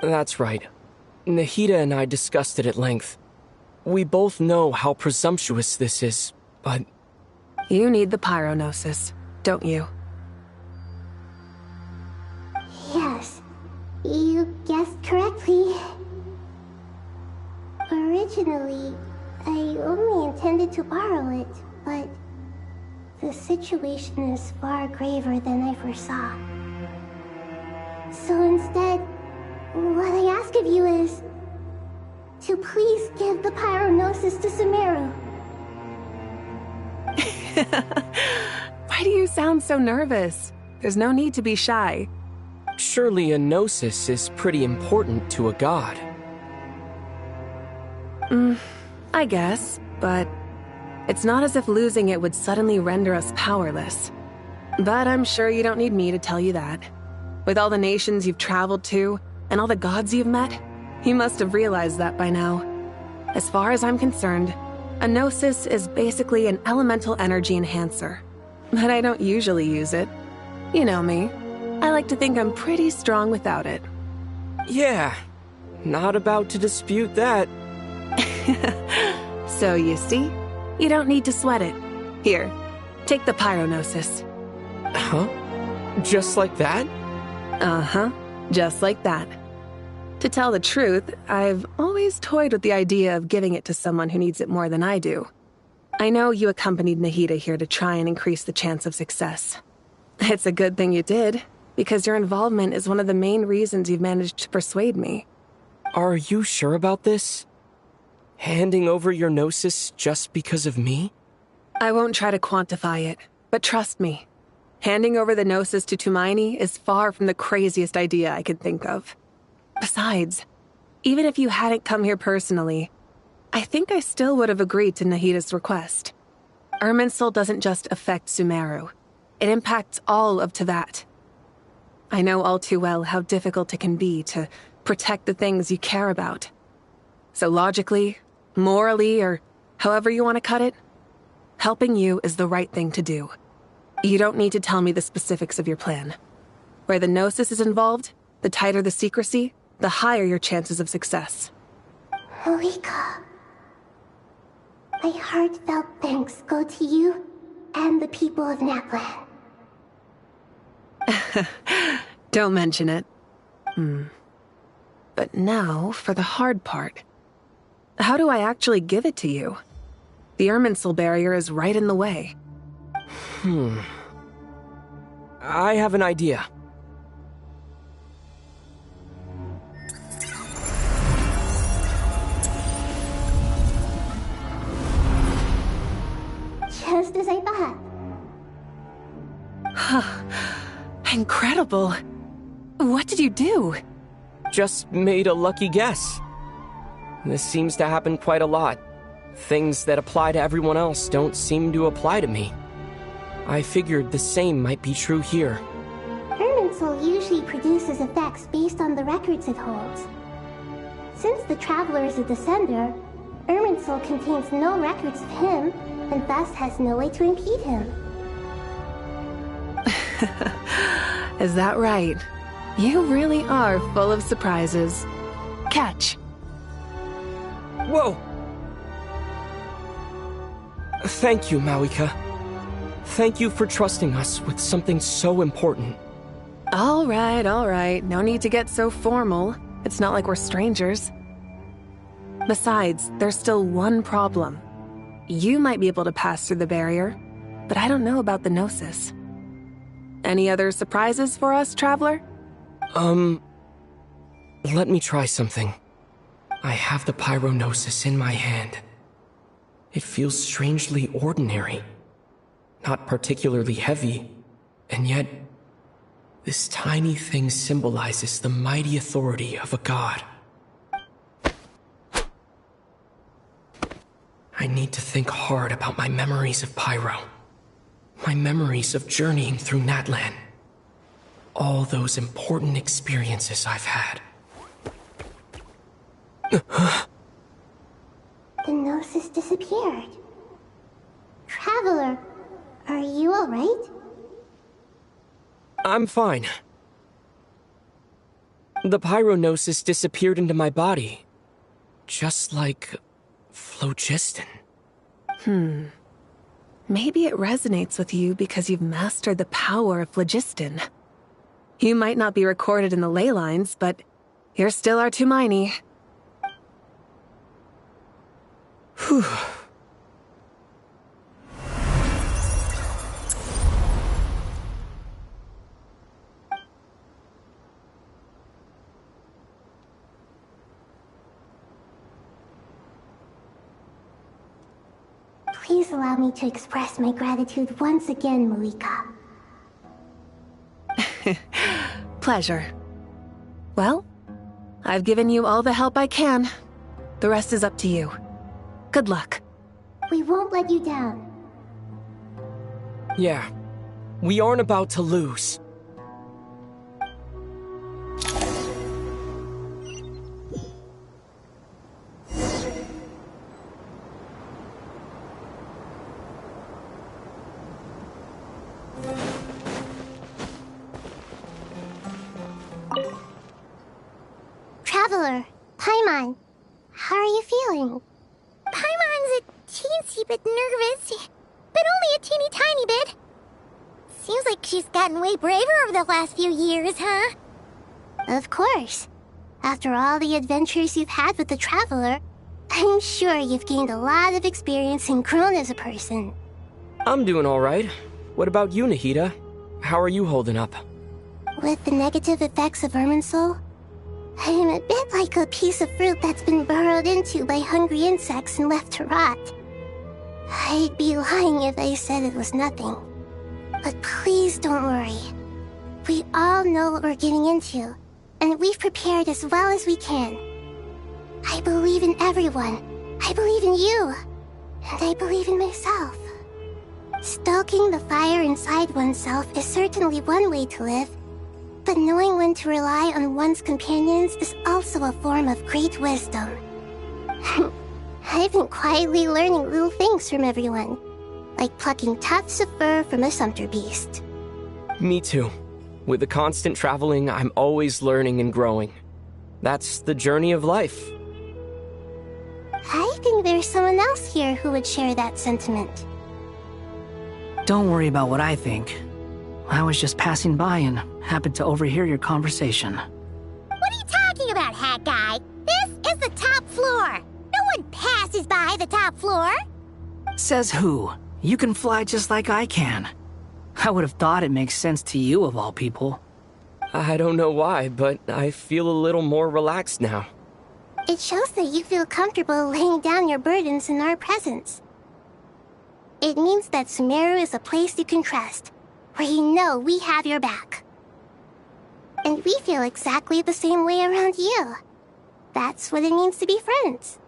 That's right. Nahida and I discussed it at length. We both know how presumptuous this is, but... You need the pyronosis, don't you? Yes, you guessed correctly. Originally, I only intended to borrow it, but the situation is far graver than I foresaw. So instead, what I ask of you is to please give the pyronosis to Sumeru. Why do you sound so nervous? There's no need to be shy. Surely a gnosis is pretty important to a god. I guess, but it's not as if losing it would suddenly render us powerless. But I'm sure you don't need me to tell you that. With all the nations you've traveled to, and all the gods you've met, you must have realized that by now. As far as I'm concerned, a gnosis is basically an elemental energy enhancer. But I don't usually use it. You know me. I like to think I'm pretty strong without it. Yeah, not about to dispute that. So you see, you don't need to sweat it. Here, take the pyronosis. Huh? Just like that? Uh-huh, just like that. To tell the truth, I've always toyed with the idea of giving it to someone who needs it more than I do. I know you accompanied Nahida here to try and increase the chance of success. It's a good thing you did, because your involvement is one of the main reasons you've managed to persuade me. Are you sure about this? Handing over your gnosis just because of me? I won't try to quantify it, but trust me. Handing over the gnosis to Tumaini is far from the craziest idea I could think of. Besides, even if you hadn't come here personally, I think I still would have agreed to Nahida's request. Irminsul doesn't just affect Sumeru. It impacts all of Teyvat. I know all too well how difficult it can be to protect the things you care about. So logically, morally, or however you want to cut it, helping you is the right thing to do. You don't need to tell me the specifics of your plan. Where the gnosis is involved, the tighter the secrecy, the higher your chances of success. Malika, my heartfelt thanks go to you and the people of Naplan. Don't mention it. But now for the hard part. How do I actually give it to you? The Irminsul barrier is right in the way. I have an idea. Just as I thought. Incredible. What did you do? Just made a lucky guess. This seems to happen quite a lot. Things that apply to everyone else don't seem to apply to me. I figured the same might be true here. Irminsul usually produces effects based on the records it holds. Since the Traveler is a Descender, Irminsul contains no records of him, and thus has no way to impede him. Is that right? You really are full of surprises. Catch. Whoa! Thank you, Mawika. Thank you for trusting us with something so important. All right. No need to get so formal. It's not like we're strangers. Besides, there's still one problem. You might be able to pass through the barrier, but I don't know about the Gnosis. Any other surprises for us, Traveler? Let me try something. I have the Pyronosis in my hand. It feels strangely ordinary. Not particularly heavy, and yet this tiny thing symbolizes the mighty authority of a god. I need to think hard about my memories of Pyro. My memories of journeying through Natlan. All those important experiences I've had. The Gnosis disappeared. Traveler, are you alright? I'm fine. The Pyronosis disappeared into my body. Just like phlogiston. Maybe it resonates with you because you've mastered the power of phlogiston. You might not be recorded in the ley lines, but you're still our Tumaini. Whew. Please allow me to express my gratitude once again, Malika. Pleasure. Well, I've given you all the help I can. The rest is up to you. Good luck. We won't let you down. Yeah, we aren't about to lose. Traveler, Paimon, how are you feeling? Paimon's a teensy bit nervous, but only a teeny tiny bit. Seems like she's gotten way braver over the last few years, huh? Of course. After all the adventures you've had with the Traveler, I'm sure you've gained a lot of experience and grown as a person. I'm doing alright. What about you, Nahida? How are you holding up? With the negative effects of Irminsul, I am a bit like a piece of fruit that's been burrowed into by hungry insects and left to rot. I'd be lying if I said it was nothing. But please don't worry. We all know what we're getting into, and we've prepared as well as we can. I believe in everyone. I believe in you. And I believe in myself. Stoking the fire inside oneself is certainly one way to live, but knowing when to rely on one's companions is also a form of great wisdom. I've been quietly learning little things from everyone, like plucking tufts of fur from a sumpter beast. Me too. With the constant traveling, I'm always learning and growing. That's the journey of life. I think there's someone else here who would share that sentiment. Don't worry about what I think. I was just passing by and happened to overhear your conversation. What are you talking about, Hat Guy? This is the top floor. No one passes by the top floor. Says who? You can fly just like I can. I would have thought it makes sense to you of all people. I don't know why, but I feel a little more relaxed now. It shows that you feel comfortable laying down your burdens in our presence. It means that Sumeru is a place you can trust, where you know we have your back. And we feel exactly the same way around you. That's what it means to be friends.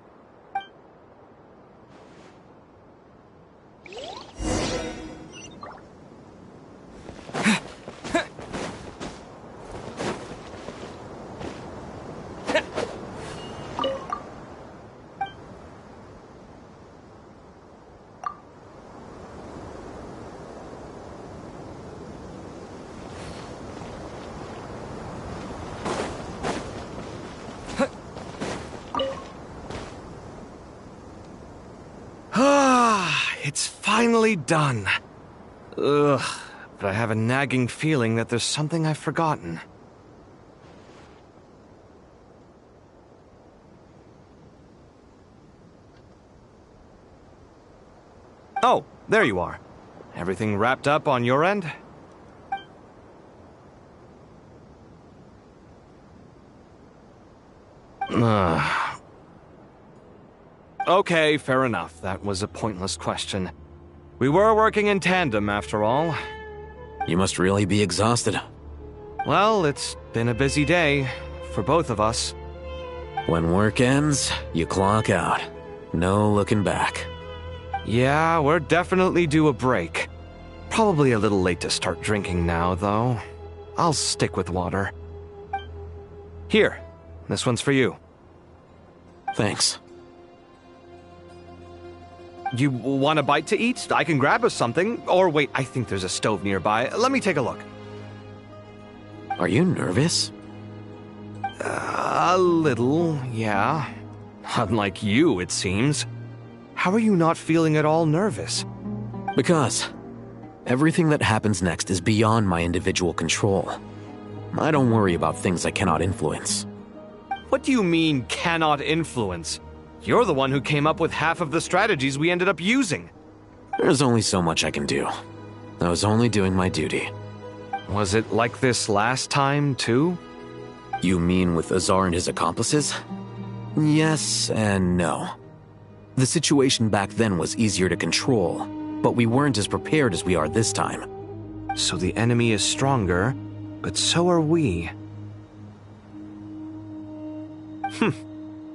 It's finally done. Ugh, but I have a nagging feeling that there's something I've forgotten. Oh, there you are. Everything wrapped up on your end? Okay, fair enough. That was a pointless question. We were working in tandem, after all. You must really be exhausted. Well, it's been a busy day, for both of us. When work ends, you clock out. No looking back. Yeah, we're definitely due a break. Probably a little late to start drinking now, though. I'll stick with water. Here, this one's for you. Thanks. You want a bite to eat? I can grab us something. Or wait, I think there's a stove nearby. Let me take a look. Are you nervous? A little, yeah. Unlike you, it seems. How are you not feeling at all nervous? Because everything that happens next is beyond my individual control. I don't worry about things I cannot influence. What do you mean, cannot influence? You're the one who came up with half of the strategies we ended up using. There's only so much I can do. I was only doing my duty. Was it like this last time, too? You mean with Azar and his accomplices? Yes and no. The situation back then was easier to control, but we weren't as prepared as we are this time. So the enemy is stronger, but so are we.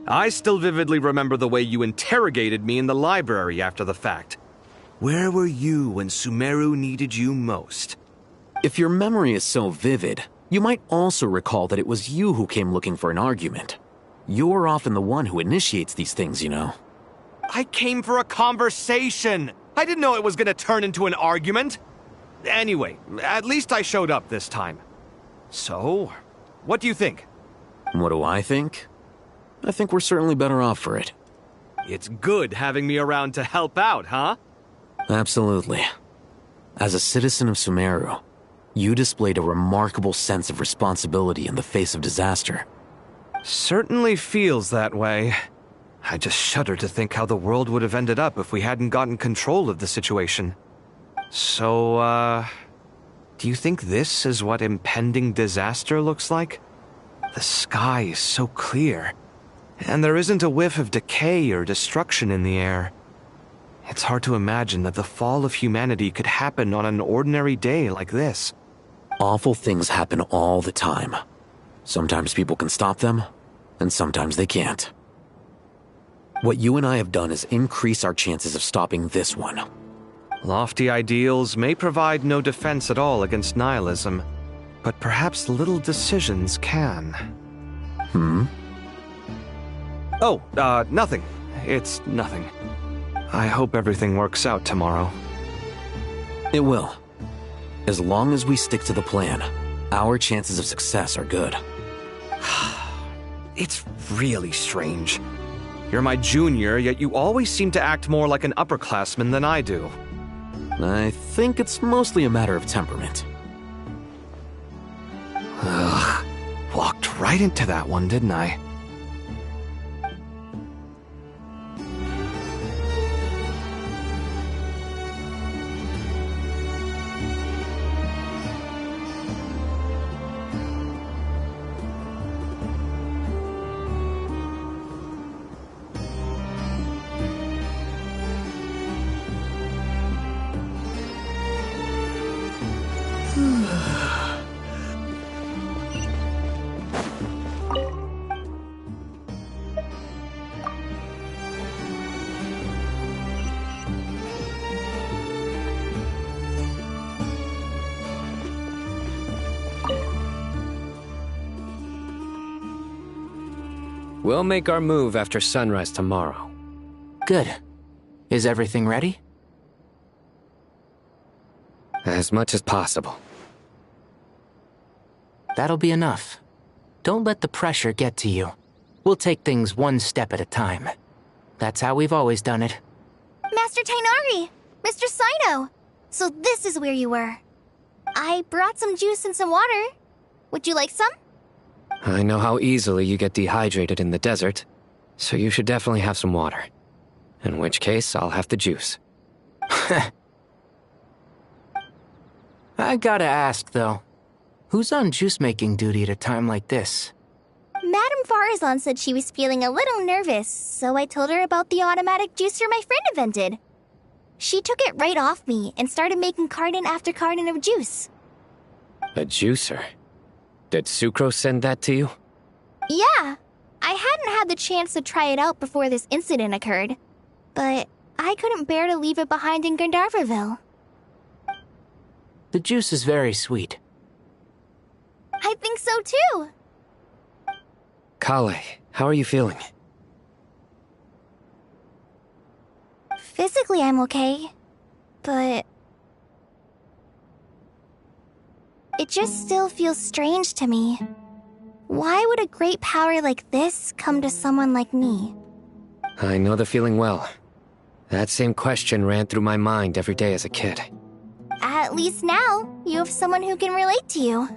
I still vividly remember the way you interrogated me in the library after the fact. Where were you when Sumeru needed you most? If your memory is so vivid, you might also recall that it was you who came looking for an argument. You're often the one who initiates these things, you know. I came for a conversation! I didn't know it was gonna turn into an argument! Anyway, at least I showed up this time. So, what do you think? What do I think? I think we're certainly better off for it. It's good having me around to help out, huh? Absolutely. As a citizen of Sumeru, you displayed a remarkable sense of responsibility in the face of disaster. Certainly feels that way. I just shudder to think how the world would have ended up if we hadn't gotten control of the situation. So, do you think this is what impending disaster looks like? The sky is so clear, and there isn't a whiff of decay or destruction in the air. It's hard to imagine that the fall of humanity could happen on an ordinary day like this. Awful things happen all the time. Sometimes people can stop them, and sometimes they can't. What you and I have done is increase our chances of stopping this one. Lofty ideals may provide no defense at all against nihilism, but perhaps little decisions can. Oh, nothing. It's nothing. I hope everything works out tomorrow. It will. As long as we stick to the plan, our chances of success are good. It's really strange. You're my junior, yet you always seem to act more like an upperclassman than I do. I think it's mostly a matter of temperament. Ugh. Walked right into that one, didn't I? We'll make our move after sunrise tomorrow. Good. Is everything ready? As much as possible. That'll be enough. Don't let the pressure get to you. We'll take things one step at a time. That's how we've always done it. Master Tainari! Mr. Saito! So this is where you were. I brought some juice and some water. Would you like some? I know how easily you get dehydrated in the desert, so you should definitely have some water. In which case, I'll have the juice. I gotta ask, though. Who's on juice-making duty at a time like this? Madame Farazan said she was feeling a little nervous, so I told her about the automatic juicer my friend invented. She took it right off me and started making carton after carton of juice. A juicer? Did Sucro send that to you? Yeah. I hadn't had the chance to try it out before this incident occurred, but I couldn't bear to leave it behind in Gandharvaville. The juice is very sweet. I think so too. Kale, how are you feeling? Physically, I'm okay, but it just still feels strange to me. Why would a great power like this come to someone like me? I know the feeling well. That same question ran through my mind every day as a kid. At least now, you have someone who can relate to you.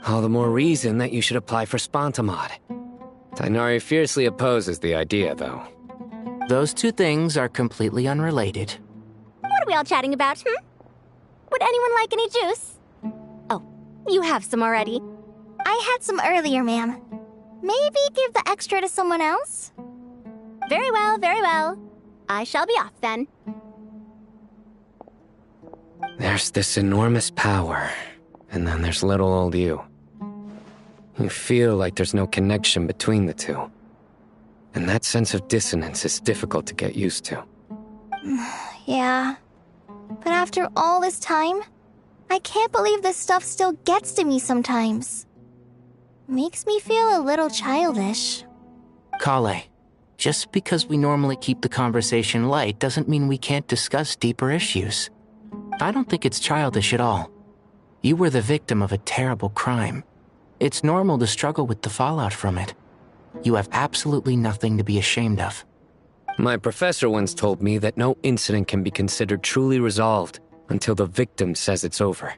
All the more reason that you should apply for Spontamod. Tainari fiercely opposes the idea, though. Those two things are completely unrelated. What are we all chatting about, Would anyone like any juice? Oh, you have some already. I had some earlier, ma'am. Maybe give the extra to someone else? Very well, very well. I shall be off then. There's this enormous power, and then there's little old you. You feel like there's no connection between the two. And that sense of dissonance is difficult to get used to. Yeah. But after all this time, I can't believe this stuff still gets to me sometimes. Makes me feel a little childish. Kale, just because we normally keep the conversation light doesn't mean we can't discuss deeper issues. I don't think it's childish at all. You were the victim of a terrible crime. It's normal to struggle with the fallout from it. You have absolutely nothing to be ashamed of. My professor once told me that no incident can be considered truly resolved until the victim says it's over.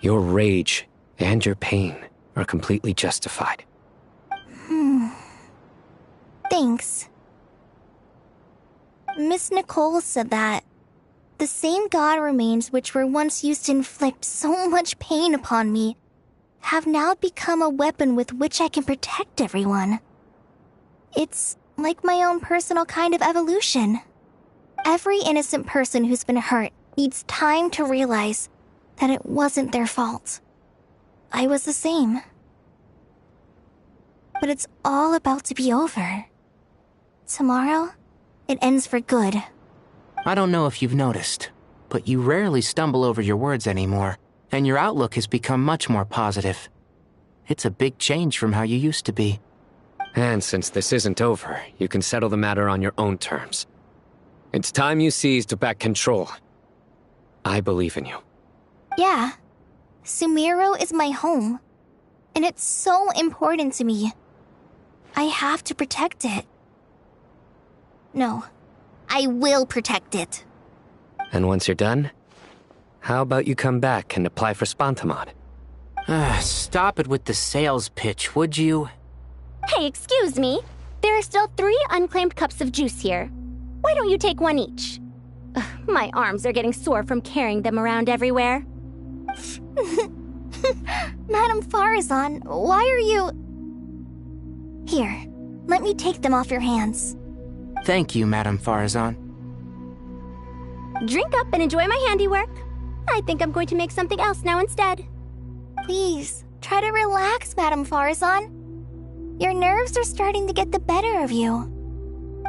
Your rage and your pain are completely justified. Thanks. Miss Nicole said that the same god remains which were once used to inflict so much pain upon me have now become a weapon with which I can protect everyone. It's like my own personal kind of evolution. Every innocent person who's been hurt needs time to realize that it wasn't their fault. I was the same. But it's all about to be over. Tomorrow, it ends for good. I don't know if you've noticed, but you rarely stumble over your words anymore, and your outlook has become much more positive. It's a big change from how you used to be. And since this isn't over, you can settle the matter on your own terms. It's time you seized back control. I believe in you. Yeah. Sumeru is my home. And it's so important to me. I have to protect it. No. I will protect it. And once you're done, how about you come back and apply for Spantamod? Stop it with the sales pitch, would you? Hey, excuse me. There are still 3 unclaimed cups of juice here. Why don't you take one each? Ugh, my arms are getting sore from carrying them around everywhere. Madame Farazan, why are you... Here, let me take them off your hands. Thank you, Madame Farazan. Drink up and enjoy my handiwork. I think I'm going to make something else now instead. Please, try to relax, Madame Farazan. Your nerves are starting to get the better of you.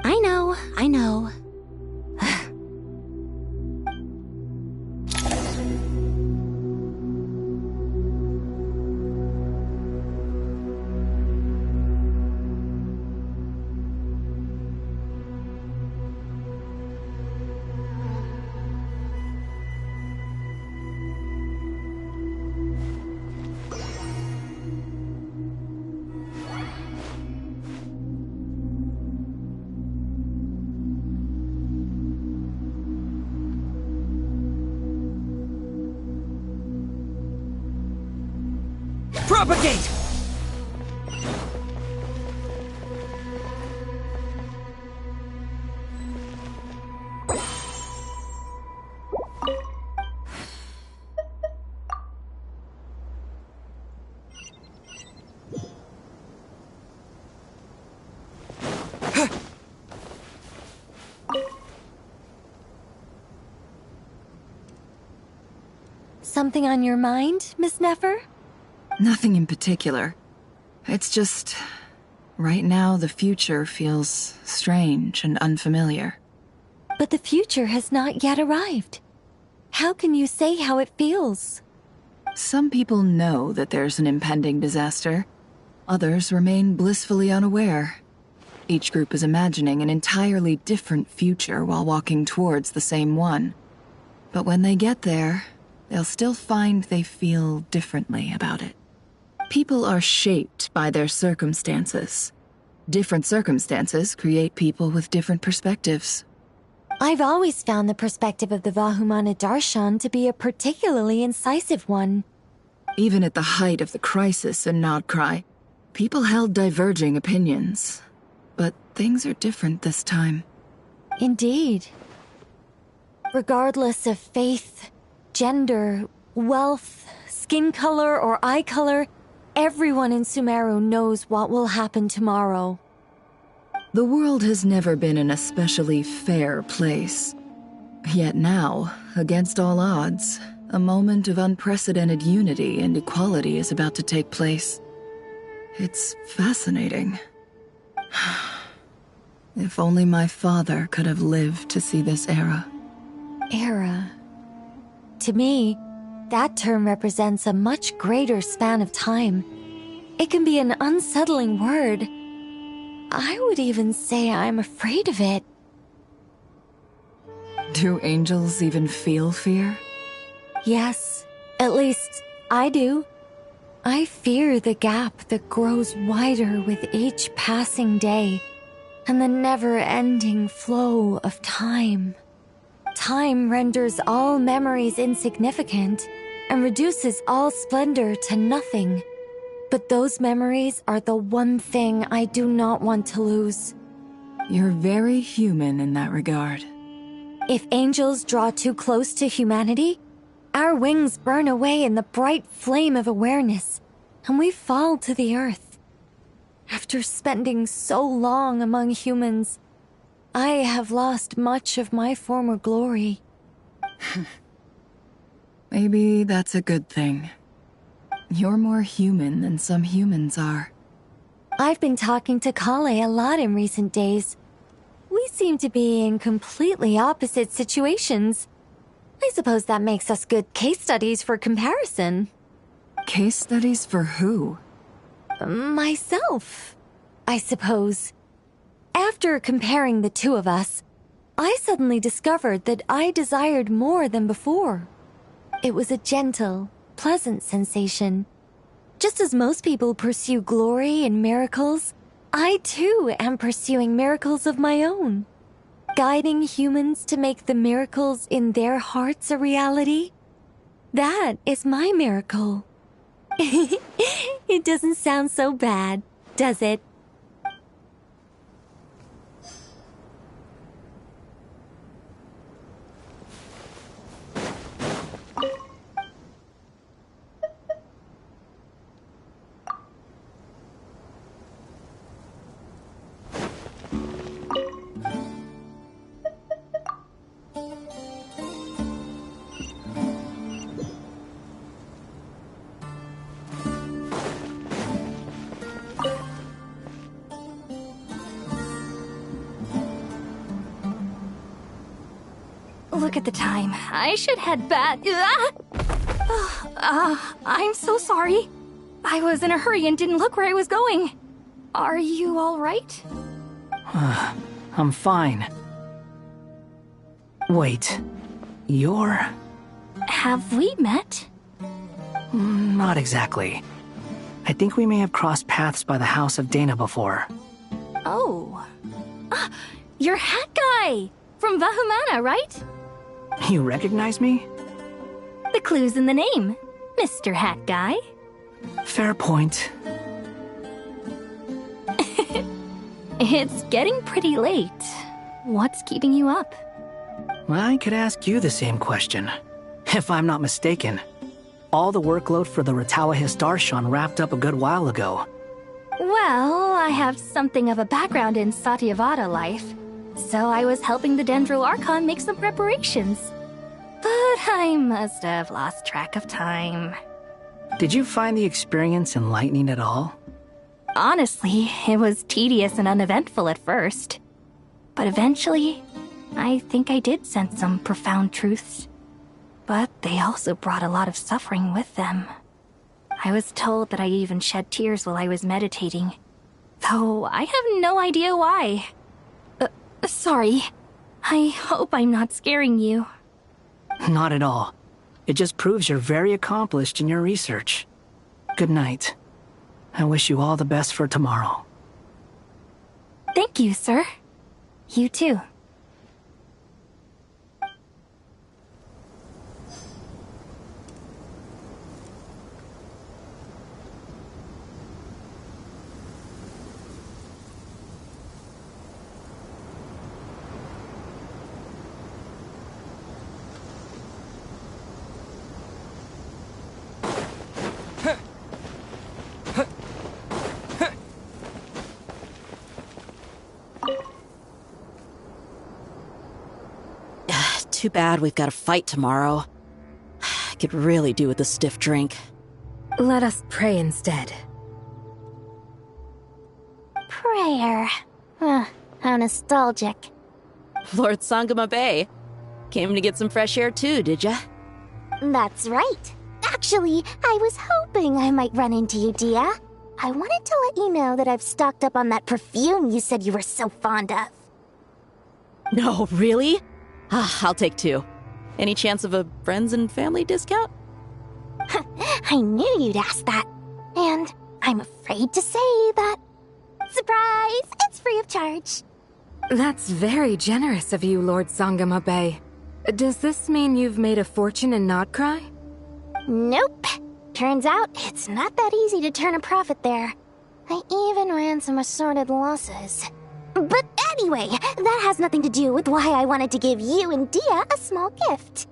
I know. Propagate! Something on your mind, Miss Nefer? Nothing in particular. It's just... right now, the future feels strange and unfamiliar. But the future has not yet arrived. How can you say how it feels? Some people know that there's an impending disaster. Others remain blissfully unaware. Each group is imagining an entirely different future while walking towards the same one. But when they get there, they'll still find they feel differently about it. People are shaped by their circumstances. Different circumstances create people with different perspectives. I've always found the perspective of the Vahumana Darshan to be a particularly incisive one. Even at the height of the crisis in Nodcry, people held diverging opinions. But things are different this time. Indeed. Regardless of faith, gender, wealth, skin color, or eye color, everyone in Sumeru knows what will happen tomorrow. The world has never been an especially fair place. Yet now, against all odds, a moment of unprecedented unity and equality is about to take place. It's fascinating. If only my father could have lived to see this era. Era. To me, that term represents a much greater span of time. It can be an unsettling word. I would even say I'm afraid of it. Do angels even feel fear? Yes, at least I do. I fear the gap that grows wider with each passing day, and the never-ending flow of time. Time renders all memories insignificant, and reduces all splendor to nothing. But those memories are the one thing I do not want to lose. You're very human in that regard. If angels draw too close to humanity, our wings burn away in the bright flame of awareness, and we fall to the earth. After spending so long among humans, I have lost much of my former glory. Maybe that's a good thing. You're more human than some humans are. I've been talking to Kale a lot in recent days. We seem to be in completely opposite situations. I suppose that makes us good case studies for comparison. Case studies for who? Myself, I suppose. After comparing the two of us, I suddenly discovered that I desired more than before. It was a gentle, pleasant sensation. Just as most people pursue glory and miracles, I too am pursuing miracles of my own. Guiding humans to make the miracles in their hearts a reality. That is my miracle. It doesn't sound so bad, does it? Look at the time. I should head back. I'm so sorry. I was in a hurry and didn't look where I was going. Are you all right? I'm fine. Wait, you're... Have we met? Not exactly. I think we may have crossed paths by the house of Dana before. Oh. You're Hat Guy! From Vahumana, right? You recognize me? The clue's in the name, Mr. Hat Guy. Fair point. It's getting pretty late. What's keeping you up? I could ask you the same question. If I'm not mistaken, all the workload for the Ratawa Histarshan wrapped up a good while ago. Well, I have something of a background in Satyavada life, so I was helping the Dendro Archon make some preparations. But I must have lost track of time. Did you find the experience enlightening at all? Honestly, it was tedious and uneventful at first. But eventually, I think I did sense some profound truths. But they also brought a lot of suffering with them. I was told that I even shed tears while I was meditating, though I have no idea why. Sorry. I hope I'm not scaring you. Not at all. It just proves you're very accomplished in your research. Good night. I wish you all the best for tomorrow. Thank you, sir. You too. Too bad we've got a fight tomorrow. I could really do with a stiff drink. Let us pray instead. Prayer. How nostalgic. Lord Sangama Bay. Came to get some fresh air too, did ya? That's right. Actually, I was hoping I might run into you, Dia. I wanted to let you know that I've stocked up on that perfume you said you were so fond of. No, really? I'll take 2. Any chance of a friends and family discount? I knew you'd ask that. And I'm afraid to say that... Surprise! It's free of charge. That's very generous of you, Lord Sangama Bay. Does this mean you've made a fortune in Nodcry? Nope. Turns out, it's not that easy to turn a profit there. I even ran some assorted losses. But anyway, that has nothing to do with why I wanted to give you and Dia a small gift.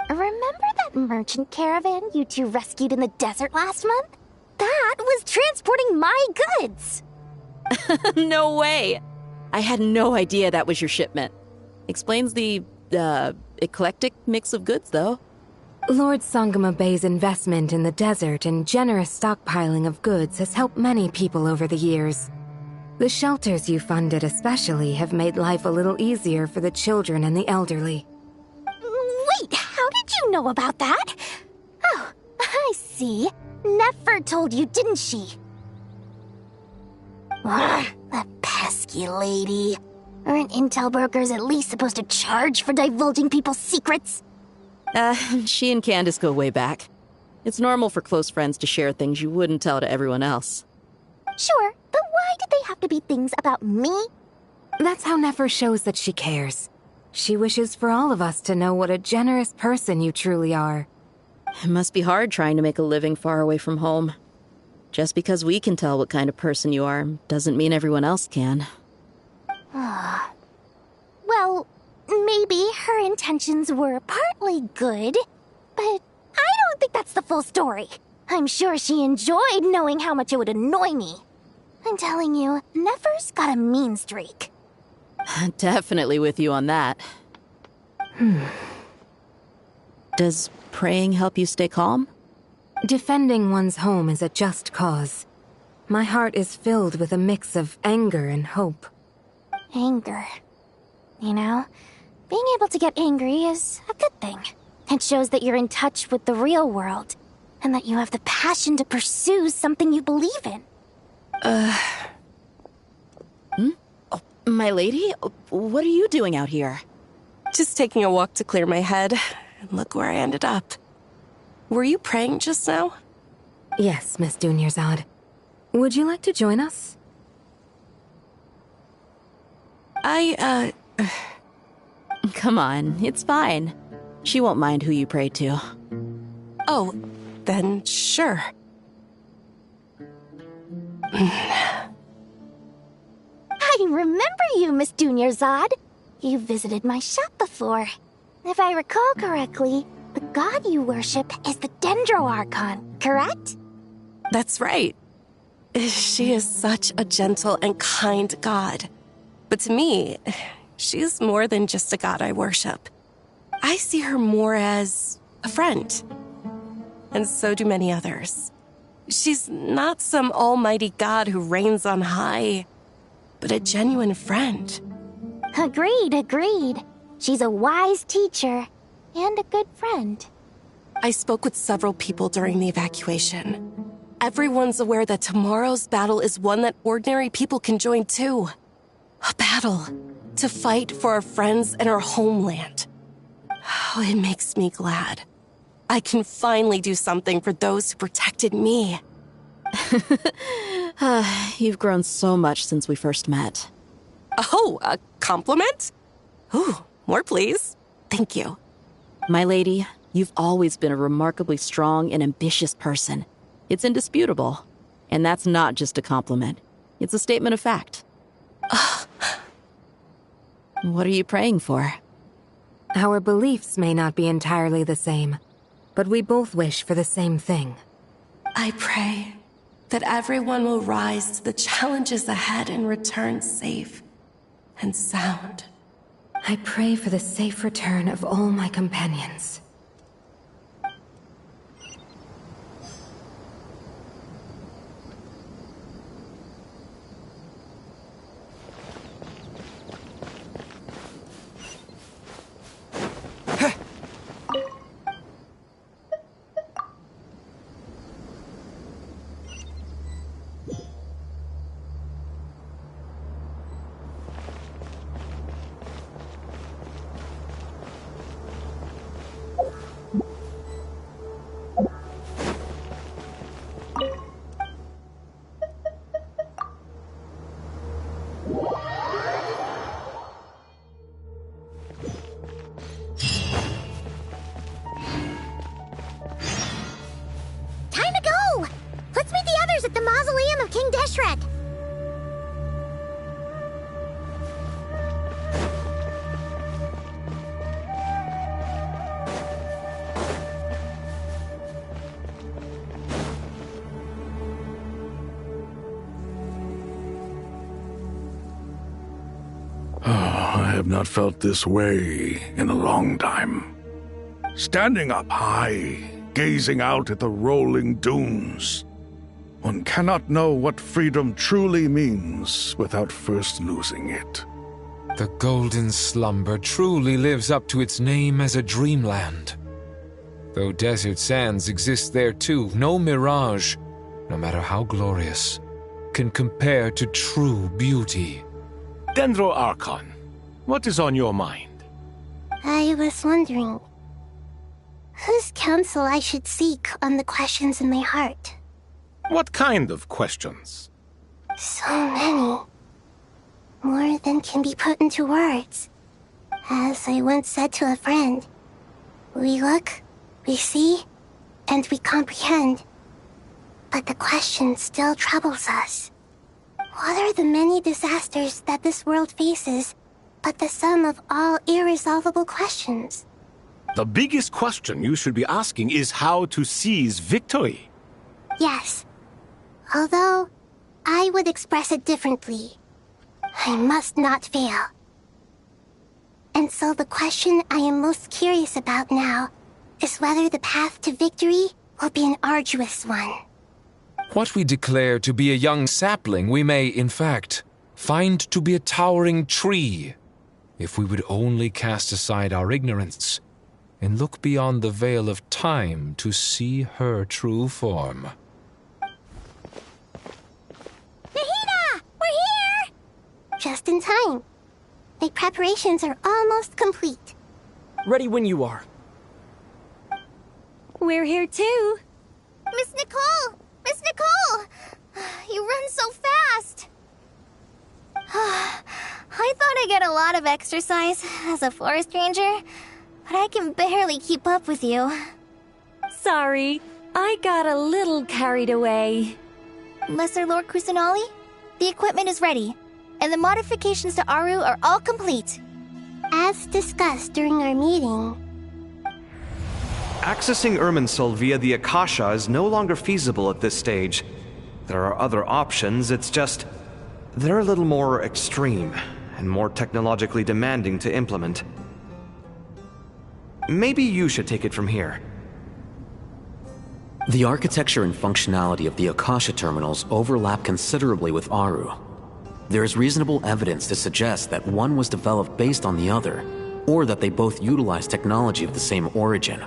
Remember that merchant caravan you two rescued in the desert last month? That was transporting my goods! No way! I had no idea that was your shipment. Explains the, eclectic mix of goods, though. Lord Sangama Bay's investment in the desert and generous stockpiling of goods has helped many people over the years. The shelters you funded especially have made life a little easier for the children and the elderly. Wait, how did you know about that? Oh, I see. Nefer told you, didn't she? That pesky lady. Aren't intel brokers at least supposed to charge for divulging people's secrets? She and Candace go way back. It's normal for close friends to share things you wouldn't tell to everyone else. Sure, but why did they have to be things about me? That's how Nefer shows that she cares. She wishes for all of us to know what a generous person you truly are. It must be hard trying to make a living far away from home. Just because we can tell what kind of person you are doesn't mean everyone else can. Well, maybe her intentions were partly good, but I don't think that's the full story. I'm sure she enjoyed knowing how much it would annoy me. I'm telling you, Nefer's got a mean streak. Definitely with you on that. Does praying help you stay calm? Defending one's home is a just cause. My heart is filled with a mix of anger and hope. Anger. You know, being able to get angry is a good thing. It shows that you're in touch with the real world, and that you have the passion to pursue something you believe in. Oh, my lady? What are you doing out here? Just taking a walk to clear my head, and look where I ended up. Were you praying just now? Yes, Miss Dunyarzad. Would you like to join us? Come on, it's fine. She won't mind who you pray to. Oh, then sure. I remember you, Miss Dunyarzad. You visited my shop before. If I recall correctly, the god you worship is the Dendro Archon, correct? That's right. She is such a gentle and kind god. But to me, she's more than just a god I worship. I see her more as a friend. And so do many others. She's not some almighty god who reigns on high, but a genuine friend. Agreed. She's a wise teacher and a good friend. I spoke with several people during the evacuation. Everyone's aware that tomorrow's battle is one that ordinary people can join too. A battle to fight for our friends and our homeland. Oh, it makes me glad. I can finally do something for those who protected me. You've grown so much since we first met. Oh, a compliment? Ooh, more please. Thank you. My lady, you've always been a remarkably strong and ambitious person. It's indisputable. And that's not just a compliment. It's a statement of fact. What are you praying for? Our beliefs may not be entirely the same, but we both wish for the same thing. I pray that everyone will rise to the challenges ahead and return safe and sound. I pray for the safe return of all my companions. Time to go! Let's meet the others at the mausoleum of King Deshret. I have not felt this way in a long time. Standing up high, gazing out at the rolling dunes. One cannot know what freedom truly means without first losing it. The golden slumber truly lives up to its name as a dreamland. Though desert sands exist there too, no mirage, no matter how glorious, can compare to true beauty. Dendro Archon, what is on your mind? I was wondering whose counsel I should seek on the questions in my heart. What kind of questions? So many. More than can be put into words. As I once said to a friend, we look, we see, and we comprehend. But the question still troubles us. What are the many disasters that this world faces but the sum of all irresolvable questions? The biggest question you should be asking is how to seize victory. Yes. Although, I would express it differently. I must not fail. And so the question I am most curious about now is whether the path to victory will be an arduous one. What we declare to be a young sapling, we may, in fact, find to be a towering tree, if we would only cast aside our ignorance and look beyond the veil of time to see her true form. Nahina! We're here! Just in time. The preparations are almost complete. Ready when you are. We're here too. Miss Nicole! Miss Nicole! You run so fast! I thought I'd get a lot of exercise as a forest ranger, but I can barely keep up with you. Sorry, I got a little carried away. Lesser Lord Kusanali, the equipment is ready, and the modifications to Aru are all complete. As discussed during our meeting, Accessing Irminsul via the Akasha is no longer feasible at this stage. There are other options, it's just they're a little more extreme and more technologically demanding to implement. Maybe you should take it from here. The architecture and functionality of the Akasha terminals overlap considerably with Aru. There is reasonable evidence to suggest that one was developed based on the other, or that they both utilize technology of the same origin.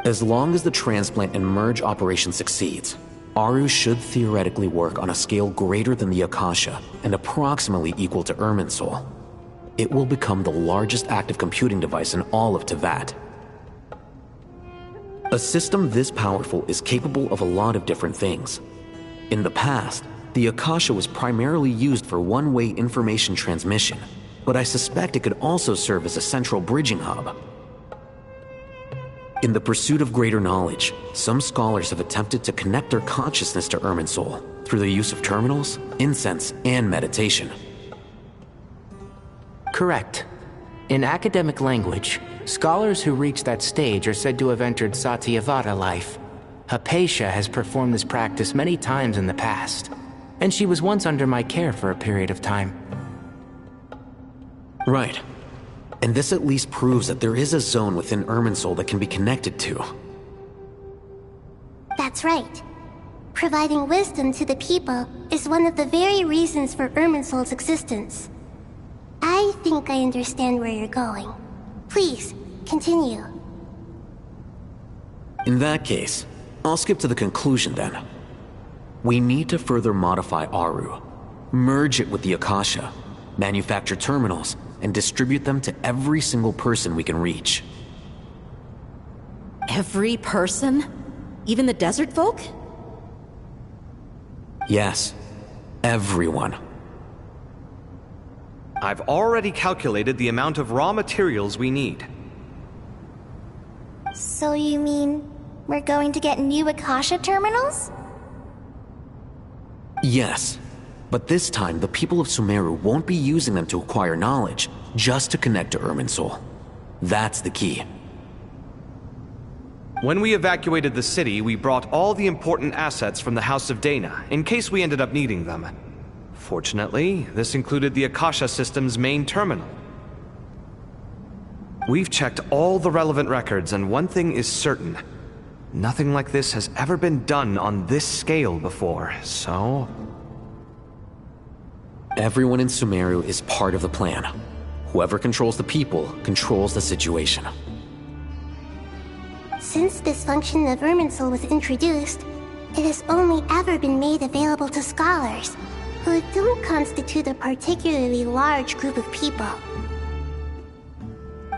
As long as the transplant and merge operation succeeds, Aru should theoretically work on a scale greater than the Akasha and approximately equal to Irminsul. It will become the largest active computing device in all of Teyvat. A system this powerful is capable of a lot of different things. In the past, the Akasha was primarily used for one-way information transmission, but I suspect it could also serve as a central bridging hub. In the pursuit of greater knowledge, some scholars have attempted to connect their consciousness to Irminsul through the use of terminals, incense, and meditation. Correct. In academic language, scholars who reach that stage are said to have entered Satyavada life. Hypatia has performed this practice many times in the past, and she was once under my care for a period of time. Right. And this at least proves that there is a zone within Irminsul that can be connected to. That's right. Providing wisdom to the people is one of the very reasons for Irminsul's existence. I think I understand where you're going. Please, continue. In that case, I'll skip to the conclusion then. We need to further modify Aru, merge it with the Akasha, manufacture terminals, and distribute them to every single person we can reach. Every person? Even the desert folk? Yes, everyone. I've already calculated the amount of raw materials we need. So you mean we're going to get new Akasha terminals? Yes, but this time the people of Sumeru won't be using them to acquire knowledge, just to connect to Irminsul. That's the key. When we evacuated the city, we brought all the important assets from the House of Dana, in case we ended up needing them. Fortunately, this included the Akasha system's main terminal. We've checked all the relevant records, and one thing is certain. Nothing like this has ever been done on this scale before, so... Everyone in Sumeru is part of the plan. Whoever controls the people controls the situation. Since this function of Irminsul was introduced, it has only ever been made available to scholars, who don't constitute a particularly large group of people.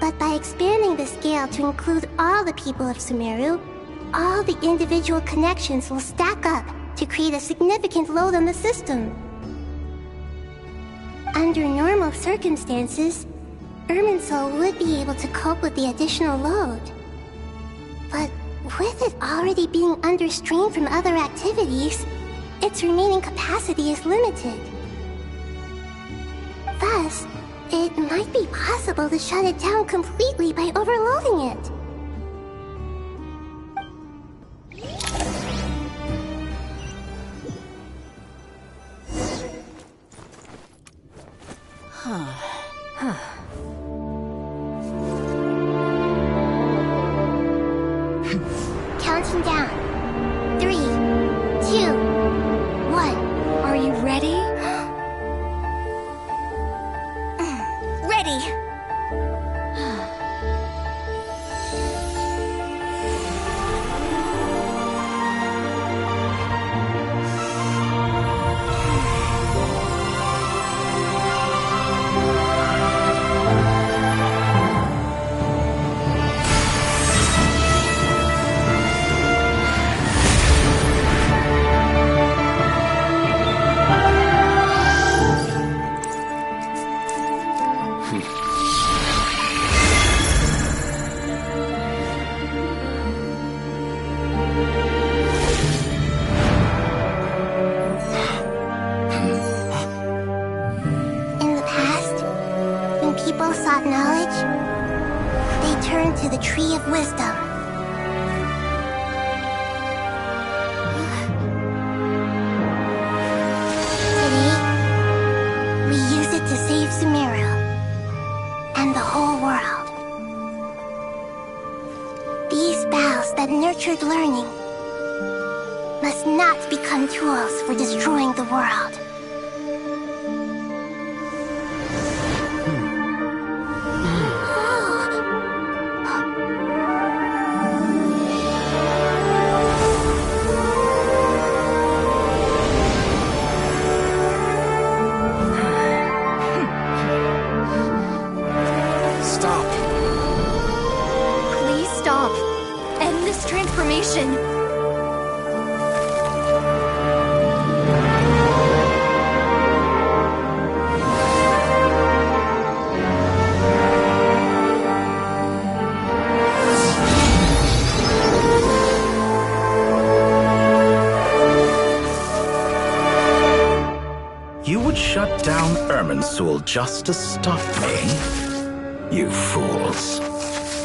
But by expanding the scale to include all the people of Sumeru, all the individual connections will stack up to create a significant load on the system. Under normal circumstances, Irminsul would be able to cope with the additional load. But with it already being under strain from other activities, its remaining capacity is limited. Thus, it might be possible to shut it down completely by overloading it. Counting down. 3, 2, 1. Are you ready? Ready. People sought knowledge, they turned to the Tree of Wisdom. Today, we use it to save Sumeru and the whole world. These boughs that nurtured learning must not become tools for destroying the world. Shut down Irminsul just to stop me? You fools.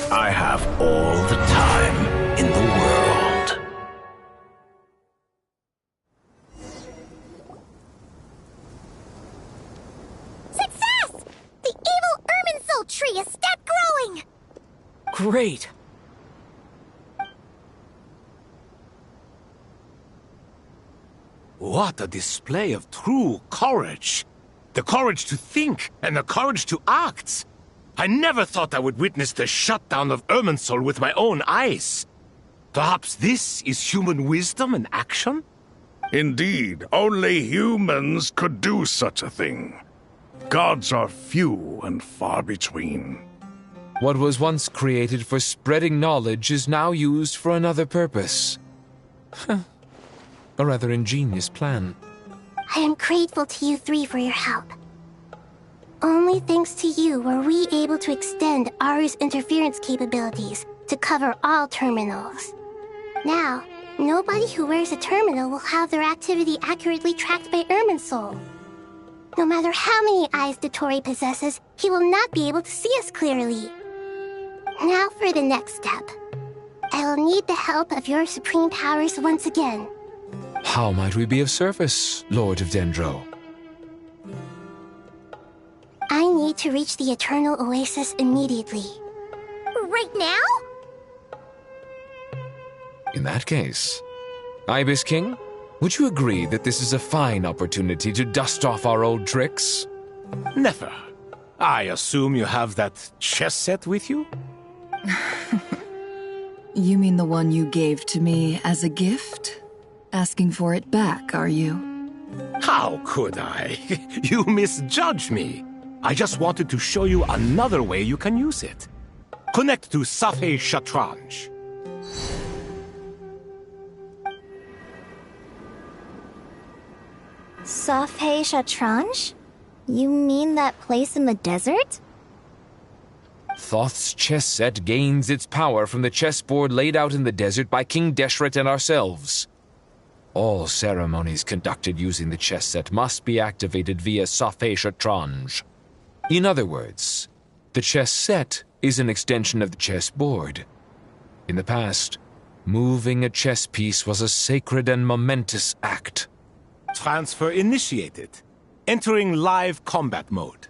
I have all the time in the world. Success! The evil Great! What a display of true courage! The courage to think and the courage to act! I never thought I would witness the shutdown of Irminsul with my own eyes. Perhaps this is human wisdom in action? Indeed, only humans could do such a thing. Gods are few and far between. What was once created for spreading knowledge is now used for another purpose. A rather ingenious plan. I am grateful to you three for your help. Only thanks to you were we able to extend Aru's interference capabilities to cover all terminals. Now, nobody who wears a terminal will have their activity accurately tracked by Irminsul. No matter how many eyes Dottore possesses, he will not be able to see us clearly. Now for the next step. I will need the help of your supreme powers once again. How might we be of service, Lord of Dendro? I need to reach the Eternal Oasis immediately. Right now? In that case, Ibis King, would you agree that this is a fine opportunity to dust off our old tricks? Never. I assume you have that chess set with you? You mean the one you gave to me as a gift? Asking for it back, are you? How could I? You misjudge me. I just wanted to show you another way you can use it. Connect to Safei Shatranj. Safei Shatranj? You mean that place in the desert? Thoth's chess set gains its power from the chessboard laid out in the desert by King Deshret and ourselves. All ceremonies conducted using the chess set must be activated via Safei Shatranj. In other words, the chess set is an extension of the chessboard. In the past, moving a chess piece was a sacred and momentous act. Transfer initiated. Entering live combat mode.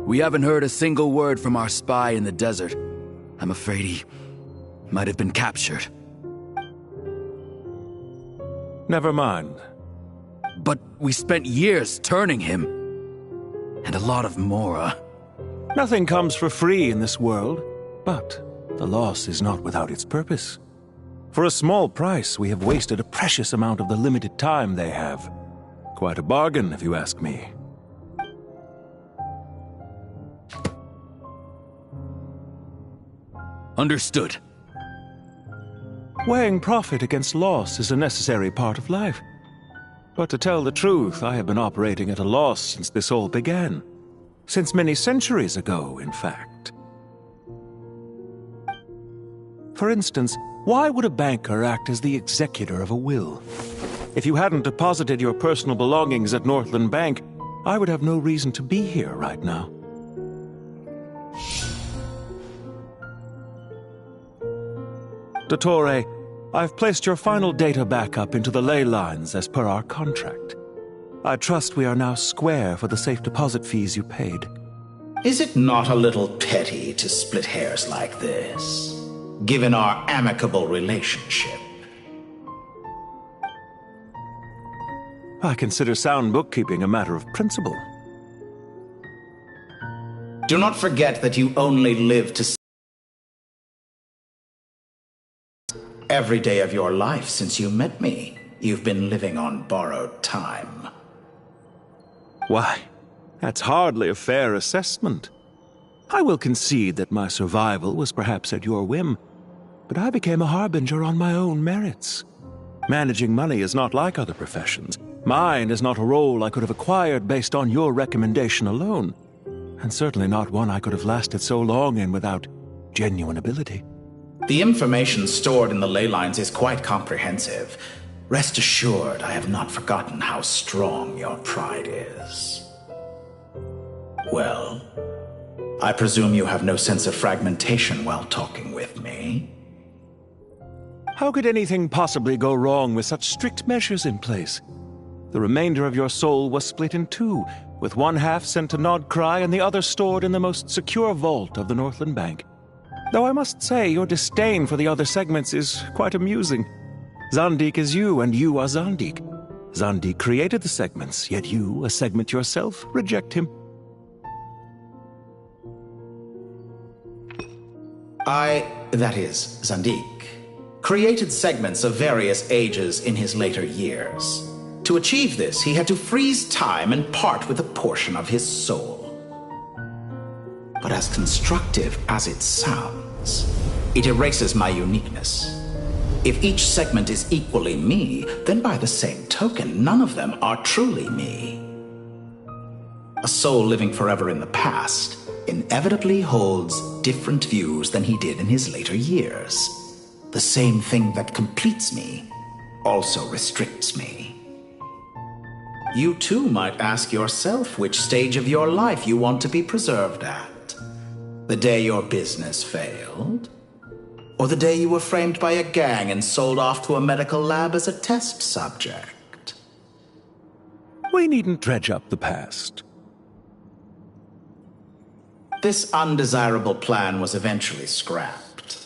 We haven't heard a single word from our spy in the desert. I'm afraid he might have been captured. Never mind. But we spent years turning him. And a lot of Mora. Nothing comes for free in this world, but the loss is not without its purpose. For a small price, we have wasted a precious amount of the limited time they have. Quite a bargain, if you ask me. Understood. Weighing profit against loss is a necessary part of life. But to tell the truth, I have been operating at a loss since this all began. Since many centuries ago, in fact. For instance, why would a banker act as the executor of a will? If you hadn't deposited your personal belongings at Northland Bank, I would have no reason to be here right now. Dottore, I've placed your final data backup into the ley lines as per our contract. I trust we are now square for the safe deposit fees you paid. Is it not a little petty to split hairs like this, given our amicable relationship? I consider sound bookkeeping a matter of principle. Do not forget that you only live to every day of your life since you met me. You've been living on borrowed time. Why, that's hardly a fair assessment. I will concede that my survival was perhaps at your whim, but I became a harbinger on my own merits. Managing money is not like other professions. Mine is not a role I could have acquired based on your recommendation alone, and certainly not one I could have lasted so long in without genuine ability. The information stored in the ley lines is quite comprehensive. Rest assured, I have not forgotten how strong your pride is. Well, I presume you have no sense of fragmentation while talking with me. How could anything possibly go wrong with such strict measures in place? The remainder of your soul was split in two, with one half sent to Nodcry and the other stored in the most secure vault of the Northland Bank. Though I must say, your disdain for the other segments is quite amusing. Zandik is you, and you are Zandik. Zandik created the segments, yet you, a segment yourself, reject him. That is, Zandik, created segments of various ages in his later years. To achieve this, he had to freeze time and part with a portion of his soul. But as constructive as it sounds, it erases my uniqueness. If each segment is equally me, then by the same token, none of them are truly me. A soul living forever in the past inevitably holds different views than he did in his later years. The same thing that completes me also restricts me. You too might ask yourself which stage of your life you want to be preserved at. The day your business failed? Or the day you were framed by a gang and sold off to a medical lab as a test subject? We needn't dredge up the past. This undesirable plan was eventually scrapped.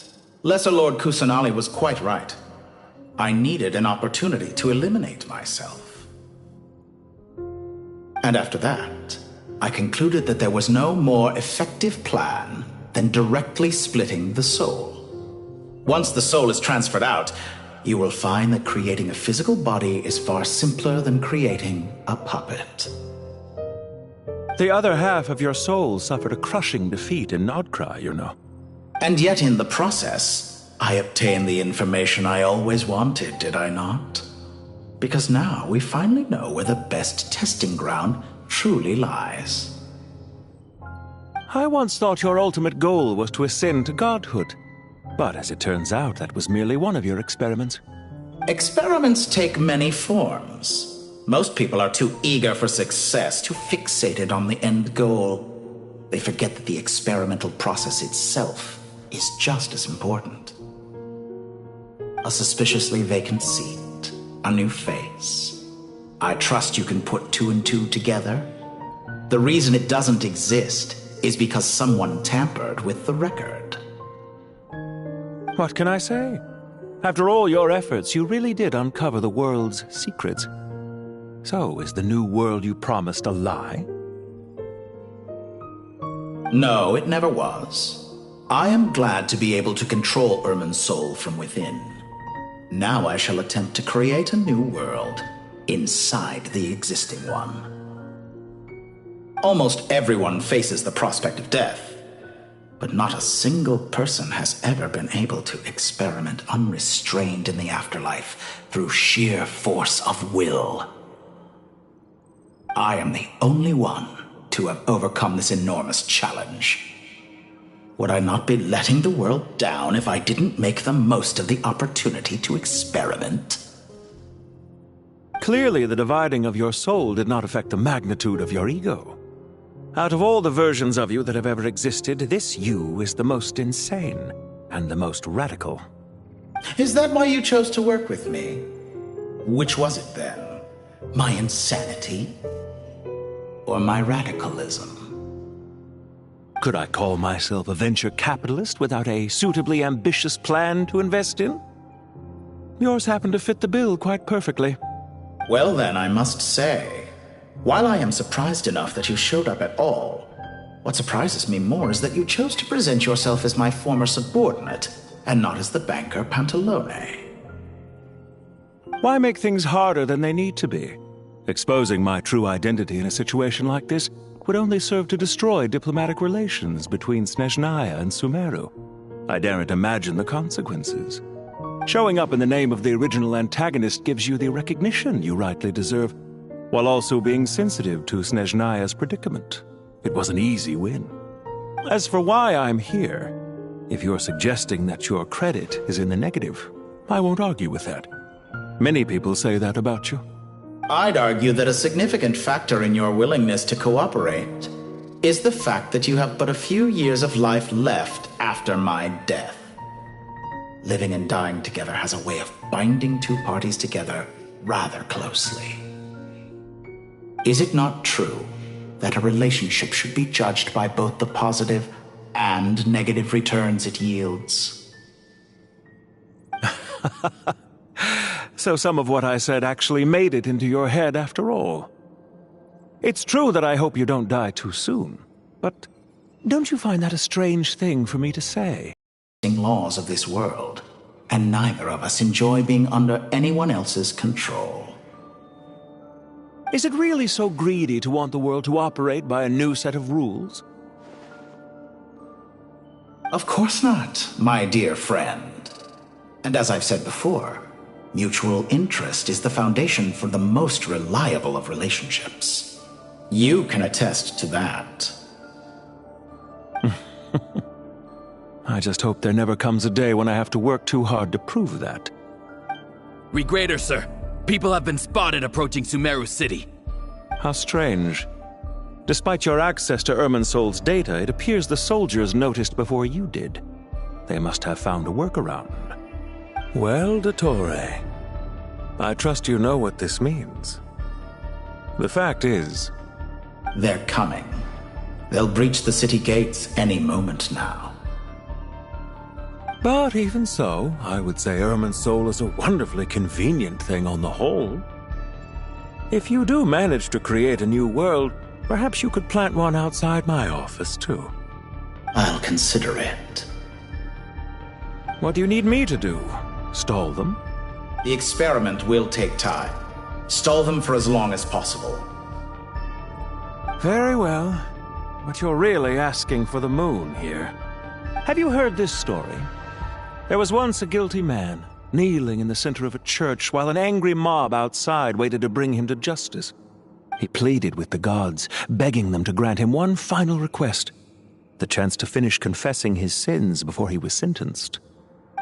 Lesser Lord Kusanali was quite right. I needed an opportunity to eliminate myself. And after that, I concluded that there was no more effective plan than directly splitting the soul. Once the soul is transferred out, you will find that creating a physical body is far simpler than creating a puppet. The other half of your soul suffered a crushing defeat in Nodcry, you know. And yet in the process, I obtained the information I always wanted, did I not? Because now we finally know where the best testing ground truly lies. I once thought your ultimate goal was to ascend to godhood. But as it turns out, that was merely one of your experiments. Experiments take many forms. Most people are too eager for success, too fixated on the end goal. They forget that the experimental process itself is just as important. A suspiciously vacant seat, a new face. I trust you can put two and two together. The reason it doesn't exist is because someone tampered with the record. What can I say? After all your efforts, you really did uncover the world's secrets. So, is the new world you promised a lie? No, it never was. I am glad to be able to control Irmin's soul from within. Now I shall attempt to create a new world inside the existing one. Almost everyone faces the prospect of death, but not a single person has ever been able to experiment unrestrained in the afterlife through sheer force of will. I am the only one to have overcome this enormous challenge. Would I not be letting the world down if I didn't make the most of the opportunity to experiment? Clearly, the dividing of your soul did not affect the magnitude of your ego. Out of all the versions of you that have ever existed, this you is the most insane and the most radical. Is that why you chose to work with me? Which was it then? My insanity? Or my radicalism? Could I call myself a venture capitalist without a suitably ambitious plan to invest in? Yours happened to fit the bill quite perfectly. Well then, I must say, while I am surprised enough that you showed up at all, what surprises me more is that you chose to present yourself as my former subordinate, and not as the banker Pantalone. Why make things harder than they need to be? Exposing my true identity in a situation like this would only serve to destroy diplomatic relations between Snezhnaya and Sumeru. I daren't imagine the consequences. Showing up in the name of the original antagonist gives you the recognition you rightly deserve, while also being sensitive to Snezhnaya's predicament. It was an easy win. As for why I'm here, If you're suggesting that your credit is in the negative, I won't argue with that. Many people say that about you. I'd argue that a significant factor in your willingness to cooperate is the fact that you have but a few years of life left after my death. Living and dying together has a way of binding two parties together rather closely. Is it not true that a relationship should be judged by both the positive and negative returns it yields? So some of what I said actually made it into your head after all. It's true that I hope you don't die too soon, but don't you find that a strange thing for me to say? Laws of this world, and neither of us enjoy being under anyone else's control. Is it really so greedy to want the world to operate by a new set of rules? Of course not, my dear friend. And as I've said before, mutual interest is the foundation for the most reliable of relationships. You can attest to that. I just hope there never comes a day when I have to work too hard to prove that. Regrader, sir. People have been spotted approaching Sumeru City. How strange. Despite your access to Irminsol's data, it appears the soldiers noticed before you did. They must have found a workaround. Well, Dottore, I trust you know what this means. The fact is... They're coming. They'll breach the city gates any moment now. But even so, I would say Irminsol is a wonderfully convenient thing on the whole. If you do manage to create a new world, perhaps you could plant one outside my office, too. I'll consider it. What do you need me to do? Stall them? The experiment will take time. Stall them for as long as possible. Very well. But you're really asking for the moon here. Have you heard this story? There was once a guilty man, kneeling in the center of a church while an angry mob outside waited to bring him to justice. He pleaded with the gods, begging them to grant him one final request, the chance to finish confessing his sins before he was sentenced.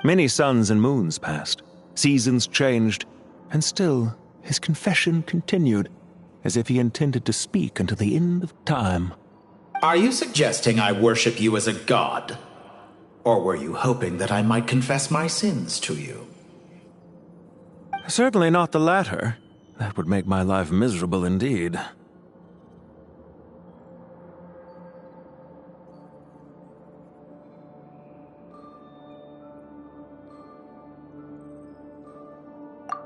Many suns and moons passed, seasons changed, and still his confession continued, as if he intended to speak until the end of time. Are you suggesting I worship you as a god? Or were you hoping that I might confess my sins to you? Certainly not the latter. That would make my life miserable indeed.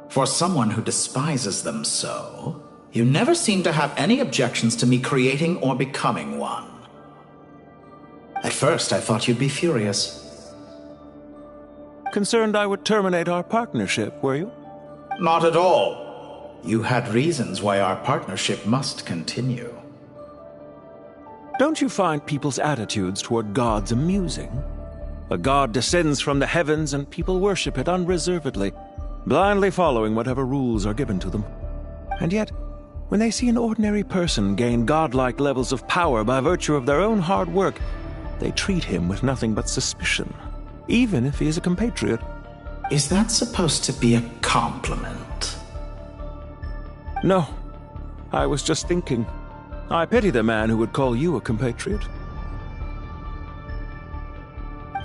For someone who despises them so, you never seem to have any objections to me creating or becoming one. At first, I thought you'd be furious. Concerned I would terminate our partnership, were you? Not at all. You had reasons why our partnership must continue. Don't you find people's attitudes toward gods amusing? A god descends from the heavens and people worship it unreservedly, blindly following whatever rules are given to them. And yet, when they see an ordinary person gain godlike levels of power by virtue of their own hard work, they treat him with nothing but suspicion, even if he is a compatriot. Is that supposed to be a compliment? No. I was just thinking. I pity the man who would call you a compatriot.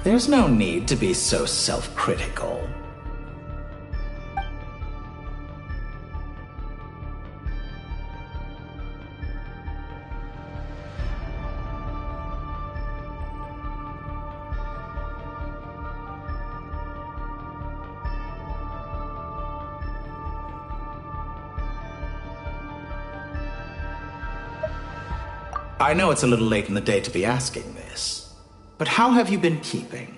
There's no need to be so self-critical. I know it's a little late in the day to be asking this, but how have you been keeping?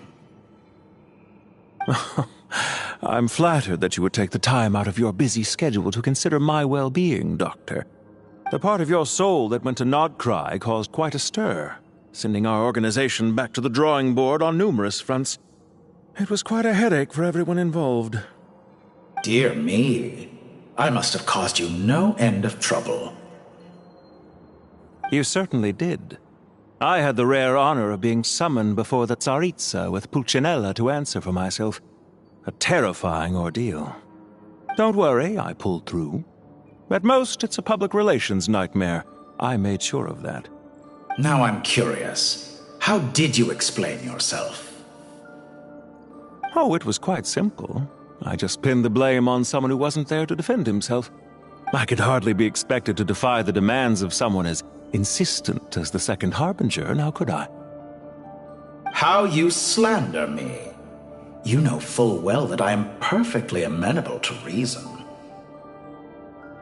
I'm flattered that you would take the time out of your busy schedule to consider my well-being, Doctor. The part of your soul that went to Nodcry caused quite a stir, sending our organization back to the drawing board on numerous fronts. It was quite a headache for everyone involved. Dear me, I must have caused you no end of trouble. You certainly did. I had the rare honor of being summoned before the Tsaritsa with Pulcinella to answer for myself. A terrifying ordeal. Don't worry, I pulled through. At most, it's a public relations nightmare. I made sure of that. Now I'm curious. How did you explain yourself? Oh, it was quite simple. I just pinned the blame on someone who wasn't there to defend himself. I could hardly be expected to defy the demands of someone as insistent as the Second Harbinger, now could I? How you slander me. You know full well that I am perfectly amenable to reason.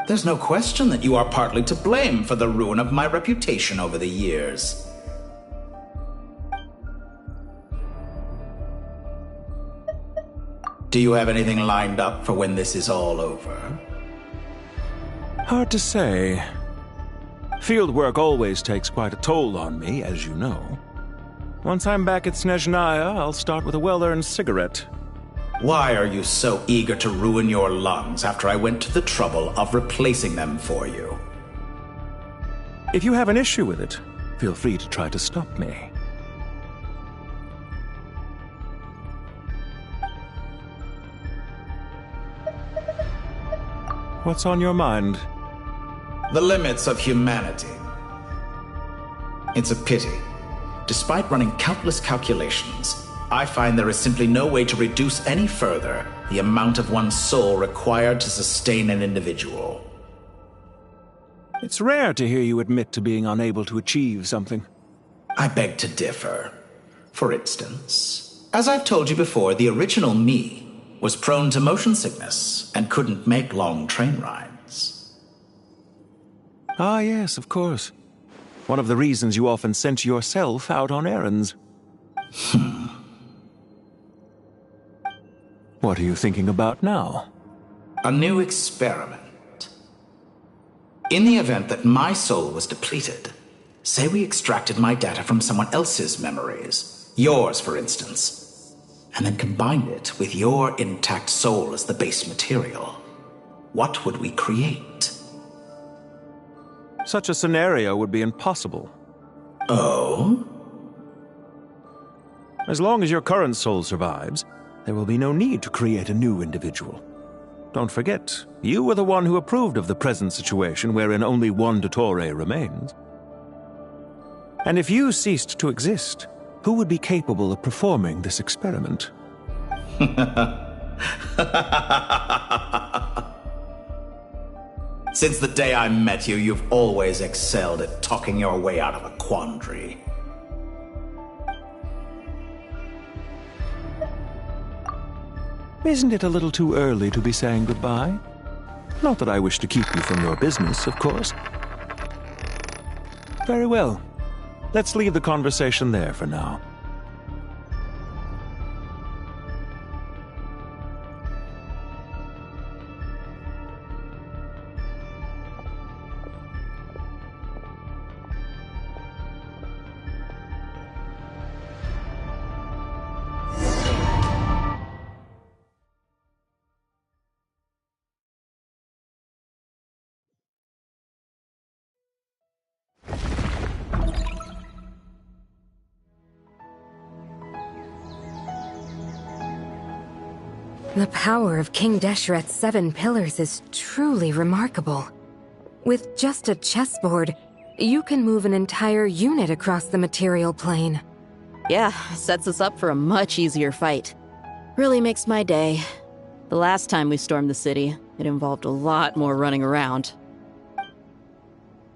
There's no question that you are partly to blame for the ruin of my reputation over the years. Do you have anything lined up for when this is all over? Hard to say. Field work always takes quite a toll on me, as you know. Once I'm back at Snezhnaya, I'll start with a well-earned cigarette. Why are you so eager to ruin your lungs after I went to the trouble of replacing them for you? If you have an issue with it, feel free to try to stop me. What's on your mind? The limits of humanity. It's a pity. Despite running countless calculations, I find there is simply no way to reduce any further the amount of one's soul required to sustain an individual. It's rare to hear you admit to being unable to achieve something. I beg to differ. For instance, as I've told you before, the original me was prone to motion sickness and couldn't make long train rides. Ah, yes, of course. One of the reasons you often sent yourself out on errands. What are you thinking about now? A new experiment. In the event that my soul was depleted, say we extracted my data from someone else's memories, yours for instance, and then combined it with your intact soul as the base material, what would we create? Such a scenario would be impossible. Oh? As long as your current soul survives, there will be no need to create a new individual. Don't forget, you were the one who approved of the present situation wherein only one Dottore remains. And if you ceased to exist, who would be capable of performing this experiment? Since the day I met you, you've always excelled at talking your way out of a quandary. Isn't it a little too early to be saying goodbye? Not that I wish to keep you from your business, of course. Very well. Let's leave the conversation there for now. The power of King Deshret's 7 pillars is truly remarkable. With just a chessboard, you can move an entire unit across the material plane. Yeah, sets us up for a much easier fight. Really makes my day. The last time we stormed the city, it involved a lot more running around.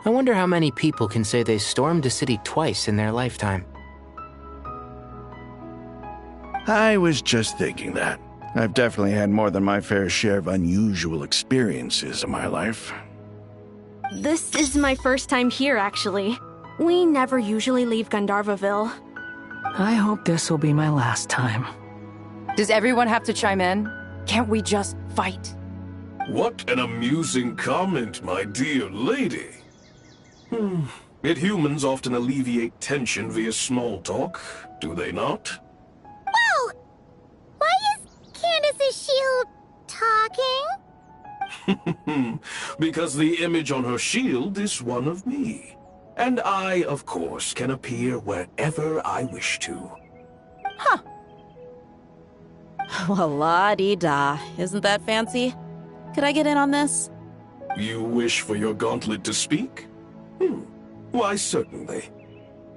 I wonder how many people can say they stormed a city twice in their lifetime. I was just thinking that. I've definitely had more than my fair share of unusual experiences in my life. This is my first time here, actually. We never usually leave Gandharvaville. I hope this will be my last time. Does everyone have to chime in? Can't we just fight? What an amusing comment, my dear lady. Yet humans often alleviate tension via small talk, do they not? Whoa! Why is Candace's shield talking? Because the image on her shield is one of me. And I, of course, can appear wherever I wish to. Well, la-di-da. Isn't that fancy? Could I get in on this? You wish for your gauntlet to speak? Why, certainly.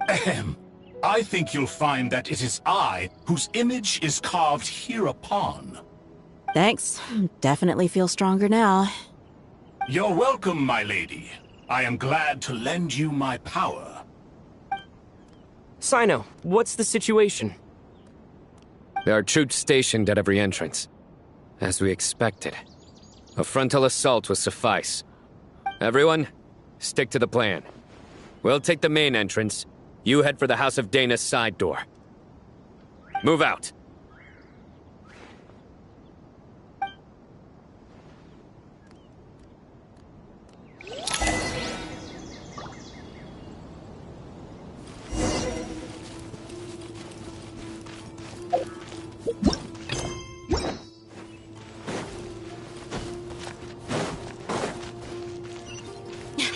Ahem. I think you'll find that it is I whose image is carved hereupon. Thanks. Definitely feel stronger now. You're welcome, my lady. I am glad to lend you my power. Sino, what's the situation? There are troops stationed at every entrance. As we expected. A frontal assault will suffice. Everyone, stick to the plan. We'll take the main entrance. You head for the House of Dana's side door. Move out.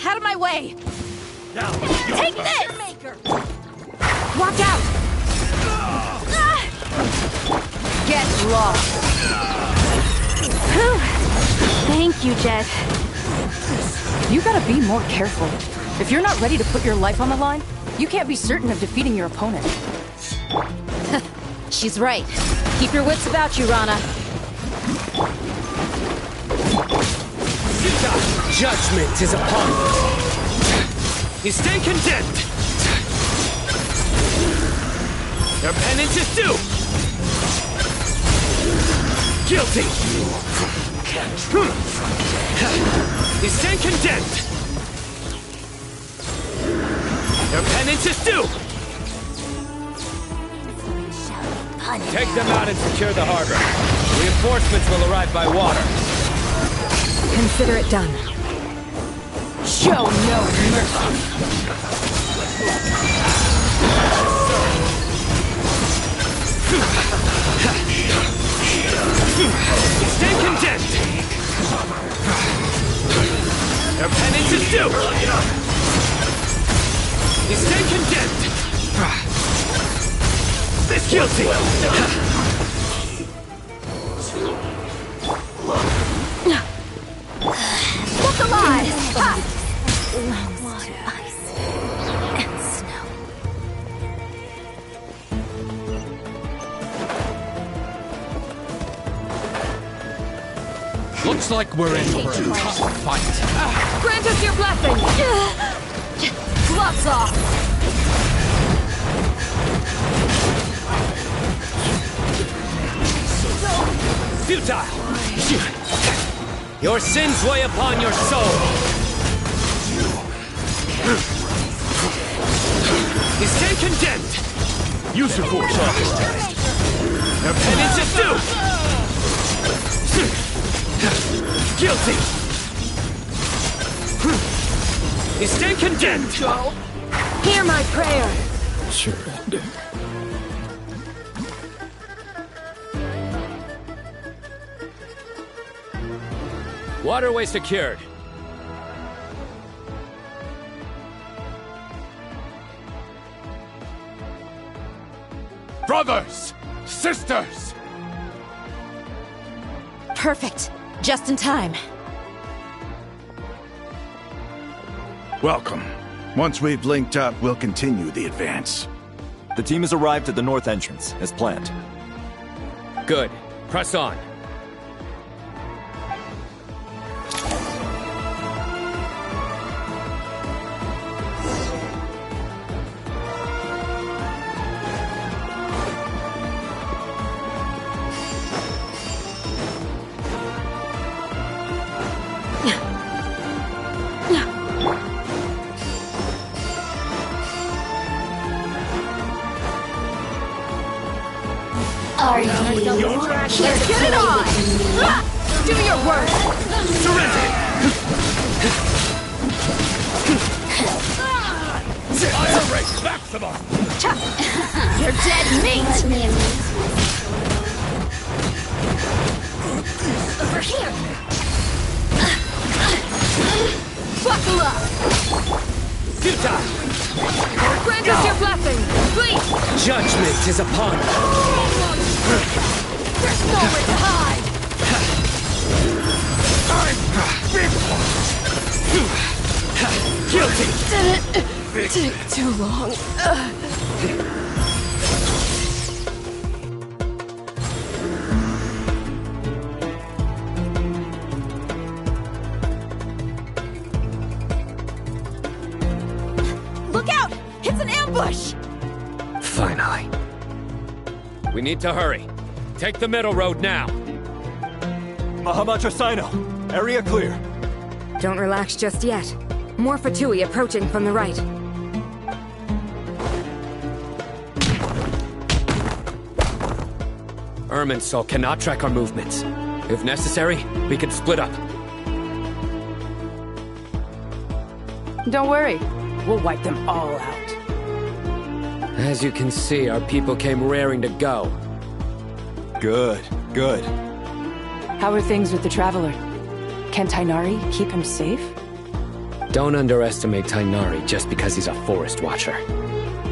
Out of my way! Now, Take this! Watch out! Get lost! Thank you, Jet. You gotta be more careful. If you're not ready to put your life on the line, you can't be certain of defeating your opponent. She's right. Keep your wits about you, Rana. Judgment is upon you. You stay condemned! Your penance is due! Guilty! You stand condemned! Your penance is due! Take them out and secure the harbor. Reinforcements will arrive by water. Consider it done. Show no mercy! Stay condemned! Your penance is due! You stay condemned! This guilty! Look alive! Ha! Water, ice, and snow. Looks like we're in for a tough fight. Grant us your blessing! Gloves off! Futile! Your sins weigh upon your soul! You stand condemned! Use your force authorized. Your penance is due! Guilty! You stand condemned! Hear my prayer! Surrender. Waterway secured. Brothers! Sisters! Perfect. Just in time. Welcome. Once we've linked up, we'll continue the advance. The team has arrived at the north entrance, as planned. Good. Press on. Are you let's get it on! Do your work! Surrender! You're dead meat! Over here! Buckle up! futile! Grant us your blessing, please! Judgment is upon us! There's nowhere to hide! Guilty! Did it take too long? Look out! It's an ambush! Finally. We need to hurry. Take the middle road now. Mahamatra Sino, area clear. Don't relax just yet. More Fatui approaching from the right. Irminsul cannot track our movements. If necessary, we can split up. Don't worry. We'll wipe them all out. As you can see, our people came raring to go. Good, good. How are things with the Traveler? Can Tainari keep him safe? Don't underestimate Tainari just because he's a forest watcher.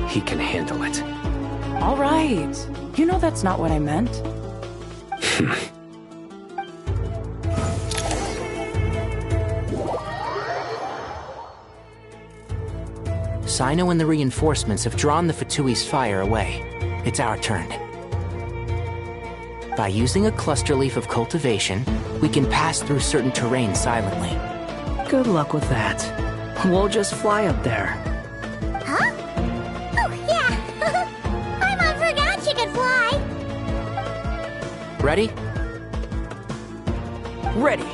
He can handle it. All right. You know that's not what I meant. Sino and the reinforcements have drawn the Fatui's fire away. It's our turn. By using a cluster leaf of cultivation, we can pass through certain terrain silently. Good luck with that. We'll just fly up there. Huh? Oh, yeah! My mom forgot she could fly! Ready? Ready.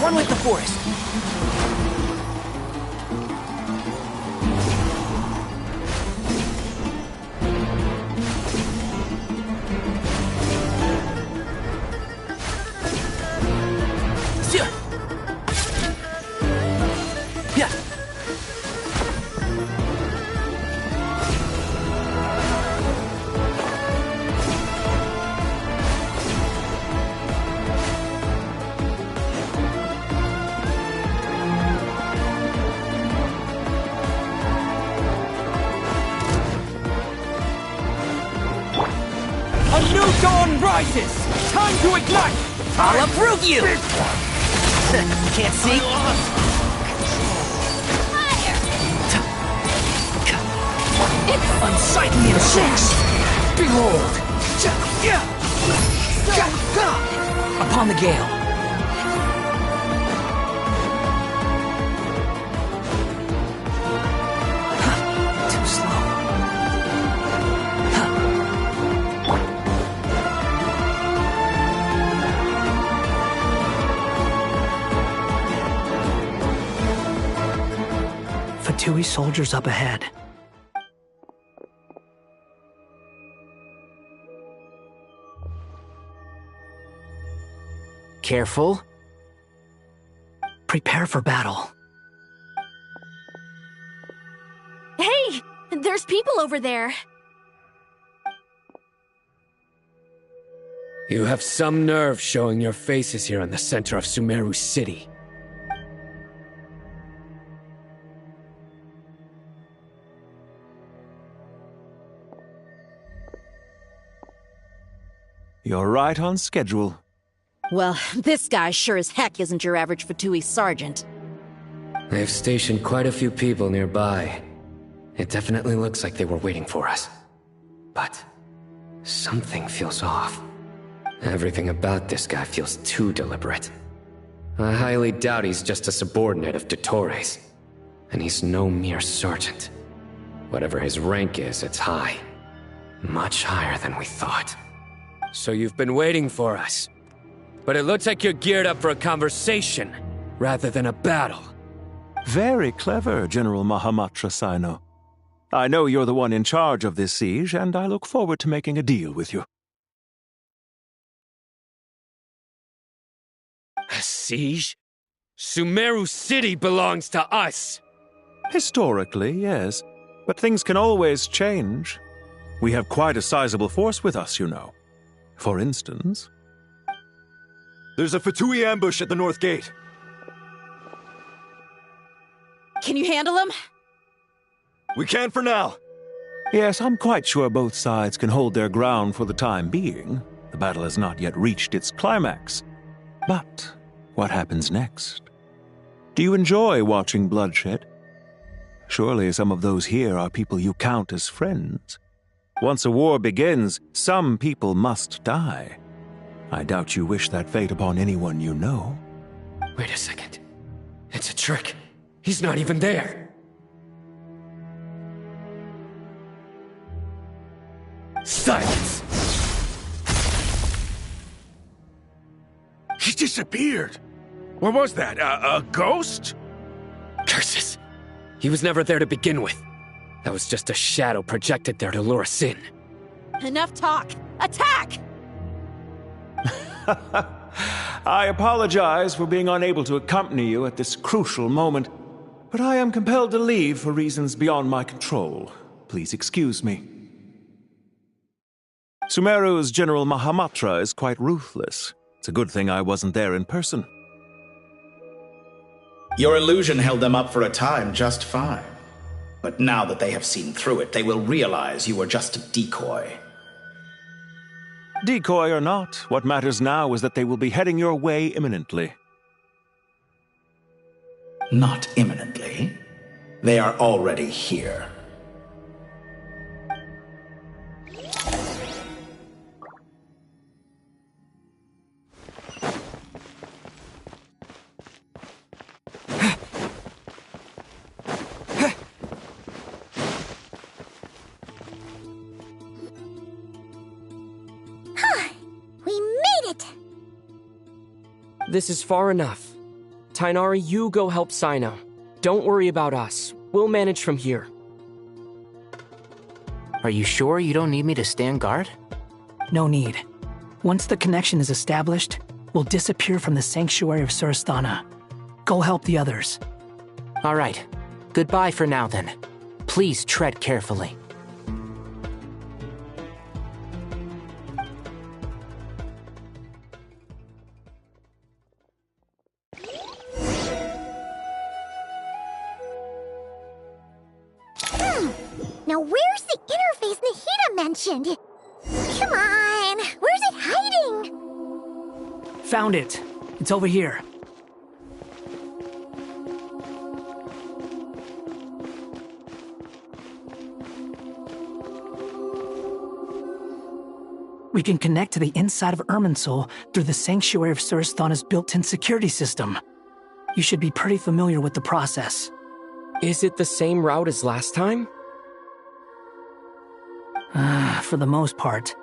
One with the forest. Yeah. A new dawn rises! Time to ignite! I'll uproot you! Can't see? It's unsightly insects! Behold! Upon the gale! Too slow. Fatui soldiers up ahead. Careful. Prepare for battle. Hey! There's people over there. You have some nerve showing your faces here in the center of Sumeru City. You're right on schedule. Well, this guy sure as heck isn't your average Fatui sergeant. They've stationed quite a few people nearby. It definitely looks like they were waiting for us. But something feels off. Everything about this guy feels too deliberate. I highly doubt he's just a subordinate of Dottores. And he's no mere sergeant. Whatever his rank is, it's high. Much higher than we thought. So you've been waiting for us. But it looks like you're geared up for a conversation, rather than a battle. Very clever, General Mahamatra Sino. I know you're the one in charge of this siege, and I look forward to making a deal with you. A siege? Sumeru City belongs to us! Historically, yes. But things can always change. We have quite a sizable force with us, you know. For instance... There's a Fatui ambush at the north gate. Can you handle him? We can for now. Yes, I'm quite sure both sides can hold their ground for the time being. The battle has not yet reached its climax. But what happens next? Do you enjoy watching bloodshed? Surely some of those here are people you count as friends. Once a war begins, some people must die. I doubt you wish that fate upon anyone you know. Wait a second. It's a trick. He's not even there. Silence! He disappeared. What was that? A ghost? Curses. He was never there to begin with. That was just a shadow projected there to lure us in. Enough talk! Attack! I apologize for being unable to accompany you at this crucial moment, but I am compelled to leave for reasons beyond my control. Please excuse me. Sumeru's General Mahamatra is quite ruthless. It's a good thing I wasn't there in person. Your illusion held them up for a time just fine. But now that they have seen through it, they will realize you were just a decoy. Decoy or not, what matters now is that they will be heading your way imminently. Not imminently. They are already here. This is far enough. Tainari, you go help Sino. Don't worry about us. We'll manage from here. Are you sure you don't need me to stand guard? No need. Once the connection is established, we'll disappear from the sanctuary of Surasthana. Go help the others. All right. Goodbye for now, then. Please tread carefully. Now where's the interface Nahida mentioned? Come on, where's it hiding? Found it. It's over here. We can connect to the inside of Irminsul through the Sanctuary of Surasthana's built-in security system. You should be pretty familiar with the process. Is it the same route as last time? For the most part,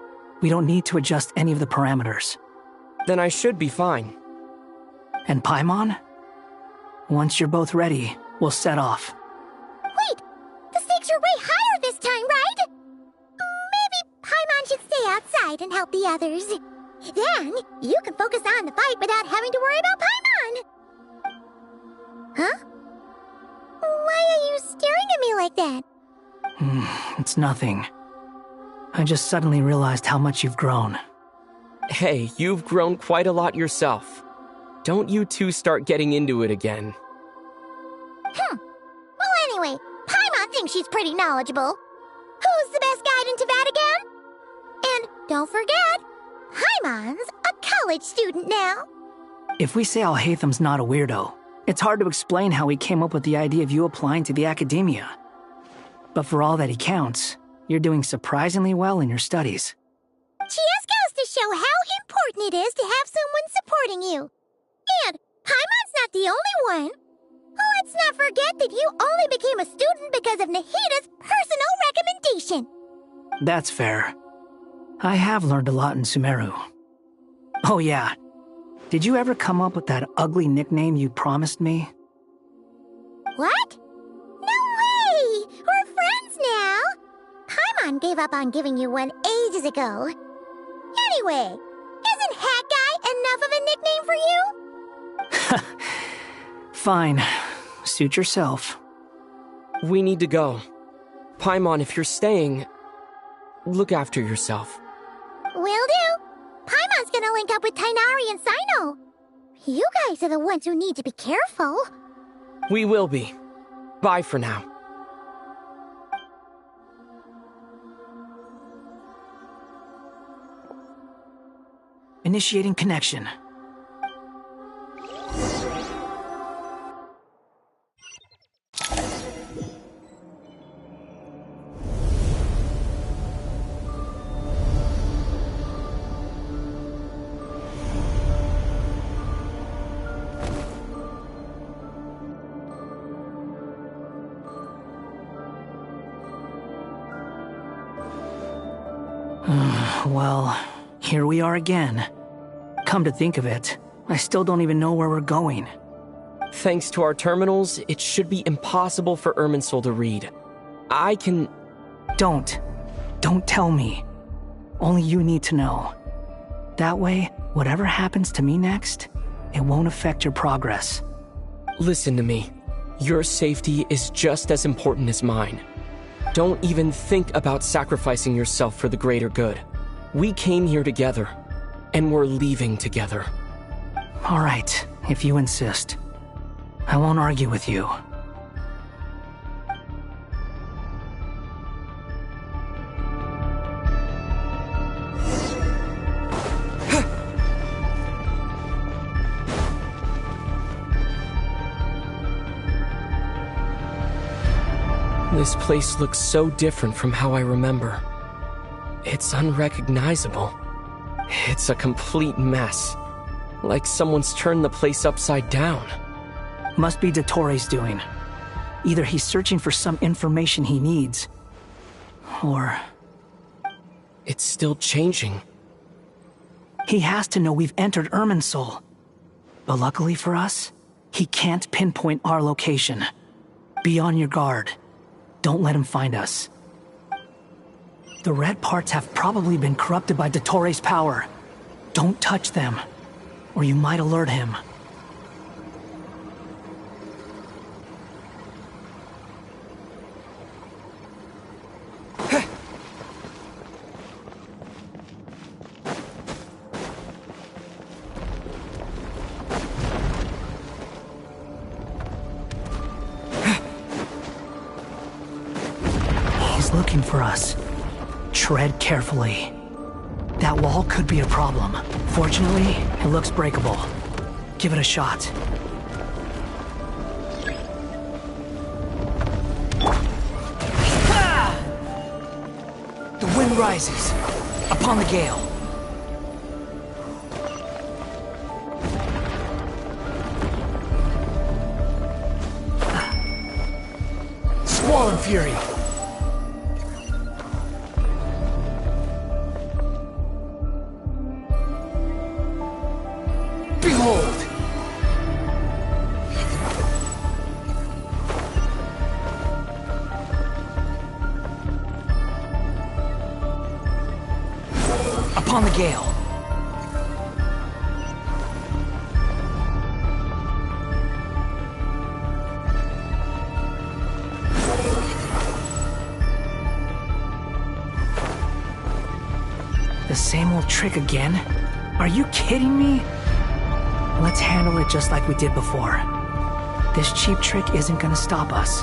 we don't need to adjust any of the parameters. Then I should be fine. And Paimon? Once you're both ready, we'll set off. Wait! The stakes are way higher this time, right? Maybe Paimon should stay outside and help the others. Then, you can focus on the fight without having to worry about Paimon! Huh? Why are you staring at me like that? It's nothing. I just suddenly realized how much you've grown. Hey, you've grown quite a lot yourself. Don't you two start getting into it again. Well, anyway, Paimon thinks she's pretty knowledgeable. Who's the best guide in Tavatigan? And don't forget, Paimon's a college student now. If we say Alhatham's not a weirdo, it's hard to explain how he came up with the idea of you applying to the academia. But for all that he counts, you're doing surprisingly well in your studies. She just goes to show how important it is to have someone supporting you. And Paimon's not the only one. Let's not forget that you only became a student because of Nahida's personal recommendation. That's fair. I have learned a lot in Sumeru. Oh yeah, did you ever come up with that ugly nickname you promised me? What? No way! We're friends now! Paimon gave up on giving you one ages ago. Anyway, isn't Hat Guy enough of a nickname for you? Fine. Suit yourself. We need to go. Paimon, if you're staying, look after yourself. Will do. Paimon's gonna link up with Tainari and Sino. You guys are the ones who need to be careful. We will be. Bye for now. Initiating connection. Well, here we are again. Come to think of it, I still don't even know where we're going. Thanks to our terminals, it should be impossible for Irminsul to read. I can... Don't tell me. Only you need to know. That way, whatever happens to me next, it won't affect your progress. Listen to me. Your safety is just as important as mine. Don't even think about sacrificing yourself for the greater good. We came here together, and we're leaving together. All right, if you insist. I won't argue with you. This place looks so different from how I remember. It's unrecognizable. It's a complete mess. Like someone's turned the place upside down. Must be Dottoro's doing. Either he's searching for some information he needs, or... It's still changing. He has to know we've entered Irminsul. But luckily for us, he can't pinpoint our location. Be on your guard. Don't let him find us. The red parts have probably been corrupted by Dottoro's power. Don't touch them, or you might alert him. He's looking for us. Tread carefully. That wall could be a problem. Fortunately, it looks breakable. Give it a shot. Ah! The wind rises. Upon the gale. Squall and fury. Behold! Upon the gale. The same old trick again? Are you kidding me? Let's handle it just like we did before. This cheap trick isn't gonna stop us.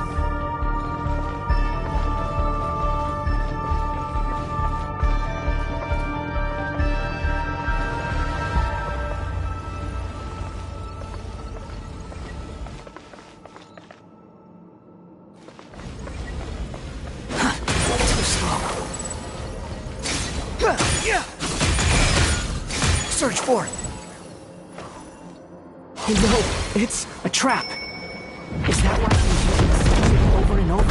Too slow. Search for it. Oh no, it's a trap. Is that why he's using it over and over?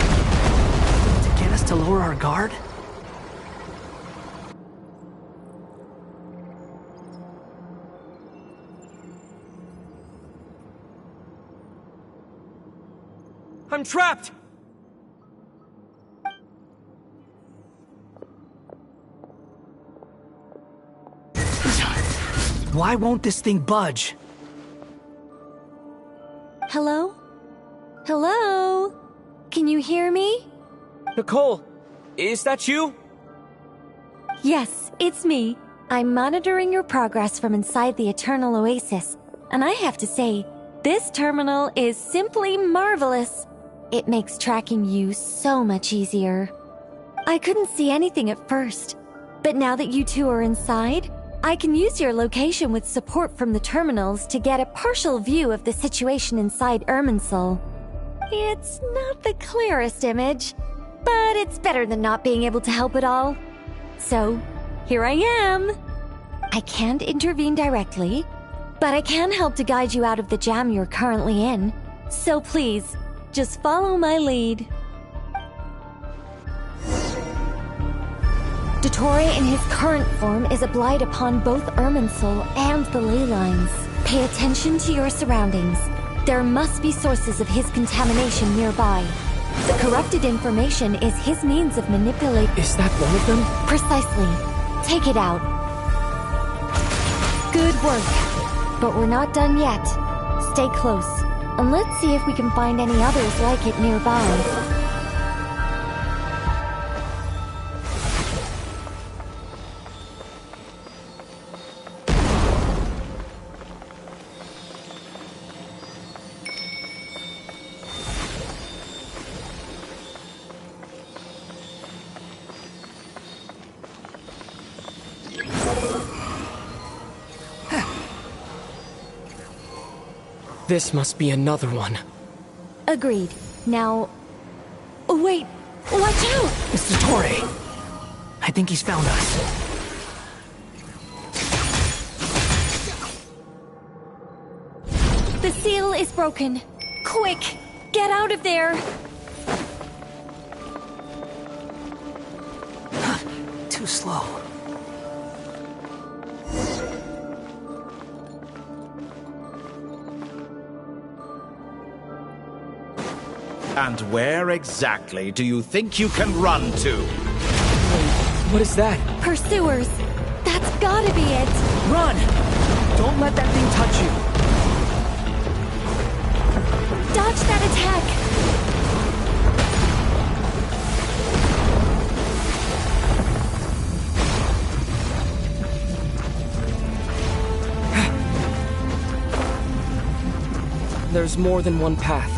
To get us to lower our guard? I'm trapped! Why won't this thing budge? Hello? Hello? Can you hear me? Nicole, is that you? Yes, it's me. I'm monitoring your progress from inside the Eternal Oasis, and I have to say, this terminal is simply marvelous. It makes tracking you so much easier. I couldn't see anything at first, but now that you two are inside, I can use your location with support from the terminals to get a partial view of the situation inside Irminsul. It's not the clearest image, but it's better than not being able to help at all. So, here I am. I can't intervene directly, but I can help to guide you out of the jam you're currently in. So please, just follow my lead. Dottore in his current form is a blight upon both Irminsul and the ley lines. Pay attention to your surroundings. There must be sources of his contamination nearby. The corrupted information is his means of manipulating. Is that one of them? Precisely. Take it out. Good work. But we're not done yet. Stay close, and let's see if we can find any others like it nearby. This must be another one. Agreed. Now... Wait! Watch out! It's Dottore. I think he's found us. The seal is broken. Quick! Get out of there! Too slow. And where exactly do you think you can run to? What is that? Pursuers! That's gotta be it! Run! Don't let that thing touch you! Dodge that attack! There's more than one path.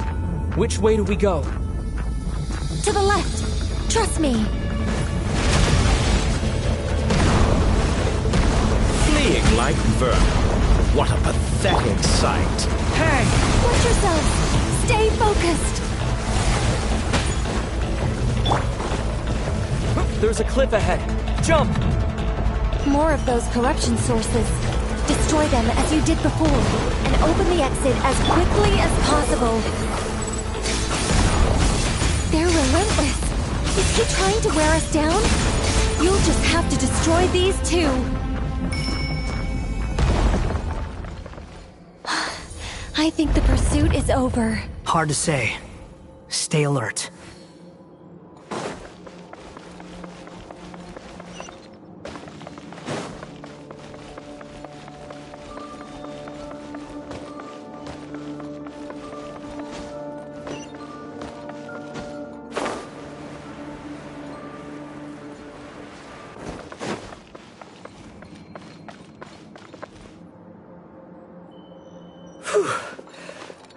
Which way do we go? To the left! Trust me! Fleeing like vermin. What a pathetic sight. Hey! Watch yourself! Stay focused! There's a cliff ahead. Jump! More of those corruption sources. Destroy them as you did before, and open the exit as quickly as possible. They're relentless. Is he trying to wear us down? You'll just have to destroy these too. I think the pursuit is over. Hard to say. Stay alert.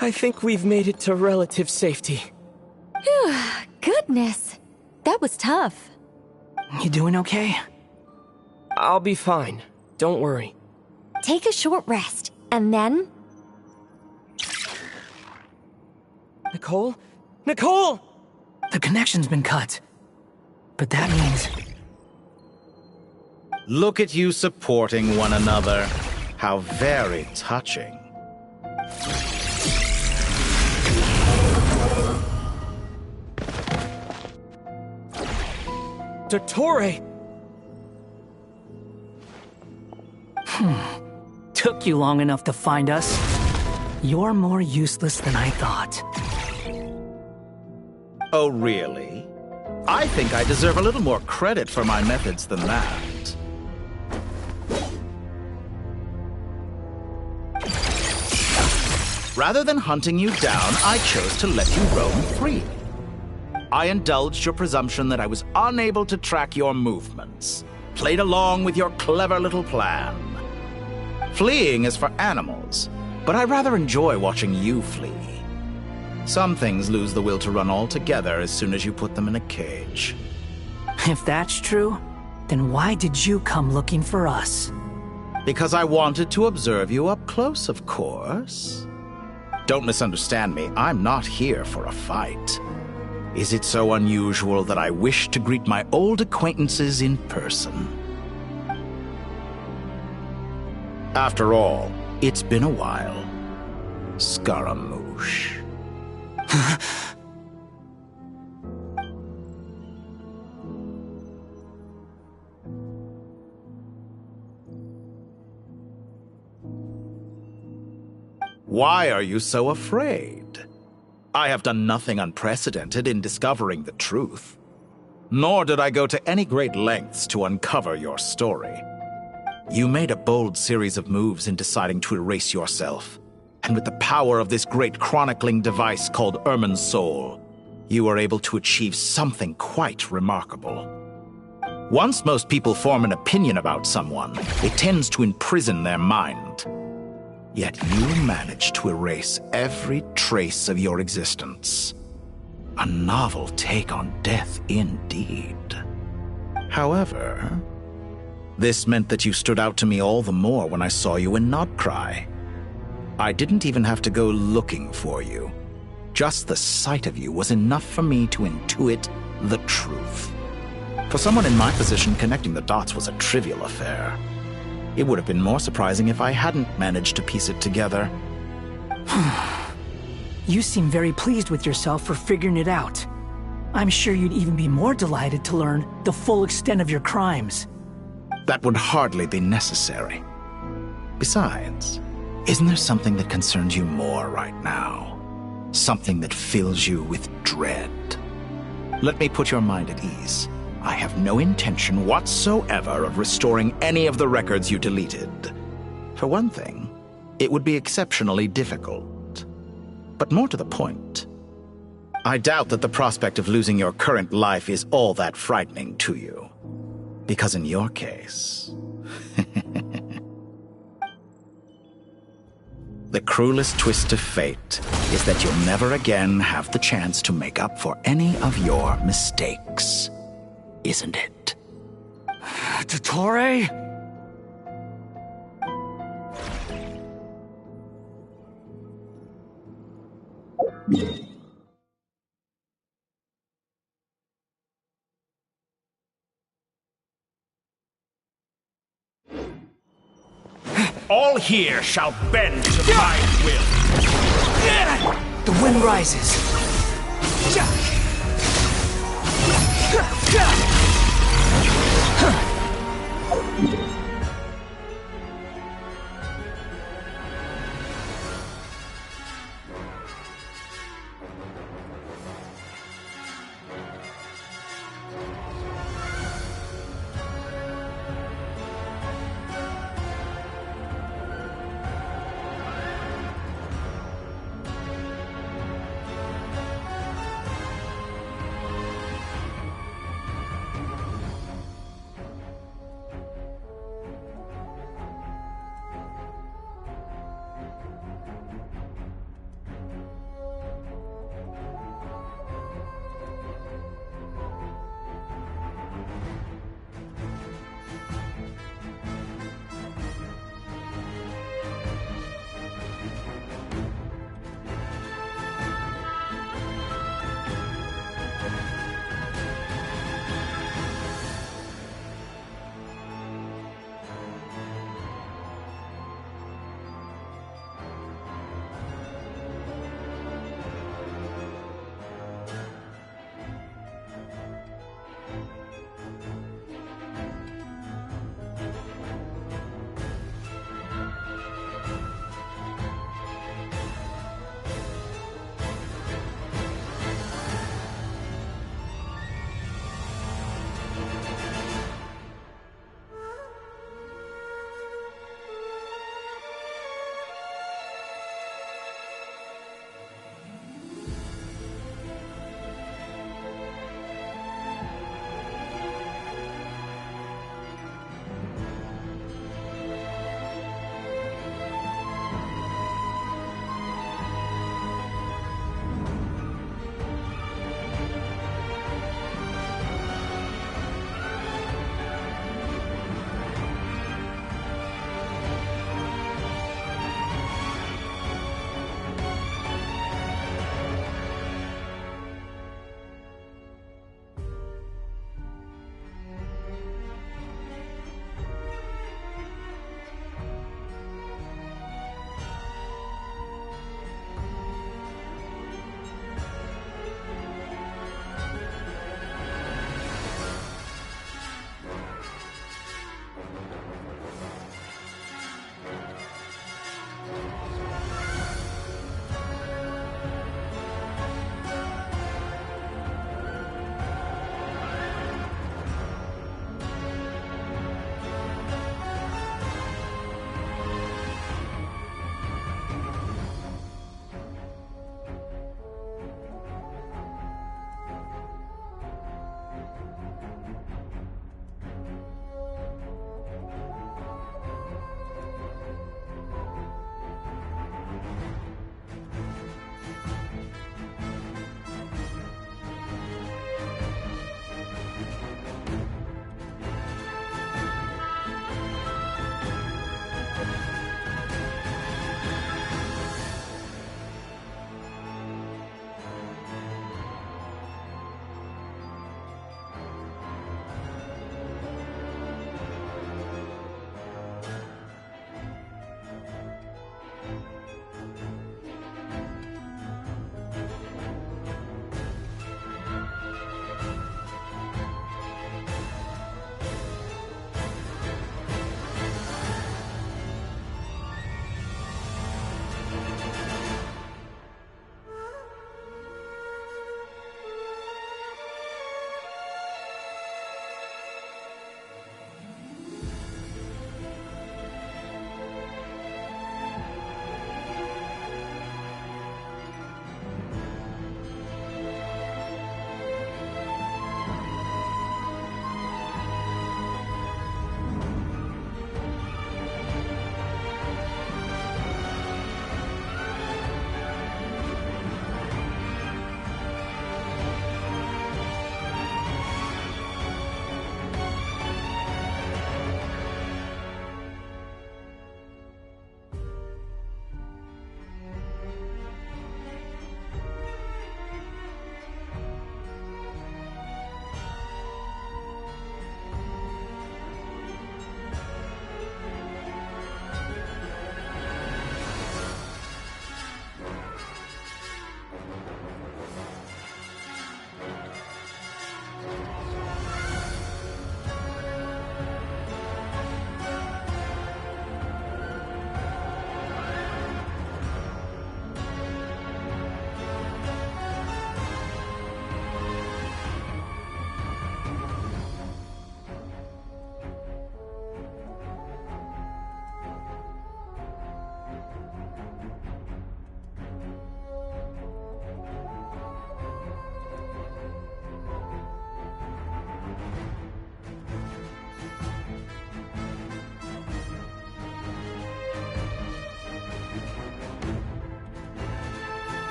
I think we've made it to relative safety. Goodness. That was tough. You doing okay? I'll be fine. Don't worry. Take a short rest, and then... Nicole? Nicole! The connection's been cut. But that means... Look at you supporting one another. How very touching. Dottore! Took you long enough to find us. You're more useless than I thought. Oh, really? I think I deserve a little more credit for my methods than that. Rather than hunting you down, I chose to let you roam free. I indulged your presumption that I was unable to track your movements, played along with your clever little plan. Fleeing is for animals, but I rather enjoy watching you flee. Some things lose the will to run altogether as soon as you put them in a cage. If that's true, then why did you come looking for us? Because I wanted to observe you up close, of course. Don't misunderstand me, I'm not here for a fight. Is it so unusual that I wish to greet my old acquaintances in person? After all, it's been a while. Scaramouche. Why are you so afraid? I have done nothing unprecedented in discovering the truth. Nor did I go to any great lengths to uncover your story. You made a bold series of moves in deciding to erase yourself. And with the power of this great chronicling device called Irmin's Soul, you were able to achieve something quite remarkable. Once most people form an opinion about someone, it tends to imprison their mind. Yet you managed to erase every trace of your existence. A novel take on death indeed. However, this meant that you stood out to me all the more when I saw you in Nodcry. I didn't even have to go looking for you. Just the sight of you was enough for me to intuit the truth. For someone in my position, connecting the dots was a trivial affair. It would have been more surprising if I hadn't managed to piece it together. You seem very pleased with yourself for figuring it out. I'm sure you'd even be more delighted to learn the full extent of your crimes. That would hardly be necessary. Besides, isn't there something that concerns you more right now? Something that fills you with dread? Let me put your mind at ease. I have no intention whatsoever of restoring any of the records you deleted. For one thing, it would be exceptionally difficult. But more to the point, I doubt that the prospect of losing your current life is all that frightening to you. Because in your case, the cruelest twist of fate is that you'll never again have the chance to make up for any of your mistakes. Isn't it? Dottore? All here shall bend to my will. The wind rises.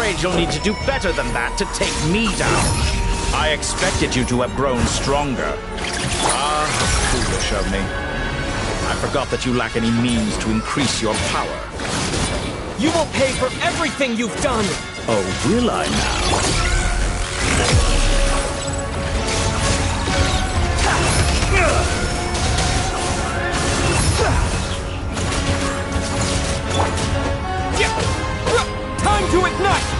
afraid you'll need to do better than that to take me down. I expected you to have grown stronger. Ah, how foolish of me. I forgot that you lack any means to increase your power. You will pay for everything you've done! Oh, will I now? Time to ignite!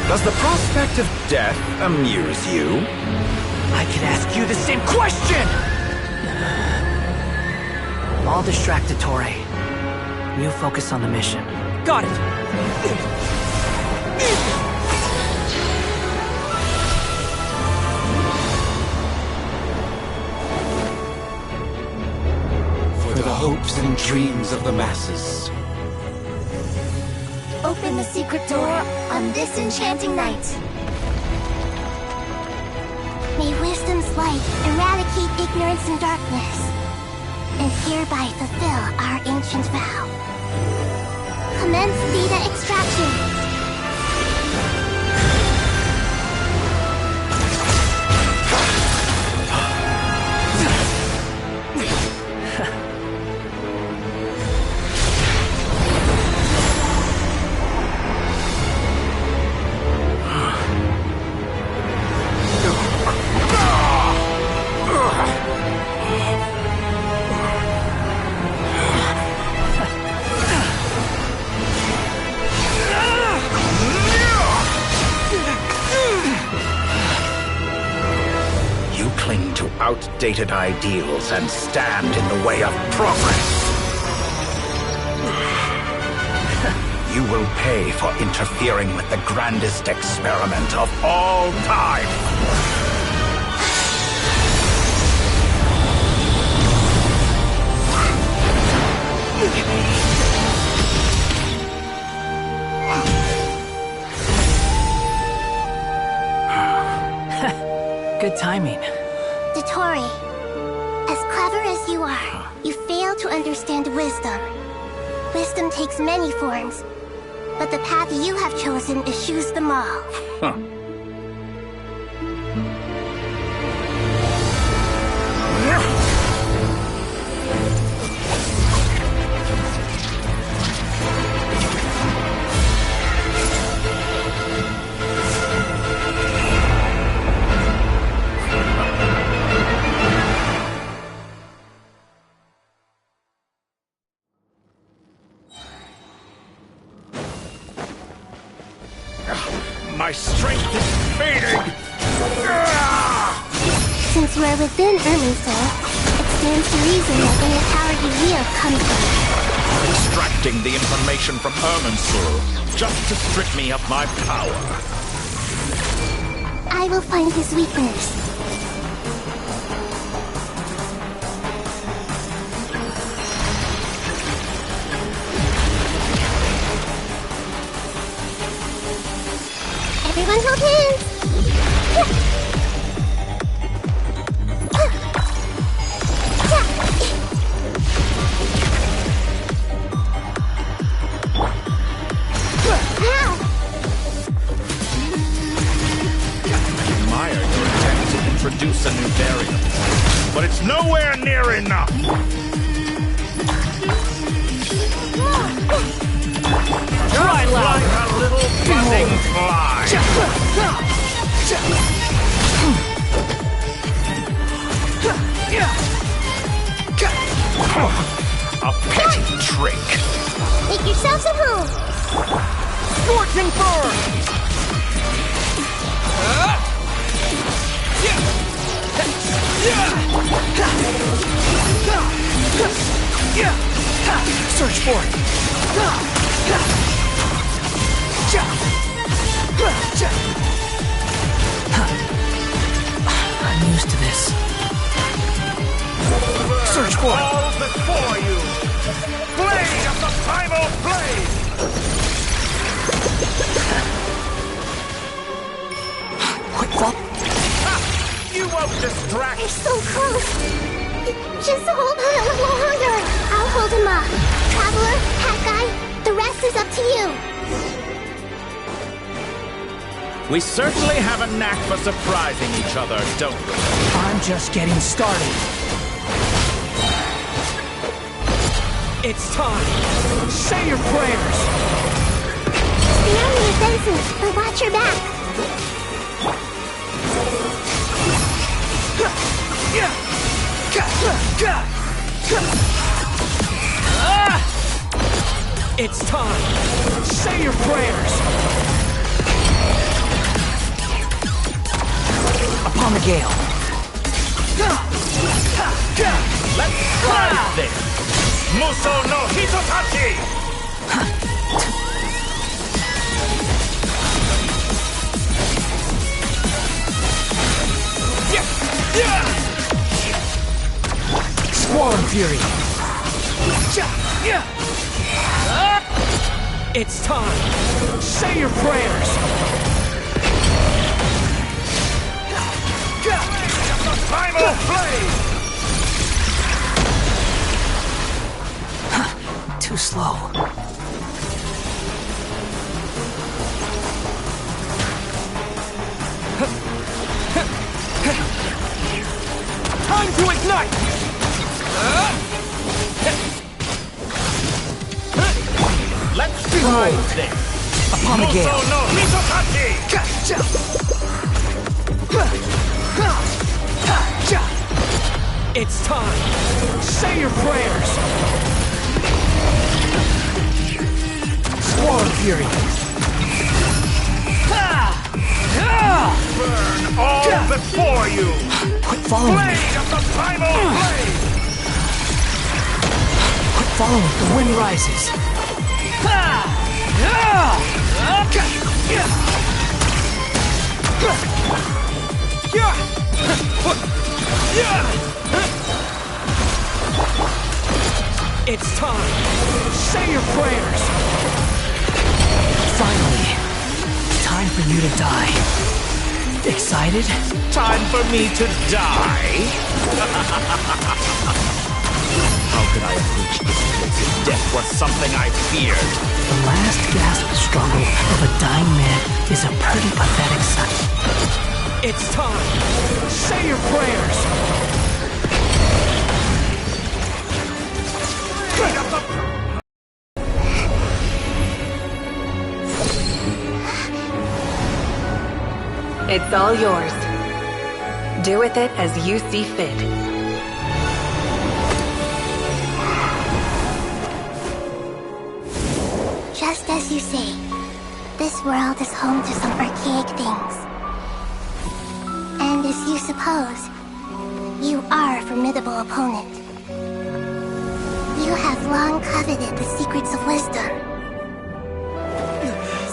Does the prospect of death amuse you? I could ask you the same question! I'll distract Ettore. You focus on the mission. Got it! For the hopes and dreams of the masses. Open the secret door on this enchanting night. May wisdom's light eradicate ignorance and darkness, and hereby fulfill our ancient vow. Commence data extraction. Outdated ideals and stand in the way of progress. You will pay for interfering with the grandest experiment of all time. Good timing. Ettore, as clever as you are, you fail to understand wisdom. Wisdom takes many forms, but the path you have chosen eschews them all. Huh. My strength is fading! Since you are within Irminsul, it stands to reason that any power you wield comes from Extracting the information from Irminsul, just to strip me of my power. I will find his weakness. Everyone hold hands! I admire your attempt to introduce a new variable, but it's nowhere near enough! Try like a little buzzing fly! A petty trick! Make yourselves at home! Scorching burn! Search for it! distract... They're so close. Just hold on a little longer. I'll hold him up. Traveler, Hat Guy, the rest is up to you. We certainly have a knack for surprising each other, don't we? I'm just getting started. It's time. Say your prayers. The enemy offensive, but watch your back. It's time. Say your prayers. Upon the gale. Let's try this. Muso no Hitotachi! Squall Fury. It's time. Say your prayers. Primal Blade! Too slow. Time to ignite! Let's try this. Upon the gale. Muso no Hitotachi! It's time. Say your prayers. Squall Fury. Burn all before you! Quit following me. Blade of the Primal Blade! Quit following. The wind rises. It's time. Say your prayers. Finally. Time for you to die. Excited? Time for me to die? How could I have reached this place if death was something I feared? The last gasp struggle of a dying man is a pretty pathetic sight. It's time. Say your prayers. It's all yours. Do with it as you see fit. Just as you say, this world is home to some archaic things. And as you suppose, you are a formidable opponent. You have long coveted the secrets of wisdom.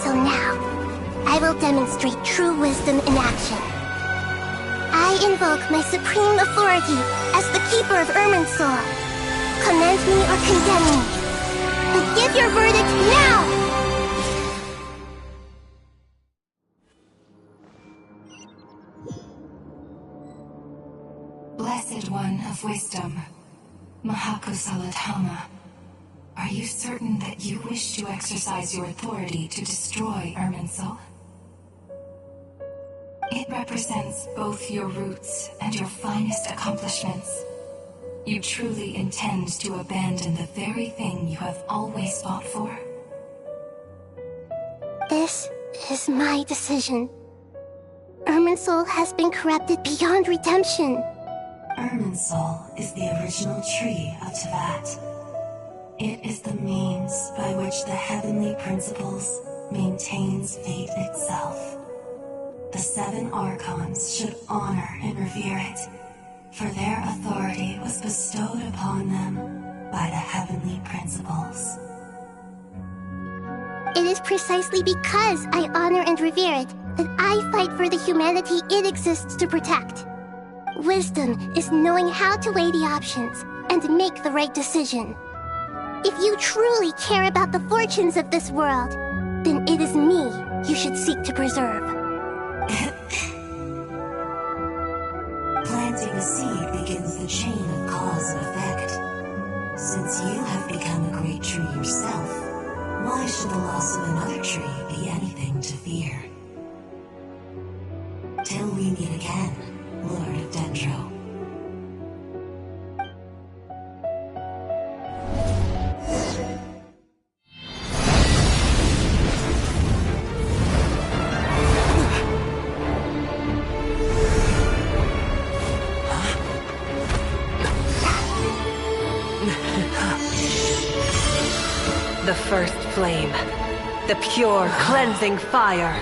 So now, I will demonstrate true wisdom in action. I invoke my supreme authority as the keeper of Irminsul. Commend me or condemn me, but give your verdict now! Blessed One of Wisdom, Mahakusaladhama, are you certain that you wish to exercise your authority to destroy Irminsul? It represents both your roots and your finest accomplishments. You truly intend to abandon the very thing you have always fought for? This is my decision. Irminsul has been corrupted beyond redemption. Irminsul is the original tree of Tevat. It is the means by which the heavenly principles maintains fate itself. The 7 Archons should honor and revere it, for their authority was bestowed upon them by the heavenly principles. It is precisely because I honor and revere it that I fight for the humanity it exists to protect. Wisdom is knowing how to weigh the options and make the right decision. If you truly care about the fortunes of this world, then it is me you should seek to preserve. Planting chain of cause and effect. Since you have become a great tree yourself, why should the loss of another tree be anything to fear? Till we meet again, Lord of Dendro. The first flame. The pure, cleansing fire.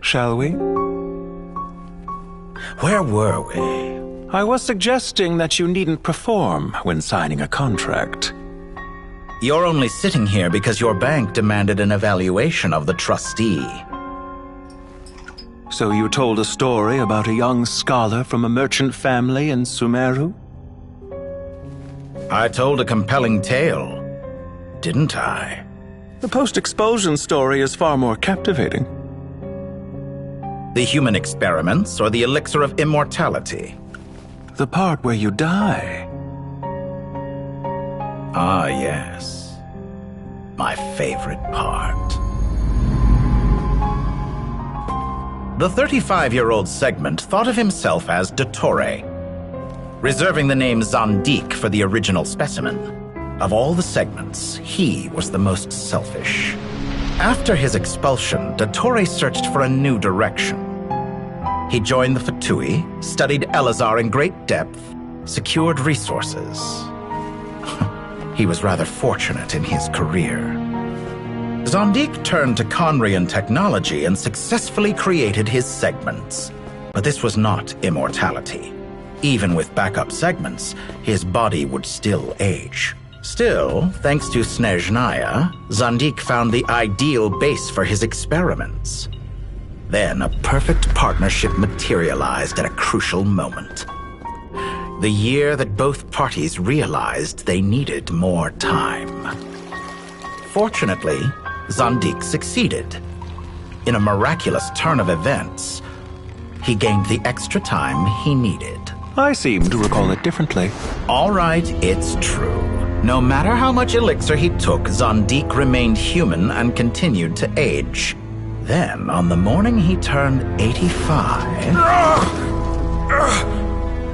Shall we? Where were we? I was suggesting that you needn't perform when signing a contract. You're only sitting here because your bank demanded an evaluation of the trustee. So you told a story about a young scholar from a merchant family in Sumeru? I told a compelling tale, didn't I? The post-expulsion story is far more captivating. The human experiments or the elixir of immortality? The part where you die. Ah, yes. My favorite part. The 35-year-old Segment thought of himself as Dottore, reserving the name Zandik for the original specimen. Of all the Segments, he was the most selfish. After his expulsion, Dottore searched for a new direction. He joined the Fatui, studied Elazar in great depth, secured resources. He was rather fortunate in his career. Zandik turned to Conrian technology and successfully created his segments. But this was not immortality. Even with backup segments, his body would still age. Still, thanks to Snezhnaya, Zandik found the ideal base for his experiments. Then a perfect partnership materialized at a crucial moment. The year that both parties realized they needed more time. Fortunately, Zandik succeeded. In a miraculous turn of events, he gained the extra time he needed. I seem to recall it differently. All right, it's true. No matter how much elixir he took, Zandik remained human and continued to age. Then, on the morning he turned 85...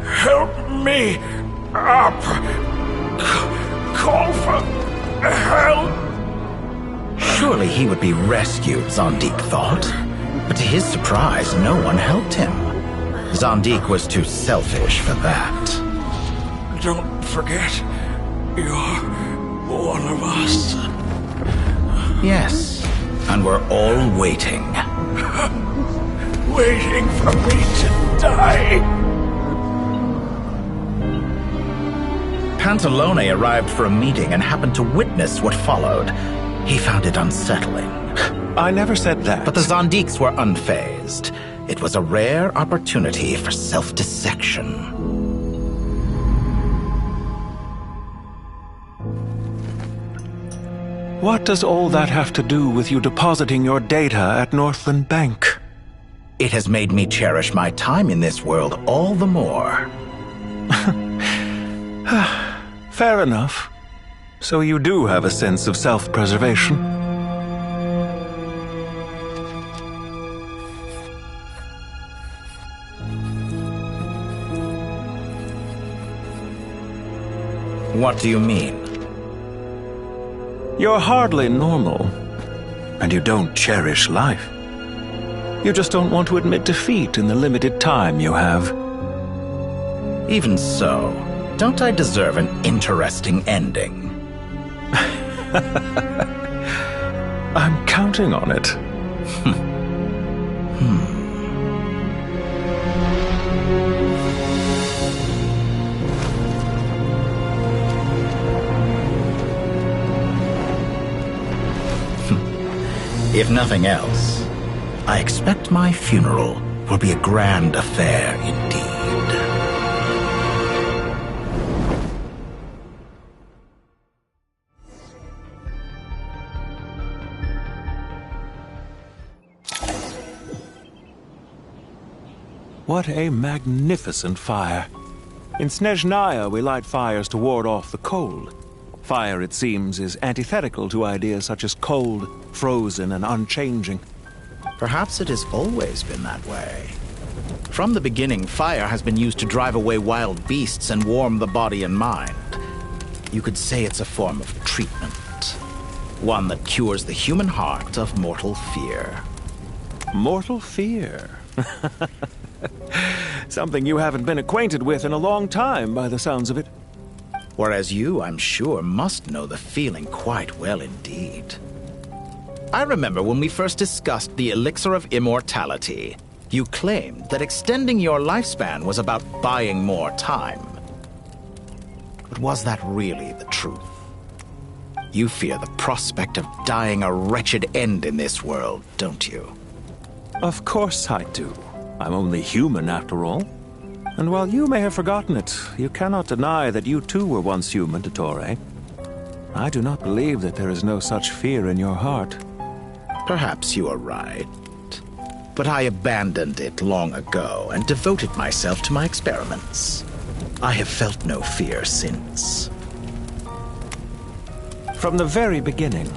Help me up! Call for help! Surely he would be rescued, Zandik thought. But to his surprise, no one helped him. Zandik was too selfish for that. Don't forget, you're one of us. Yes, and we're all waiting. Waiting for me to die. Pantalone arrived for a meeting and happened to witness what followed. He found it unsettling. I never said that. But the Zandiks were unfazed. It was a rare opportunity for self-dissection. What does all that have to do with you depositing your data at Northland Bank? It has made me cherish my time in this world all the more. Fair enough. So you do have a sense of self-preservation. What do you mean? You're hardly normal, and you don't cherish life. You just don't want to admit defeat in the limited time you have. Even so, don't I deserve an interesting ending? I'm counting on it. If nothing else, I expect my funeral will be a grand affair indeed. What a magnificent fire. In Snezhnaya, we light fires to ward off the cold. Fire, it seems, is antithetical to ideas such as cold, frozen, and unchanging. Perhaps it has always been that way. From the beginning, fire has been used to drive away wild beasts and warm the body and mind. You could say it's a form of treatment. One that cures the human heart of mortal fear. Mortal fear? Something you haven't been acquainted with in a long time, by the sounds of it. Whereas you, I'm sure, must know the feeling quite well indeed. I remember when we first discussed the elixir of immortality, you claimed that extending your lifespan was about buying more time. But was that really the truth? You fear the prospect of dying a wretched end in this world, don't you? Of course I do. I'm only human, after all. And while you may have forgotten it, you cannot deny that you too were once human, Dottore. I do not believe that there is no such fear in your heart. Perhaps you are right. But I abandoned it long ago and devoted myself to my experiments. I have felt no fear since. From the very beginning,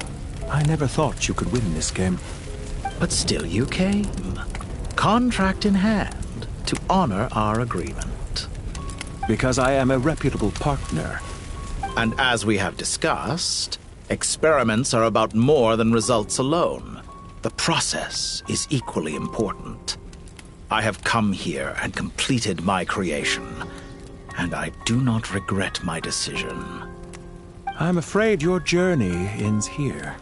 I never thought you could win this game. But still you came. Contract in hand. To honor our agreement. Because I am a reputable partner. And as we have discussed, experiments are about more than results alone. The process is equally important. I have come here and completed my creation, and I do not regret my decision. I'm afraid your journey ends here.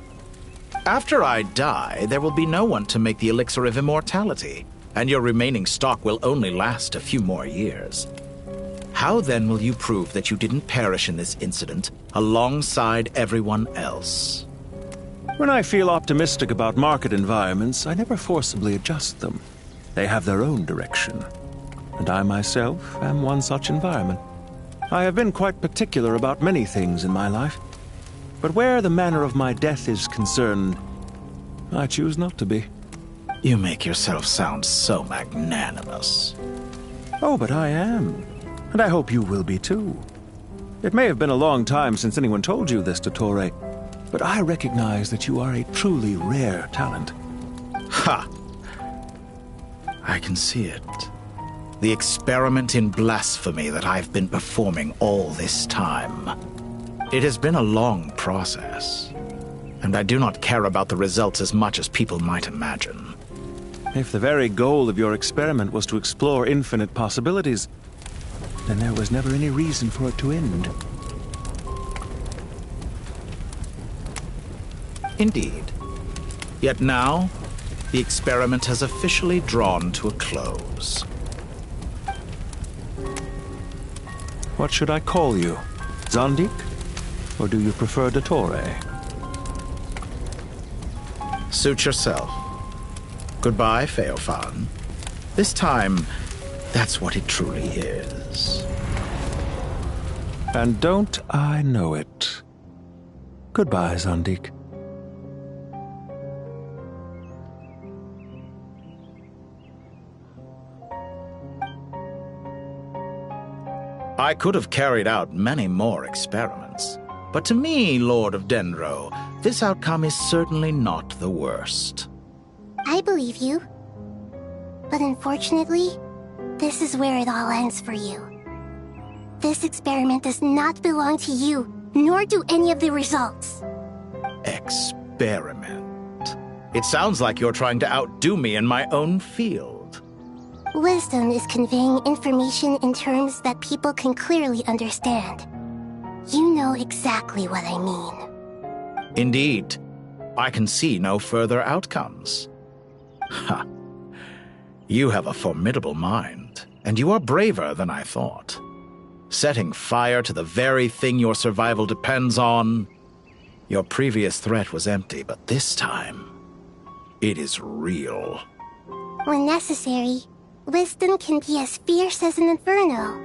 After I die, there will be no one to make the elixir of immortality. And your remaining stock will only last a few more years. How then will you prove that you didn't perish in this incident alongside everyone else? When I feel optimistic about market environments, I never forcibly adjust them. They have their own direction. And I myself am one such environment. I have been quite particular about many things in my life. But where the manner of my death is concerned, I choose not to be. You make yourself sound so magnanimous. Oh, but I am. And I hope you will be too. It may have been a long time since anyone told you this, Dottore, but I recognize that you are a truly rare talent. Ha! I can see it. The experiment in blasphemy that I've been performing all this time. It has been a long process, and I do not care about the results as much as people might imagine. If the very goal of your experiment was to explore infinite possibilities, then there was never any reason for it to end. Indeed. Yet now, the experiment has officially drawn to a close. What should I call you? Zandik? Or do you prefer Dottore? Suit yourself. Goodbye, Feofan. This time, that's what it truly is. And don't I know it? Goodbye, Zandik. I could have carried out many more experiments, but to me, Lord of Dendro, this outcome is certainly not the worst. I believe you. But unfortunately, this is where it all ends for you. This experiment does not belong to you, nor do any of the results. Experiment. It sounds like you're trying to outdo me in my own field. Wisdom is conveying information in terms that people can clearly understand. You know exactly what I mean. Indeed. I can see no further outcomes. Ha. You have a formidable mind, and you are braver than I thought. Setting fire to the very thing your survival depends on. Your previous threat was empty, but this time, it is real. When necessary, wisdom can be as fierce as an inferno.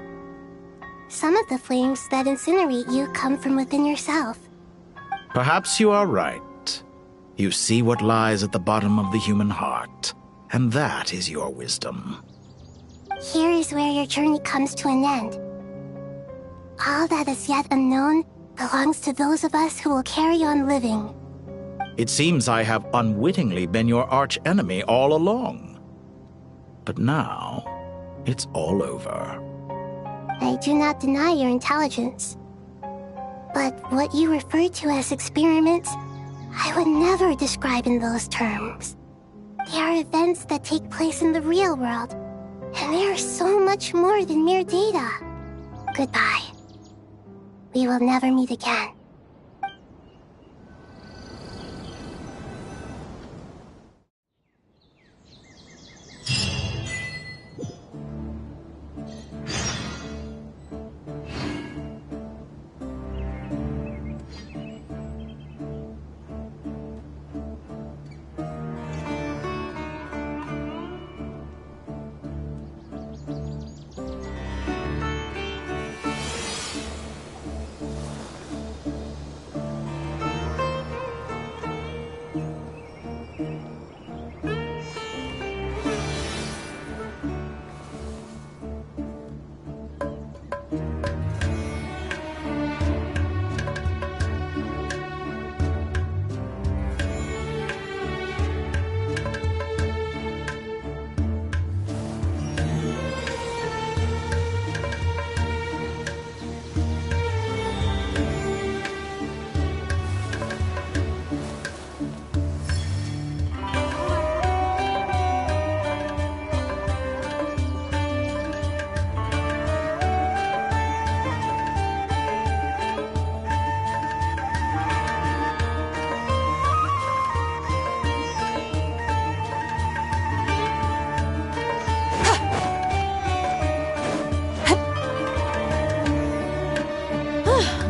Some of the flames that incinerate you come from within yourself. Perhaps you are right. You see what lies at the bottom of the human heart, and that is your wisdom. Here is where your journey comes to an end. All that is yet unknown belongs to those of us who will carry on living. It seems I have unwittingly been your arch-enemy all along. But now, it's all over. I do not deny your intelligence. But what you refer to as experiments, I would never describe in those terms. They are events that take place in the real world, and they are so much more than mere data. Goodbye. We will never meet again.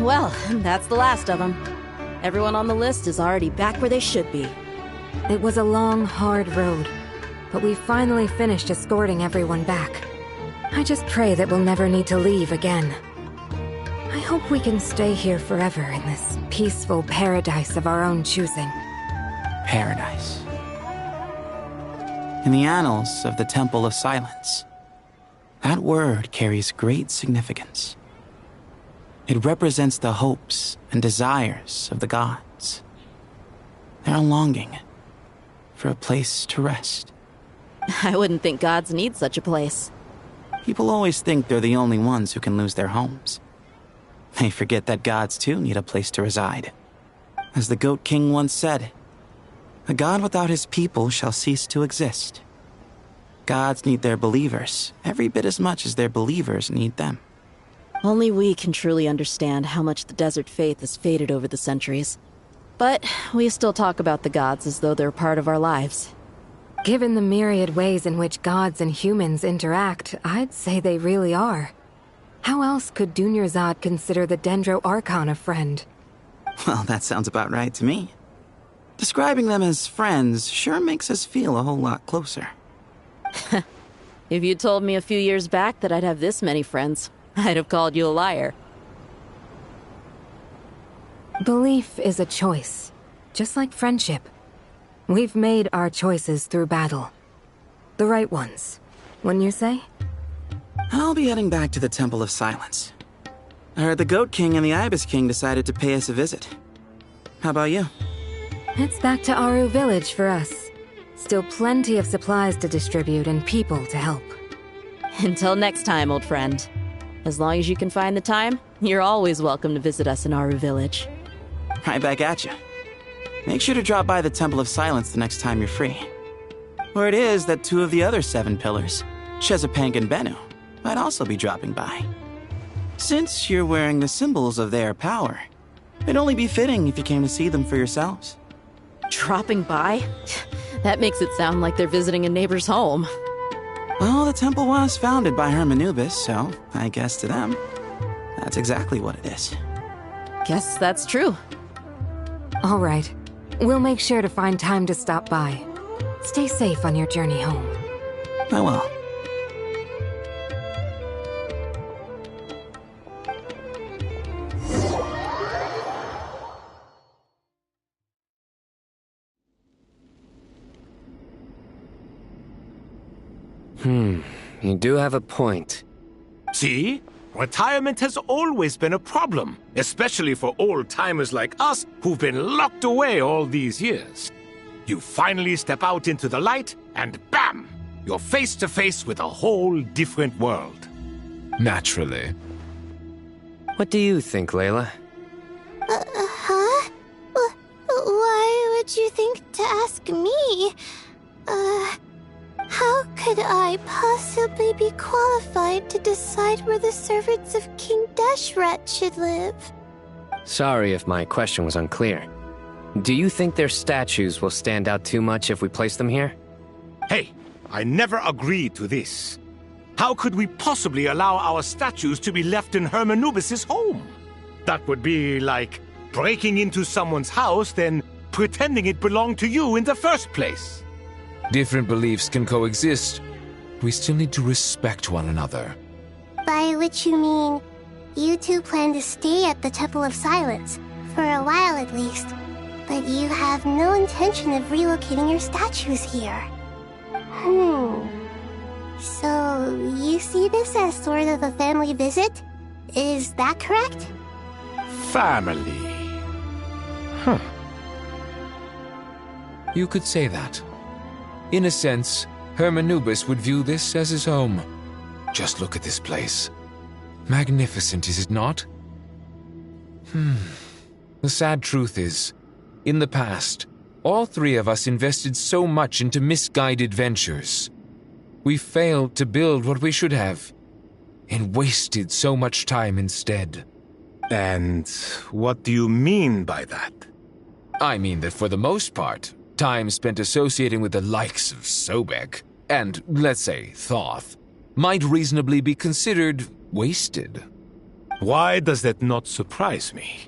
Well, that's the last of them. Everyone on the list is already back where they should be. It was a long, hard road, but we finally finished escorting everyone back. I just pray that we'll never need to leave again. I hope we can stay here forever in this peaceful paradise of our own choosing. Paradise. In the annals of the Temple of Silence, that word carries great significance. It represents the hopes and desires of the gods. Their longing for a place to rest. I wouldn't think gods need such a place. People always think they're the only ones who can lose their homes. They forget that gods too need a place to reside. As the Goat King once said, "A god without his people shall cease to exist." Gods need their believers every bit as much as their believers need them. Only we can truly understand how much the desert faith has faded over the centuries. But we still talk about the gods as though they're part of our lives. Given the myriad ways in which gods and humans interact, I'd say they really are. How else could Dunyarzad consider the Dendro Archon a friend? Well, that sounds about right to me. Describing them as friends sure makes us feel a whole lot closer. If you told me a few years back that I'd have this many friends, I'd have called you a liar. Belief is a choice, just like friendship. We've made our choices through battle. The right ones, wouldn't you say? I'll be heading back to the Temple of Silence. I heard the Goat King and the Ibis King decided to pay us a visit. How about you? It's back to Aru Village for us. Still plenty of supplies to distribute and people to help. Until next time, old friend. As long as you can find the time, you're always welcome to visit us in Aru Village. Right back at you. Make sure to drop by the Temple of Silence the next time you're free. Word is that 2 of the other 7 pillars, Chesapeake and Bennu, might also be dropping by. Since you're wearing the symbols of their power, it'd only be fitting if you came to see them for yourselves. Dropping by? That makes it sound like they're visiting a neighbor's home. Well, the temple was founded by Hermanubis, so I guess to them, that's exactly what it is. Guess that's true. All right. We'll make sure to find time to stop by. Stay safe on your journey home. I will. You do have a point. See? Retirement has always been a problem, especially for old-timers like us who've been locked away all these years. You finally step out into the light, and bam! You're face to face with a whole different world. Naturally. What do you think, Layla? Huh? Why would you think to ask me? How could I possibly be qualified to decide where the servants of King Deshret should live? Sorry if my question was unclear. Do you think their statues will stand out too much if we place them here? Hey, I never agreed to this. How could we possibly allow our statues to be left in Hermanubis' home? That would be like breaking into someone's house, then pretending it belonged to you in the first place. Different beliefs can coexist. We still need to respect one another. By which you mean, you two plan to stay at the Temple of Silence, for a while at least, but you have no intention of relocating your statues here. So, you see this as sort of a family visit? Is that correct? Family. You could say that. In a sense, Hermanubis would view this as his home. Just look at this place. Magnificent, is it not? The sad truth is, in the past, all 3 of us invested so much into misguided ventures. We failed to build what we should have, and wasted so much time instead. And what do you mean by that? I mean that for the most part, time spent associating with the likes of Sobek, and, let's say, Thoth, might reasonably be considered wasted. Why does that not surprise me?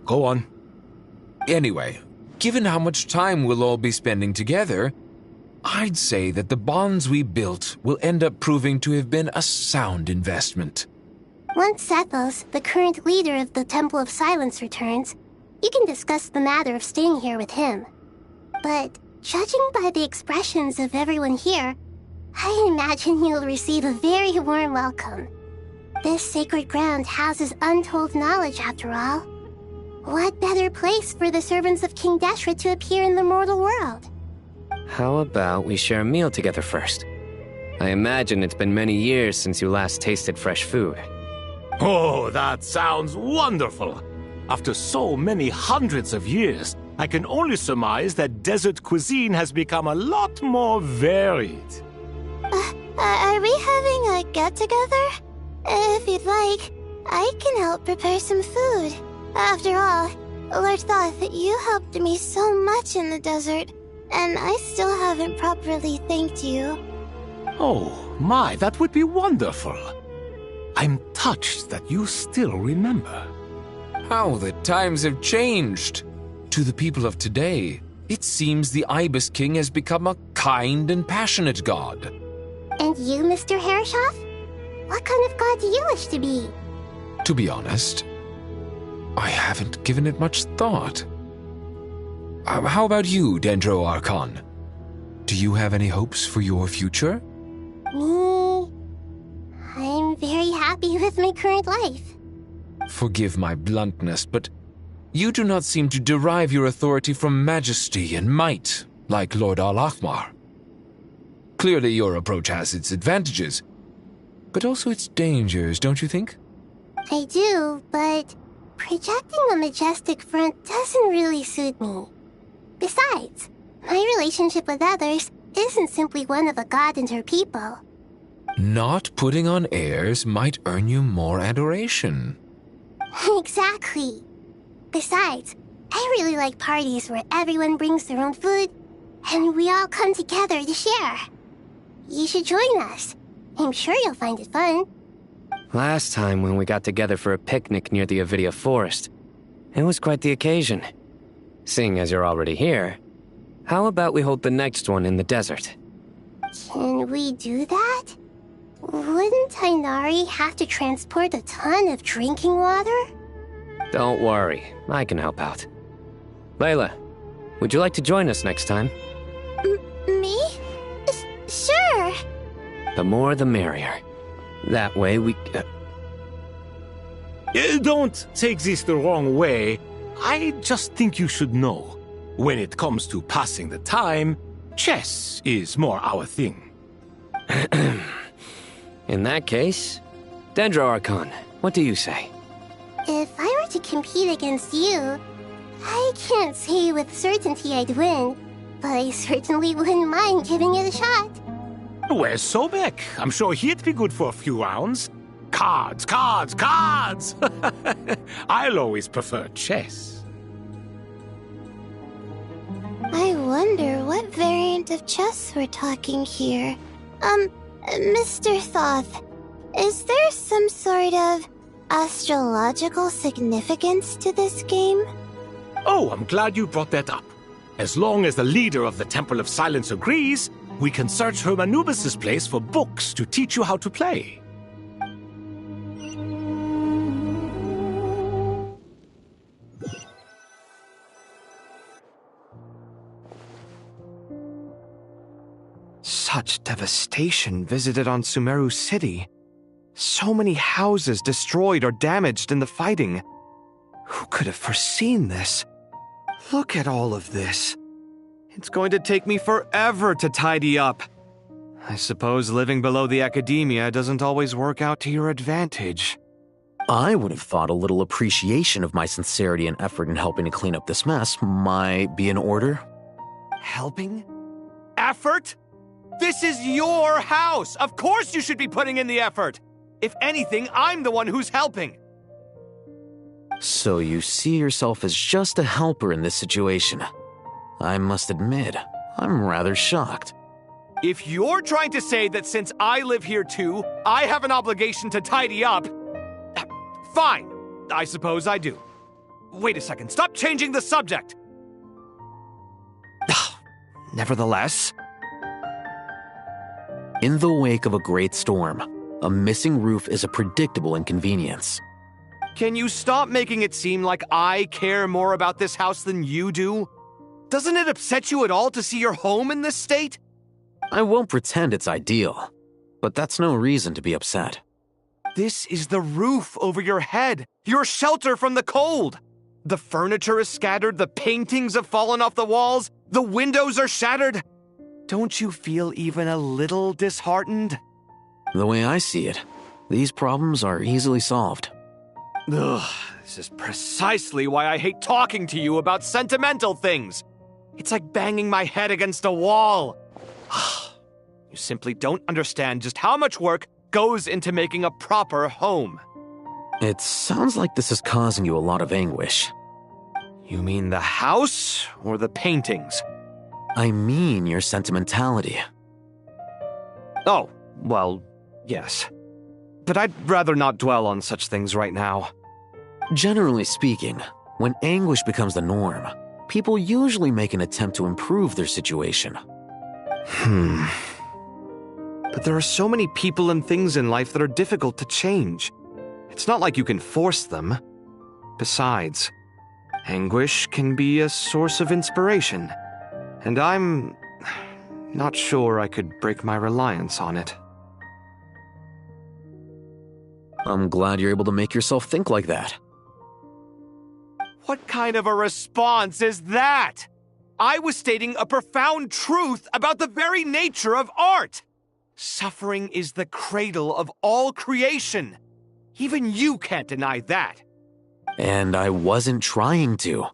Go on. Anyway, given how much time we'll all be spending together, I'd say that the bonds we built will end up proving to have been a sound investment. Once Sethos, the current leader of the Temple of Silence, returns, you can discuss the matter of staying here with him. But judging by the expressions of everyone here, I imagine you'll receive a very warm welcome. This sacred ground houses untold knowledge, after all. What better place for the servants of King Deshret to appear in the mortal world? How about we share a meal together first? I imagine it's been many years since you last tasted fresh food. Oh, that sounds wonderful! After so many hundreds of years, I can only surmise that desert cuisine has become a lot more varied. Are we having a get-together? If you'd like, I can help prepare some food. After all, Lord Thoth, you helped me so much in the desert, and I still haven't properly thanked you. Oh, my, that would be wonderful. I'm touched that you still remember. How the times have changed! To the people of today, it seems the Ibis King has become a kind and passionate god. And you, Mr. Herreshoff? What kind of god do you wish to be? To be honest, I haven't given it much thought. How about you, Dendro Archon? Do you have any hopes for your future? Me? I'm very happy with my current life. Forgive my bluntness, but you do not seem to derive your authority from majesty and might, like Lord Al-Ahmar. Clearly your approach has its advantages, but also its dangers, don't you think? I do, but projecting a majestic front doesn't really suit me. Besides, my relationship with others isn't simply one of a god and her people. Not putting on airs might earn you more adoration. Exactly. Besides, I really like parties where everyone brings their own food and we all come together to share. You should join us. I'm sure you'll find it fun. Last time when we got together for a picnic near the Avidia Forest, it was quite the occasion. Seeing as you're already here, how about we hold the next one in the desert? Can we do that? Wouldn't Tainari have to transport a ton of drinking water? Don't worry, I can help out. Layla, would you like to join us next time? Me? Sure. The more the merrier. That way we... Don't take this the wrong way. I just think you should know. When it comes to passing the time, chess is more our thing. In that case, Dendro Archon, what do you say? If I were to compete against you, I can't say with certainty I'd win, but I certainly wouldn't mind giving it a shot. Where's Sobek? I'm sure he'd be good for a few rounds. Cards, cards, cards! I'll always prefer chess. I wonder what variant of chess we're talking here. Mr. Thoth, is there some sort of astrological significance to this game? Oh, I'm glad you brought that up. As long as the leader of the Temple of Silence agrees, we can search Hermanubis' place for books to teach you how to play. Such devastation visited on Sumeru City. So many houses destroyed or damaged in the fighting. Who could have foreseen this? Look at all of this. It's going to take me forever to tidy up. I suppose living below the academia doesn't always work out to your advantage. I would have thought a little appreciation of my sincerity and effort in helping to clean up this mess might be in order. Helping? Effort? This is your house! Of course you should be putting in the effort! If anything, I'm the one who's helping! So you see yourself as just a helper in this situation. I must admit, I'm rather shocked. If you're trying to say that since I live here too, I have an obligation to tidy up, fine, I suppose I do. Wait a second, stop changing the subject! Nevertheless... In the wake of a great storm, a missing roof is a predictable inconvenience. Can you stop making it seem like I care more about this house than you do? Doesn't it upset you at all to see your home in this state? I won't pretend it's ideal, but that's no reason to be upset. This is the roof over your head, your shelter from the cold. The furniture is scattered, the paintings have fallen off the walls, the windows are shattered. Don't you feel even a little disheartened? The way I see it, these problems are easily solved. Ugh, this is precisely why I hate talking to you about sentimental things. It's like banging my head against a wall. You simply don't understand just how much work goes into making a proper home. It sounds like this is causing you a lot of anguish. You mean the house or the paintings? I mean your sentimentality. Oh, well, yes. But I'd rather not dwell on such things right now. Generally speaking, when anguish becomes the norm, people usually make an attempt to improve their situation. But there are so many people and things in life that are difficult to change. It's not like you can force them. Besides, anguish can be a source of inspiration. And I'm not sure I could break my reliance on it. I'm glad you're able to make yourself think like that. What kind of a response is that? I was stating a profound truth about the very nature of art. Suffering is the cradle of all creation. Even you can't deny that. And I wasn't trying to.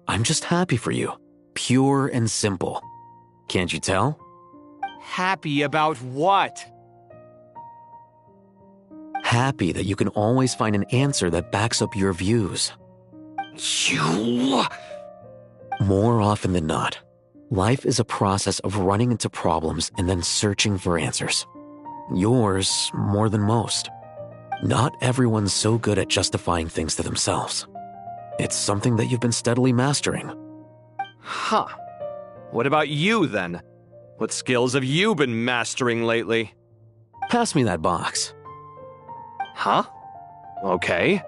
I'm just happy for you. Pure and simple. Can't you tell? Happy about what? Happy that you can always find an answer that backs up your views. You... More often than not, life is a process of running into problems and then searching for answers. Yours more than most. Not everyone's so good at justifying things to themselves. It's something that you've been steadily mastering. Huh. What about you, then? What skills have you been mastering lately? Pass me that box. Huh? Okay.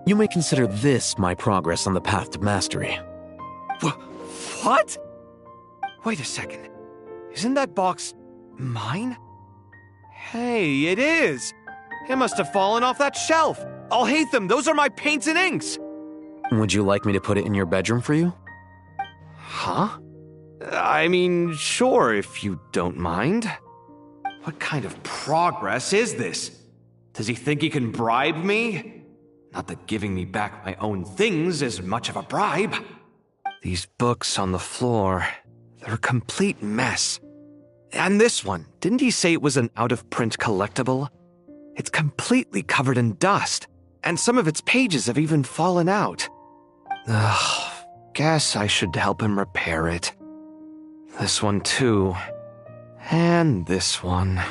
You may consider this my progress on the path to mastery. What? Wait a second. Isn't that box mine? Hey, it is! It must have fallen off that shelf! I'll hate them! Those are my paints and inks! Would you like me to put it in your bedroom for you? Huh? I mean, sure, if you don't mind. What kind of progress is this? Does he think he can bribe me? Not that giving me back my own things is much of a bribe. These books on the floor, they're a complete mess. And this one, didn't he say it was an out-of-print collectible? It's completely covered in dust, and some of its pages have even fallen out. Ugh, guess I should help him repair it. This one too. And this one.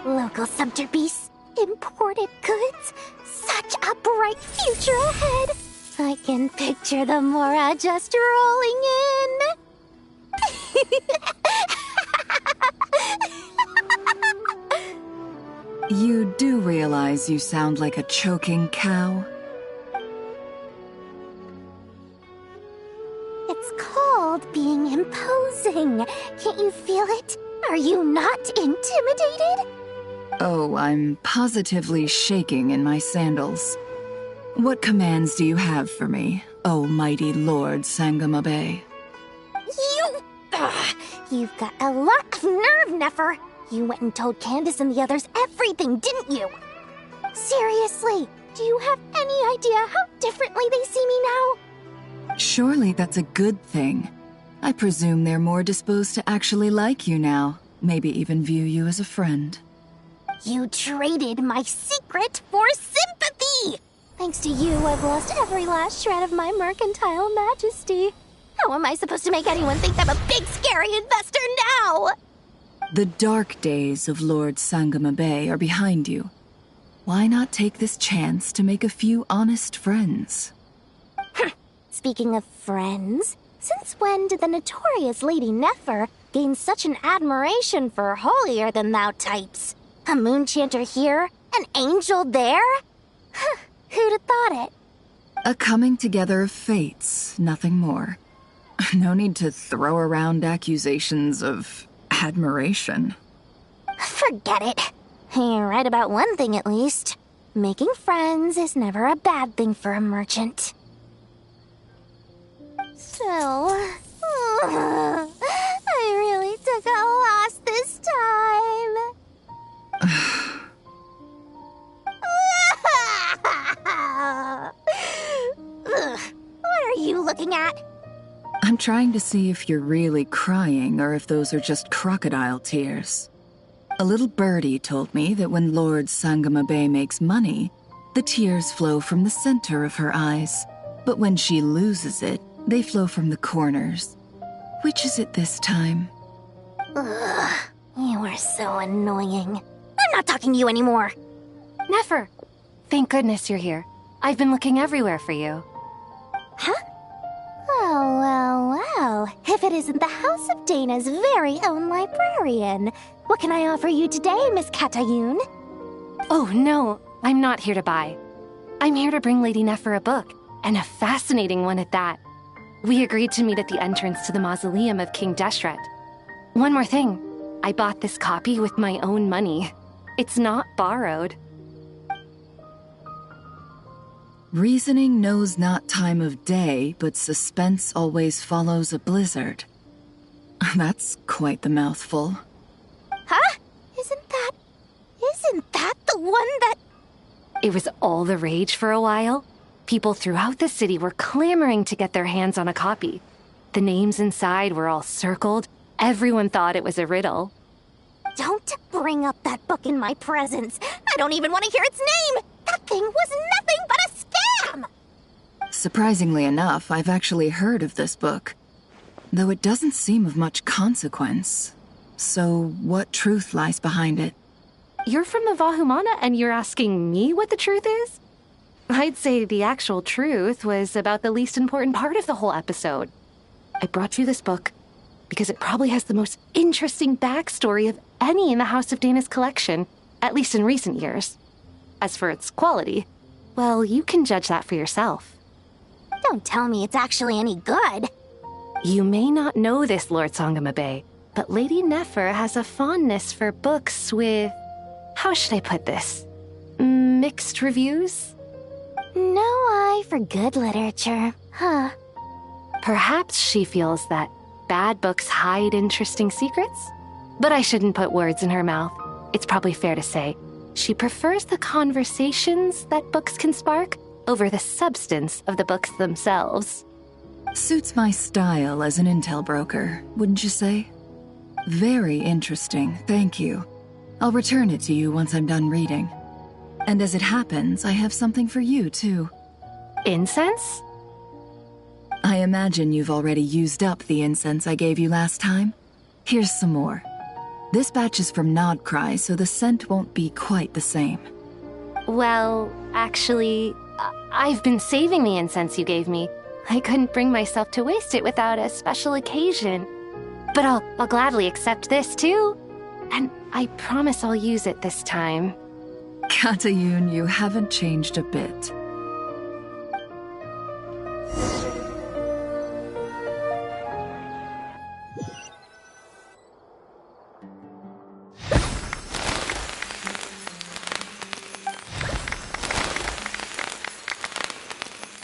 Local subterbeasts, imported goods, such a bright future ahead. I can picture the Mora just rolling in. You do realize you sound like a choking cow? It's called being imposing. Can't you feel it? Are you not intimidated? Oh, I'm positively shaking in my sandals. What commands do you have for me, oh mighty Lord Sangamabe? You've got a lot of nerve, Nefer. You went and told Candace and the others everything, didn't you? Seriously, do you have any idea how differently they see me now? Surely that's a good thing. I presume they're more disposed to actually like you now, maybe even view you as a friend. You traded my secret for sympathy! Thanks to you, I've lost every last shred of my mercantile majesty. How am I supposed to make anyone think I'm a big, scary investor now? The dark days of Lord Sangamabe are behind you. Why not take this chance to make a few honest friends? Speaking of friends, since when did the notorious Lady Nefer gain such an admiration for holier-than-thou types? A moon chanter here? An angel there? Who'd have thought it? A coming together of fates, nothing more. No need to throw around accusations of admiration. Forget it. You're right about one thing at least. Making friends is never a bad thing for a merchant. So, I really took a loss this time. What are you looking at? I'm trying to see if you're really crying or if those are just crocodile tears. A little birdie told me that when Lord Sangamabe makes money, the tears flow from the center of her eyes. But when she loses it, they flow from the corners. Which is it this time? Ugh, you are so annoying. I'm not talking to you anymore. Nefer, thank goodness you're here. I've been looking everywhere for you. Huh? Well. If it isn't the House of Dana's very own librarian. What can I offer you today, Miss Katayun? Oh, no, I'm not here to buy. I'm here to bring Lady Nefer a book, and a fascinating one at that. We agreed to meet at the entrance to the mausoleum of King Deshret. One more thing. I bought this copy with my own money. It's not borrowed. Reasoning knows not time of day, but suspense always follows a blizzard. That's quite the mouthful. Huh? Isn't that the one that... It was all the rage for a while. People throughout the city were clamoring to get their hands on a copy. The names inside were all circled. Everyone thought it was a riddle. Don't bring up that book in my presence. I don't even want to hear its name. That thing was nothing but a scam! Surprisingly enough, I've actually heard of this book, though it doesn't seem of much consequence. So, what truth lies behind it? You're from the Vahumana and you're asking me what the truth is? I'd say the actual truth was about the least important part of the whole episode. I brought you this book because it probably has the most interesting backstory of any in the House of Dana's collection, at least in recent years. As for its quality, well, you can judge that for yourself. Don't tell me it's actually any good. You may not know this, Lord Sangamabe, but Lady Nefer has a fondness for books with... how should I put this? Mixed reviews? No eye for good literature, huh? Perhaps she feels that bad books hide interesting secrets? But I shouldn't put words in her mouth. It's probably fair to say she prefers the conversations that books can spark over the substance of the books themselves. Suits my style as an intel broker, wouldn't you say? Very interesting, thank you. I'll return it to you once I'm done reading. And as it happens, I have something for you, too. Incense? I imagine you've already used up the incense I gave you last time. Here's some more. This batch is from Nodcry, so the scent won't be quite the same. Well, actually, I've been saving the incense you gave me. I couldn't bring myself to waste it without a special occasion. But I'll gladly accept this, too. And I promise I'll use it this time. Katayun, you haven't changed a bit.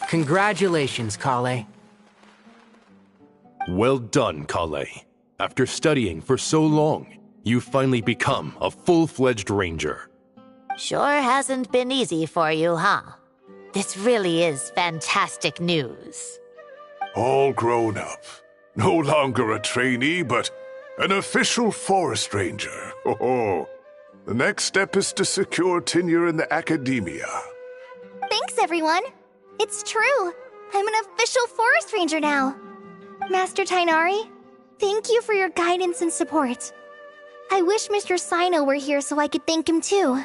Congratulations, Kale. Well done, Kale. After studying for so long, you've finally become a full-fledged ranger. Sure hasn't been easy for you, huh? This really is fantastic news. All grown up. No longer a trainee, but an official forest ranger. Oh, the next step is to secure tenure in the academia. Thanks, everyone. It's true. I'm an official forest ranger now. Master Tainari, thank you for your guidance and support. I wish Mr. Sino were here so I could thank him too.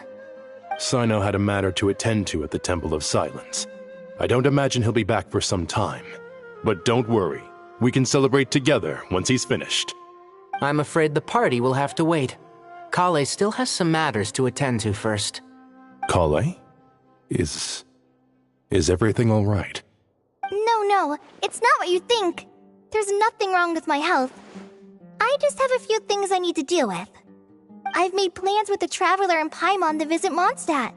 Sino had a matter to attend to at the Temple of Silence. I don't imagine he'll be back for some time. But don't worry, we can celebrate together once he's finished. I'm afraid the party will have to wait. Kale still has some matters to attend to first. Kale? Is everything all right? No, it's not what you think. There's nothing wrong with my health. I just have a few things I need to deal with. I've made plans with the Traveler and Paimon to visit Mondstadt.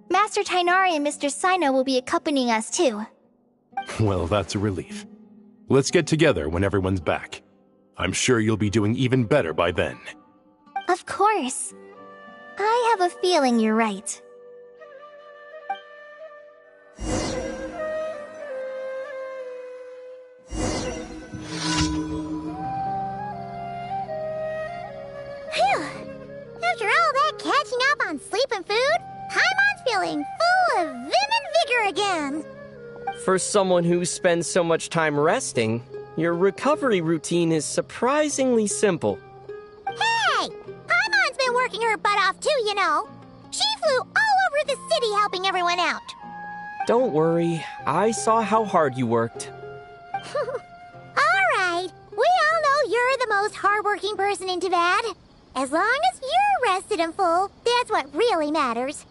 Master Tainari and Mr. Sino will be accompanying us too. Well, that's a relief. Let's get together when everyone's back. I'm sure you'll be doing even better by then. Of course. I have a feeling you're right. After all that catching up on sleep and food, Paimon's feeling full of vim and vigor again. For someone who spends so much time resting, your recovery routine is surprisingly simple. Hey! Paimon's been working her butt off too, you know. She flew all over the city helping everyone out. Don't worry, I saw how hard you worked. Alright, we all know you're the most hardworking person in Teyvat. As long as you're rested and full, that's what really matters.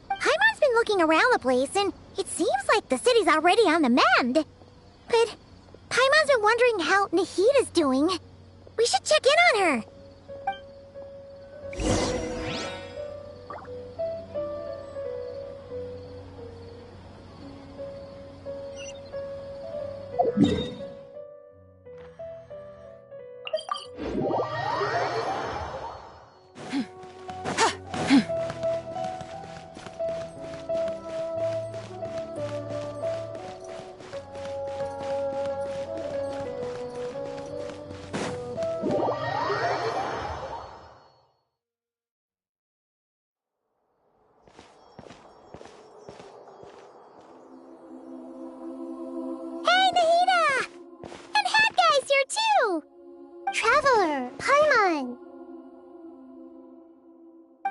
Paimon's been been looking around the place, and it seems like the city's already on the mend. But Paimon's been wondering how Nahida's doing. We should check in on her.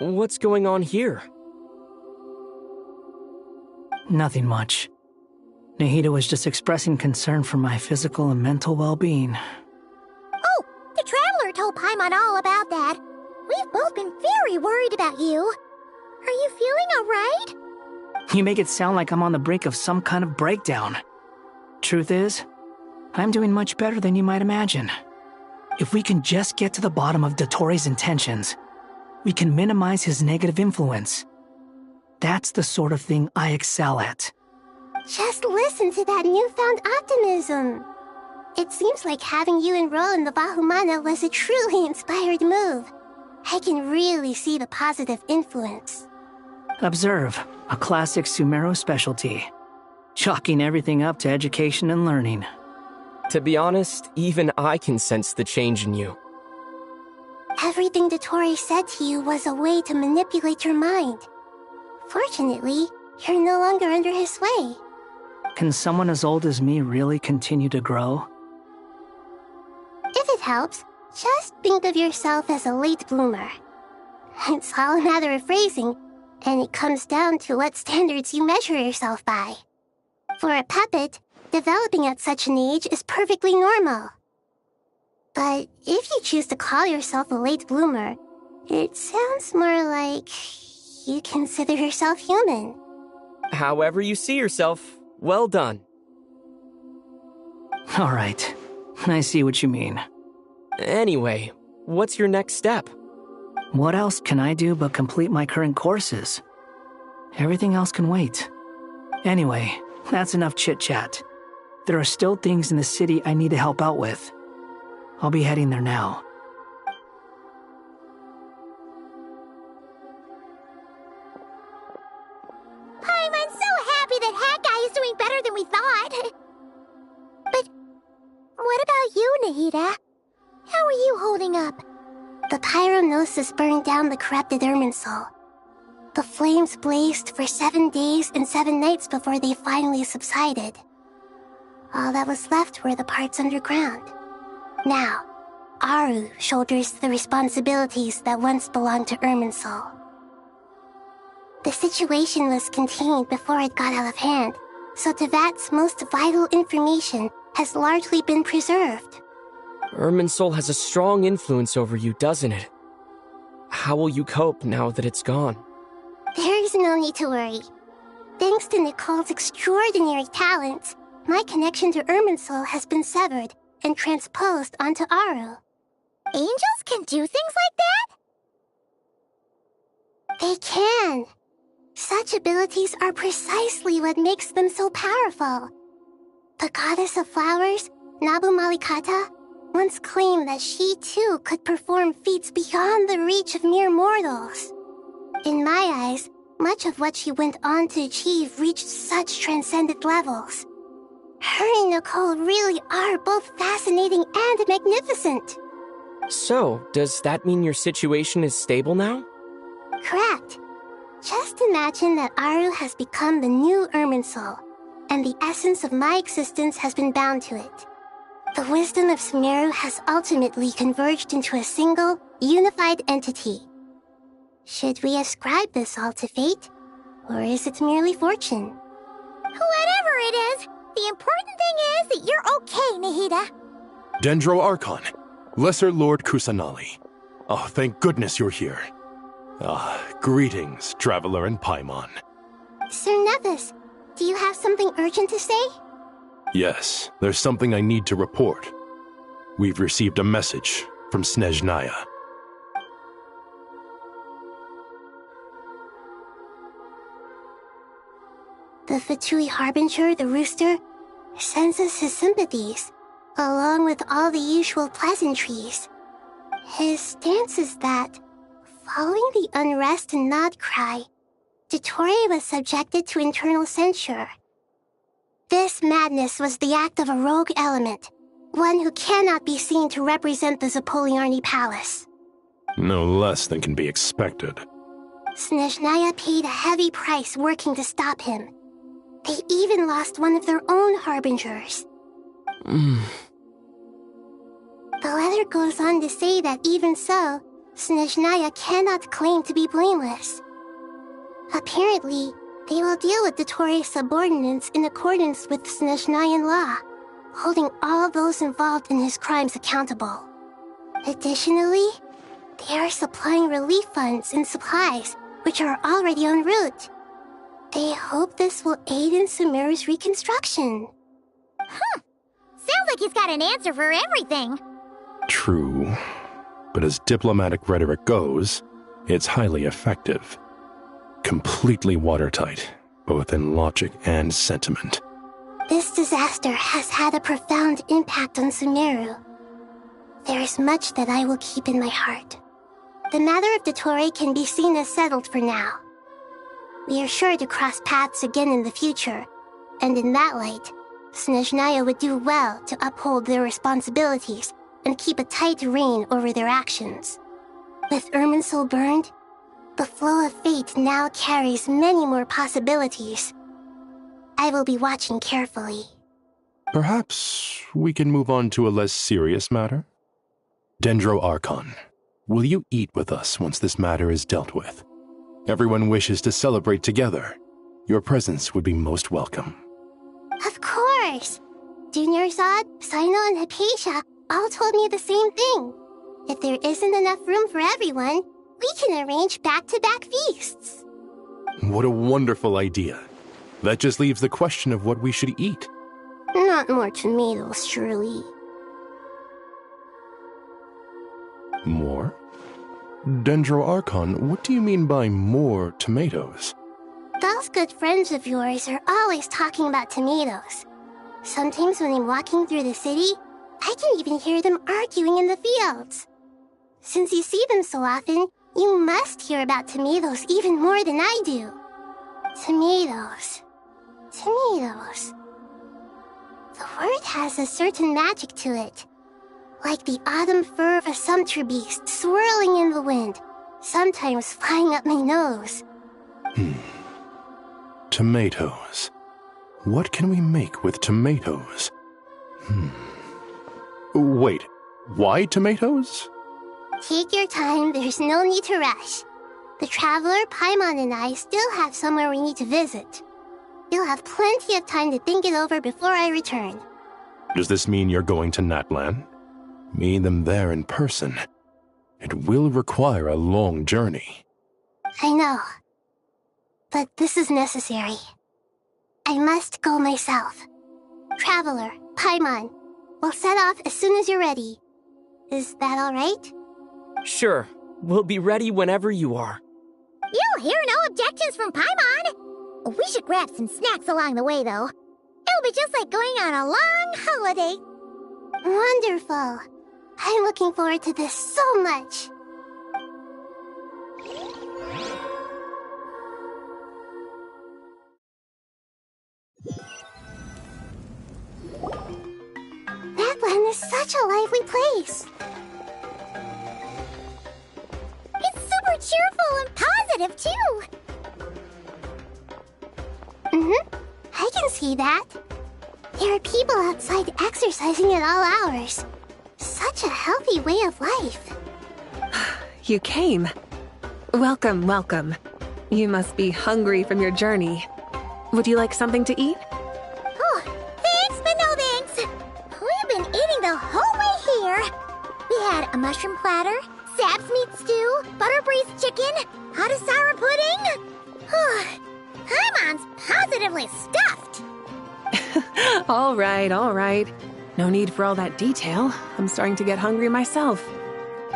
What's going on here? Nothing much. Nahida was just expressing concern for my physical and mental well-being. Oh, the Traveler told Paimon all about that. We've both been very worried about you. Are you feeling alright? You make it sound like I'm on the brink of some kind of breakdown. Truth is, I'm doing much better than you might imagine. If we can just get to the bottom of Dottoro's intentions, we can minimize his negative influence. That's the sort of thing I excel at. Just listen to that newfound optimism. It seems like having you enroll in the Bahumana was a truly inspired move. I can really see the positive influence. Observe, a classic Sumeru specialty. Chalking everything up to education and learning. To be honest, even I can sense the change in you. Everything Dottori said to you was a way to manipulate your mind. Fortunately, you're no longer under his sway. Can someone as old as me really continue to grow? If it helps, just think of yourself as a late bloomer. It's all a matter of phrasing, and it comes down to what standards you measure yourself by. For a puppet, developing at such an age is perfectly normal. But if you choose to call yourself a late bloomer, it sounds more like you consider yourself human. However you see yourself, well done. All right, I see what you mean. Anyway, what's your next step? What else can I do but complete my current courses? Everything else can wait. Anyway, that's enough chit-chat. There are still things in the city I need to help out with. I'll be heading there now. Paimon's so happy that Hat Guy is doing better than we thought. But what about you, Nahida? How are you holding up? The pyronosis burned down the corrupted Irminsul. The flames blazed for 7 days and 7 nights before they finally subsided. All that was left were the parts underground. Now, Aru shoulders the responsibilities that once belonged to Irminsul. The situation was contained before it got out of hand, so Tevat's most vital information has largely been preserved. Irminsul has a strong influence over you, doesn't it? How will you cope now that it's gone? There is no need to worry. Thanks to Nicole's extraordinary talents, my connection to Irminsul has been severed and transposed onto Aru. Angels can do things like that? They can. Such abilities are precisely what makes them so powerful. The goddess of flowers, Nabu Malikata, once claimed that she too could perform feats beyond the reach of mere mortals. In my eyes, much of what she went on to achieve reached such transcendent levels. Her and Nicole really are both fascinating and magnificent. So, does that mean your situation is stable now? Correct. Just imagine that Aru has become the new Irminsul, and the essence of my existence has been bound to it. The wisdom of Sumeru has ultimately converged into a single, unified entity. Should we ascribe this all to fate, or is it merely fortune? Whatever it is, the important thing is that you're okay, Nahida. Dendro Archon, Lesser Lord Kusanali. Oh, thank goodness you're here. Greetings, Traveler and Paimon. Sir Nevis, do you have something urgent to say? Yes, there's something I need to report. We've received a message from Snezhnaya. The Fatui Harbinger, the Rooster, sends us his sympathies, along with all the usual pleasantries. His stance is that, following the unrest and Nod cry, Dottore was subjected to internal censure. This madness was the act of a rogue element, one who cannot be seen to represent the Zapoliarni Palace. No less than can be expected. Snezhnaya paid a heavy price working to stop him. They even lost one of their own harbingers. The letter goes on to say that even so, Snezhnaya cannot claim to be blameless. Apparently, they will deal with Dottore's subordinates in accordance with Snezhnayan law, holding all those involved in his crimes accountable. Additionally, they are supplying relief funds and supplies, which are already en route. They hope this will aid in Sumeru's reconstruction. Sounds like he's got an answer for everything. True, but as diplomatic rhetoric goes, it's highly effective. Completely watertight, both in logic and sentiment. This disaster has had a profound impact on Sumeru. There is much that I will keep in my heart. The matter of Dottore can be seen as settled for now. We are sure to cross paths again in the future, and in that light, Snezhnaya would do well to uphold their responsibilities and keep a tight rein over their actions. With Irminsul burned, the flow of fate now carries many more possibilities. I will be watching carefully. Perhaps we can move on to a less serious matter? Dendro Archon, will you eat with us once this matter is dealt with? Everyone wishes to celebrate together. Your presence would be most welcome. Of course! Junior Zod, Sino, and Hypatia all told me the same thing. If there isn't enough room for everyone, we can arrange back-to-back feasts. What a wonderful idea. That just leaves the question of what we should eat. Not more tomatoes, surely. More? Dendro Archon, what do you mean by more tomatoes? Those good friends of yours are always talking about tomatoes. Sometimes when I'm walking through the city, I can even hear them arguing in the fields. Since you see them so often, you must hear about tomatoes even more than I do. Tomatoes. Tomatoes. The word has a certain magic to it. Like the autumn fur of a sumpter beast swirling in the wind, sometimes flying up my nose. Tomatoes. What can we make with tomatoes? Wait, why tomatoes? Take your time, there's no need to rush. The traveler, Paimon, and I still have somewhere we need to visit. You'll have plenty of time to think it over before I return. Does this mean you're going to Natlan? Meet them there in person. It will require a long journey. I know. But this is necessary. I must go myself. Traveler, Paimon, we'll set off as soon as you're ready. Is that all right? Sure. We'll be ready whenever you are. You'll hear no objections from Paimon. We should grab some snacks along the way, though. It'll be just like going on a long holiday. Wonderful. I'm looking forward to this so much. Natlan is such a lively place. It's super cheerful and positive, too. I can see that. There are people outside exercising at all hours. Such a healthy way of life. You came. Welcome, welcome. You must be hungry from your journey. Would you like something to eat? Oh, thanks, but no thanks. We've been eating the whole way here. We had a mushroom platter, Sab's meat stew, butter braised chicken, hot asara pudding. Paimon's positively stuffed. All right, all right. No need for all that detail. I'm starting to get hungry myself.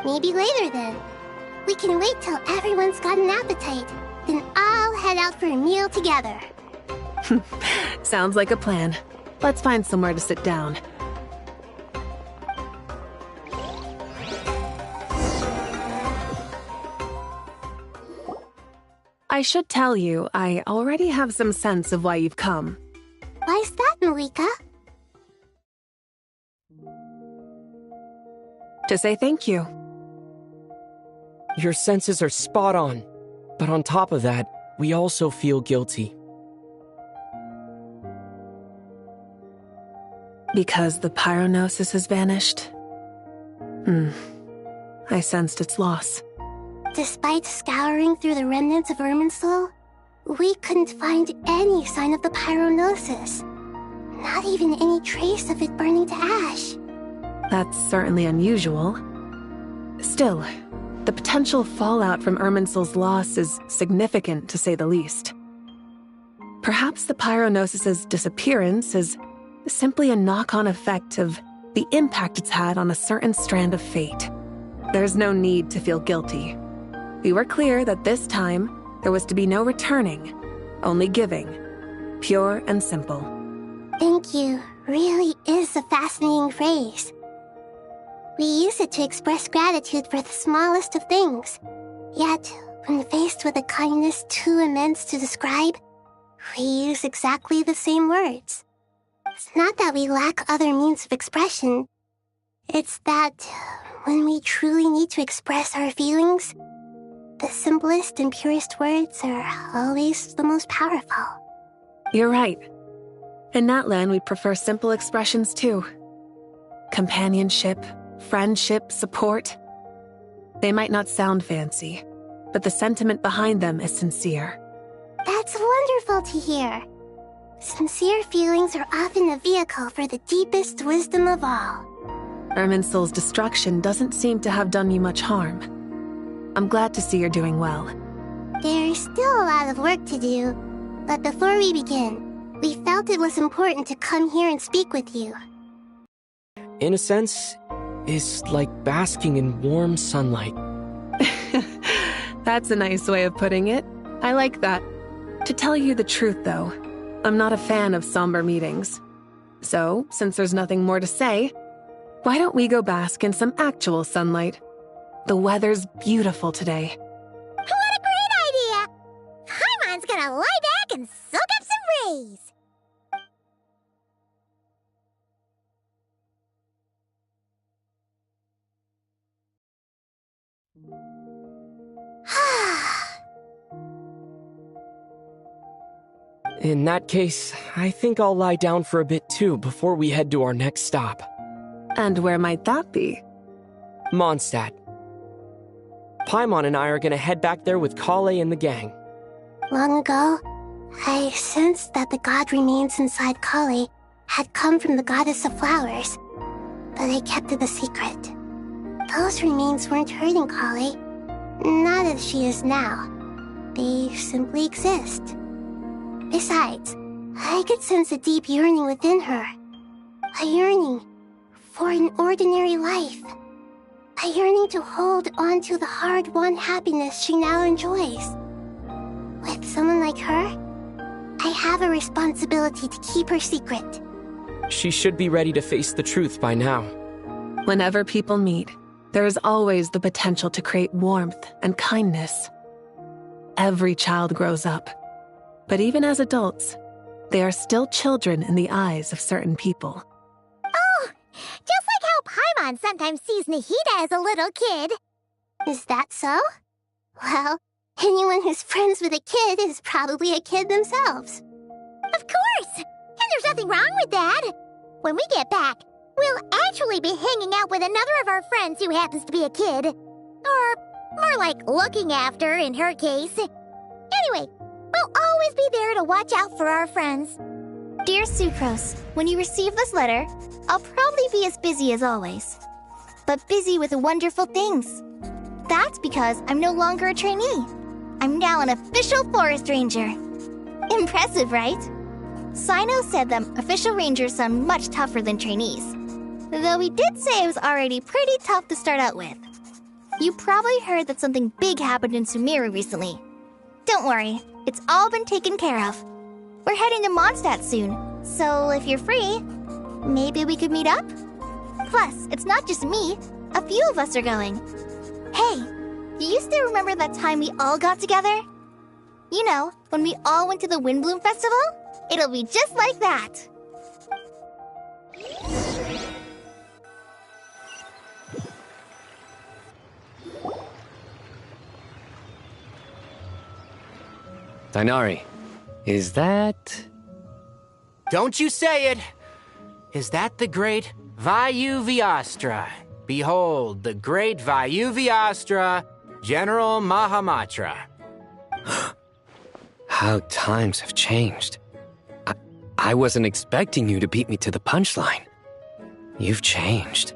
Maybe later then. We can wait till everyone's got an appetite. Then I'll head out for a meal together. Sounds like a plan. Let's find somewhere to sit down. I should tell you, I already have some sense of why you've come. Why's that, Malika? To say thank you. Your senses are spot on. But on top of that, we also feel guilty. Because the pyronosis has vanished? I sensed its loss. Despite scouring through the remnants of Irminsul, we couldn't find any sign of the pyronosis. Not even any trace of it burning to ash. That's certainly unusual. Still, the potential fallout from Irminsul's loss is significant, to say the least. Perhaps the pyronosis's disappearance is simply a knock-on effect of the impact it's had on a certain strand of fate. There's no need to feel guilty. We were clear that this time, there was to be no returning, only giving. Pure and simple. Thank you really is a fascinating phrase. We use it to express gratitude for the smallest of things. Yet, when faced with a kindness too immense to describe, we use exactly the same words. It's not that we lack other means of expression. It's that when we truly need to express our feelings, the simplest and purest words are always the most powerful. You're right. In Natlan, we prefer simple expressions too. Companionship, friendship, support. They might not sound fancy, but the sentiment behind them is sincere. That's wonderful to hear. Sincere feelings are often a vehicle for the deepest wisdom of all. Irminsul's destruction doesn't seem to have done you much harm. I'm glad to see you're doing well. There's still a lot of work to do, but before we begin, we felt it was important to come here and speak with you. In a sense, it's like basking in warm sunlight. That's a nice way of putting it. I like that. To tell you the truth, though, I'm not a fan of somber meetings. So, since there's nothing more to say, why don't we go bask in some actual sunlight? The weather's beautiful today. What a great idea! Paimon's gonna lie back and soak up some rays. In that case, I think I'll lie down for a bit too before we head to our next stop. And where might that be? Mondstadt. Paimon and I are gonna head back there with Kale and the gang. Long ago, I sensed that the god remains inside Kale had come from the goddess of flowers, but I kept it a secret. Those remains weren't hurting Kale, not as she is now. They simply exist. Besides, I could sense a deep yearning within her. A yearning for an ordinary life. A yearning to hold on to the hard-won happiness she now enjoys. With someone like her, I have a responsibility to keep her secret. She should be ready to face the truth by now. Whenever people meet, there is always the potential to create warmth and kindness. Every child grows up. But even as adults, they are still children in the eyes of certain people. Oh, just like how Paimon sometimes sees Nahida as a little kid. Is that so? Well, anyone who's friends with a kid is probably a kid themselves. Of course! And there's nothing wrong with that. When we get back, we'll actually be hanging out with another of our friends who happens to be a kid. Or more like looking after, in her case. Anyway, we'll always be there to watch out for our friends. Dear Sucrose, when you receive this letter, I'll probably be as busy as always. But busy with wonderful things. That's because I'm no longer a trainee. I'm now an official forest ranger. Impressive, right? Sino said that official rangers sound much tougher than trainees. Though he did say it was already pretty tough to start out with. You probably heard that something big happened in Sumeru recently. Don't worry, it's all been taken care of. We're heading to Mondstadt soon, so if you're free, maybe we could meet up? Plus, it's not just me. A few of us are going. Hey, do you still remember that time we all got together? You know, when we all went to the Windbloom Festival? It'll be just like that. Dainari, is that... Don't you say it! Is that the great Vayu-Vyastra? Behold, the great Vayu-Vyastra, General Mahamatra. How times have changed. I wasn't expecting you to beat me to the punchline. You've changed.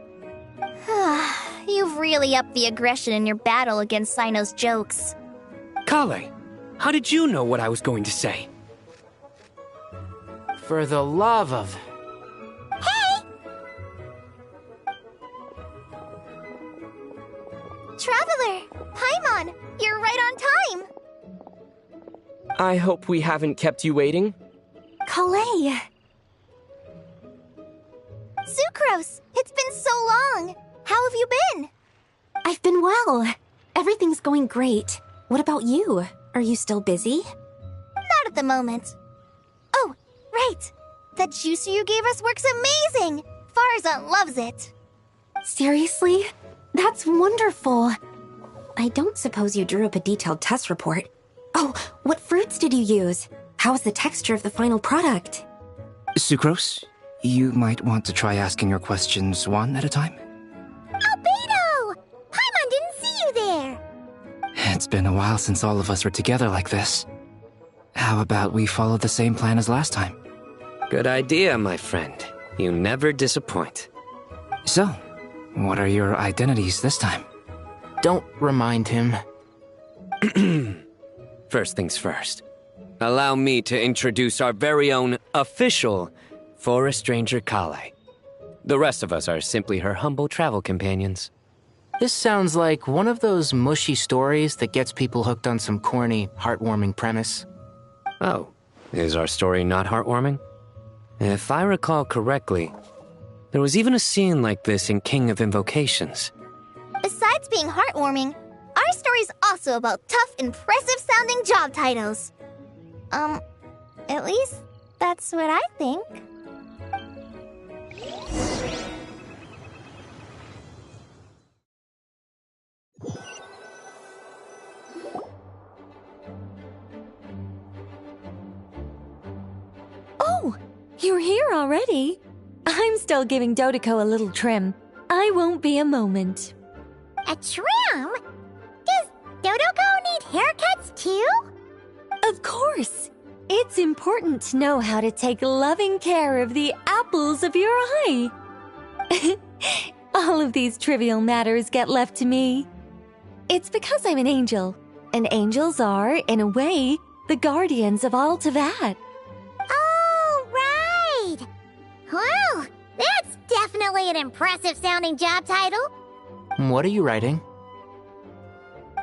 You've really upped the aggression in your battle against Sino's jokes. Kale, how did you know what I was going to say? For the love of... Hey! Traveler! Paimon! You're right on time! I hope we haven't kept you waiting. Kalei! Sucrose! It's been so long! How have you been? I've been well. Everything's going great. What about you? Are you still busy? Not at the moment. Oh, right! That juicer you gave us works amazing! Farzan loves it! Seriously? That's wonderful. I don't suppose you drew up a detailed test report. Oh, what fruits did you use? How is the texture of the final product? Sucrose, you might want to try asking your questions one at a time. Albedo! Paimon didn't see you there! It's been a while since all of us were together like this. How about we follow the same plan as last time? Good idea, my friend. You never disappoint. So, what are your identities this time? Don't remind him. First things first. Allow me to introduce our very own official Forest Ranger Kale. The rest of us are simply her humble travel companions. This sounds like one of those mushy stories that gets people hooked on some corny, heartwarming premise. Oh, is our story not heartwarming? If I recall correctly, there was even a scene like this in King of Invocations. Besides being heartwarming, our story's also about tough, impressive-sounding job titles. At least that's what I think. Oh, you're here already? I'm still giving Dodeko a little trim. I won't be a moment. A trim? Does Dodoko need haircuts too? Of course. It's important to know how to take loving care of the apples of your eye. All of these trivial matters get left to me. It's because I'm an angel, and angels are, in a way, the guardians of all Teyvat. Oh, right! Well, that's definitely an impressive-sounding job title. What are you writing?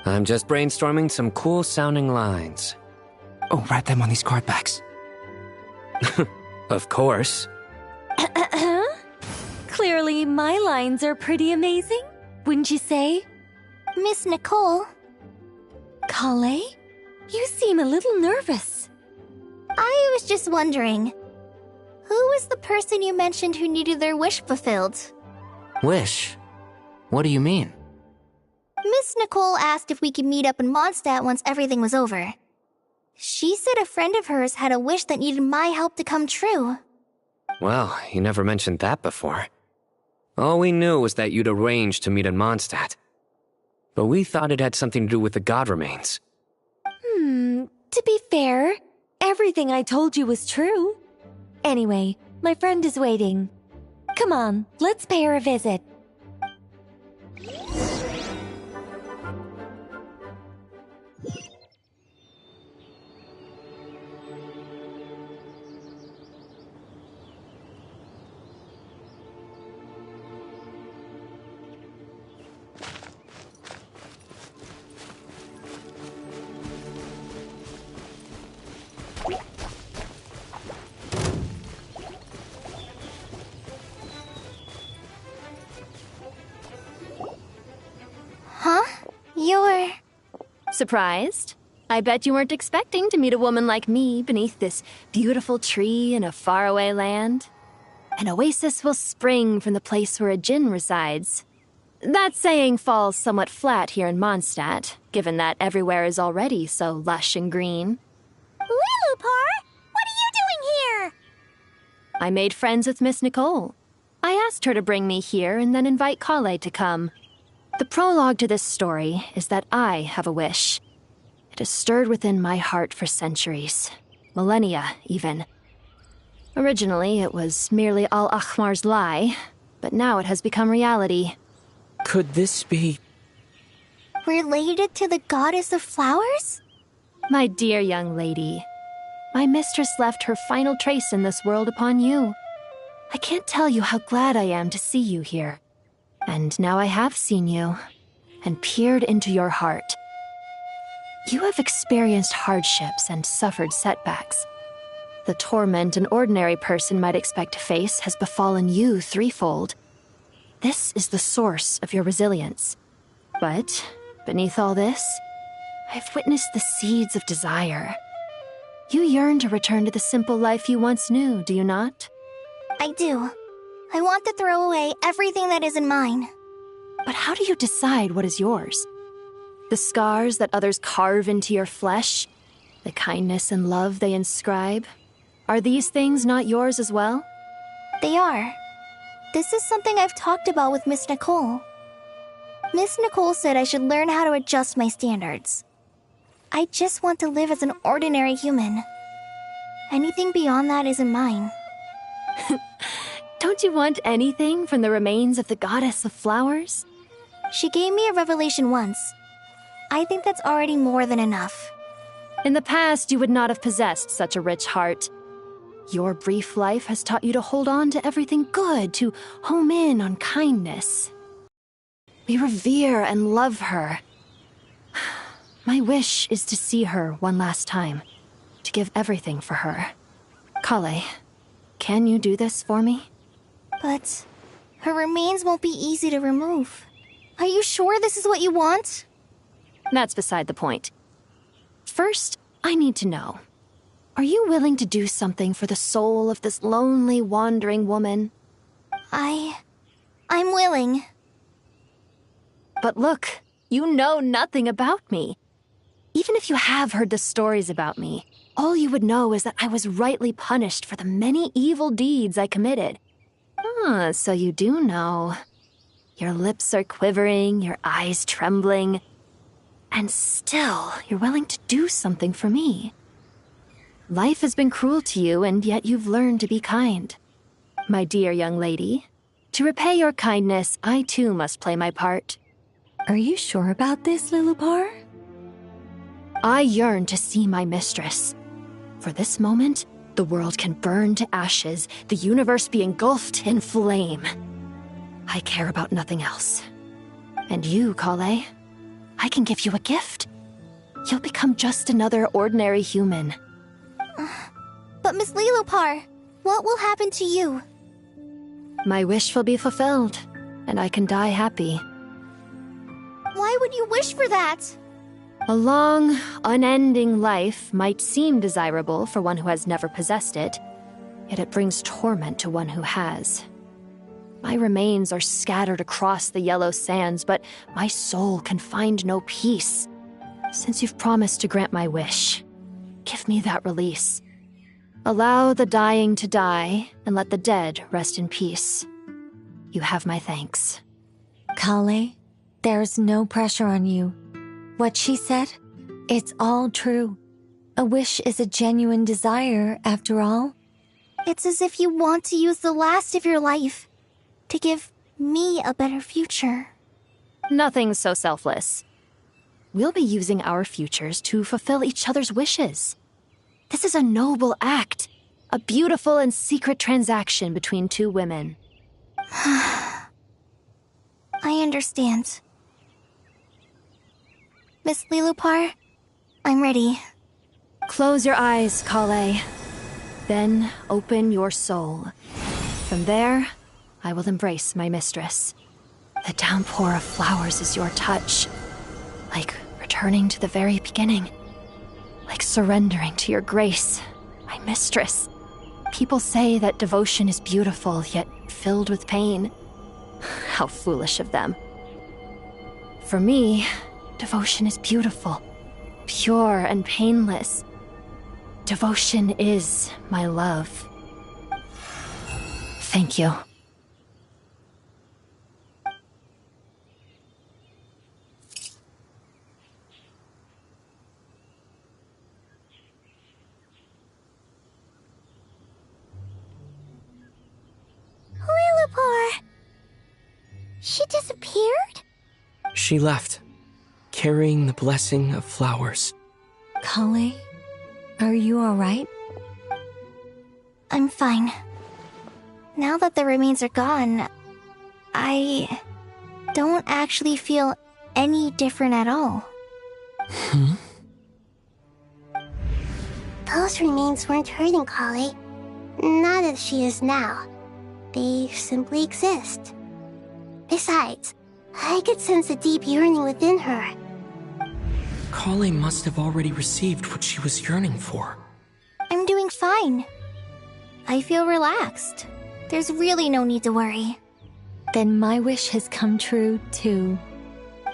I'm just brainstorming some cool-sounding lines. Oh, write them on these card backs. Of course. Clearly, my lines are pretty amazing, wouldn't you say? Miss Nicole. Kale? You seem a little nervous. I was just wondering, who was the person you mentioned who needed their wish fulfilled? Wish? What do you mean? Miss Nicole asked if we could meet up in Mondstadt once everything was over. She said a friend of hers had a wish that needed my help to come true. Well, you never mentioned that before. All we knew was that you'd arranged to meet in Mondstadt. But we thought it had something to do with the god remains. To be fair, everything I told you was true. Anyway, my friend is waiting. Come on, let's pay her a visit. Surprised? I bet you weren't expecting to meet a woman like me beneath this beautiful tree in a faraway land. An oasis will spring from the place where a djinn resides. That saying falls somewhat flat here in Mondstadt, given that everywhere is already so lush and green. Lilupar, what are you doing here? I made friends with Miss Nicole. I asked her to bring me here and then invite Kale to come. The prologue to this story is that I have a wish. It has stirred within my heart for centuries. Millennia, even. Originally, it was merely Al-Ahmar's lie, but now it has become reality. Could this be... Related to the goddess of flowers? My dear young lady, my mistress left her final trace in this world upon you. I can't tell you how glad I am to see you here. And now I have seen you, and peered into your heart. You have experienced hardships and suffered setbacks. The torment an ordinary person might expect to face has befallen you threefold. This is the source of your resilience. But, beneath all this, I've witnessed the seeds of desire. You yearn to return to the simple life you once knew, do you not? I do. I want to throw away everything that isn't mine. But how do you decide what is yours? The scars that others carve into your flesh? The kindness and love they inscribe? Are these things not yours as well? They are. This is something I've talked about with Miss Nicole. Miss Nicole said I should learn how to adjust my standards. I just want to live as an ordinary human. Anything beyond that isn't mine. Don't you want anything from the remains of the goddess of flowers? She gave me a revelation once. I think that's already more than enough. In the past, you would not have possessed such a rich heart. Your brief life has taught you to hold on to everything good, to home in on kindness. We revere and love her. My wish is to see her one last time, to give everything for her. Kale, can you do this for me? But her remains won't be easy to remove. Are you sure this is what you want? That's beside the point. First, I need to know. Are you willing to do something for the soul of this lonely, wandering woman? I'm willing. But look, you know nothing about me. Even if you have heard the stories about me, all you would know is that I was rightly punished for the many evil deeds I committed. Ah, so you do know. Your lips are quivering, your eyes trembling. And still, you're willing to do something for me. Life has been cruel to you, and yet you've learned to be kind. My dear young lady, to repay your kindness, I too must play my part. Are you sure about this, Lilupar? I yearn to see my mistress. For this moment, the world can burn to ashes, the universe be engulfed in flame. I care about nothing else. And you, Kale, I can give you a gift. You'll become just another ordinary human. But Miss Lilupar, what will happen to you? My wish will be fulfilled, and I can die happy. Why would you wish for that? A long, unending life might seem desirable for one who has never possessed it, yet it brings torment to one who has. My remains are scattered across the yellow sands, but my soul can find no peace. Since you've promised to grant my wish, give me that release. Allow the dying to die, and let the dead rest in peace. You have my thanks. Kale, there's no pressure on you. What she said, it's all true. A wish is a genuine desire, after all. It's as if you want to use the last of your life to give me a better future. Nothing's so selfless. We'll be using our futures to fulfill each other's wishes. This is a noble act, a beautiful and secret transaction between two women. I understand. Miss Lilupar, I'm ready. Close your eyes, Kale. Then open your soul. From there, I will embrace my mistress. The downpour of flowers is your touch, like returning to the very beginning. Like surrendering to your grace, my mistress. People say that devotion is beautiful, yet filled with pain. How foolish of them. For me, devotion is beautiful, pure and painless. Devotion is my love. Thank you. Lillipore! She disappeared? She left, carrying the blessing of flowers. Kale, are you alright? I'm fine. Now that the remains are gone, I don't actually feel any different at all. Those remains weren't hurting Kale. Not as she is now. They simply exist. Besides, I could sense a deep yearning within her. Kale must have already received what she was yearning for. I'm doing fine. I feel relaxed. There's really no need to worry. Then my wish has come true, too.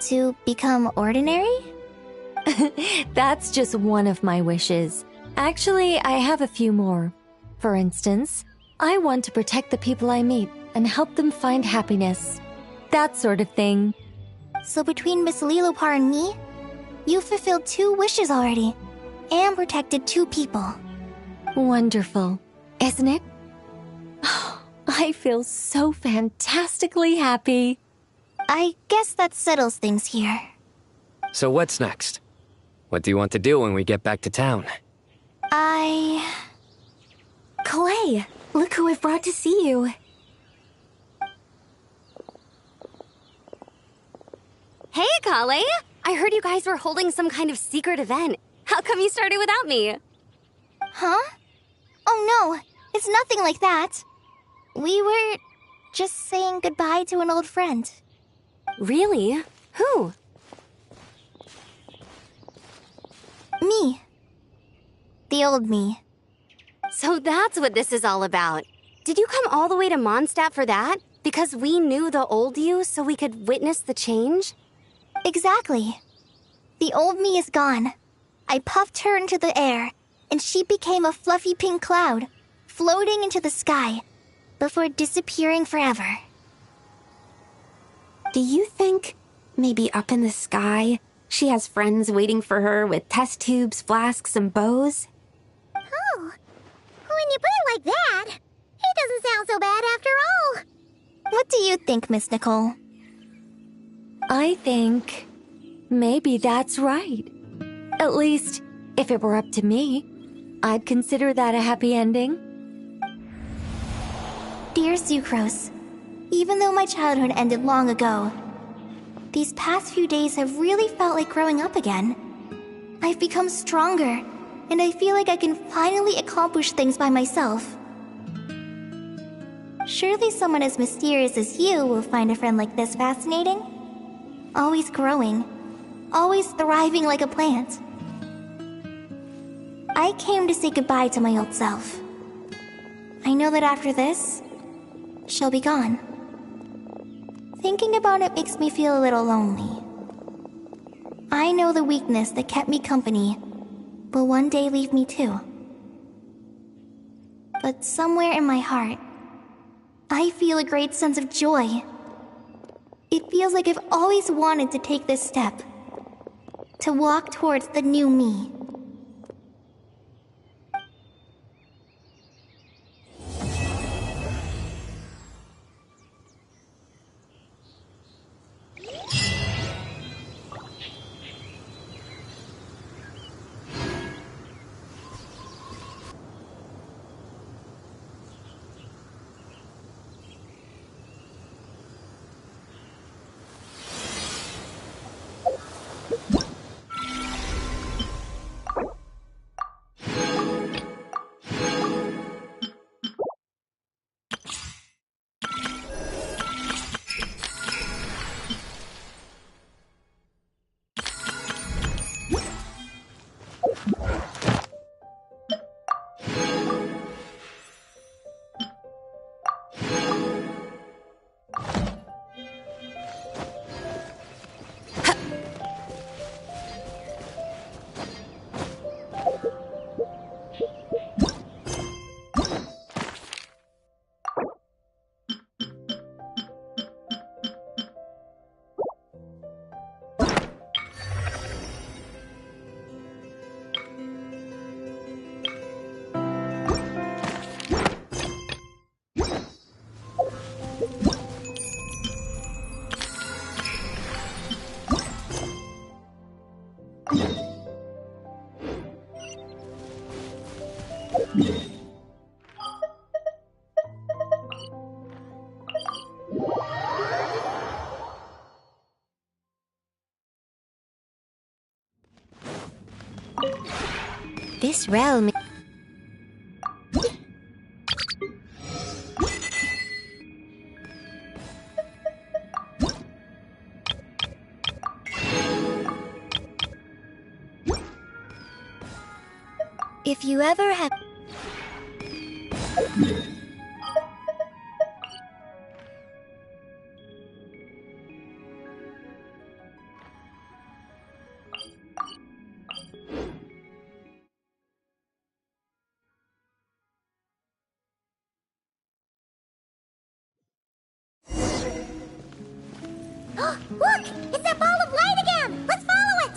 To become ordinary? That's just one of my wishes. Actually, I have a few more. For instance, I want to protect the people I meet and help them find happiness. That sort of thing. So between Miss Lillipore and me, you've fulfilled 2 wishes already, and protected 2 people. Wonderful, isn't it? I feel so fantastically happy. I guess that settles things here. So what's next? What do you want to do when we get back to town? Clay, look who I've brought to see you. Hey, Kale! I heard you guys were holding some kind of secret event. How come you started without me? Huh? Oh no, it's nothing like that. We were just saying goodbye to an old friend. Really? Who? Me. The old me. So that's what this is all about. Did you come all the way to Mondstadt for that? Because we knew the old you so we could witness the change? Exactly. The old me is gone. I puffed her into the air, and she became a fluffy pink cloud, floating into the sky, before disappearing forever. Do you think, maybe up in the sky, she has friends waiting for her with test tubes, flasks, and bows? Oh, when you put it like that, it doesn't sound so bad after all. What do you think, Miss Nicole? I think maybe that's right. At least, if it were up to me, I'd consider that a happy ending. Dear Sucrose, even though my childhood ended long ago, these past few days have really felt like growing up again. I've become stronger, and I feel like I can finally accomplish things by myself. Surely someone as mysterious as you will find a friend like this fascinating. Always growing, always thriving like a plant. I came to say goodbye to my old self. I know that after this, she'll be gone. Thinking about it makes me feel a little lonely. I know the weakness that kept me company will one day leave me too. But somewhere in my heart, I feel a great sense of joy. It feels like I've always wanted to take this step, to walk towards the new me. This realm... If you ever have... Look! It's that ball of light again! Let's follow it!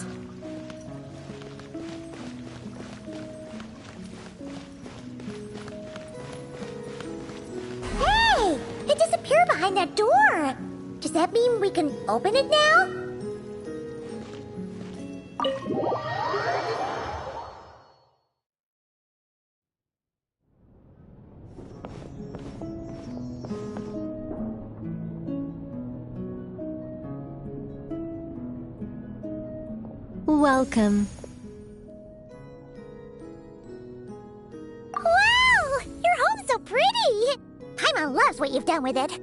Hey! It disappeared behind that door! Does that mean we can open it now? Welcome. Wow! Your home's so pretty! Paimon loves what you've done with it.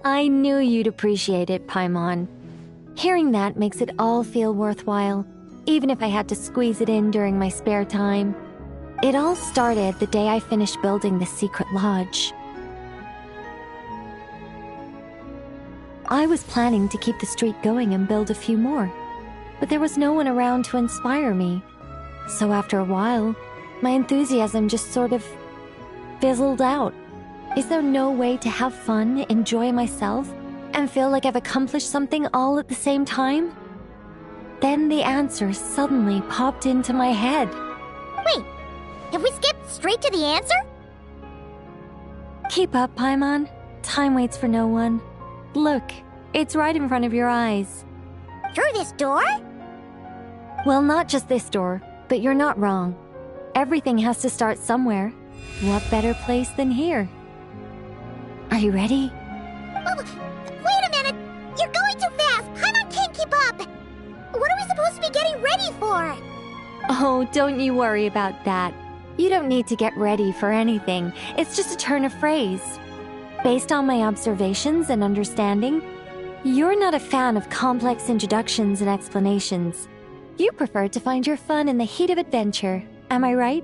I knew you'd appreciate it, Paimon. Hearing that makes it all feel worthwhile, even if I had to squeeze it in during my spare time. It all started the day I finished building the secret lodge. I was planning to keep the streak going and build a few more, but there was no one around to inspire me. So after a while, my enthusiasm just sort of fizzled out. Is there no way to have fun, enjoy myself, and feel like I've accomplished something all at the same time? Then the answer suddenly popped into my head. Wait, have we skipped straight to the answer? Keep up, Paimon. Time waits for no one. Look, it's right in front of your eyes. Through this door? Well, not just this door, but you're not wrong. Everything has to start somewhere. What better place than here? Are you ready? Oh, wait a minute! You're going too fast! Paimon can't keep up! What are we supposed to be getting ready for? Oh, don't you worry about that. You don't need to get ready for anything. It's just a turn of phrase. Based on my observations and understanding, you're not a fan of complex introductions and explanations. You prefer to find your fun in the heat of adventure. Am I right?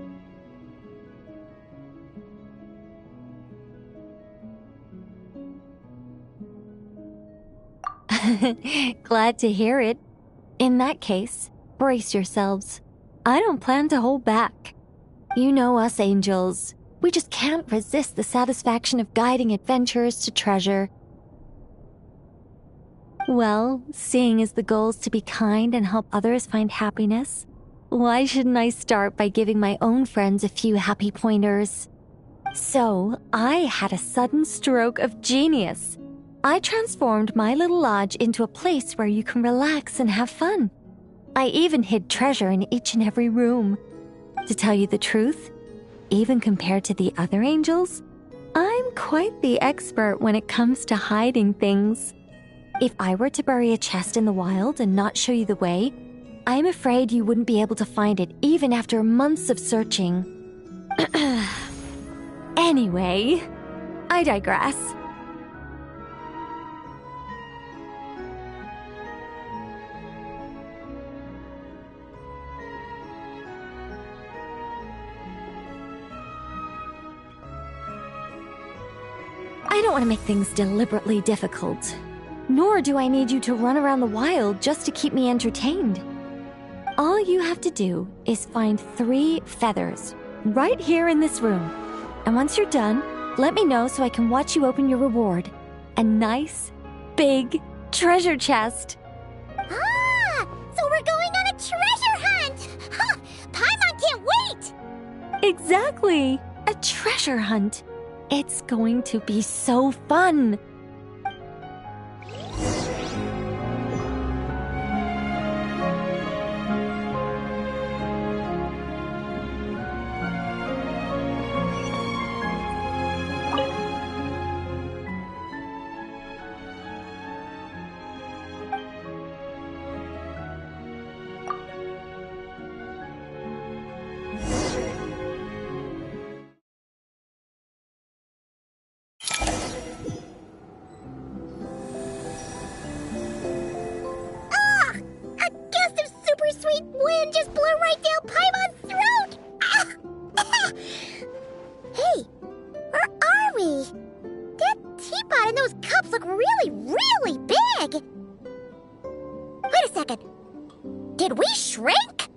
Glad to hear it. In that case, brace yourselves. I don't plan to hold back. You know us angels. We just can't resist the satisfaction of guiding adventurers to treasure. Well, seeing as the goal is to be kind and help others find happiness, why shouldn't I start by giving my own friends a few happy pointers? So, I had a sudden stroke of genius. I transformed my little lodge into a place where you can relax and have fun. I even hid treasure in each and every room. To tell you the truth, even compared to the other angels, I'm quite the expert when it comes to hiding things. If I were to bury a chest in the wild and not show you the way, I'm afraid you wouldn't be able to find it even after months of searching. Anyway, I digress. I don't want to make things deliberately difficult. Nor do I need you to run around the wild just to keep me entertained. All you have to do is find 3 feathers right here in this room. And once you're done, let me know so I can watch you open your reward. A nice, big treasure chest. Ah! So we're going on a treasure hunt! Huh! Paimon can't wait! Exactly! A treasure hunt. It's going to be so fun! sweet wind just blew right down Paimon's throat! Hey, where are we? That teapot and those cups look really, really big! Wait a second. Did we shrink?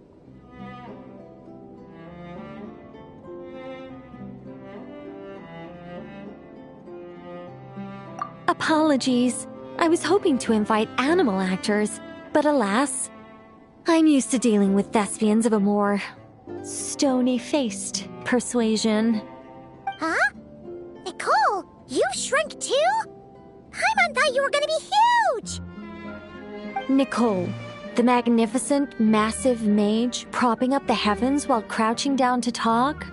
Apologies. I was hoping to invite animal actors, but alas, I'm used to dealing with thespians of a more stony-faced persuasion. Huh? Nicole, you shrunk too? Paimon thought you were gonna be huge! Nicole, the magnificent, massive mage propping up the heavens while crouching down to talk?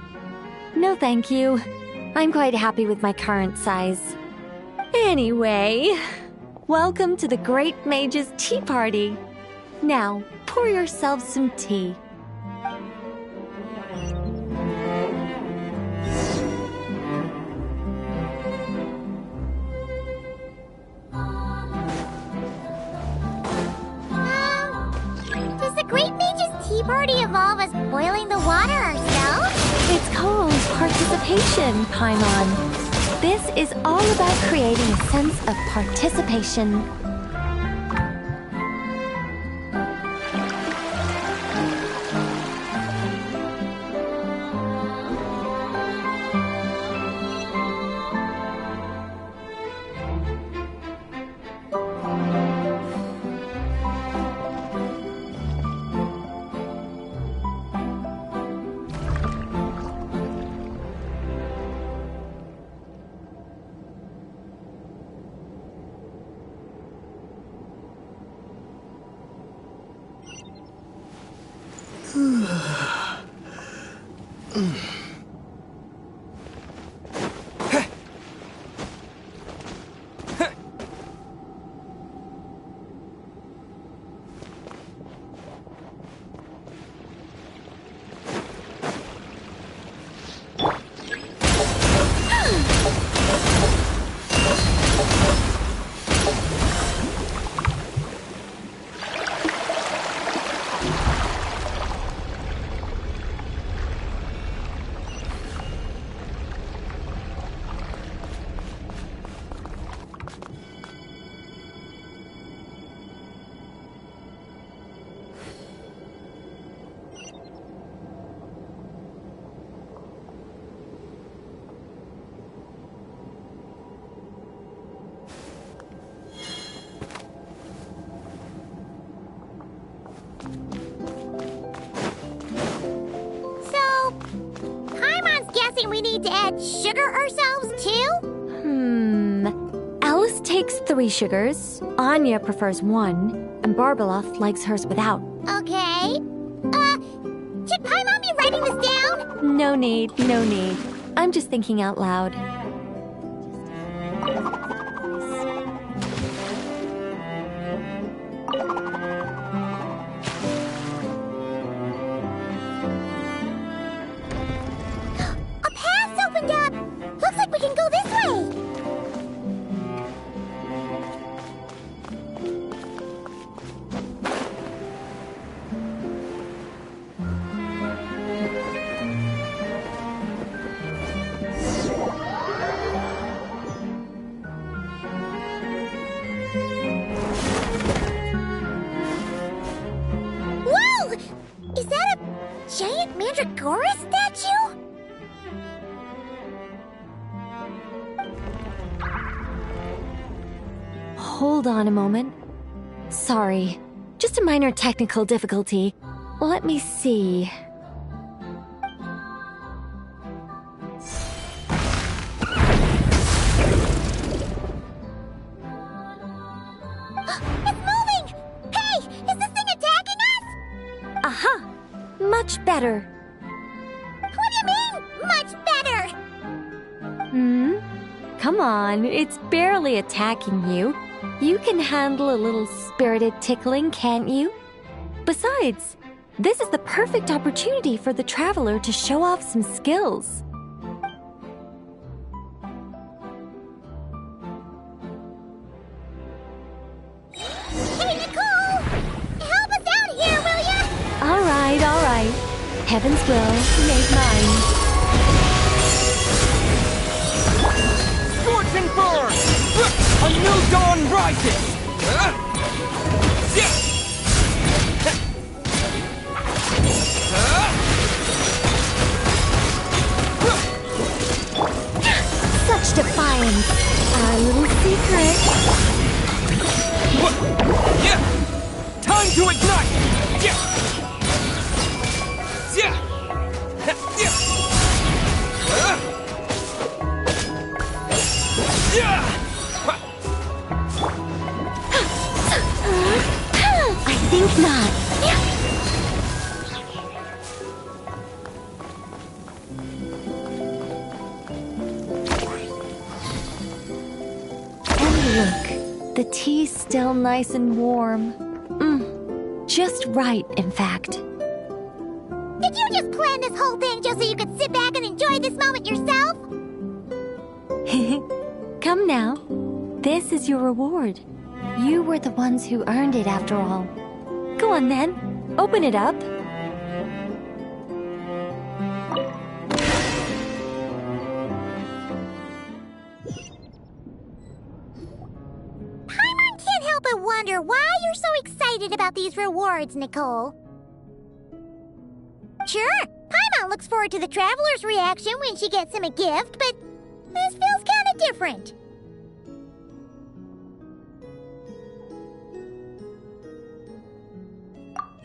No thank you. I'm quite happy with my current size. Anyway, welcome to the Great Mage's Tea Party. Now, pour yourself some tea. Does the Great Mage's Tea Party evolve as boiling the water ourselves? It's called participation, Paimon. This is all about creating a sense of participation. We need to add sugar ourselves too? Alice takes 3 sugars, Anya prefers 1, and Barbeloth likes hers without. Okay. Should Paimon be writing this down? No need, no need. I'm just thinking out loud. Hold on a moment. Sorry, just a minor technical difficulty. Let me see. It's moving! Hey, is this thing attacking us? Aha! Much better. What do you mean, much better? Come on, it's barely attacking you. You can handle a little spirited tickling, can't you? Besides, this is the perfect opportunity for the traveler to show off some skills. Hey, Nicole! Help us out here, will ya? Heaven's will made mine. Scorch and burn! A new dawn rises! Such defiance. Our little secret. Time to ignite! I think not. And look, the tea's still nice and warm. Just right, in fact. Did you just plan this whole thing just so you could sit back and enjoy this moment yourself? Come now. This is your reward. You were the ones who earned it after all. Go on then. Open it up. Paimon can't help but wonder why you're so excited about these rewards, Nicole. Sure, Paimon looks forward to the traveler's reaction when she gets him a gift, but this feels kinda different.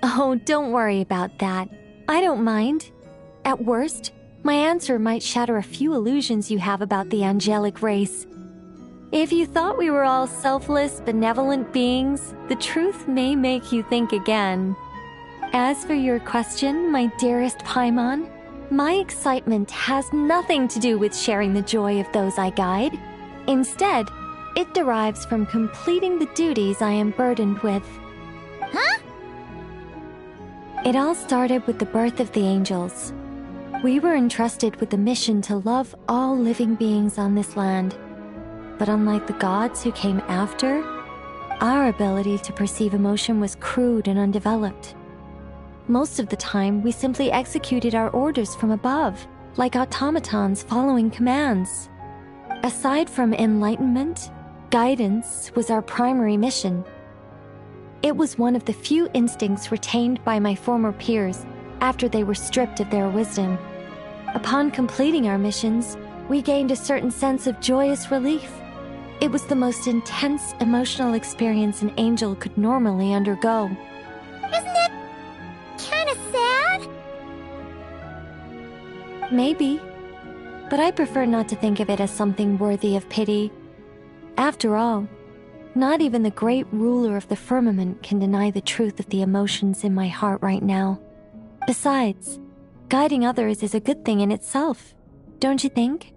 Oh, don't worry about that. I don't mind. At worst, my answer might shatter a few illusions you have about the angelic race. If you thought we were all selfless, benevolent beings, the truth may make you think again. As for your question, my dearest Paimon, my excitement has nothing to do with sharing the joy of those I guide. Instead, it derives from completing the duties I am burdened with. Huh? It all started with the birth of the angels. We were entrusted with the mission to love all living beings on this land. But unlike the gods who came after, our ability to perceive emotion was crude and undeveloped. Most of the time, we simply executed our orders from above, like automatons following commands. Aside from enlightenment, guidance was our primary mission. It was one of the few instincts retained by my former peers after they were stripped of their wisdom. Upon completing our missions, we gained a certain sense of joyous relief. It was the most intense emotional experience an angel could normally undergo. Isn't it kinda sad? Maybe, but I prefer not to think of it as something worthy of pity. After all, not even the great ruler of the firmament can deny the truth of the emotions in my heart right now. Besides, guiding others is a good thing in itself, don't you think?